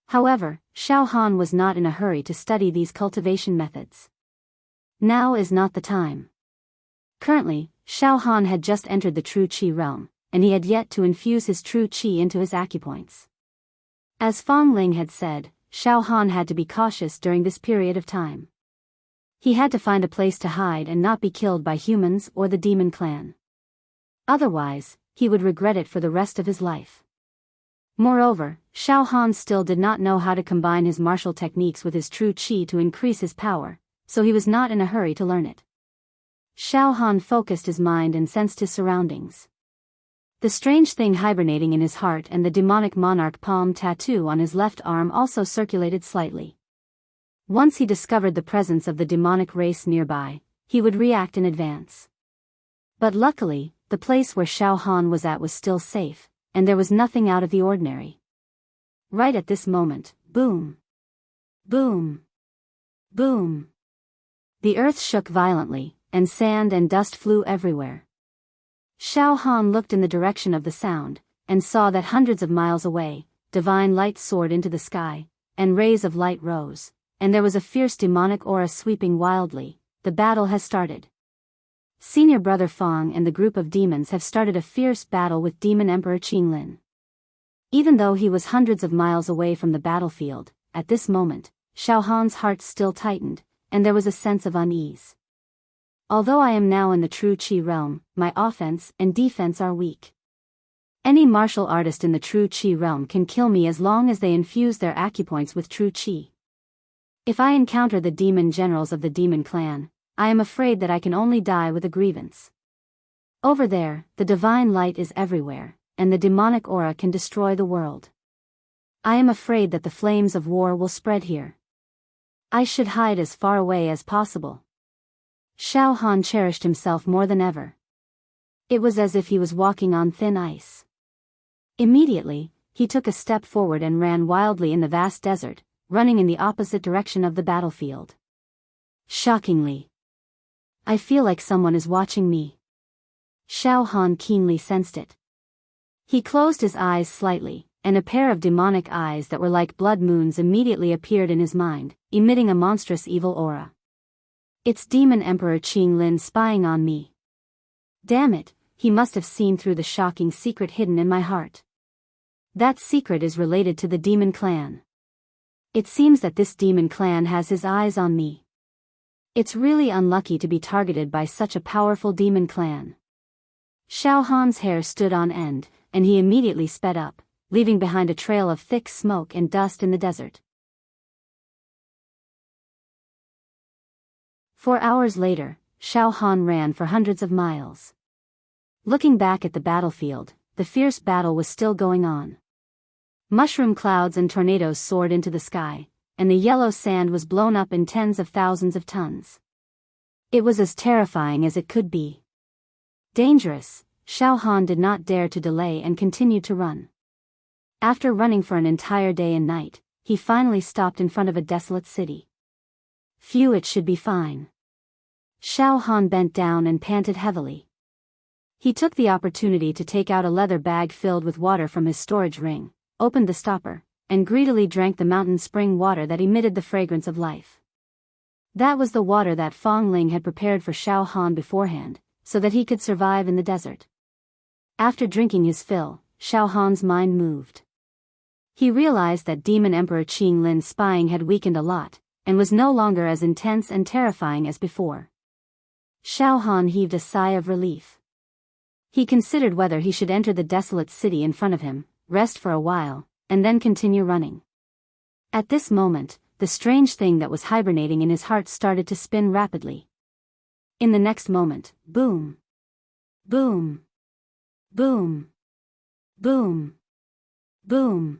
However, Xiao Han was not in a hurry to study these cultivation methods. Now is not the time. Currently, Xiao Han had just entered the true qi realm, and he had yet to infuse his true qi into his acupoints. As Fang Ling had said, Xiao Han had to be cautious during this period of time. He had to find a place to hide and not be killed by humans or the demon clan. Otherwise, he would regret it for the rest of his life. Moreover, Xiao Han still did not know how to combine his martial techniques with his true qi to increase his power, so he was not in a hurry to learn it. Xiao Han focused his mind and sensed his surroundings. The strange thing hibernating in his heart and the demonic monarch palm tattoo on his left arm also circulated slightly. Once he discovered the presence of the demonic race nearby, he would react in advance. But luckily, the place where Xiao Han was at was still safe, and there was nothing out of the ordinary. Right at this moment, boom! Boom! Boom! The earth shook violently, and sand and dust flew everywhere. Xiao Han looked in the direction of the sound, and saw that hundreds of miles away, divine light soared into the sky, and rays of light rose, and there was a fierce demonic aura sweeping wildly. The battle has started. Senior Brother Fang and the group of demons have started a fierce battle with Demon Emperor Qinglin. Even though he was hundreds of miles away from the battlefield, at this moment, Xiao Han's heart still tightened, and there was a sense of unease. Although I am now in the true qi realm, my offense and defense are weak. Any martial artist in the true qi realm can kill me as long as they infuse their acupoints with true qi. If I encounter the demon generals of the demon clan, I am afraid that I can only die with a grievance. Over there, the divine light is everywhere, and the demonic aura can destroy the world. I am afraid that the flames of war will spread here. I should hide as far away as possible. Xiao Han cherished himself more than ever. It was as if he was walking on thin ice. Immediately, he took a step forward and ran wildly in the vast desert, running in the opposite direction of the battlefield. Shockingly, I feel like someone is watching me. Xiao Han keenly sensed it. He closed his eyes slightly, and a pair of demonic eyes that were like blood moons immediately appeared in his mind, emitting a monstrous evil aura. It's Demon Emperor Qinglin spying on me. Damn it, he must have seen through the shocking secret hidden in my heart. That secret is related to the demon clan. It seems that this demon clan has his eyes on me. It's really unlucky to be targeted by such a powerful demon clan. Xiao Han's hair stood on end, and he immediately sped up, leaving behind a trail of thick smoke and dust in the desert. 4 hours later, Xiao Han ran for hundreds of miles. Looking back at the battlefield, the fierce battle was still going on. Mushroom clouds and tornadoes soared into the sky, and the yellow sand was blown up in tens of thousands of tons. It was as terrifying as it could be. Dangerous, Xiao Han did not dare to delay and continued to run. After running for an entire day and night, he finally stopped in front of a desolate city. Phew, it should be fine. Xiao Han bent down and panted heavily. He took the opportunity to take out a leather bag filled with water from his storage ring, opened the stopper, and greedily drank the mountain spring water that emitted the fragrance of life. That was the water that Fang Ling had prepared for Xiao Han beforehand, so that he could survive in the desert. After drinking his fill, Xiao Han's mind moved. He realized that Demon Emperor Qinglin's spying had weakened a lot, and was no longer as intense and terrifying as before. Xiao Han heaved a sigh of relief. He considered whether he should enter the desolate city in front of him, rest for a while, and then continue running. At this moment, the strange thing that was hibernating in his heart started to spin rapidly. In the next moment, boom! Boom! Boom! Boom! Boom!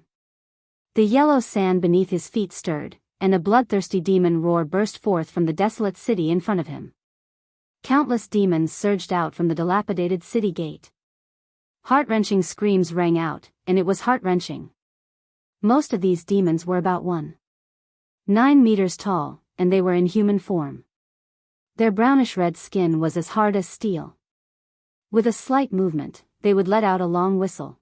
The yellow sand beneath his feet stirred, and a bloodthirsty demon roar burst forth from the desolate city in front of him. Countless demons surged out from the dilapidated city gate. Heart-wrenching screams rang out, and it was heart-wrenching. Most of these demons were about 1.9 meters tall, and they were in human form. Their brownish-red skin was as hard as steel. With a slight movement, they would let out a long whistle.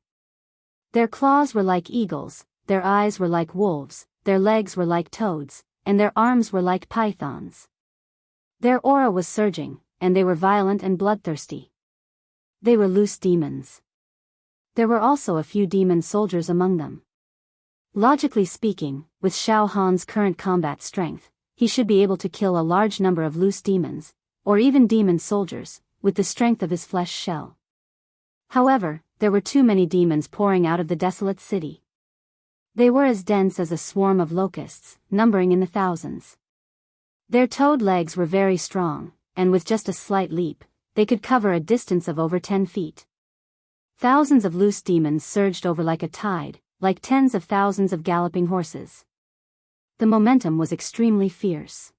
Their claws were like eagles, their eyes were like wolves, their legs were like toads, and their arms were like pythons. Their aura was surging, and they were violent and bloodthirsty. They were loose demons. There were also a few demon soldiers among them. Logically speaking, with Xiao Han's current combat strength, he should be able to kill a large number of loose demons, or even demon soldiers, with the strength of his flesh shell. However, there were too many demons pouring out of the desolate city. They were as dense as a swarm of locusts, numbering in the thousands. Their toed legs were very strong, and with just a slight leap, they could cover a distance of over 10 feet. Thousands of loose demons surged over like a tide, like tens of thousands of galloping horses. The momentum was extremely fierce.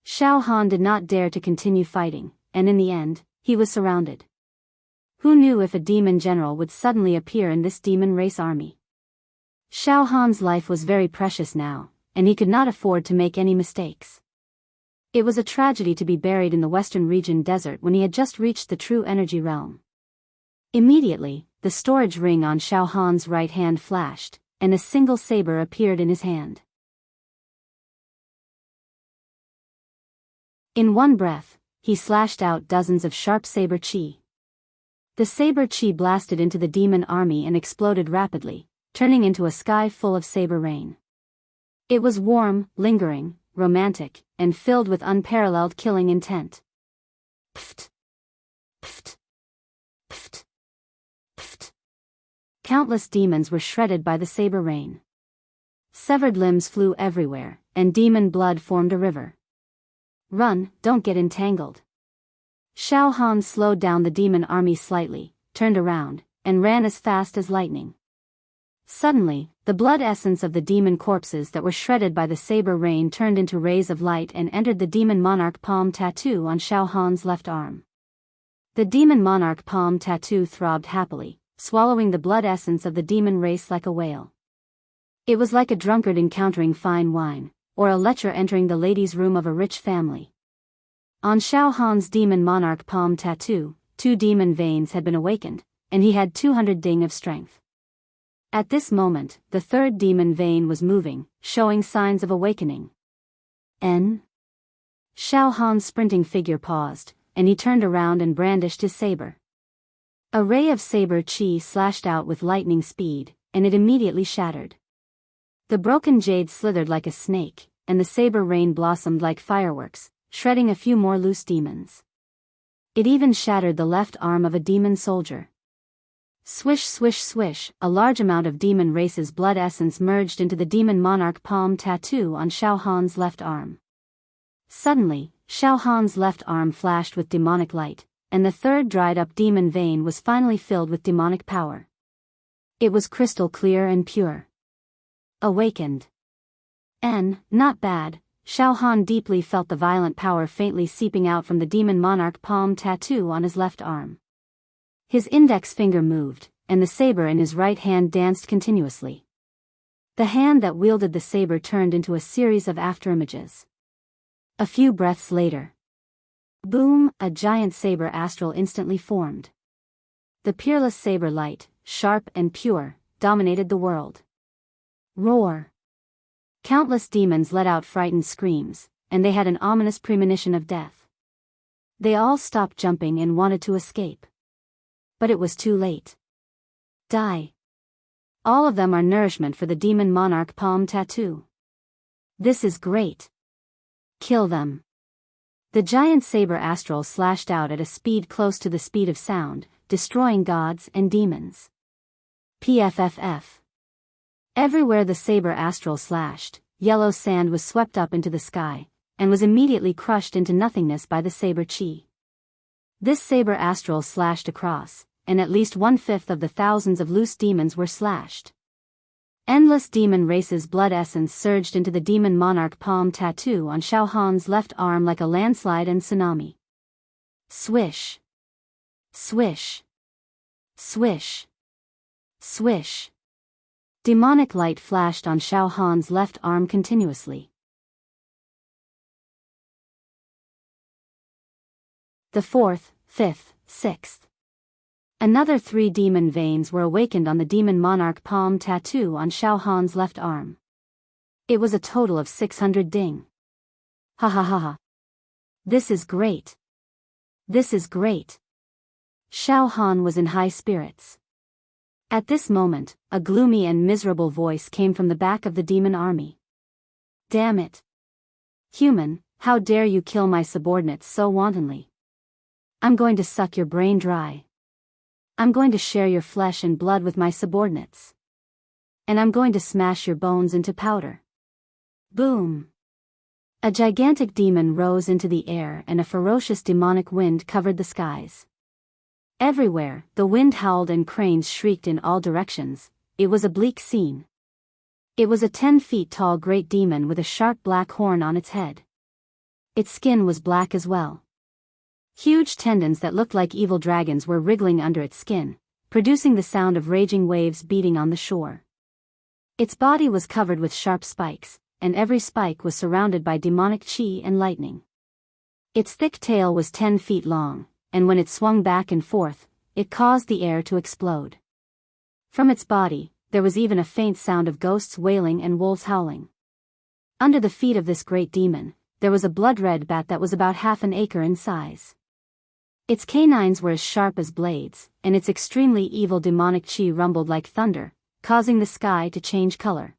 Xiao Han did not dare to continue fighting, and in the end, he was surrounded. Who knew if a demon general would suddenly appear in this demon race army? Xiao Han's life was very precious now, and he could not afford to make any mistakes. It was a tragedy to be buried in the western region desert when he had just reached the true energy realm. Immediately, the storage ring on Xiao Han's right hand flashed, and a single saber appeared in his hand. In one breath, he slashed out dozens of sharp saber chi. The saber chi blasted into the demon army and exploded rapidly, turning into a sky full of saber rain. It was warm, lingering, romantic, and filled with unparalleled killing intent. Pft! Pft! Pft! Pft! Countless demons were shredded by the saber rain. Severed limbs flew everywhere, and demon blood formed a river. Run, don't get entangled. Xiao Han slowed down the demon army slightly, turned around, and ran as fast as lightning. Suddenly, the blood essence of the demon corpses that were shredded by the saber rain turned into rays of light and entered the demon monarch palm tattoo on Xiao Han's left arm. The demon monarch palm tattoo throbbed happily, swallowing the blood essence of the demon race like a whale. It was like a drunkard encountering fine wine, or a lecher entering the ladies' room of a rich family. On Xiao Han's demon monarch palm tattoo, 2 demon veins had been awakened, and he had 200 ding of strength. At this moment, the 3rd demon vein was moving, showing signs of awakening. Xiao Han's sprinting figure paused, and he turned around and brandished his saber. A ray of saber chi slashed out with lightning speed, and it immediately shattered. The broken jade slithered like a snake, and the saber rain blossomed like fireworks, shredding a few more loose demons. It even shattered the left arm of a demon soldier. Swish swish swish, a large amount of demon race's blood essence merged into the demon monarch palm tattoo on Xiao Han's left arm. Suddenly, Xiao Han's left arm flashed with demonic light, and the 3rd dried-up demon vein was finally filled with demonic power. It was crystal clear and pure. Awakened. Not bad. Xiao Han deeply felt the violent power faintly seeping out from the demon monarch palm tattoo on his left arm. His index finger moved, and the saber in his right hand danced continuously. The hand that wielded the saber turned into a series of afterimages. A few breaths later. Boom! A giant saber astral instantly formed. The peerless saber light, sharp and pure, dominated the world. Roar! Countless demons let out frightened screams, and they had an ominous premonition of death. They all stopped jumping and wanted to escape. But it was too late. Die. All of them are nourishment for the demon monarch palm tattoo. This is great. Kill them. The giant saber astral slashed out at a speed close to the speed of sound, destroying gods and demons. PFFF. Everywhere the saber astral slashed, yellow sand was swept up into the sky, and was immediately crushed into nothingness by the saber chi. This saber astral slashed across, and at least 1/5 of the thousands of loose demons were slashed. Endless demon race's blood essence surged into the demon monarch palm tattoo on Xiao Han's left arm like a landslide and tsunami. Swish. Swish. Swish. Swish. Demonic light flashed on Xiao Han's left arm continuously. The fourth, fifth, sixth. Another 3 demon veins were awakened on the demon monarch palm tattoo on Xiao Han's left arm. It was a total of 600 ding. Ha ha ha ha. This is great. This is great. Xiao Han was in high spirits. At this moment, a gloomy and miserable voice came from the back of the demon army. Damn it. Human, how dare you kill my subordinates so wantonly? I'm going to suck your brain dry. I'm going to share your flesh and blood with my subordinates. And I'm going to smash your bones into powder. Boom. A gigantic demon rose into the air and a ferocious demonic wind covered the skies. Everywhere, the wind howled and cranes shrieked in all directions. It was a bleak scene. It was a 10 feet tall great demon with a sharp black horn on its head. Its skin was black as well. Huge tendons that looked like evil dragons were wriggling under its skin, producing the sound of raging waves beating on the shore. Its body was covered with sharp spikes, and every spike was surrounded by demonic chi and lightning. Its thick tail was 10 feet long, and when it swung back and forth, it caused the air to explode. From its body, there was even a faint sound of ghosts wailing and wolves howling. Under the feet of this great demon, there was a blood-red bat that was about half an acre in size. Its canines were as sharp as blades, and its extremely evil demonic chi rumbled like thunder, causing the sky to change color.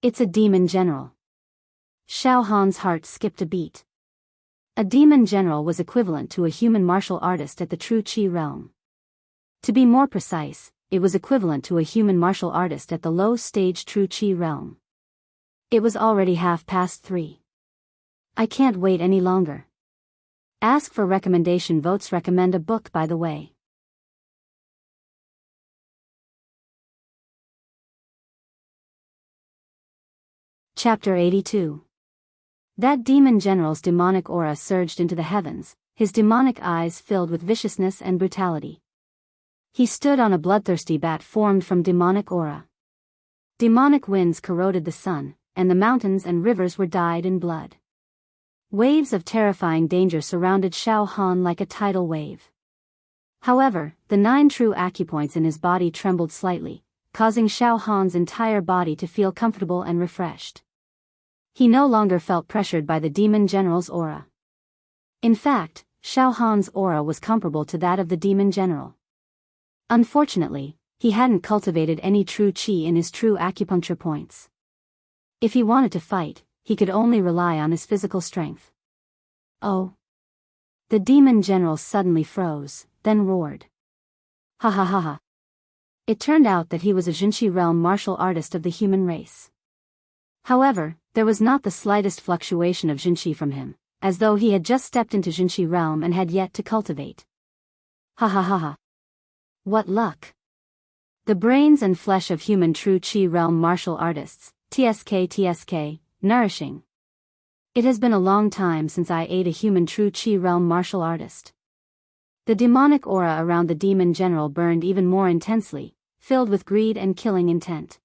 It's a demon general. Xiao Han's heart skipped a beat. A demon general was equivalent to a human martial artist at the true chi realm. To be more precise, it was equivalent to a human martial artist at the low-stage true chi realm. It was already 3:30. I can't wait any longer. Ask for recommendation votes. Recommend a book, by the way. Chapter 82. That demon general's demonic aura surged into the heavens, his demonic eyes filled with viciousness and brutality. He stood on a bloodthirsty bat formed from demonic aura. Demonic winds corroded the sun, and the mountains and rivers were dyed in blood. Waves of terrifying danger surrounded Xiao Han like a tidal wave. However, the 9 true acupoints in his body trembled slightly, causing Xiao Han's entire body to feel comfortable and refreshed. He no longer felt pressured by the demon general's aura. In fact, Xiao Han's aura was comparable to that of the demon general. Unfortunately, he hadn't cultivated any true chi in his true acupuncture points. If he wanted to fight, he could only rely on his physical strength. Oh! The demon general suddenly froze, then roared. Ha ha ha ha. It turned out that he was a Jinchi realm martial artist of the human race. However, there was not the slightest fluctuation of Jinchi from him, as though he had just stepped into Jinchi realm and had yet to cultivate. Ha ha ha ha. What luck! The brains and flesh of human true chi realm martial artists, TSK, nourishing. It has been a long time since I ate a human true chi realm martial artist. The demonic aura around the demon general burned even more intensely, filled with greed and killing intent.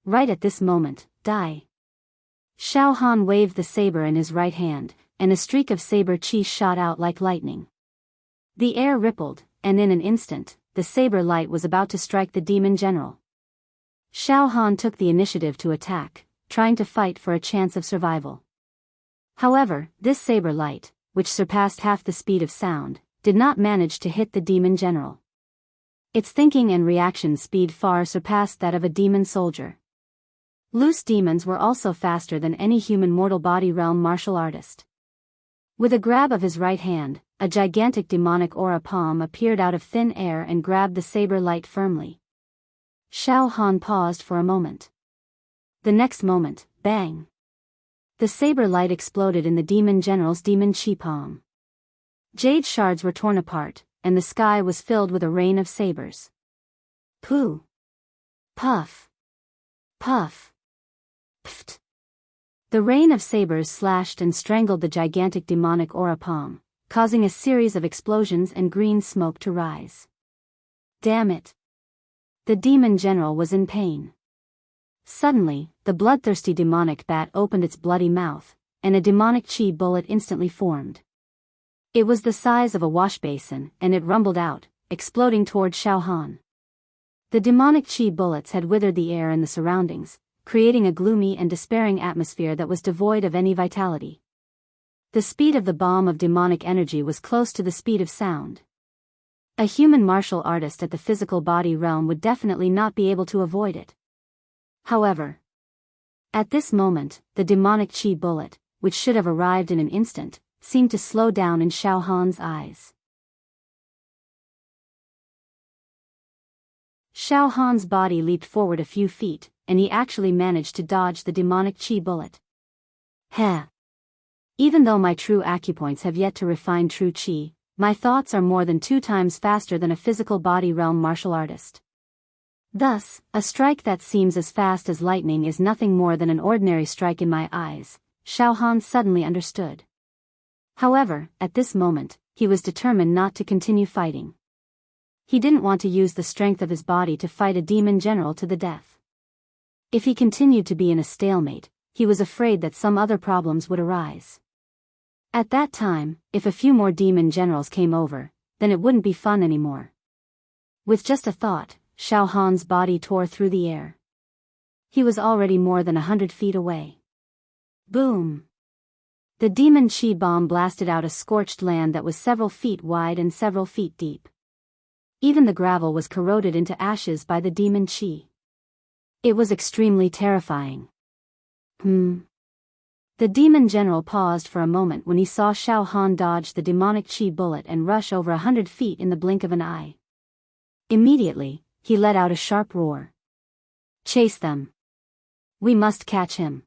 Right at this moment, die. Xiao Han waved the saber in his right hand, and a streak of saber chi shot out like lightning. The air rippled, and in an instant, the saber light was about to strike the demon general. Xiao Han took the initiative to attack, trying to fight for a chance of survival. However, this saber light, which surpassed half the speed of sound, did not manage to hit the demon general. Its thinking and reaction speed far surpassed that of a demon soldier. Loose demons were also faster than any human mortal body realm martial artist. With a grab of his right hand, a gigantic demonic aura palm appeared out of thin air and grabbed the saber light firmly. Xiao Han paused for a moment. The next moment, bang! The saber light exploded in the demon general's demon chi palm. Jade shards were torn apart, and the sky was filled with a rain of sabers. Pooh! Puff! Puff! Pft! The rain of sabers slashed and strangled the gigantic demonic aura palm, causing a series of explosions and green smoke to rise. Damn it! The demon general was in pain. Suddenly, the bloodthirsty demonic bat opened its bloody mouth, and a demonic chi bullet instantly formed. It was the size of a wash basin, and it rumbled out, exploding toward Xiao Han. The demonic chi bullets had withered the air and the surroundings, creating a gloomy and despairing atmosphere that was devoid of any vitality. The speed of the bomb of demonic energy was close to the speed of sound. A human martial artist at the physical body realm would definitely not be able to avoid it. However, at this moment, the demonic chi bullet, which should have arrived in an instant, seemed to slow down in Xiao Han's eyes. Xiao Han's body leaped forward a few feet, and he actually managed to dodge the demonic chi bullet. Heh! Even though my true acupoints have yet to refine true chi, my thoughts are more than 2 times faster than a physical body realm martial artist. Thus, a strike that seems as fast as lightning is nothing more than an ordinary strike in my eyes, Xiao Han suddenly understood. However, at this moment, he was determined not to continue fighting. He didn't want to use the strength of his body to fight a demon general to the death. If he continued to be in a stalemate, he was afraid that some other problems would arise. At that time, if a few more demon generals came over, then it wouldn't be fun anymore. With just a thought, Xiao Han's body tore through the air. He was already more than 100 feet away. Boom! The demon chi bomb blasted out a scorched land that was several feet wide and several feet deep. Even the gravel was corroded into ashes by the demon chi. It was extremely terrifying. The demon general paused for a moment when he saw Xiao Han dodge the demonic chi bullet and rush over 100 feet in the blink of an eye. Immediately, he let out a sharp roar. Chase them! We must catch him.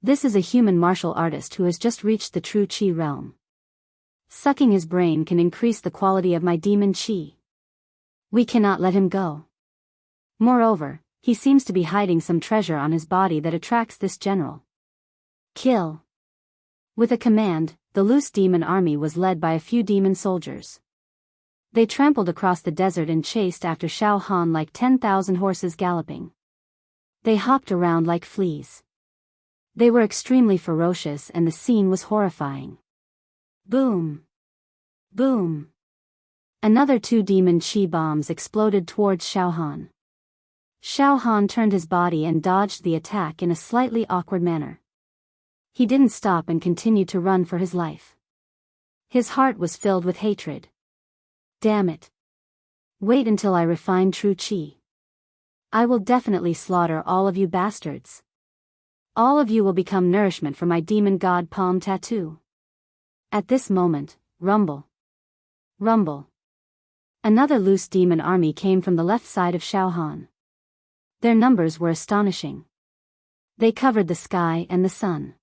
This is a human martial artist who has just reached the true chi realm. Sucking his brain can increase the quality of my demon chi. We cannot let him go. Moreover, he seems to be hiding some treasure on his body that attracts this general. Kill! With a command, the loose demon army was led by a few demon soldiers. They trampled across the desert and chased after Xiao Han like 10,000 horses galloping. They hopped around like fleas. They were extremely ferocious and the scene was horrifying. Boom! Boom! Another 2 demon chi bombs exploded towards Xiao Han. Xiao Han turned his body and dodged the attack in a slightly awkward manner. He didn't stop and continued to run for his life. His heart was filled with hatred. Damn it! Wait until I refine true chi. I will definitely slaughter all of you bastards. All of you will become nourishment for my demon god palm tattoo. At this moment, rumble. Rumble. Another loose demon army came from the left side of Xiao Han. Their numbers were astonishing. They covered the sky and the sun.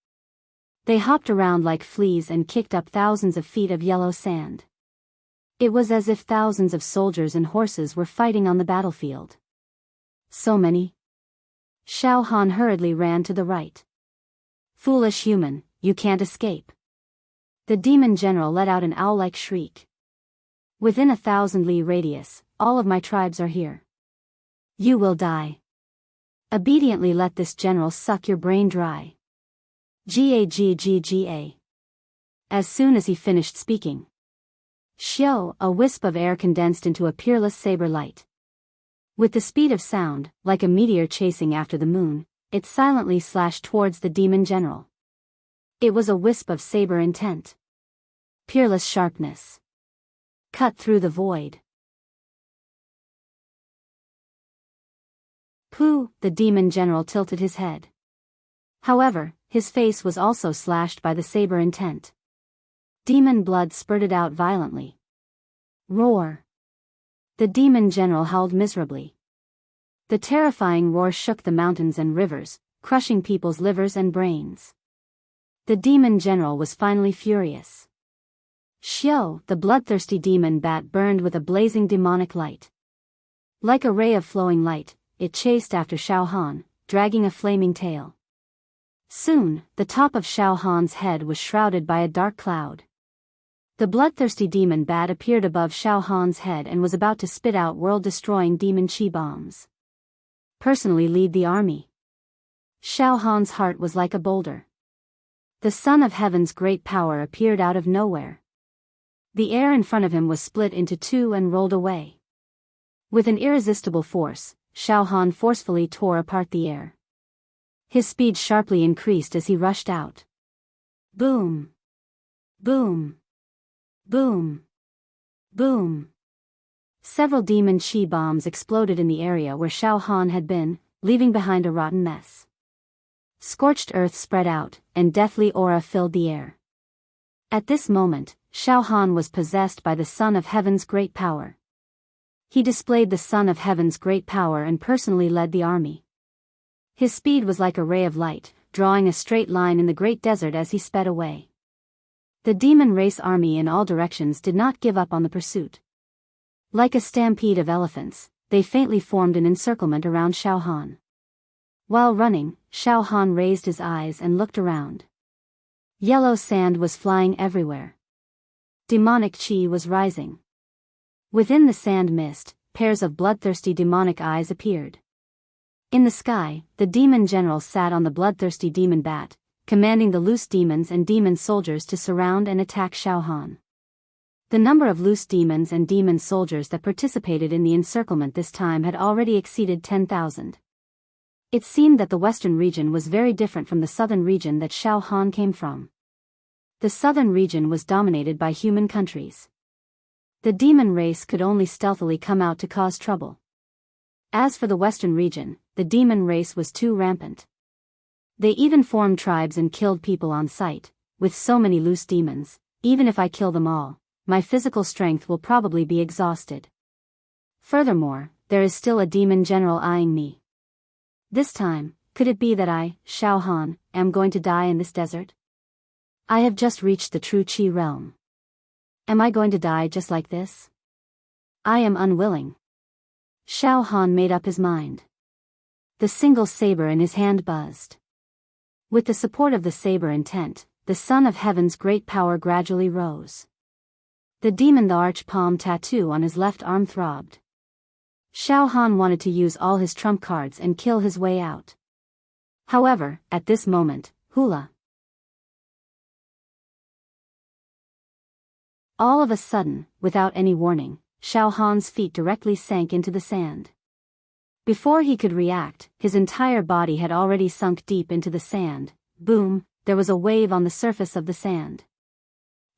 They hopped around like fleas and kicked up thousands of feet of yellow sand. It was as if thousands of soldiers and horses were fighting on the battlefield. So many. Xiao Han hurriedly ran to the right. Foolish human, you can't escape. The demon general let out an owl-like shriek. Within 1,000 li radius, all of my tribes are here. You will die. Obediently let this general suck your brain dry. Gagga. As soon as he finished speaking, Xiao, a wisp of air condensed into a peerless saber light. With the speed of sound, like a meteor chasing after the moon, it silently slashed towards the demon general. It was a wisp of saber intent. Peerless sharpness. Cut through the void. Pooh, the demon general tilted his head. However, his face was also slashed by the saber intent. Demon blood spurted out violently. Roar! The demon general howled miserably. The terrifying roar shook the mountains and rivers, crushing people's livers and brains. The demon general was finally furious. Xiao, the bloodthirsty demon bat, burned with a blazing demonic light. Like a ray of flowing light, it chased after Xiao Han, dragging a flaming tail. Soon, the top of Xiao Han's head was shrouded by a dark cloud. The bloodthirsty demon bat appeared above Xiao Han's head and was about to spit out world-destroying demon chi bombs. Personally lead the army. Xiao Han's heart was like a boulder. The Son of Heaven's great power appeared out of nowhere. The air in front of him was split into two and rolled away. With an irresistible force, Xiao Han forcefully tore apart the air. His speed sharply increased as he rushed out. Boom! Boom! Boom! Boom! Several demon chi bombs exploded in the area where Xiao Han had been, leaving behind a rotten mess. Scorched earth spread out, and deathly aura filled the air. At this moment, Xiao Han was possessed by the Son of Heaven's great power. He displayed the Son of Heaven's great power and personally led the army. His speed was like a ray of light, drawing a straight line in the great desert as he sped away. The demon race army in all directions did not give up on the pursuit. Like a stampede of elephants, they faintly formed an encirclement around Xiao Han. While running, Xiao Han raised his eyes and looked around. Yellow sand was flying everywhere. Demonic chi was rising. Within the sand mist, pairs of bloodthirsty demonic eyes appeared. In the sky, the demon general sat on the bloodthirsty demon bat, commanding the loose demons and demon soldiers to surround and attack Xiao Han. The number of loose demons and demon soldiers that participated in the encirclement this time had already exceeded 10,000. It seemed that the western region was very different from the southern region that Xiao Han came from. The southern region was dominated by human countries. The demon race could only stealthily come out to cause trouble. As for the western region, the demon race was too rampant. They even formed tribes and killed people on sight. With so many loose demons, even if I kill them all, my physical strength will probably be exhausted. Furthermore, there is still a demon general eyeing me. This time, could it be that I, Xiao Han, am going to die in this desert? I have just reached the true Qi realm. Am I going to die just like this? I am unwilling. Xiao Han made up his mind. The single saber in his hand buzzed. With the support of the saber intent, the Son of Heaven's great power gradually rose. The arch palm tattoo on his left arm throbbed. Xiao Han wanted to use all his trump cards and kill his way out. However, at this moment, hula. All of a sudden, without any warning, Xiao Han's feet directly sank into the sand. Before he could react, his entire body had already sunk deep into the sand. Boom, there was a wave on the surface of the sand.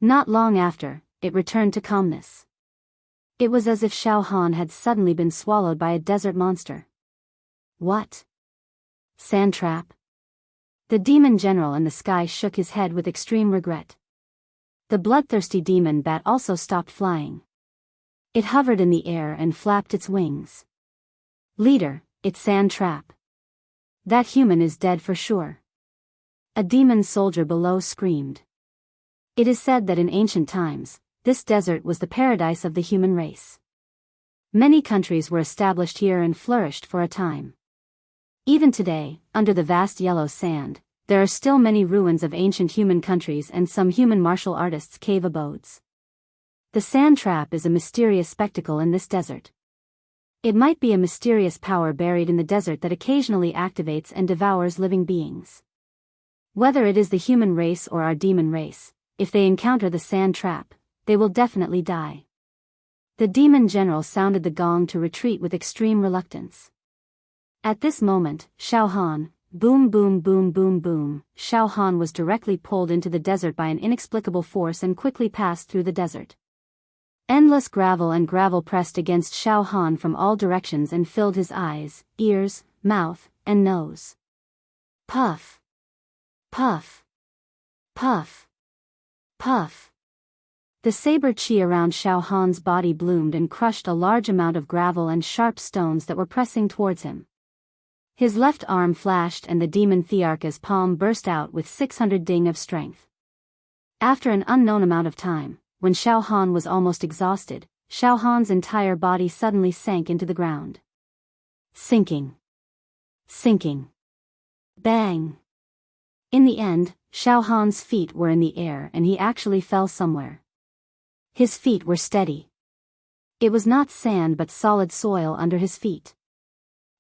Not long after, it returned to calmness. It was as if Xiao Han had suddenly been swallowed by a desert monster. What? Sand trap? The demon general in the sky shook his head with extreme regret. The bloodthirsty demon bat also stopped flying. It hovered in the air and flapped its wings. Leader, it's sand trap. That human is dead for sure. A demon soldier below screamed. It is said that in ancient times, this desert was the paradise of the human race. Many countries were established here and flourished for a time. Even today, under the vast yellow sand, there are still many ruins of ancient human countries and some human martial artists' cave abodes. The sand trap is a mysterious spectacle in this desert. It might be a mysterious power buried in the desert that occasionally activates and devours living beings. Whether it is the human race or our demon race, if they encounter the sand trap, they will definitely die. The demon general sounded the gong to retreat with extreme reluctance. At this moment, Xiao Han, boom boom boom boom boom, Xiao Han was directly pulled into the desert by an inexplicable force and quickly passed through the desert. Endless gravel and gravel pressed against Xiao Han from all directions and filled his eyes, ears, mouth, and nose. Puff. Puff. Puff. Puff. The saber chi around Xiao Han's body bloomed and crushed a large amount of gravel and sharp stones that were pressing towards him. His left arm flashed and the demon Thearcha's palm burst out with 600 ding of strength. After an unknown amount of time, when Xiao Han was almost exhausted, Xiao Han's entire body suddenly sank into the ground. Sinking. Sinking. Bang. In the end, Xiao Han's feet were in the air and he actually fell somewhere. His feet were steady. It was not sand but solid soil under his feet.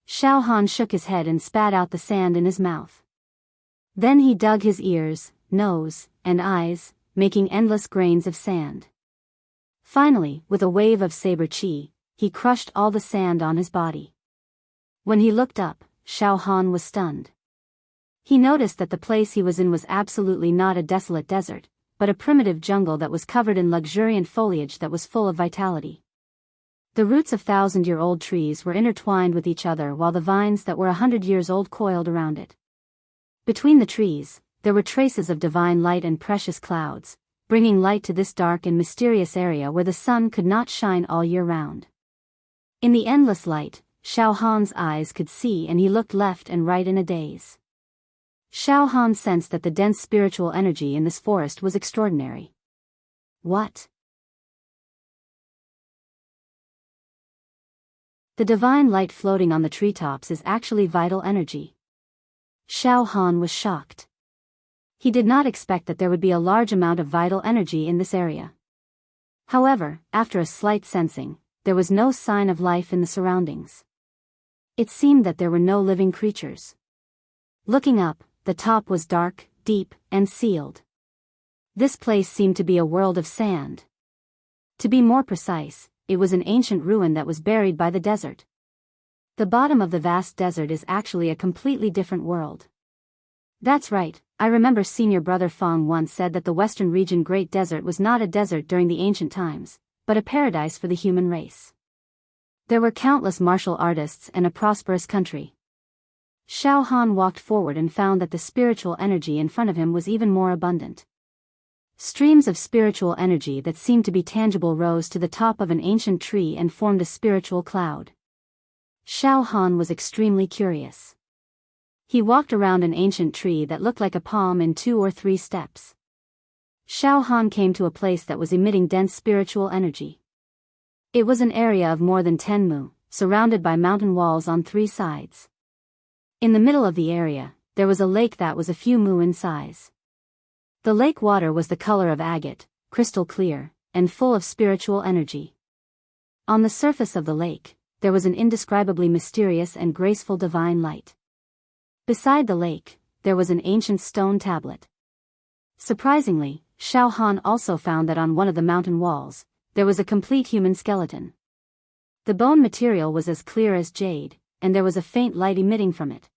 Xiao Han shook his head and spat out the sand in his mouth. Then he dug his ears, nose, and eyes, making endless grains of sand. Finally, with a wave of saber chi, he crushed all the sand on his body. When he looked up, Xiao Han was stunned. He noticed that the place he was in was absolutely not a desolate desert, but a primitive jungle that was covered in luxuriant foliage that was full of vitality. The roots of thousand-year-old trees were intertwined with each other while the vines that were 100 years old coiled around it. Between the trees, there were traces of divine light and precious clouds, bringing light to this dark and mysterious area where the sun could not shine all year round. In the endless light, Xiao Han's eyes could see and he looked left and right in a daze. Xiao Han sensed that the dense spiritual energy in this forest was extraordinary. What? The divine light floating on the treetops is actually vital energy. Xiao Han was shocked. He did not expect that there would be a large amount of vital energy in this area. However, after a slight sensing, there was no sign of life in the surroundings. It seemed that there were no living creatures. Looking up, the top was dark, deep, and sealed. This place seemed to be a world of sand. To be more precise, it was an ancient ruin that was buried by the desert. The bottom of the vast desert is actually a completely different world. That's right, I remember Senior Brother Fong once said that the Western region Great Desert was not a desert during the ancient times, but a paradise for the human race. There were countless martial artists and a prosperous country. Xiao Han walked forward and found that the spiritual energy in front of him was even more abundant. Streams of spiritual energy that seemed to be tangible rose to the top of an ancient tree and formed a spiritual cloud. Xiao Han was extremely curious. He walked around an ancient tree that looked like a palm in 2 or 3 steps. Xiao Han came to a place that was emitting dense spiritual energy. It was an area of more than 10 mu, surrounded by mountain walls on 3 sides. In the middle of the area, there was a lake that was a few mu in size. The lake water was the color of agate, crystal clear, and full of spiritual energy. On the surface of the lake, there was an indescribably mysterious and graceful divine light. Beside the lake, there was an ancient stone tablet. Surprisingly, Xiao Han also found that on one of the mountain walls, there was a complete human skeleton. The bone material was as clear as jade, and there was a faint light emitting from it.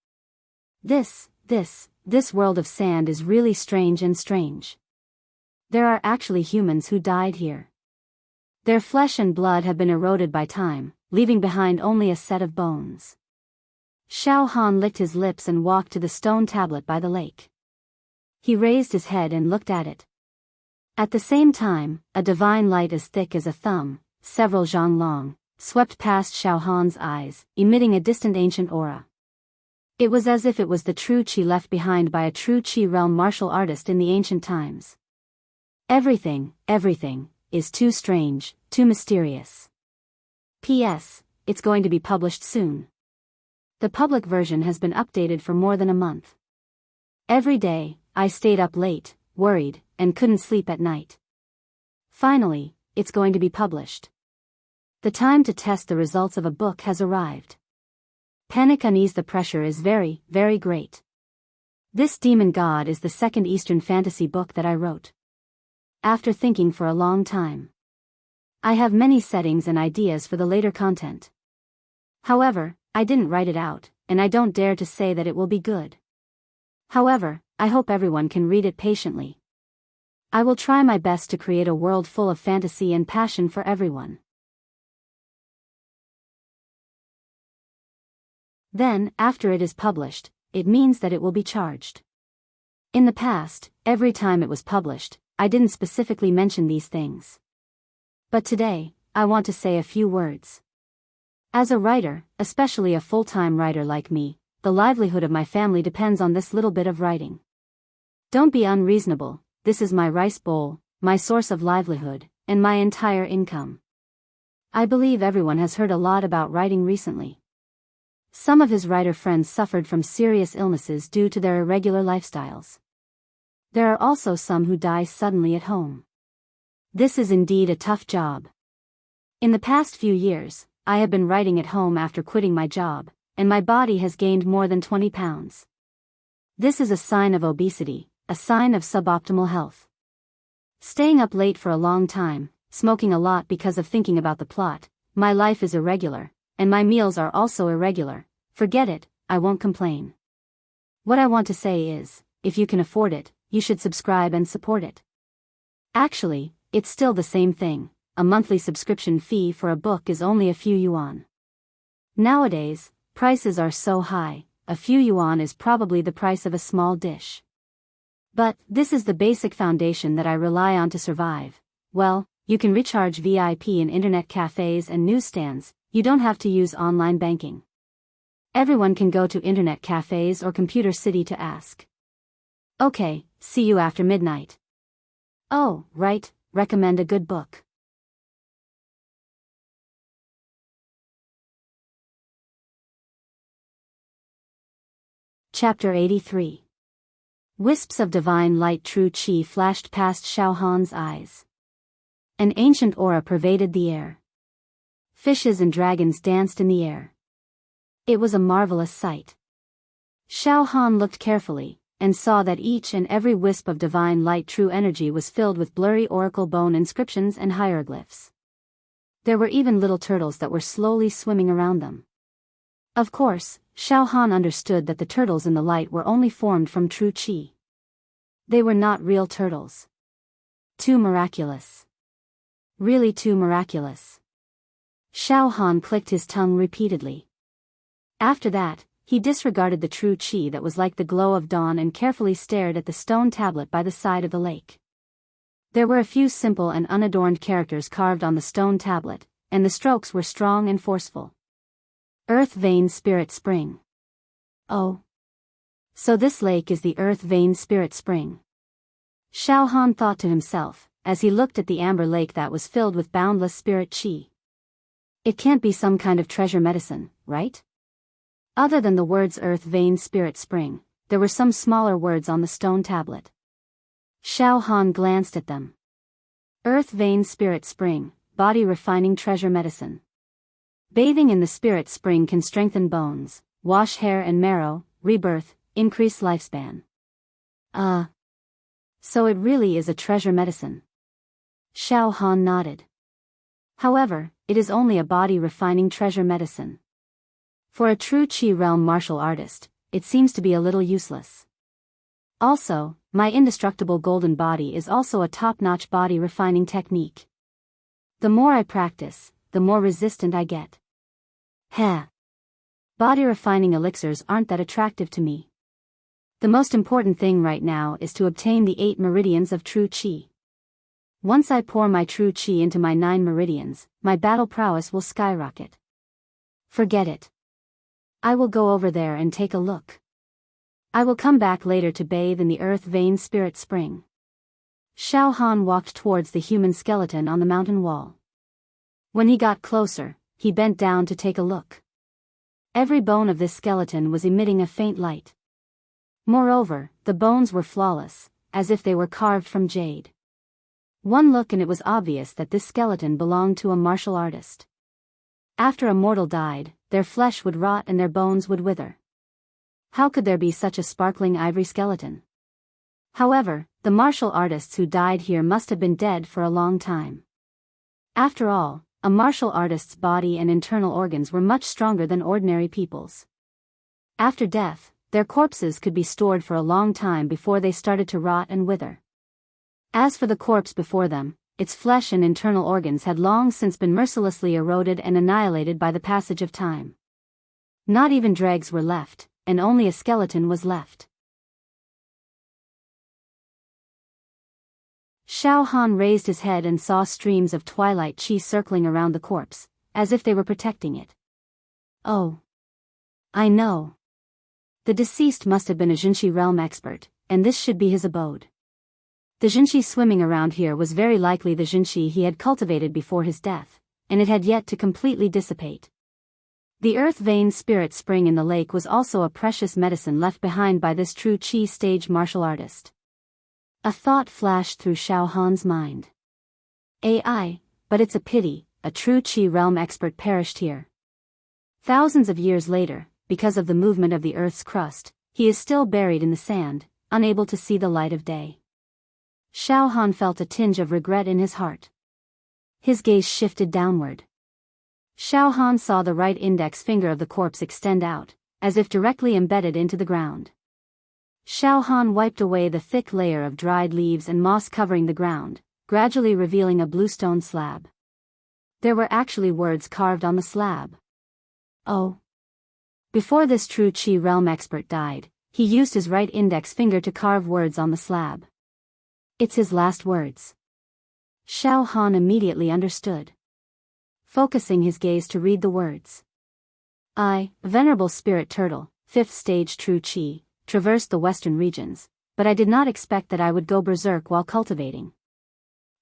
This world of sand is really strange and strange. There are actually humans who died here. Their flesh and blood have been eroded by time, leaving behind only a set of bones. Xiao Han licked his lips and walked to the stone tablet by the lake. He raised his head and looked at it. At the same time, a divine light as thick as a thumb, several zhang long, swept past Xiao Han's eyes, emitting a distant ancient aura. It was as if it was the true qi left behind by a true qi realm martial artist in the ancient times. Everything is too strange, too mysterious. P.S. It's going to be published soon. The public version has been updated for more than a month. Every day, I stayed up late, worried, and couldn't sleep at night. Finally, it's going to be published. The time to test the results of a book has arrived. Panic unease, the pressure is very, very great. This Demon God is the second Eastern fantasy book that I wrote. After thinking for a long time, I have many settings and ideas for the later content. However, I didn't write it out, and I don't dare to say that it will be good. However, I hope everyone can read it patiently. I will try my best to create a world full of fantasy and passion for everyone. Then, after it is published, it means that it will be charged. In the past, every time it was published, I didn't specifically mention these things. But today, I want to say a few words. As a writer, especially a full-time writer like me, the livelihood of my family depends on this little bit of writing. Don't be unreasonable, this is my rice bowl, my source of livelihood, and my entire income. I believe everyone has heard a lot about writing recently. Some of his writer friends suffered from serious illnesses due to their irregular lifestyles. There are also some who die suddenly at home. This is indeed a tough job. In the past few years, I have been writing at home after quitting my job, and my body has gained more than 20 pounds. This is a sign of obesity, a sign of suboptimal health. Staying up late for a long time, smoking a lot because of thinking about the plot, my life is irregular, and my meals are also irregular. Forget it, I won't complain. What I want to say is, if you can afford it, you should subscribe and support it. Actually, it's still the same thing. A monthly subscription fee for a book is only a few yuan. Nowadays, prices are so high, a few yuan is probably the price of a small dish. But, this is the basic foundation that I rely on to survive. Well, you can recharge VIP in internet cafes and newsstands, you don't have to use online banking. Everyone can go to internet cafes or Computer City to ask. Okay, see you after midnight. Oh, right, recommend a good book. Chapter 83. Wisps of divine light true qi flashed past Xiao Han's eyes. An ancient aura pervaded the air. Fishes and dragons danced in the air. It was a marvelous sight. Xiao Han looked carefully, and saw that each and every wisp of divine light true energy was filled with blurry oracle bone inscriptions and hieroglyphs. There were even little turtles that were slowly swimming around them. Of course, Xiao Han understood that the turtles in the light were only formed from true qi. They were not real turtles. Too miraculous. Really too miraculous. Xiao Han clicked his tongue repeatedly. After that, he disregarded the true qi that was like the glow of dawn and carefully stared at the stone tablet by the side of the lake. There were a few simple and unadorned characters carved on the stone tablet, and the strokes were strong and forceful. Earth Vein Spirit Spring. Oh. So this lake is the Earth Vein Spirit Spring. Xiao Han thought to himself, as he looked at the amber lake that was filled with boundless spirit qi. It can't be some kind of treasure medicine, right? Other than the words Earth Vein Spirit Spring, there were some smaller words on the stone tablet. Xiao Han glanced at them. Earth Vein Spirit Spring, Body Refining Treasure Medicine. Bathing in the spirit spring can strengthen bones, wash hair and marrow, rebirth, increase lifespan. So it really is a treasure medicine. Xiao Han nodded. However, it is only a body refining treasure medicine. For a true Qi realm martial artist, it seems to be a little useless. Also, my indestructible golden body is also a top-notch body refining technique. The more I practice, the more resistant I get. Heh. Body refining elixirs aren't that attractive to me. The most important thing right now is to obtain the 8 meridians of true qi. Once I pour my true qi into my 9 meridians, my battle prowess will skyrocket. Forget it. I will go over there and take a look. I will come back later to bathe in the Earth Vein Spirit Spring. Xiao Han walked towards the human skeleton on the mountain wall. When he got closer, he bent down to take a look. Every bone of this skeleton was emitting a faint light. Moreover, the bones were flawless, as if they were carved from jade. One look and it was obvious that this skeleton belonged to a martial artist. After a mortal died, their flesh would rot and their bones would wither. How could there be such a sparkling ivory skeleton? However, the martial artists who died here must have been dead for a long time. After all, a martial artist's body and internal organs were much stronger than ordinary people's. After death, their corpses could be stored for a long time before they started to rot and wither. As for the corpse before them, its flesh and internal organs had long since been mercilessly eroded and annihilated by the passage of time. Not even dregs were left, and only a skeleton was left. Xiao Han raised his head and saw streams of twilight qi circling around the corpse, as if they were protecting it. Oh. I know. The deceased must have been a Jinshi realm expert, and this should be his abode. The Jinshi swimming around here was very likely the Jinshi he had cultivated before his death, and it had yet to completely dissipate. The Earth Vein Spirit Spring in the lake was also a precious medicine left behind by this true Qi stage martial artist. A thought flashed through Xiao Han's mind. AI, but it's a pity, a true Qi realm expert perished here. Thousands of years later, because of the movement of the Earth's crust, he is still buried in the sand, unable to see the light of day. Xiao Han felt a tinge of regret in his heart. His gaze shifted downward. Xiao Han saw the right index finger of the corpse extend out, as if directly embedded into the ground. Xiao Han wiped away the thick layer of dried leaves and moss covering the ground, gradually revealing a bluestone slab. There were actually words carved on the slab. Oh. Before this true Qi realm expert died, he used his right index finger to carve words on the slab. It's his last words. Xiao Han immediately understood. Focusing his gaze to read the words. I, Venerable Spirit Turtle, 5th stage true Qi, traversed the western regions, but I did not expect that I would go berserk while cultivating.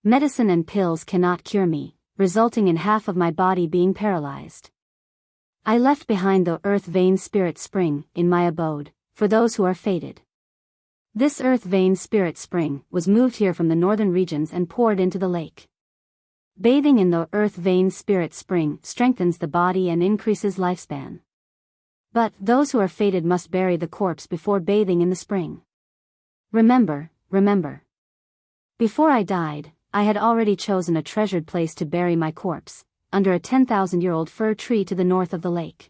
Medicine and pills cannot cure me, resulting in half of my body being paralyzed. I left behind the earth vein spirit spring in my abode, for those who are fated. This earth vein spirit spring was moved here from the northern regions and poured into the lake. Bathing in the earth vein spirit spring strengthens the body and increases lifespan. But those who are fated must bury the corpse before bathing in the spring. Remember. Before I died, I had already chosen a treasured place to bury my corpse, under a 10,000-year-old fir tree to the north of the lake.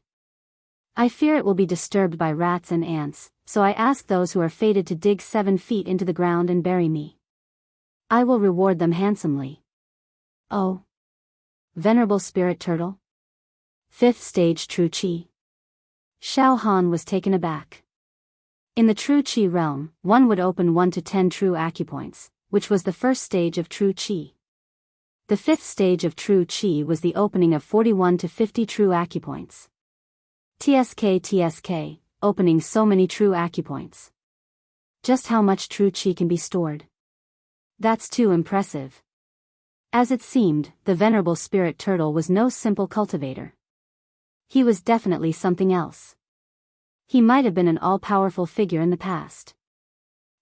I fear it will be disturbed by rats and ants, so I ask those who are fated to dig 7 feet into the ground and bury me. I will reward them handsomely. Oh. Venerable Spirit Turtle? 5th stage True Qi. Xiao Han was taken aback. In the True Qi realm, one would open 1 to 10 true acupoints, which was the first stage of True Qi. The 5th stage of True Qi was the opening of 41 to 50 true acupoints. TSK, opening so many true acupoints. Just how much true Qi can be stored? That's too impressive. As it seemed, the Venerable Spirit Turtle was no simple cultivator. He was definitely something else. He might have been an all-powerful figure in the past.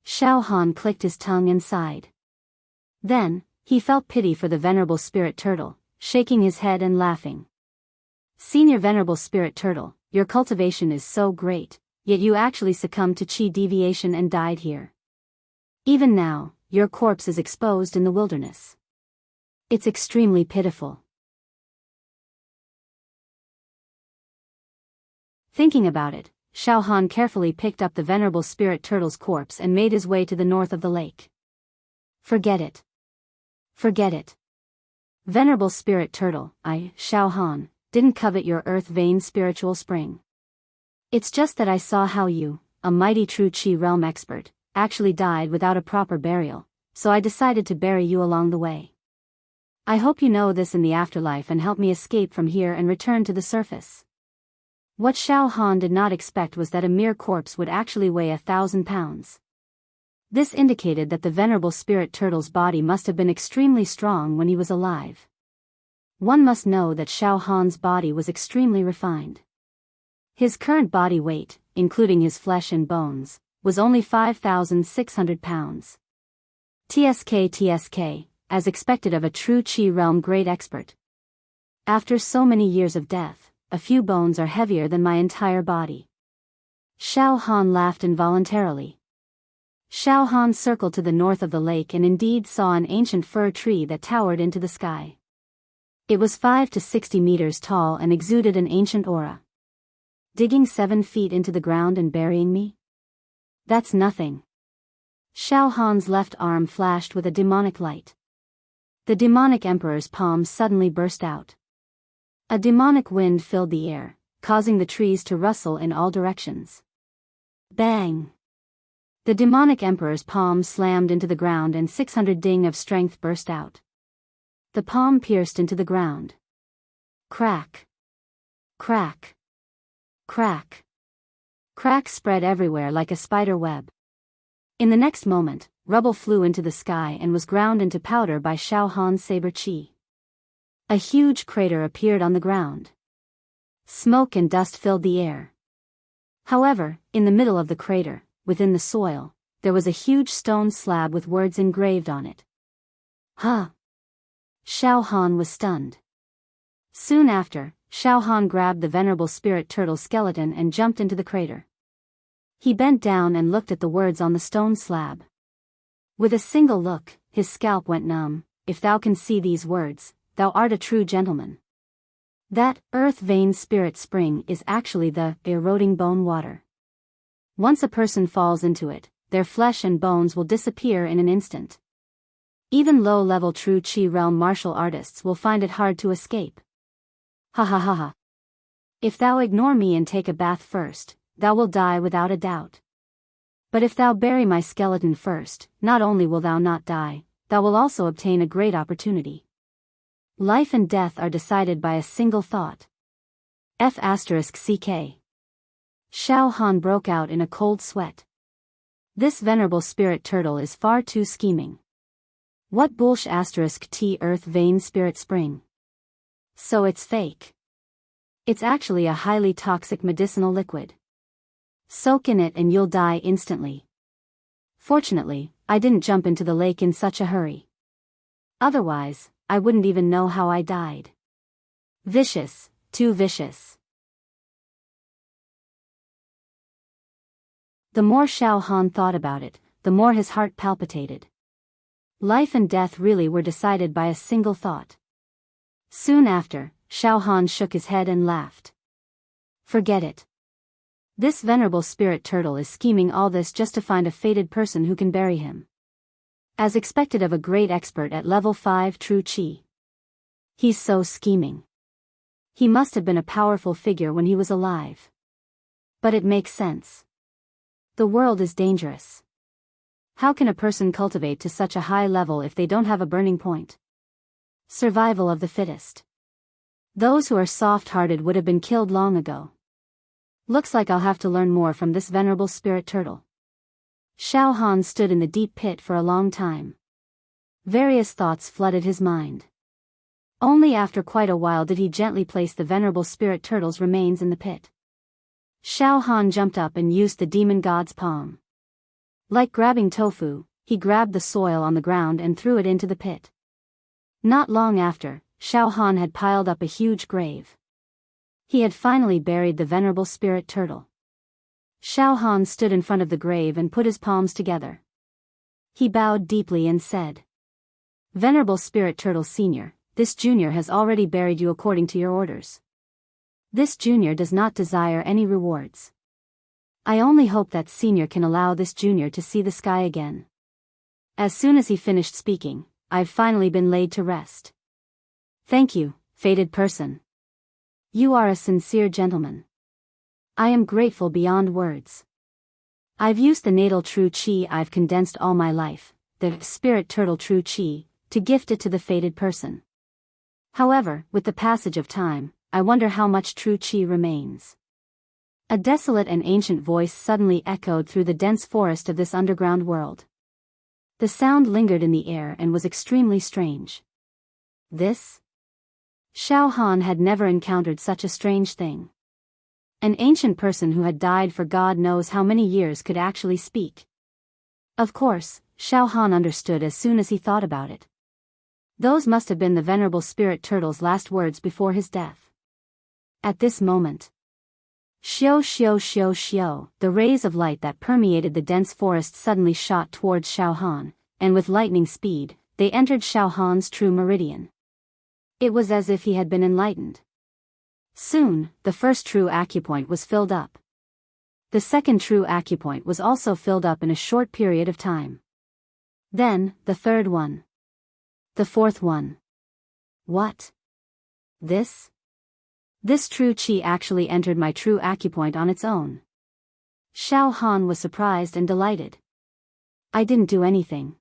Xiao Han clicked his tongue and sighed. Then, he felt pity for the Venerable Spirit Turtle, shaking his head and laughing. Senior Venerable Spirit Turtle, your cultivation is so great, yet you actually succumbed to Qi deviation and died here. Even now, your corpse is exposed in the wilderness. It's extremely pitiful. Thinking about it, Xiao Han carefully picked up the Venerable Spirit Turtle's corpse and made his way to the north of the lake. Forget it. Venerable Spirit Turtle, I, Xiao Han, didn't covet your earth vein spiritual spring. It's just that I saw how you, a mighty true Qi realm expert, actually died without a proper burial, so I decided to bury you along the way. I hope you know this in the afterlife and help me escape from here and return to the surface. What Xiao Han did not expect was that a mere corpse would actually weigh 1,000 pounds. This indicated that the Venerable Spirit Turtle's body must have been extremely strong when he was alive. One must know that Xiao Han's body was extremely refined. His current body weight, including his flesh and bones, was only 5,600 pounds. TSK, as expected of a true Qi realm great expert. After so many years of death, a few bones are heavier than my entire body. Xiao Han laughed involuntarily. Xiao Han circled to the north of the lake and indeed saw an ancient fir tree that towered into the sky. It was 5 to 60 meters tall and exuded an ancient aura. Digging 7 feet into the ground and burying me? That's nothing. Xiao Han's left arm flashed with a demonic light. The demonic emperor's palm suddenly burst out. A demonic wind filled the air, causing the trees to rustle in all directions. Bang! The demonic emperor's palm slammed into the ground and 600 ding of strength burst out. The palm pierced into the ground. Crack! Crack! Crack! Cracks spread everywhere like a spider web. In the next moment, rubble flew into the sky and was ground into powder by Xiao Han's saber qi. A huge crater appeared on the ground. Smoke and dust filled the air. However, in the middle of the crater, within the soil, there was a huge stone slab with words engraved on it. Huh! Xiao Han was stunned. Soon after, Xiao Han grabbed the venerable spirit turtle skeleton and jumped into the crater. He bent down and looked at the words on the stone slab. With a single look, his scalp went numb. If thou can see these words, thou art a true gentleman. That earth vein spirit spring is actually the eroding bone water. Once a person falls into it, their flesh and bones will disappear in an instant. Even low-level true Qi realm martial artists will find it hard to escape. Ha ha ha ha. If thou ignore me and take a bath first, thou will die without a doubt. But if thou bury my skeleton first, not only will thou not die, thou will also obtain a great opportunity. Life and death are decided by a single thought. F***ck. Xiao Han broke out in a cold sweat. This venerable spirit turtle is far too scheming. What bullsh** T earth vein spirit spring? So it's fake. It's actually a highly toxic medicinal liquid. Soak in it and you'll die instantly. Fortunately, I didn't jump into the lake in such a hurry. Otherwise, I wouldn't even know how I died. Vicious, too vicious. The more Xiao Han thought about it, the more his heart palpitated. Life and death really were decided by a single thought. Soon after, Xiao Han shook his head and laughed. Forget it. This venerable spirit turtle is scheming all this just to find a fated person who can bury him. As expected of a great expert at level 5 true Qi. He's so scheming. He must have been a powerful figure when he was alive. But it makes sense. The world is dangerous. How can a person cultivate to such a high level if they don't have a burning point? Survival of the fittest. Those who are soft-hearted would have been killed long ago. Looks like I'll have to learn more from this venerable spirit turtle. Xiao Han stood in the deep pit for a long time. Various thoughts flooded his mind. Only after quite a while did he gently place the venerable spirit turtle's remains in the pit. Xiao Han jumped up and used the demon god's palm. Like grabbing tofu, he grabbed the soil on the ground and threw it into the pit. Not long after, Xiao Han had piled up a huge grave. He had finally buried the venerable spirit turtle. Xiao Han stood in front of the grave and put his palms together. He bowed deeply and said, "Venerable spirit turtle senior, this junior has already buried you according to your orders. This junior does not desire any rewards. I only hope that senior can allow this junior to see the sky again." As soon as he finished speaking, "I've finally been laid to rest. Thank you, fated person. You are a sincere gentleman. I am grateful beyond words. I've used the natal true Qi I've condensed all my life, the spirit turtle true Qi, to gift it to the fated person. However, with the passage of time, I wonder how much true Qi remains." A desolate and ancient voice suddenly echoed through the dense forest of this underground world. The sound lingered in the air and was extremely strange. This? Xiao Han had never encountered such a strange thing. An ancient person who had died for God knows how many years could actually speak. Of course, Xiao Han understood as soon as he thought about it. Those must have been the venerable spirit turtle's last words before his death. At this moment, Xiao xiao xiao xiao, the rays of light that permeated the dense forest suddenly shot towards Xiao Han, and with lightning speed, they entered Xiao Han's true meridian. It was as if he had been enlightened. Soon, the first true acupoint was filled up. The second true acupoint was also filled up in a short period of time. Then, the third one. The fourth one. What? This? This true Qi actually entered my true acupoint on its own. Xiao Han was surprised and delighted. I didn't do anything.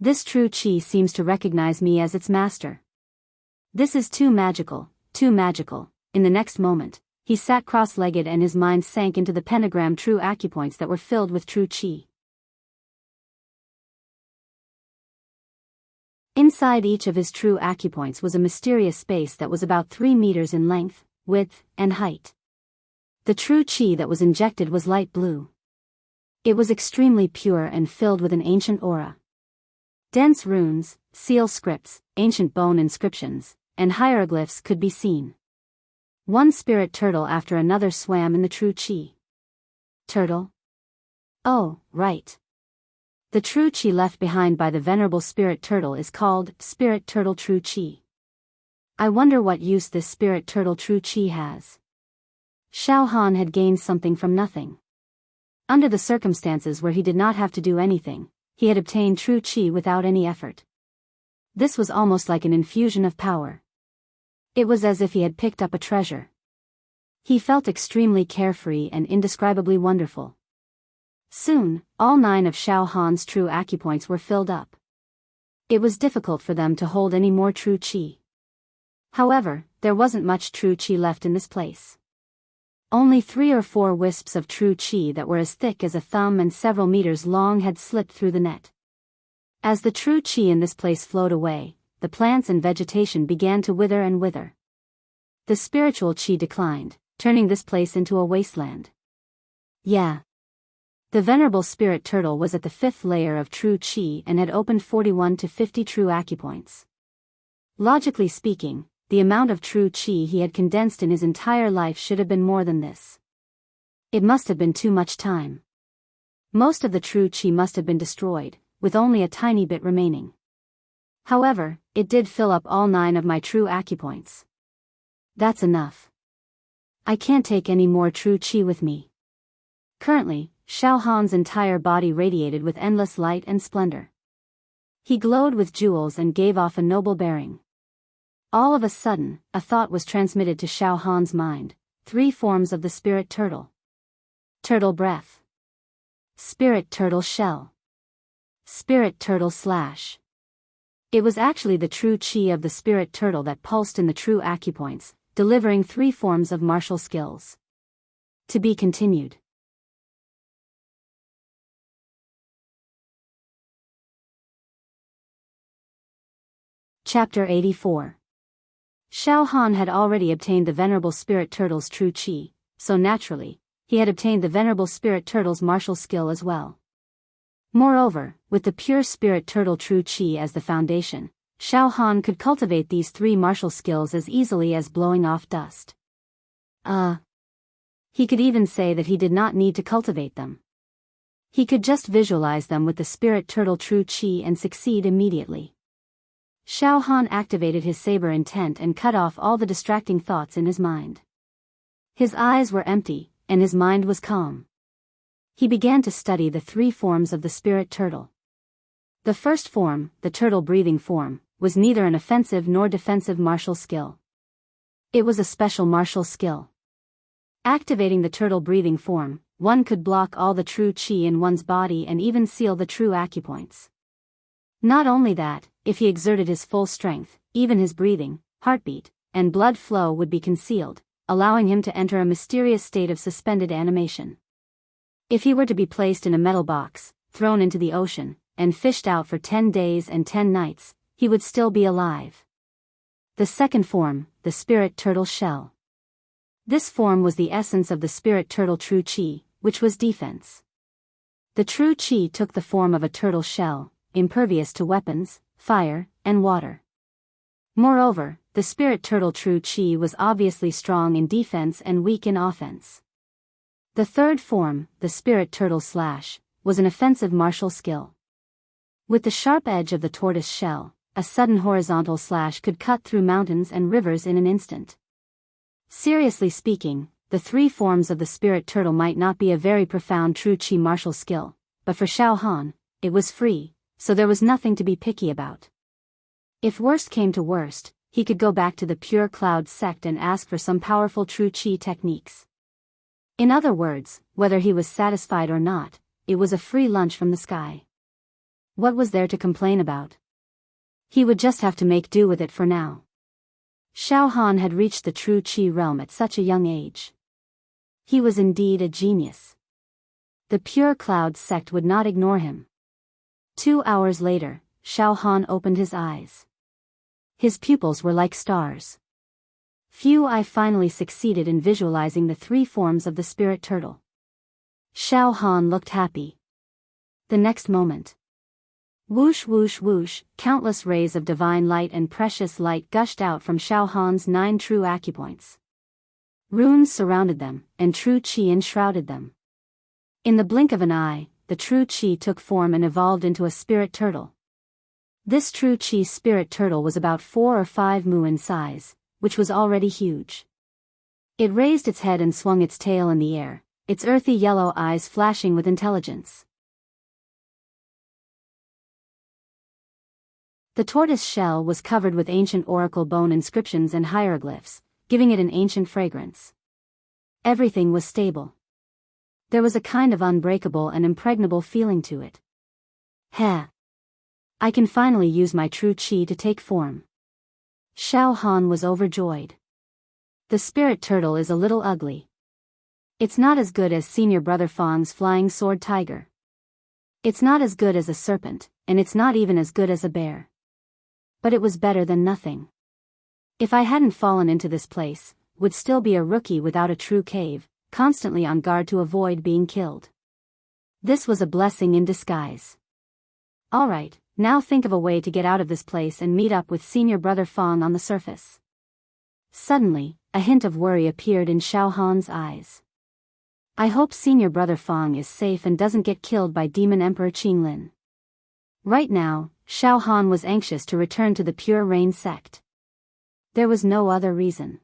This true Qi seems to recognize me as its master. This is too magical, too magical. In the next moment, he sat cross-legged and his mind sank into the pentagram true acupoints that were filled with true Qi. Inside each of his true acupoints was a mysterious space that was about 3 meters in length, width, and height. The true Qi that was injected was light blue. It was extremely pure and filled with an ancient aura. Dense runes, seal scripts, ancient bone inscriptions, and hieroglyphs could be seen. One spirit turtle after another swam in the true qi. Turtle? Oh, right. The true qi left behind by the venerable spirit turtle is called spirit turtle true qi. I wonder what use this spirit turtle true qi has. Xiao Han had gained something from nothing. Under the circumstances where he did not have to do anything, he had obtained true qi without any effort. This was almost like an infusion of power. It was as if he had picked up a treasure. He felt extremely carefree and indescribably wonderful. Soon, all 9 of Xiao Han's true acupoints were filled up. It was difficult for them to hold any more true qi. However, there wasn't much true qi left in this place. Only 3 or 4 wisps of true qi that were as thick as a thumb and several meters long had slipped through the net. As the true qi in this place flowed away, the plants and vegetation began to wither and wither. The spiritual qi declined, turning this place into a wasteland. Yeah. The venerable spirit turtle was at the 5th layer of true qi and had opened 41 to 50 true acupoints. Logically speaking, the amount of true qi he had condensed in his entire life should have been more than this. It must have been too much time. Most of the true qi must have been destroyed, with only a tiny bit remaining. However, it did fill up all 9 of my true acupoints. That's enough. I can't take any more true qi with me. Currently, Xiao Han's entire body radiated with endless light and splendor. He glowed with jewels and gave off a noble bearing. All of a sudden, a thought was transmitted to Xiao Han's mind: 3 forms of the spirit turtle. Turtle breath. Spirit turtle shell. Spirit turtle slash. It was actually the true qi of the spirit turtle that pulsed in the true acupoints, delivering 3 forms of martial skills. To be continued. Chapter 84. Xiao Han had already obtained the venerable spirit turtle's true qi, so naturally, he had obtained the venerable spirit turtle's martial skill as well. Moreover, with the pure spirit turtle true qi as the foundation, Xiao Han could cultivate these 3 martial skills as easily as blowing off dust. He could even say that he did not need to cultivate them. He could just visualize them with the spirit turtle true qi and succeed immediately. Xiao Han activated his saber intent and cut off all the distracting thoughts in his mind. His eyes were empty, and his mind was calm. He began to study the 3 forms of the spirit turtle. The first form, the turtle breathing form, was neither an offensive nor defensive martial skill. It was a special martial skill. Activating the turtle breathing form, one could block all the true qi in one's body and even seal the true acupoints. Not only that, if he exerted his full strength, even his breathing, heartbeat, and blood flow would be concealed, allowing him to enter a mysterious state of suspended animation. If he were to be placed in a metal box, thrown into the ocean, and fished out for 10 days and 10 nights, he would still be alive. The second form, the spirit turtle shell. This form was the essence of the spirit turtle true qi, which was defense. The true qi took the form of a turtle shell, impervious to weapons, fire, and water. Moreover, the spirit turtle true qi was obviously strong in defense and weak in offense. The third form, the spirit turtle slash, was an offensive martial skill. With the sharp edge of the tortoise shell, a sudden horizontal slash could cut through mountains and rivers in an instant. Seriously speaking, the 3 forms of the spirit turtle might not be a very profound true qi martial skill, but for Xiao Han, it was free, so there was nothing to be picky about. If worst came to worst, he could go back to the Pure Cloud sect and ask for some powerful true qi techniques. In other words, whether he was satisfied or not, it was a free lunch from the sky. What was there to complain about? He would just have to make do with it for now. Xiao Han had reached the true qi realm at such a young age. He was indeed a genius. The Pure Cloud sect would not ignore him. 2 hours later, Xiao Han opened his eyes. His pupils were like stars. I finally succeeded in visualizing the 3 forms of the spirit turtle. Xiao Han looked happy. The next moment, Whoosh whoosh whoosh, countless rays of divine light and precious light gushed out from Xiao Han's 9 true acupoints. Runes surrounded them, and true qi enshrouded them. In the blink of an eye, the true qi took form and evolved into a spirit turtle. This true qi spirit turtle was about 4 or 5 mu in size, which was already huge. It raised its head and swung its tail in the air, its earthy yellow eyes flashing with intelligence. The tortoise shell was covered with ancient oracle bone inscriptions and hieroglyphs, giving it an ancient fragrance. Everything was stable. There was a kind of unbreakable and impregnable feeling to it. Heh! I can finally use my true qi to take form. Xiao Han was overjoyed. The spirit turtle is a little ugly. It's not as good as senior brother Fang's flying sword tiger. It's not as good as a serpent, and it's not even as good as a bear. But it was better than nothing. If I hadn't fallen into this place, would still be a rookie without a true cave, constantly on guard to avoid being killed. This was a blessing in disguise. Alright, now think of a way to get out of this place and meet up with senior brother Fang on the surface. Suddenly, a hint of worry appeared in Xiao Han's eyes. I hope senior brother Fang is safe and doesn't get killed by Demon Emperor Qinglin. Right now, Xiao Han was anxious to return to the Pure Rain sect. There was no other reason.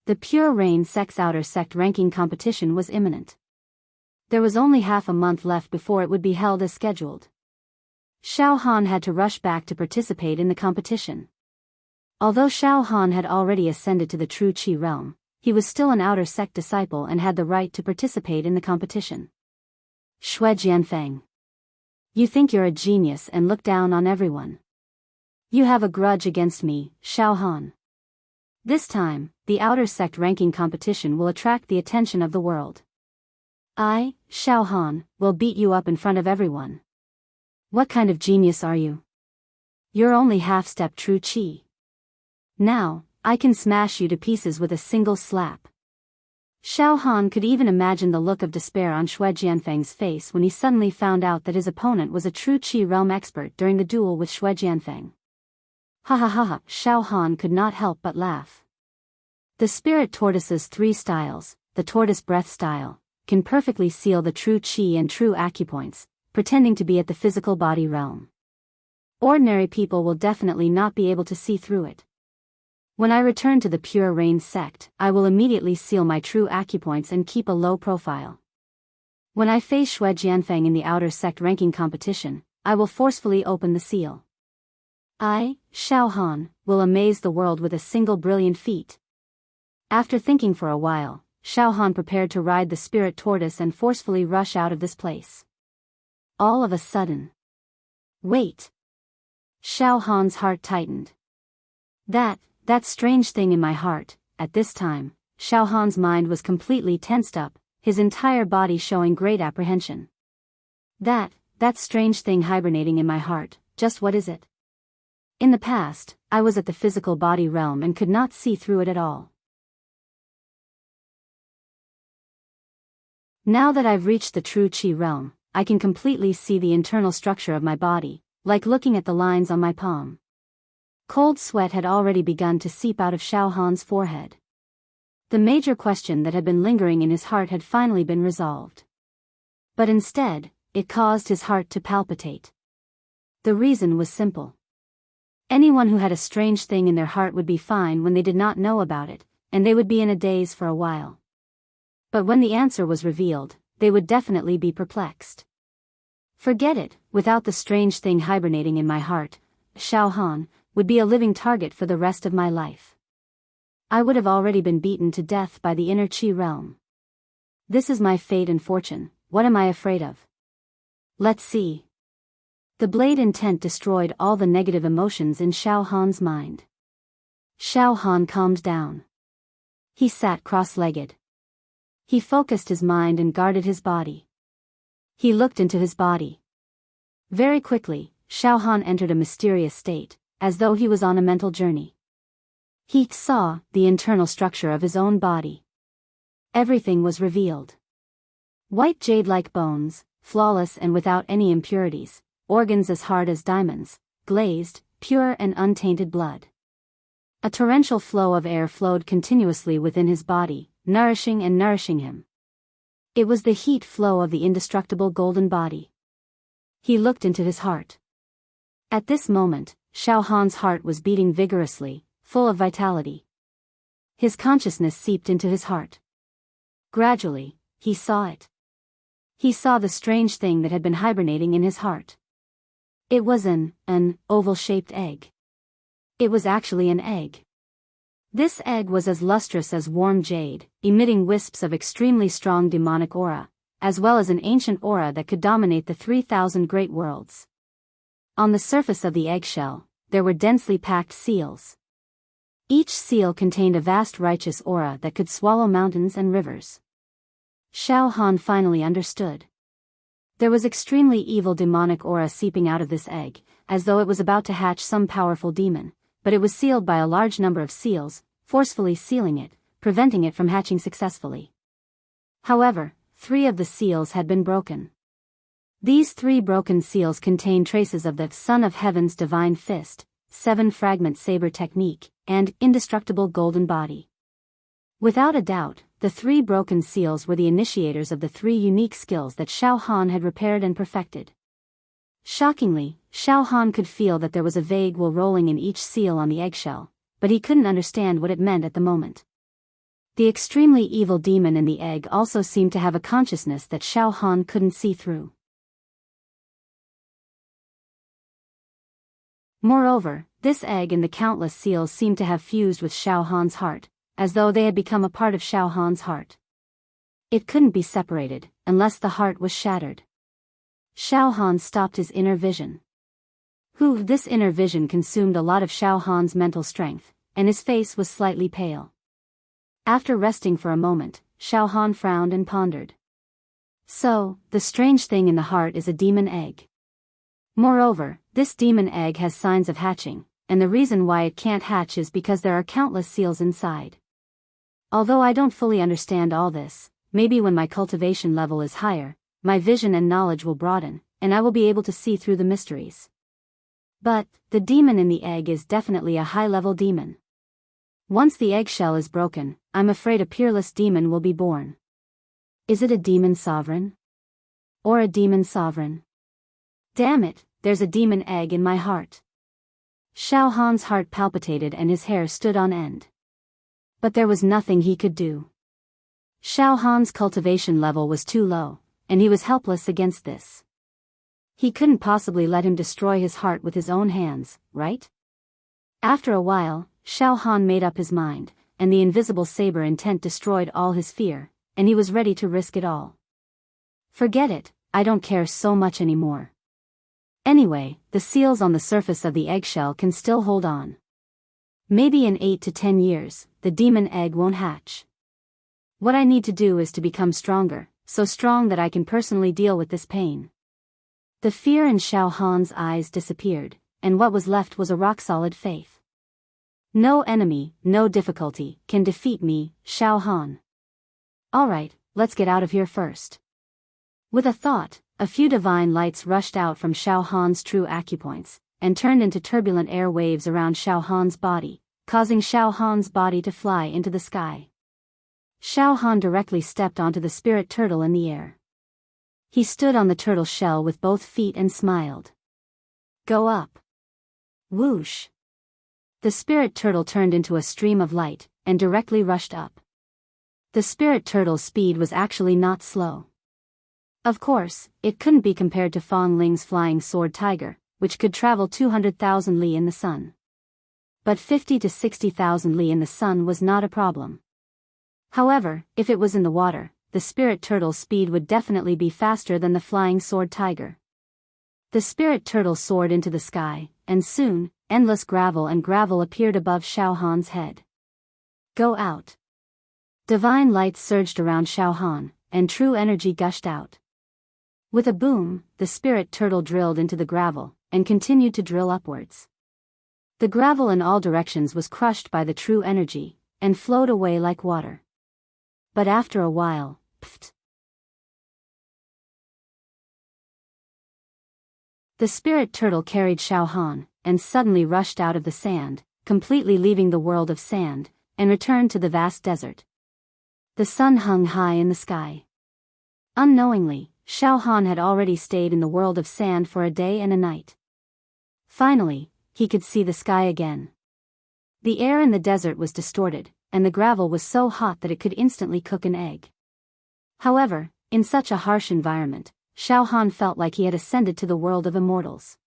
The Pure Rain sect's outer sect ranking competition was imminent. There was only half a month left before it would be held as scheduled. Xiao Han had to rush back to participate in the competition. Although Xiao Han had already ascended to the true Qi realm, he was still an outer sect disciple and had the right to participate in the competition. Shui Jianfeng. You think you're a genius and look down on everyone. You have a grudge against me, Xiao Han. This time, the outer sect ranking competition will attract the attention of the world. I, Xiao Han, will beat you up in front of everyone. What kind of genius are you? You're only half-step true qi. Now, I can smash you to pieces with a single slap. Xiao Han could even imagine the look of despair on Shui Jianfeng's face when he suddenly found out that his opponent was a true Qi realm expert during the duel with Shui Jianfeng. Ha ha ha ha, Xiao Han could not help but laugh. The spirit tortoise's 3 styles, the tortoise breath style, can perfectly seal the true Qi and true acupoints, pretending to be at the physical body realm. Ordinary people will definitely not be able to see through it. When I return to the Pure Rain sect, I will immediately seal my true acupoints and keep a low profile. When I face Shui Jianfeng in the outer sect ranking competition, I will forcefully open the seal. I, Xiao Han, will amaze the world with a single brilliant feat. After thinking for a while, Xiao Han prepared to ride the spirit tortoise and forcefully rush out of this place. All of a sudden. Wait! Xiao Han's heart tightened. That strange thing in my heart, at this time, Xiao Han's mind was completely tensed up, his entire body showing great apprehension. That strange thing hibernating in my heart, just what is it? In the past, I was at the physical body realm and could not see through it at all. Now that I've reached the true Qi realm, I can completely see the internal structure of my body, like looking at the lines on my palm. Cold sweat had already begun to seep out of Xiao Han's forehead. The major question that had been lingering in his heart had finally been resolved. But instead, it caused his heart to palpitate. The reason was simple. Anyone who had a strange thing in their heart would be fine when they did not know about it, and they would be in a daze for a while. But when the answer was revealed, they would definitely be perplexed. Forget it, without the strange thing hibernating in my heart, Xiao Han would be a living target for the rest of my life. I would have already been beaten to death by the inner Qi realm. This is my fate and fortune, what am I afraid of? Let's see. The blade intent destroyed all the negative emotions in Xiao Han's mind. Xiao Han calmed down. He sat cross-legged. He focused his mind and guarded his body. He looked into his body. Very quickly, Xiao Han entered a mysterious state, as though he was on a mental journey. He saw the internal structure of his own body. Everything was revealed. White jade-like bones, flawless and without any impurities, organs as hard as diamonds, glazed, pure and untainted blood. A torrential flow of air flowed continuously within his body, nourishing him. It was the heat flow of the indestructible golden body. He looked into his heart. At this moment, Xiao Han's heart was beating vigorously, full of vitality. His consciousness seeped into his heart. Gradually, he saw it. He saw the strange thing that had been hibernating in his heart. It was an oval-shaped egg. It was actually an egg. This egg was as lustrous as warm jade, emitting wisps of extremely strong demonic aura, as well as an ancient aura that could dominate the 3,000 great worlds. On the surface of the eggshell, there were densely packed seals. Each seal contained a vast righteous aura that could swallow mountains and rivers. Xiao Han finally understood. There was extremely evil demonic aura seeping out of this egg, as though it was about to hatch some powerful demon, but it was sealed by a large number of seals, forcefully sealing it, preventing it from hatching successfully. However, 3 of the seals had been broken. These 3 broken seals contained traces of the Son of Heaven's divine fist, 7-fragment saber technique, and indestructible golden body. Without a doubt, the 3 broken seals were the initiators of the 3 unique skills that Xiao Han had repaired and perfected. Shockingly, Xiao Han could feel that there was a vague will rolling in each seal on the eggshell, but he couldn't understand what it meant at the moment. The extremely evil demon in the egg also seemed to have a consciousness that Xiao Han couldn't see through. Moreover, this egg and the countless seals seemed to have fused with Xiao Han's heart, as though they had become a part of Xiao Han's heart. It couldn't be separated, unless the heart was shattered. Xiao Han stopped his inner vision. This inner vision consumed a lot of Xiao Han's mental strength, and his face was slightly pale. After resting for a moment, Xiao Han frowned and pondered. So, the strange thing in the heart is a demon egg. Moreover, this demon egg has signs of hatching, and the reason why it can't hatch is because there are countless seals inside. Although I don't fully understand all this, maybe when my cultivation level is higher, my vision and knowledge will broaden, and I will be able to see through the mysteries. But, the demon in the egg is definitely a high-level demon. Once the eggshell is broken, I'm afraid a peerless demon will be born. Is it a demon sovereign? Or a demon sovereign? Damn it, there's a demon egg in my heart. Xiao Han's heart palpitated and his hair stood on end. But there was nothing he could do. Xiao Han's cultivation level was too low, and he was helpless against this. He couldn't possibly let him destroy his heart with his own hands, right? After a while, Xiao Han made up his mind, and the invisible saber intent destroyed all his fear, and he was ready to risk it all. Forget it, I don't care so much anymore. Anyway, the seals on the surface of the eggshell can still hold on. Maybe in 8 to 10 years, the demon egg won't hatch. What I need to do is to become stronger, so strong that I can personally deal with this pain. The fear in Xiao Han's eyes disappeared, and what was left was a rock-solid faith. No enemy, no difficulty, can defeat me, Xiao Han. Alright, let's get out of here first. With a thought, a few divine lights rushed out from Xiao Han's true acupoints, and turned into turbulent air waves around Xiao Han's body, causing Xiao Han's body to fly into the sky. Xiao Han directly stepped onto the spirit turtle in the air. He stood on the turtle shell with both feet and smiled. Go up. Whoosh. The spirit turtle turned into a stream of light, and directly rushed up. The spirit turtle's speed was actually not slow. Of course, it couldn't be compared to Fong Ling's flying sword tiger, which could travel 200,000 li in the sun. But 50 to 60,000 li in the sun was not a problem. However, if it was in the water, the spirit turtle's speed would definitely be faster than the flying sword tiger. The spirit turtle soared into the sky, and soon, endless gravel appeared above Xiao Han's head. Go out. Divine lights surged around Xiao Han, and true energy gushed out. With a boom, the spirit turtle drilled into the gravel, and continued to drill upwards. The gravel in all directions was crushed by the true energy, and flowed away like water. But after a while, pft. The spirit turtle carried Xiao Han, and suddenly rushed out of the sand, completely leaving the world of sand, and returned to the vast desert. The sun hung high in the sky. Unknowingly, Xiao Han had already stayed in the world of sand for a day and a night. Finally, he could see the sky again. The air in the desert was distorted, and the gravel was so hot that it could instantly cook an egg. However, in such a harsh environment, Xiao Han felt like he had ascended to the world of immortals.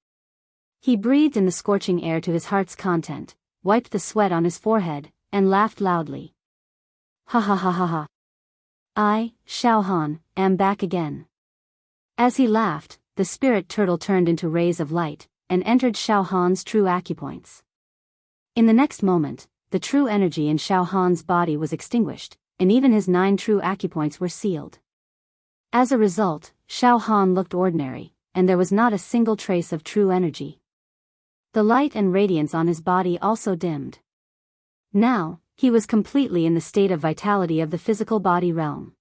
He breathed in the scorching air to his heart's content, wiped the sweat on his forehead, and laughed loudly. Ha ha ha ha ha. I, Xiao Han, am back again. As he laughed, the spirit turtle turned into rays of light, and entered Xiao Han's true acupoints. In the next moment, the true energy in Xiao Han's body was extinguished, and even his 9 true acupoints were sealed. As a result, Xiao Han looked ordinary, and there was not a single trace of true energy. The light and radiance on his body also dimmed. Now, he was completely in the state of vitality of the physical body realm.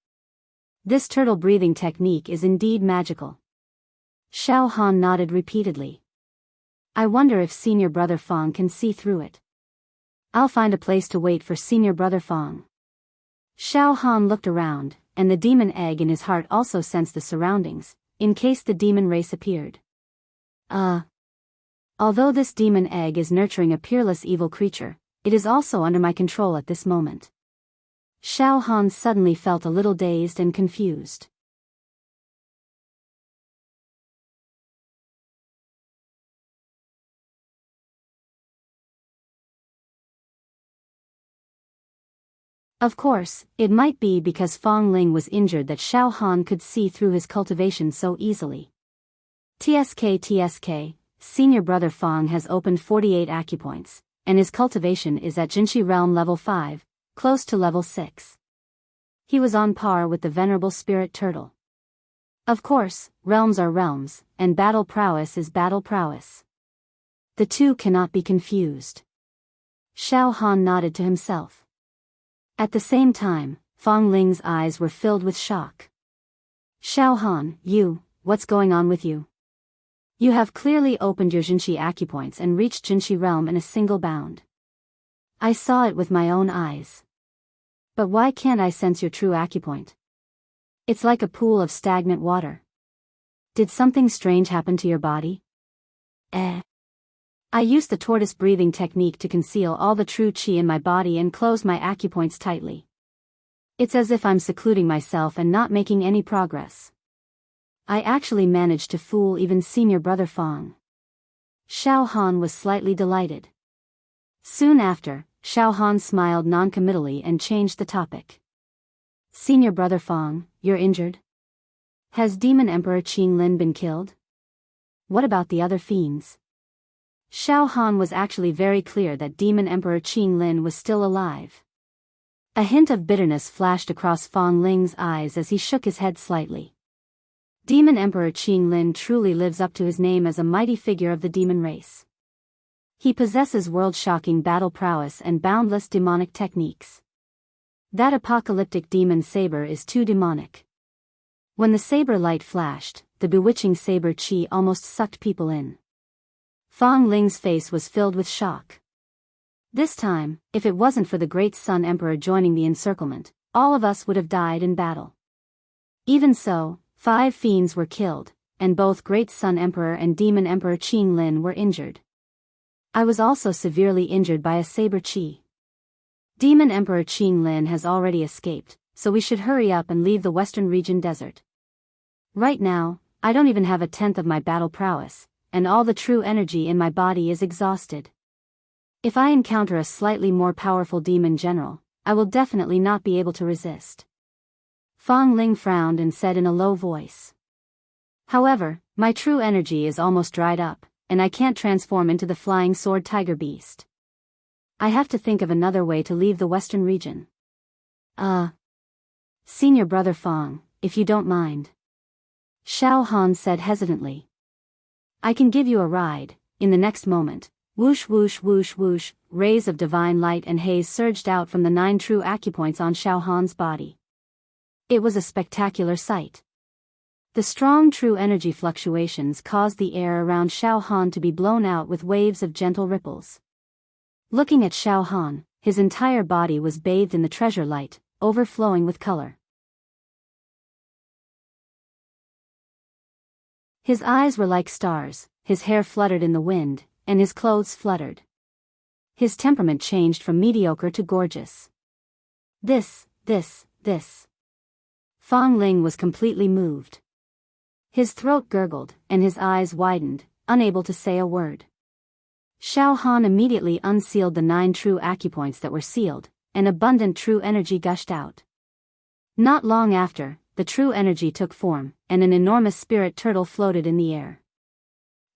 This turtle breathing technique is indeed magical. Xiao Han nodded repeatedly. I wonder if Senior Brother Fong can see through it. I'll find a place to wait for Senior Brother Fong. Xiao Han looked around, and the demon egg in his heart also sensed the surroundings, in case the demon race appeared. Although this demon egg is nurturing a peerless evil creature, it is also under my control at this moment. Xiao Han suddenly felt a little dazed and confused. Of course, it might be because Fong Ling was injured that Xiao Han could see through his cultivation so easily. TSK, Senior Brother Fong has opened 48 acupoints, and his cultivation is at Jinshi Realm level 5, close to level 6. He was on par with the venerable spirit turtle. Of course, realms are realms, and battle prowess is battle prowess. The two cannot be confused. Xiao Han nodded to himself. At the same time, Fong Ling's eyes were filled with shock. Xiao Han, what's going on with you? You have clearly opened your Jinshi acupoints and reached Jinshi realm in a single bound. I saw it with my own eyes. But why can't I sense your true acupoint? It's like a pool of stagnant water. Did something strange happen to your body? I used the tortoise breathing technique to conceal all the true qi in my body and close my acupoints tightly. It's as if I'm secluding myself and not making any progress. I actually managed to fool even Senior Brother Fong. Xiao Han was slightly delighted. Soon after, Xiao Han smiled non-committally and changed the topic. Senior Brother Fong, you're injured? Has Demon Emperor Qing Lin been killed? What about the other fiends? Xiao Han was actually very clear that Demon Emperor Qing Lin was still alive. A hint of bitterness flashed across Fong Ling's eyes as he shook his head slightly. Demon Emperor Qing Lin truly lives up to his name as a mighty figure of the demon race. He possesses world-shocking battle prowess and boundless demonic techniques. That apocalyptic demon saber is too demonic. When the saber light flashed, the bewitching saber qi almost sucked people in. Fong Ling's face was filled with shock. This time, if it wasn't for the great Sun Emperor joining the encirclement, all of us would have died in battle. Even so, 5 fiends were killed, and both Great Sun Emperor and Demon Emperor Qing Lin were injured. I was also severely injured by a saber qi. Demon Emperor Qing Lin has already escaped, so we should hurry up and leave the Western Region desert. Right now, I don't even have a tenth of my battle prowess, and all the true energy in my body is exhausted. If I encounter a slightly more powerful demon general, I will definitely not be able to resist. Fong Ling frowned and said in a low voice. However, my true energy is almost dried up, and I can't transform into the flying sword tiger beast. I have to think of another way to leave the Western region. Senior Brother Fong, if you don't mind. Xiao Han said hesitantly. I can give you a ride. In the next moment, whoosh whoosh whoosh whoosh, rays of divine light and haze surged out from the 9 true acupoints on Xiao Han's body. It was a spectacular sight. The strong true energy fluctuations caused the air around Xiao Han to be blown out with waves of gentle ripples. Looking at Xiao Han, his entire body was bathed in the treasure light, overflowing with color. His eyes were like stars, his hair fluttered in the wind, and his clothes fluttered. His temperament changed from mediocre to gorgeous. This. Fang Ling was completely moved. His throat gurgled, and his eyes widened, unable to say a word. Xiao Han immediately unsealed the 9 true acupoints that were sealed, and abundant true energy gushed out. Not long after, the true energy took form, and an enormous spirit turtle floated in the air.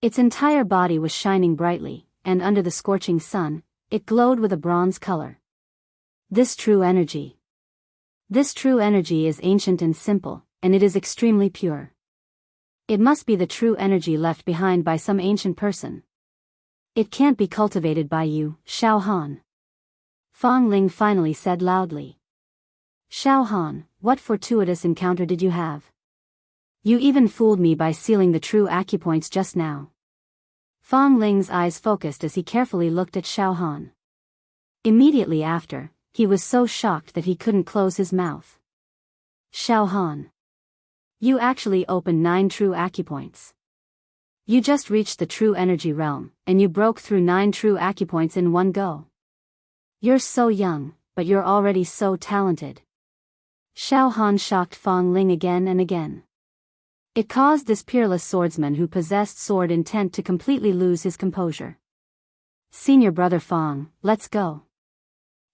Its entire body was shining brightly, and under the scorching sun, it glowed with a bronze color. This true energy is ancient and simple, and it is extremely pure. It must be the true energy left behind by some ancient person. It can't be cultivated by you, Xiao Han. Fang Ling finally said loudly. Xiao Han, what fortuitous encounter did you have? You even fooled me by sealing the true acupoints just now. Fang Ling's eyes focused as he carefully looked at Xiao Han. Immediately after, he was so shocked that he couldn't close his mouth. Xiao Han. You actually opened 9 true acupoints. You just reached the true energy realm, and you broke through 9 true acupoints in one go. You're so young, but you're already so talented. Xiao Han shocked Fang Ling again and again. It caused this peerless swordsman who possessed sword intent to completely lose his composure. Senior brother Fang, let's go.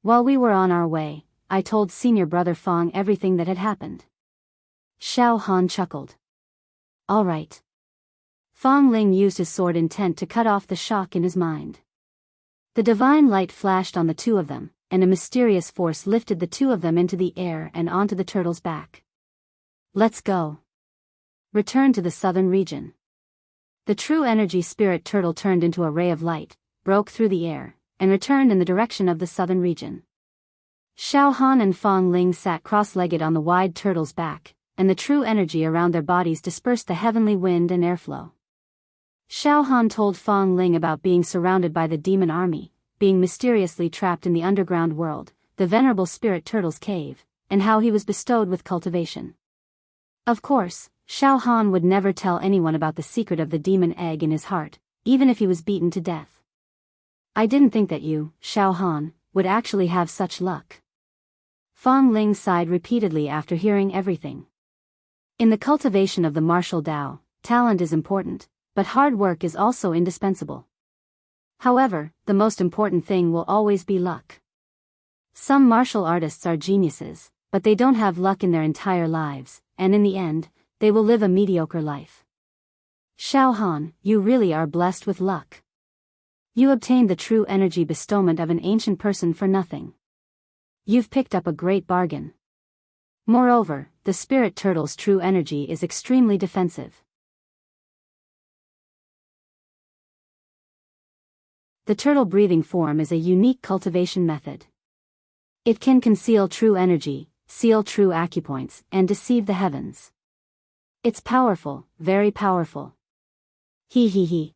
While we were on our way, I told senior brother Fang everything that had happened. Xiao Han chuckled. All right. Fang Ling used his sword intent to cut off the shock in his mind. The divine light flashed on the two of them, and a mysterious force lifted the two of them into the air and onto the turtle's back. Let's go. Return to the southern region. The true energy spirit turtle turned into a ray of light, broke through the air, and returned in the direction of the southern region. Xiao Han and Fang Ling sat cross-legged on the wide turtle's back, and the true energy around their bodies dispersed the heavenly wind and airflow. Xiao Han told Fang Ling about being surrounded by the demon army, being mysteriously trapped in the underground world, the venerable spirit turtle's cave, and how he was bestowed with cultivation. Of course, Xiao Han would never tell anyone about the secret of the demon egg in his heart, even if he was beaten to death. I didn't think that you, Xiao Han, would actually have such luck. Fang Ling sighed repeatedly after hearing everything. In the cultivation of the martial Dao, talent is important, but hard work is also indispensable. However, the most important thing will always be luck. Some martial artists are geniuses, but they don't have luck in their entire lives, and in the end, they will live a mediocre life. Xiao Han, you really are blessed with luck. You obtained the true energy bestowment of an ancient person for nothing. You've picked up a great bargain. Moreover, the spirit turtle's true energy is extremely defensive. The turtle breathing form is a unique cultivation method. It can conceal true energy, seal true acupoints, and deceive the heavens. It's powerful, very powerful. He.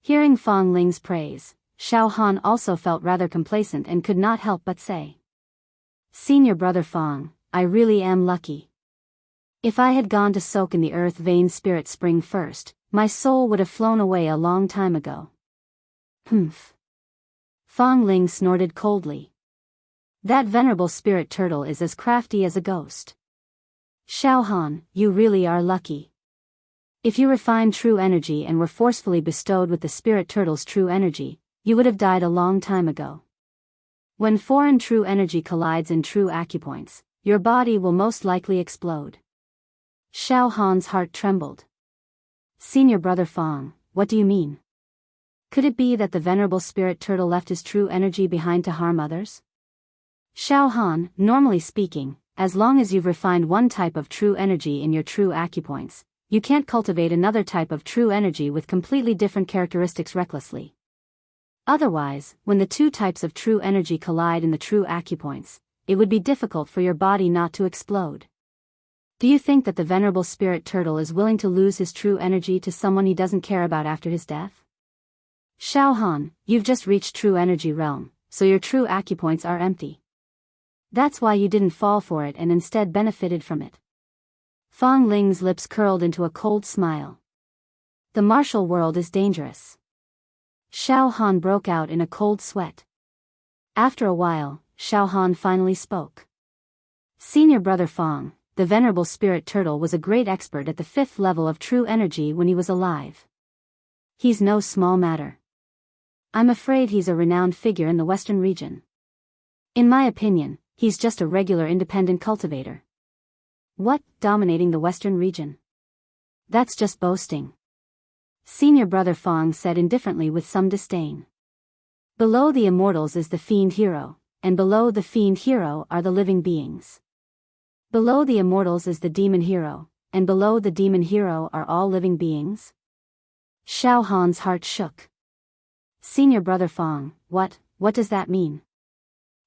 Hearing Fang Ling's praise, Xiao Han also felt rather complacent and could not help but say. Senior brother Fang, I really am lucky. If I had gone to soak in the earth vein spirit spring first, my soul would have flown away a long time ago. Humph. Fang Ling snorted coldly. That venerable spirit turtle is as crafty as a ghost. Xiao Han, you really are lucky. If you refined true energy and were forcefully bestowed with the spirit turtle's true energy, you would have died a long time ago. When foreign true energy collides in true acupoints, your body will most likely explode. Xiao Han's heart trembled. Senior brother Fang, what do you mean? Could it be that the venerable spirit turtle left his true energy behind to harm others? Xiao Han, normally speaking, as long as you've refined one type of true energy in your true acupoints, you can't cultivate another type of true energy with completely different characteristics recklessly. Otherwise, when the two types of true energy collide in the true acupoints, it would be difficult for your body not to explode. Do you think that the venerable spirit turtle is willing to lose his true energy to someone he doesn't care about after his death? Xiao Han, you've just reached true energy realm, so your true acupoints are empty. That's why you didn't fall for it and instead benefited from it. Fang Ling's lips curled into a cold smile. The martial world is dangerous. Xiao Han broke out in a cold sweat. After a while, Xiao Han finally spoke. Senior brother Fang, the venerable spirit turtle was a great expert at the 5th level of true energy when he was alive. He's no small matter. I'm afraid he's a renowned figure in the Western region. In my opinion, he's just a regular independent cultivator. What, dominating the Western region? That's just boasting. Senior brother Fang said indifferently with some disdain. Below the immortals is the fiend hero, and below the fiend hero are the living beings. Below the immortals is the demon hero, and below the demon hero are all living beings. Xiao Han's heart shook. Senior brother Fang, what does that mean?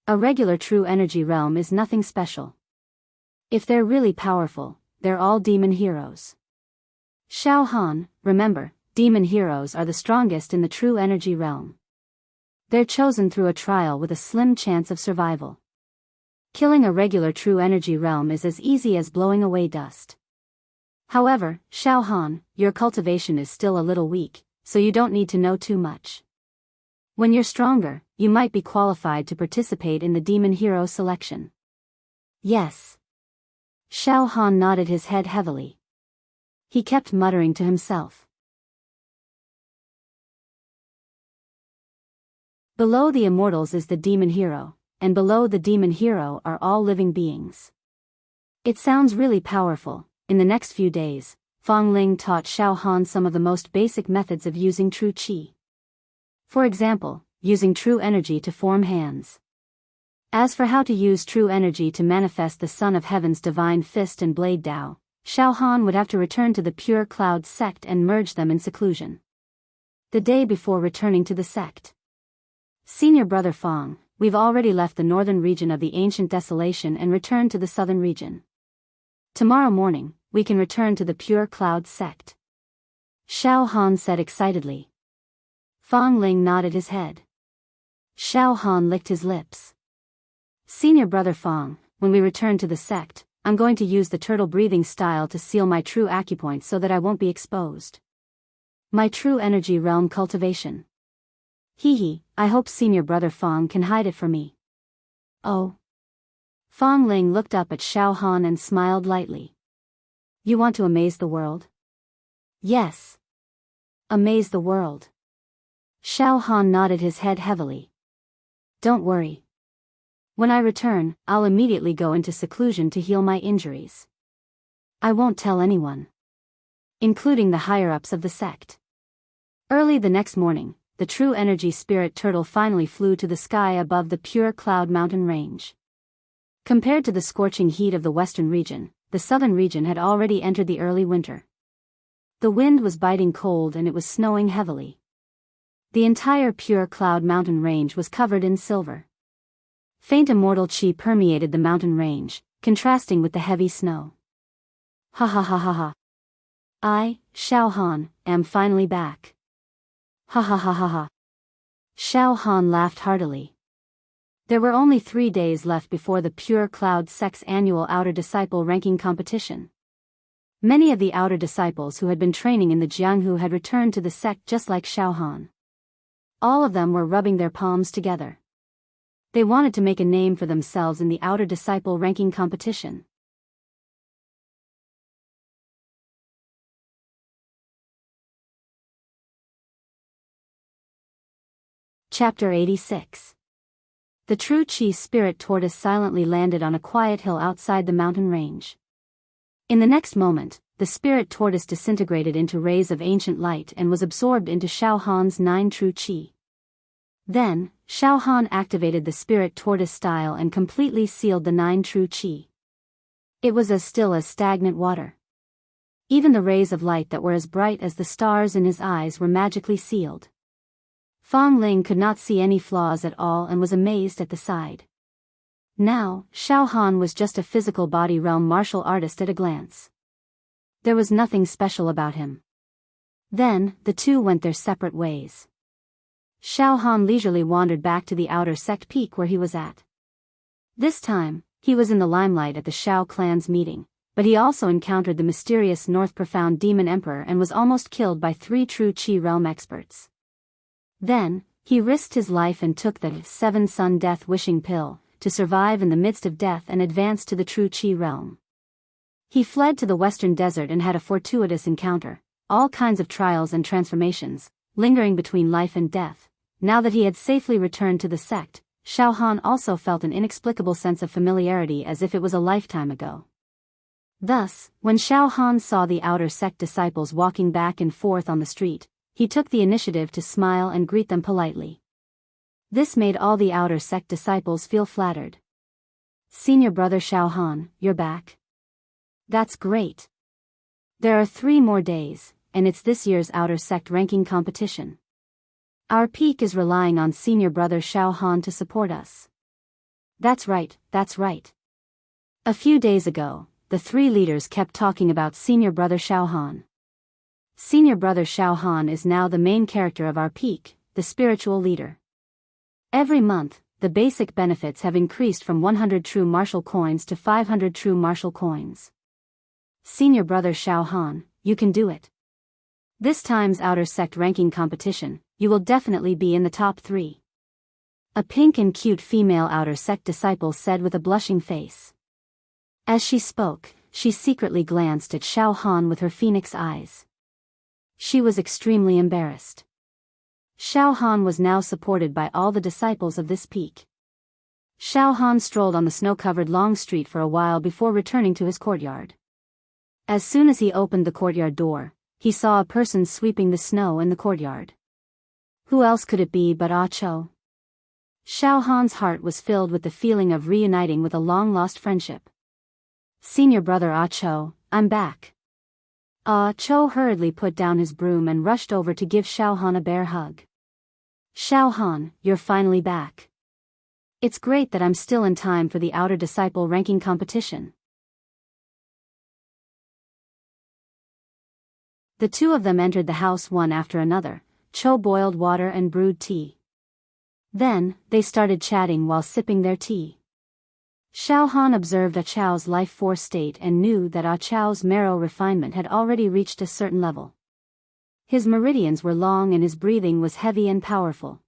A regular true energy realm is nothing special. If they're really powerful, they're all demon heroes. Xiao Han, remember, demon heroes are the strongest in the true energy realm. They're chosen through a trial with a slim chance of survival. Killing a regular true energy realm is as easy as blowing away dust. However, Xiao Han, your cultivation is still a little weak, so you don't need to know too much. When you're stronger, you might be qualified to participate in the demon hero selection. Yes. Xiao Han nodded his head heavily. He kept muttering to himself. Below the immortals is the demon hero, and below the demon hero are all living beings. It sounds really powerful. In the next few days, Fang Ling taught Xiao Han some of the most basic methods of using true qi. For example, using true energy to form hands. As for how to use true energy to manifest the Son of Heaven's divine fist and blade Dao, Xiao Han would have to return to the Pure Cloud sect and merge them in seclusion. The day before returning to the sect. Senior brother Fang, we've already left the northern region of the ancient desolation and returned to the southern region. Tomorrow morning, we can return to the Pure Cloud sect. Xiao Han said excitedly. Fang Ling nodded his head. Xiao Han licked his lips. Senior brother Fang, when we return to the sect, I'm going to use the turtle breathing style to seal my true acupoints so that I won't be exposed. My true energy realm cultivation. Hee, I hope senior brother Fang can hide it for me. Oh. Fang Ling looked up at Xiao Han and smiled lightly. You want to amaze the world? Yes. Amaze the world. Xiao Han nodded his head heavily. Don't worry. When I return, I'll immediately go into seclusion to heal my injuries. I won't tell anyone. Including the higher-ups of the sect. Early the next morning, the true energy spirit turtle finally flew to the sky above the Pure Cloud mountain range. Compared to the scorching heat of the western region, the southern region had already entered the early winter. The wind was biting cold and it was snowing heavily. The entire Pure Cloud mountain range was covered in silver. Faint immortal qi permeated the mountain range, contrasting with the heavy snow. Ha ha ha ha ha. I, Xiao Han, am finally back. Ha ha ha ha ha. Xiao Han laughed heartily. There were only 3 days left before the Pure Cloud sect's annual Outer Disciple ranking competition. Many of the Outer Disciples who had been training in the Jianghu had returned to the sect just like Xiao Han. All of them were rubbing their palms together. They wanted to make a name for themselves in the Outer Disciple ranking competition. Chapter 86. The true Qi spirit tortoise silently landed on a quiet hill outside the mountain range. In the next moment, the spirit tortoise disintegrated into rays of ancient light and was absorbed into Xiao Han's 9 true Qi. Then, Xiao Han activated the spirit tortoise style and completely sealed the 9 true Qi. It was as still as stagnant water. Even the rays of light that were as bright as the stars in his eyes were magically sealed. Fang Ling could not see any flaws at all and was amazed at the sight. Now, Xiao Han was just a physical body realm martial artist at a glance. There was nothing special about him. Then, the two went their separate ways. Xiao Han leisurely wandered back to the outer sect peak where he was at. This time, he was in the limelight at the Xiao clan's meeting, but he also encountered the mysterious North Profound Demon Emperor and was almost killed by 3 true Qi realm experts. Then, he risked his life and took the 7-Sun Death Wishing Pill to survive in the midst of death and advance to the true Qi realm. He fled to the western desert and had a fortuitous encounter, all kinds of trials and transformations, lingering between life and death. Now that he had safely returned to the sect, Xiao Han also felt an inexplicable sense of familiarity as if it was a lifetime ago. Thus, when Xiao Han saw the outer sect disciples walking back and forth on the street, he took the initiative to smile and greet them politely. This made all the outer sect disciples feel flattered. "Senior brother Xiao Han, you're back. That's great. There are 3 more days, and it's this year's outer sect ranking competition. Our peak is relying on senior brother Xiao Han to support us." That's right, that's right. A few days ago, the 3 leaders kept talking about senior brother Xiao Han. Senior brother Xiao Han is now the main character of our peak, the spiritual leader. Every month, the basic benefits have increased from 100 true martial coins to 500 true martial coins. Senior brother Xiao Han, you can do it. This time's outer sect ranking competition, you will definitely be in the top 3. A pink and cute female outer sect disciple said with a blushing face. As she spoke, she secretly glanced at Xiao Han with her phoenix eyes. She was extremely embarrassed. Xiao Han was now supported by all the disciples of this peak. Xiao Han strolled on the snow-covered long street for a while before returning to his courtyard. As soon as he opened the courtyard door, he saw a person sweeping the snow in the courtyard. Who else could it be but Ah Cho? Xiao Han's heart was filled with the feeling of reuniting with a long-lost friendship. "Senior brother Ah Cho, I'm back." Ah Cho hurriedly put down his broom and rushed over to give Xiao Han a bear hug. "Xiao Han, you're finally back. It's great that I'm still in time for the outer disciple ranking competition." The 2 of them entered the house one after another. Cho boiled water and brewed tea. Then, they started chatting while sipping their tea. Xiao Han observed Ah Chow's life force state and knew that Ah Chow's marrow refinement had already reached a certain level. His meridians were long and his breathing was heavy and powerful.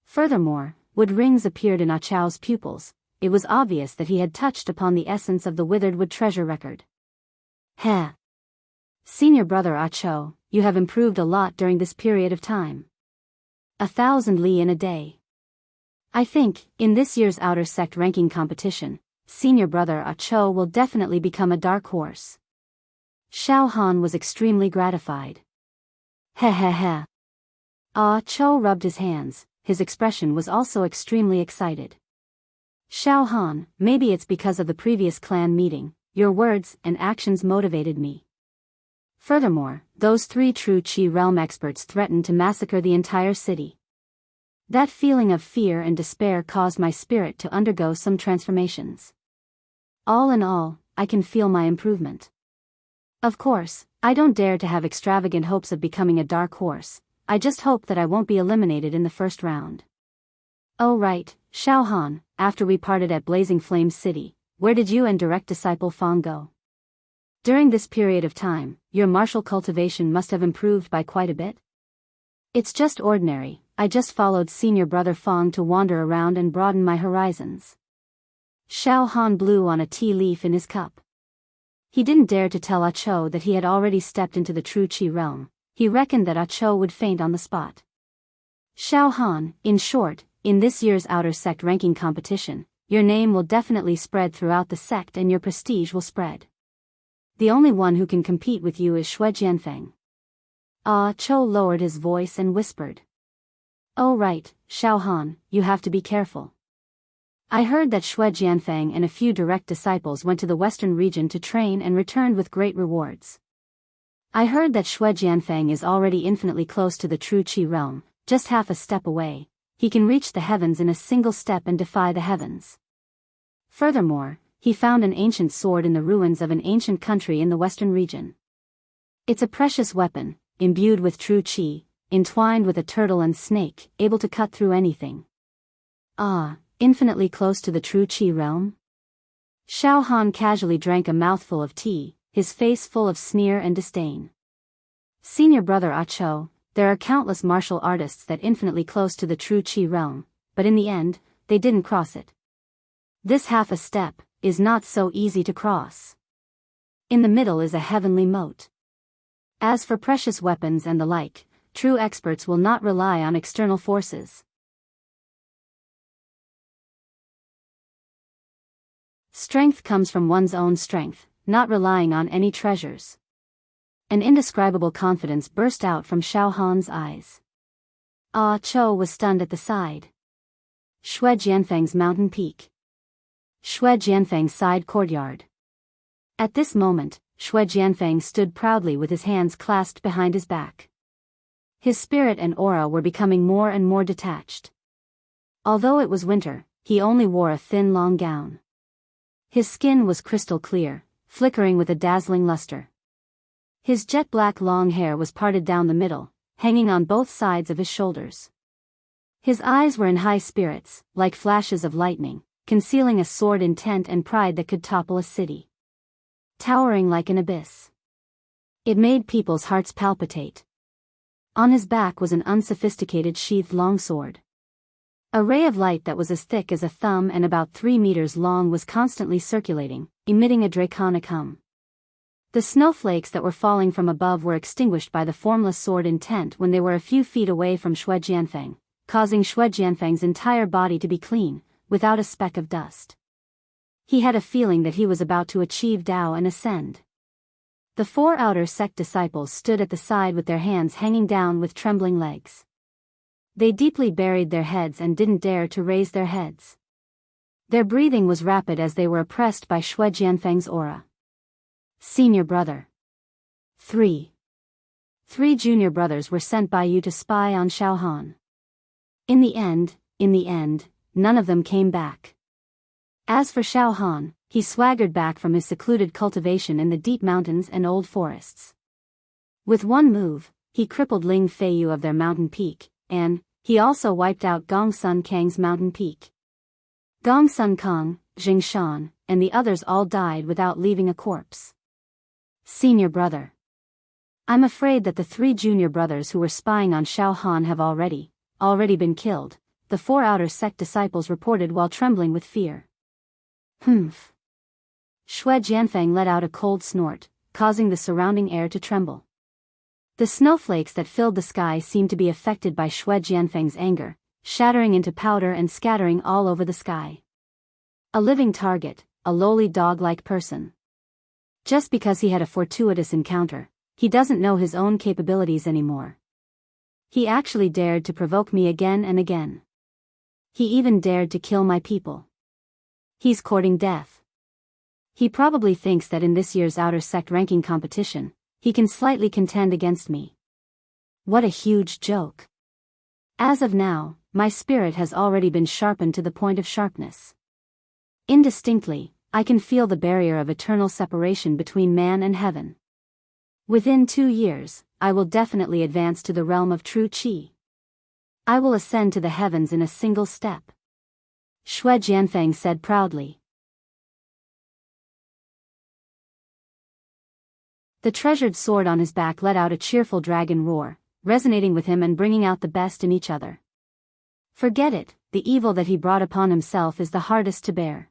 Furthermore, wood rings appeared in Ah Chow's pupils. It was obvious that he had touched upon the essence of the withered wood treasure record. "Heh. Senior brother Ah Cho, you have improved a lot during this period of time. 1,000 li in a day. I think, in this year's outer sect ranking competition, senior brother Ah Cho will definitely become a dark horse." Xiao Han was extremely gratified. "Heh heh heh." Ah Cho rubbed his hands, his expression was also extremely excited. "Xiao Han, maybe it's because of the previous clan meeting, your words and actions motivated me. Furthermore, those 3 true Qi realm experts threatened to massacre the entire city. That feeling of fear and despair caused my spirit to undergo some transformations. All in all, I can feel my improvement. Of course, I don't dare to have extravagant hopes of becoming a dark horse. I just hope that I won't be eliminated in the first round." "Oh right, Xiao Han, after we parted at Blazing Flame City, where did you and direct disciple Fong go? During this period of time, your martial cultivation must have improved by quite a bit?" "It's just ordinary. I just followed senior brother Fong to wander around and broaden my horizons." Xiao Han blew on a tea leaf in his cup. He didn't dare to tell Ah Cho that he had already stepped into the true Qi realm. He reckoned that Ah Cho would faint on the spot. "Xiao Han, in short, in this year's outer sect ranking competition, your name will definitely spread throughout the sect and your prestige will spread. The only one who can compete with you is Shui Jianfeng." Ah Cho lowered his voice and whispered. "Oh right, Xiao Han, you have to be careful. I heard that Shui Jianfeng and a few direct disciples went to the western region to train and returned with great rewards. I heard that Shui Jianfeng is already infinitely close to the true Qi realm, just half a step away. He can reach the heavens in a single step and defy the heavens. Furthermore, he found an ancient sword in the ruins of an ancient country in the western region. It's a precious weapon, imbued with true qi, entwined with a turtle and snake, able to cut through anything. Ah, infinitely close to the true qi realm? Xiao Han casually drank a mouthful of tea, his face full of sneer and disdain. Senior brother Acho, there are countless martial artists that infinitely close to the true qi realm, but in the end, they didn't cross it. This half a step is not so easy to cross. In the middle is a heavenly moat. As for precious weapons and the like, true experts will not rely on external forces. Strength comes from one's own strength, not relying on any treasures. An indescribable confidence burst out from Xiao Han's eyes. Ah Cho was stunned at the side. Shui Jianfeng's mountain peak. Shui Jianfeng's side courtyard. At this moment, Shui Jianfeng stood proudly with his hands clasped behind his back. His spirit and aura were becoming more and more detached. Although it was winter, he only wore a thin long gown. His skin was crystal clear, flickering with a dazzling luster. His jet-black long hair was parted down the middle, hanging on both sides of his shoulders. His eyes were in high spirits, like flashes of lightning, concealing a sword intent and pride that could topple a city. Towering like an abyss. It made people's hearts palpitate. On his back was an unsophisticated sheathed longsword. A ray of light that was as thick as a thumb and about 3 meters long was constantly circulating, emitting a draconic hum. The snowflakes that were falling from above were extinguished by the formless sword intent when they were a few feet away from Shui Jianfeng, causing Shui Jianfeng's entire body to be clean, without a speck of dust. He had a feeling that he was about to achieve Dao and ascend. The 4 outer sect disciples stood at the side with their hands hanging down with trembling legs. They deeply buried their heads and didn't dare to raise their heads. Their breathing was rapid as they were oppressed by Shui Jianfeng's aura. Senior brother. 3 junior brothers were sent by you to spy on Xiao Han. In the end, none of them came back. As for Xiao Han, he swaggered back from his secluded cultivation in the deep mountains and old forests. With one move, he crippled Ling Feiyu of their mountain peak, and he also wiped out Gong Sun Kang's mountain peak. Gong Sun Kang, Jing Shan, and the others all died without leaving a corpse. Senior brother. I'm afraid that the 3 junior brothers who were spying on Xiao Han have already been killed, the 4 outer sect disciples reported while trembling with fear. Humph. Shui Jianfeng let out a cold snort, causing the surrounding air to tremble. The snowflakes that filled the sky seemed to be affected by Shui Jianfeng's anger, shattering into powder and scattering all over the sky. A living target, a lowly dog-like person. Just because he had a fortuitous encounter, he doesn't know his own capabilities anymore. He actually dared to provoke me again and again. He even dared to kill my people. He's courting death. He probably thinks that in this year's outer sect ranking competition, he can slightly contend against me. What a huge joke. As of now, my spirit has already been sharpened to the point of sharpness. Indistinctly, I can feel the barrier of eternal separation between man and heaven. Within 2 years, I will definitely advance to the realm of true qi. I will ascend to the heavens in a single step. Shui Jianfeng said proudly. The treasured sword on his back let out a cheerful dragon roar, resonating with him and bringing out the best in each other. Forget it, the evil that he brought upon himself is the hardest to bear.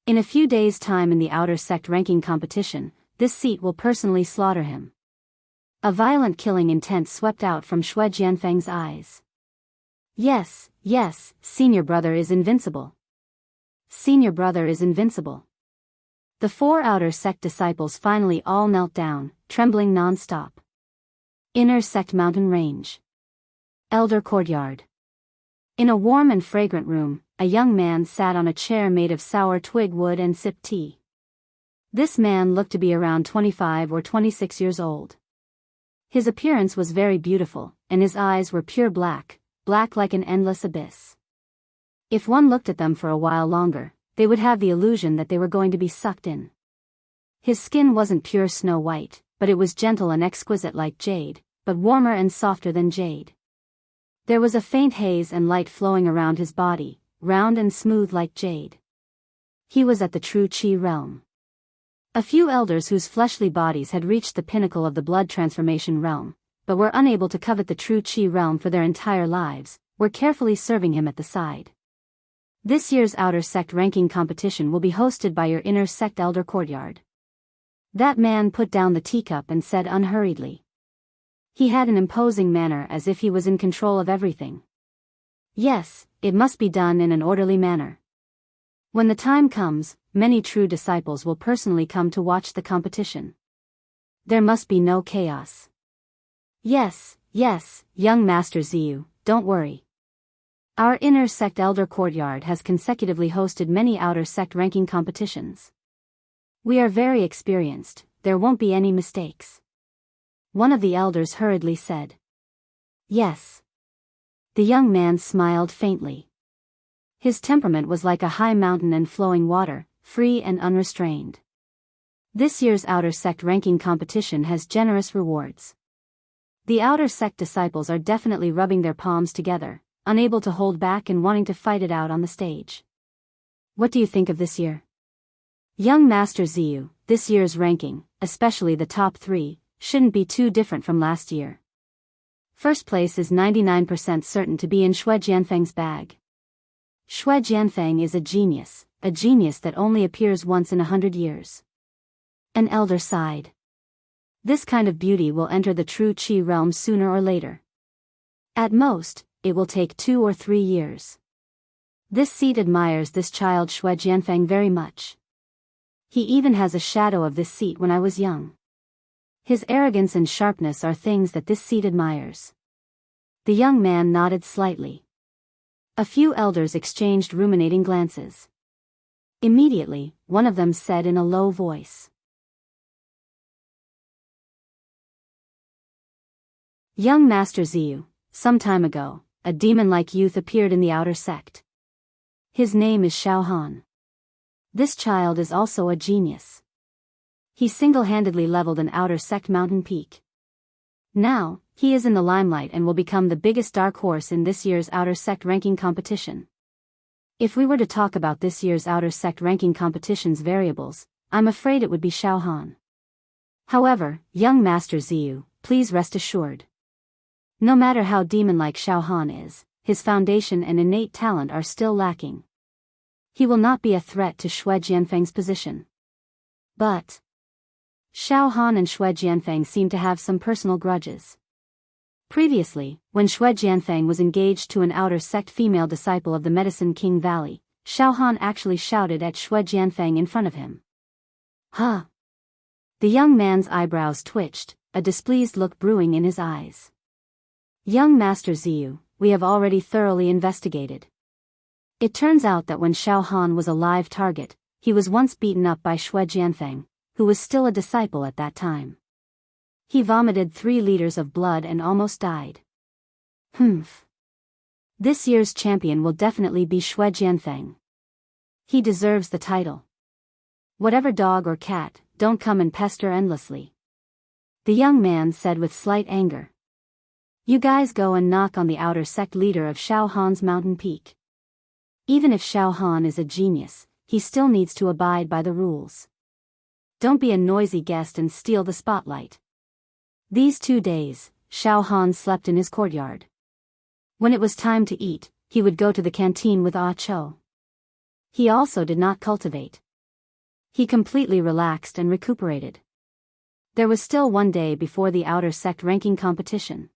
In a few days' time in the outer sect ranking competition, this seat will personally slaughter him. A violent killing intent swept out from Shui Jianfeng's eyes. Yes, senior brother is invincible. Senior brother is invincible. The 4 outer sect disciples finally all knelt down, trembling non-stop. Inner sect mountain range. Elder courtyard. In a warm and fragrant room, a young man sat on a chair made of sour twig wood and sipped tea. This man looked to be around 25 or 26 years old. His appearance was very beautiful, and his eyes were pure black like an endless abyss. If one looked at them for a while longer, they would have the illusion that they were going to be sucked in. His skin wasn't pure snow white, but it was gentle and exquisite like jade, but warmer and softer than jade. There was a faint haze and light flowing around his body, round and smooth like jade. He was at the true Qi realm. A few elders whose fleshly bodies had reached the pinnacle of the blood transformation realm, but were unable to covet the true Qi realm for their entire lives, were carefully serving him at the side. This year's outer sect ranking competition will be hosted by your inner sect elder courtyard. That man put down the teacup and said unhurriedly. He had an imposing manner as if he was in control of everything. Yes, it must be done in an orderly manner. When the time comes, many true disciples will personally come to watch the competition. There must be no chaos. Yes, young Master Ziyu, don't worry. Our inner sect elder courtyard has consecutively hosted many outer sect ranking competitions. We are very experienced, there won't be any mistakes. One of the elders hurriedly said. Yes. The young man smiled faintly. His temperament was like a high mountain and flowing water, free and unrestrained. This year's outer sect ranking competition has generous rewards. The outer sect disciples are definitely rubbing their palms together, unable to hold back and wanting to fight it out on the stage. What do you think of this year? Young Master Ziyu, this year's ranking, especially the top 3, shouldn't be too different from last year. First place is 99% certain to be in Xue Jianfeng's bag. Xue Jianfeng is a genius that only appears once in 100 years. An elder sighed. This kind of beauty will enter the true Qi realm sooner or later. At most, it will take 2 or 3 years. This seat admires this child Xue Jianfeng very much. He even has a shadow of this seat when I was young. His arrogance and sharpness are things that this seat admires. The young man nodded slightly. A few elders exchanged ruminating glances. Immediately, one of them said in a low voice. Young Master Ziyu, some time ago, a demon-like youth appeared in the outer sect. His name is Xiao Han. This child is also a genius. He single-handedly leveled an outer sect mountain peak. Now, he is in the limelight and will become the biggest dark horse in this year's outer sect ranking competition. If we were to talk about this year's outer sect ranking competition's variables, I'm afraid it would be Xiao Han. However, young Master Ziyu, please rest assured. No matter how demon-like Xiao Han is, his foundation and innate talent are still lacking. He will not be a threat to Xue Jianfeng's position. But Xiao Han and Xue Jianfeng seem to have some personal grudges. Previously, when Xue Jianfeng was engaged to an outer sect female disciple of the Medicine King Valley, Xiao Han actually shouted at Xue Jianfeng in front of him. Huh? The young man's eyebrows twitched, a displeased look brewing in his eyes. Young Master Ziyu, we have already thoroughly investigated. It turns out that when Xiao Han was a live target, he was once beaten up by Xue Jianfeng, who was still a disciple at that time. He vomited 3 liters of blood and almost died. This year's champion will definitely be Xue Jianfeng. He deserves the title. Whatever dog or cat, don't come and pester endlessly. The young man said with slight anger. You guys go and knock on the outer sect leader of Xiao Han's mountain peak. Even if Xiao Han is a genius, he still needs to abide by the rules. Don't be a noisy guest and steal the spotlight. These 2 days, Xiao Han slept in his courtyard. When it was time to eat, he would go to the canteen with Ah Cho. He also did not cultivate. He completely relaxed and recuperated. There was still 1 day before the outer sect ranking competition.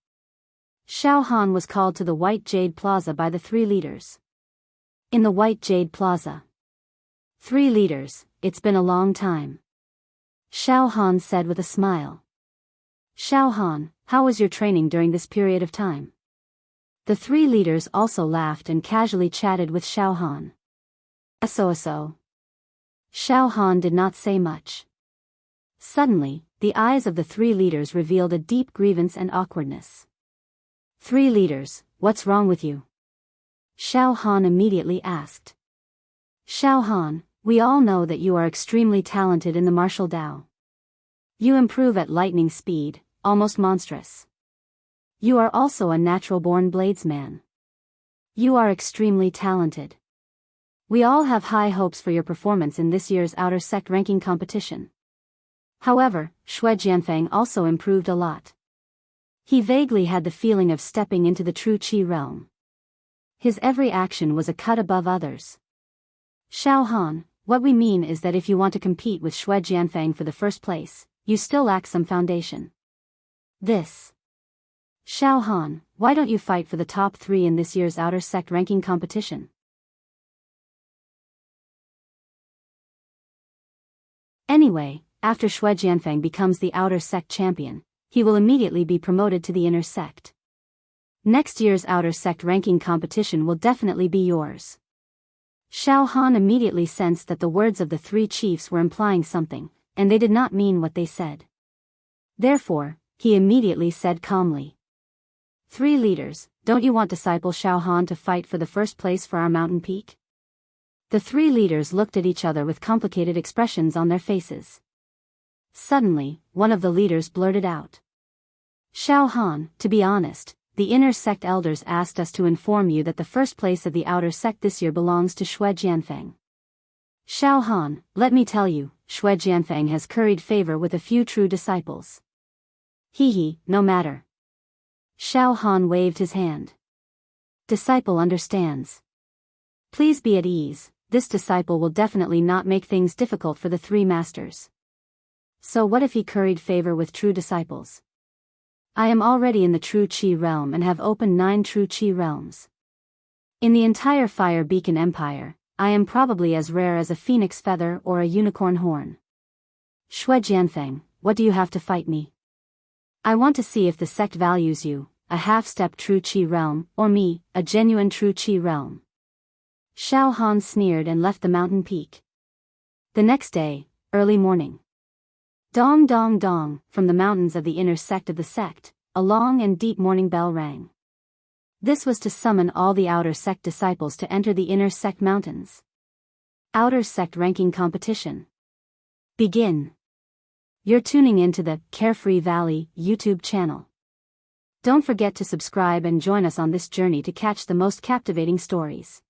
Xiao Han was called to the White Jade Plaza by the 3 leaders. In the White Jade Plaza. 3 leaders, it's been a long time. Xiao Han said with a smile. Xiao Han, how was your training during this period of time? The 3 leaders also laughed and casually chatted with Xiao Han. So. Xiao Han did not say much. Suddenly, the eyes of the 3 leaders revealed a deep grievance and awkwardness. 3 leaders, what's wrong with you? Xiao Han immediately asked. Xiao Han, we all know that you are extremely talented in the martial Dao. You improve at lightning speed, almost monstrous. You are also a natural-born bladesman. You are extremely talented. We all have high hopes for your performance in this year's outer sect ranking competition. However, Xue Jianfeng also improved a lot. He vaguely had the feeling of stepping into the true Qi realm. His every action was a cut above others. Xiao Han, what we mean is that if you want to compete with Xue Jianfeng for the first place, you still lack some foundation. This. Xiao Han, why don't you fight for the top 3 in this year's outer sect ranking competition? Anyway, after Xue Jianfeng becomes the outer sect champion, he will immediately be promoted to the inner sect. Next year's outer sect ranking competition will definitely be yours. Xiao Han immediately sensed that the words of the 3 chiefs were implying something, and they did not mean what they said. Therefore, he immediately said calmly. 3 leaders, don't you want disciple Xiao Han to fight for the first place for our mountain peak? The 3 leaders looked at each other with complicated expressions on their faces. Suddenly, one of the leaders blurted out. Xiao Han, to be honest, the inner sect elders asked us to inform you that the first place of the outer sect this year belongs to Xue Jianfeng. Xiao Han, let me tell you, Xue Jianfeng has curried favor with a few true disciples. No matter. Xiao Han waved his hand. Disciple understands. Please be at ease, this disciple will definitely not make things difficult for the 3 masters. So what if he curried favor with true disciples? I am already in the true Qi realm and have opened 9 true Qi realms. In the entire Fire Beacon Empire, I am probably as rare as a phoenix feather or a unicorn horn. Xue Jianfeng, what do you have to fight me? I want to see if the sect values you, a half-step true Qi realm, or me, a genuine true Qi realm. Xiao Han sneered and left the mountain peak. The next day, early morning. Dong dong dong, from the mountains of the inner sect of the sect, a long and deep morning bell rang. This was to summon all the outer sect disciples to enter the inner sect mountains. Outer sect ranking competition. Begin. You're tuning into the Carefree Valley YouTube channel. Don't forget to subscribe and join us on this journey to catch the most captivating stories.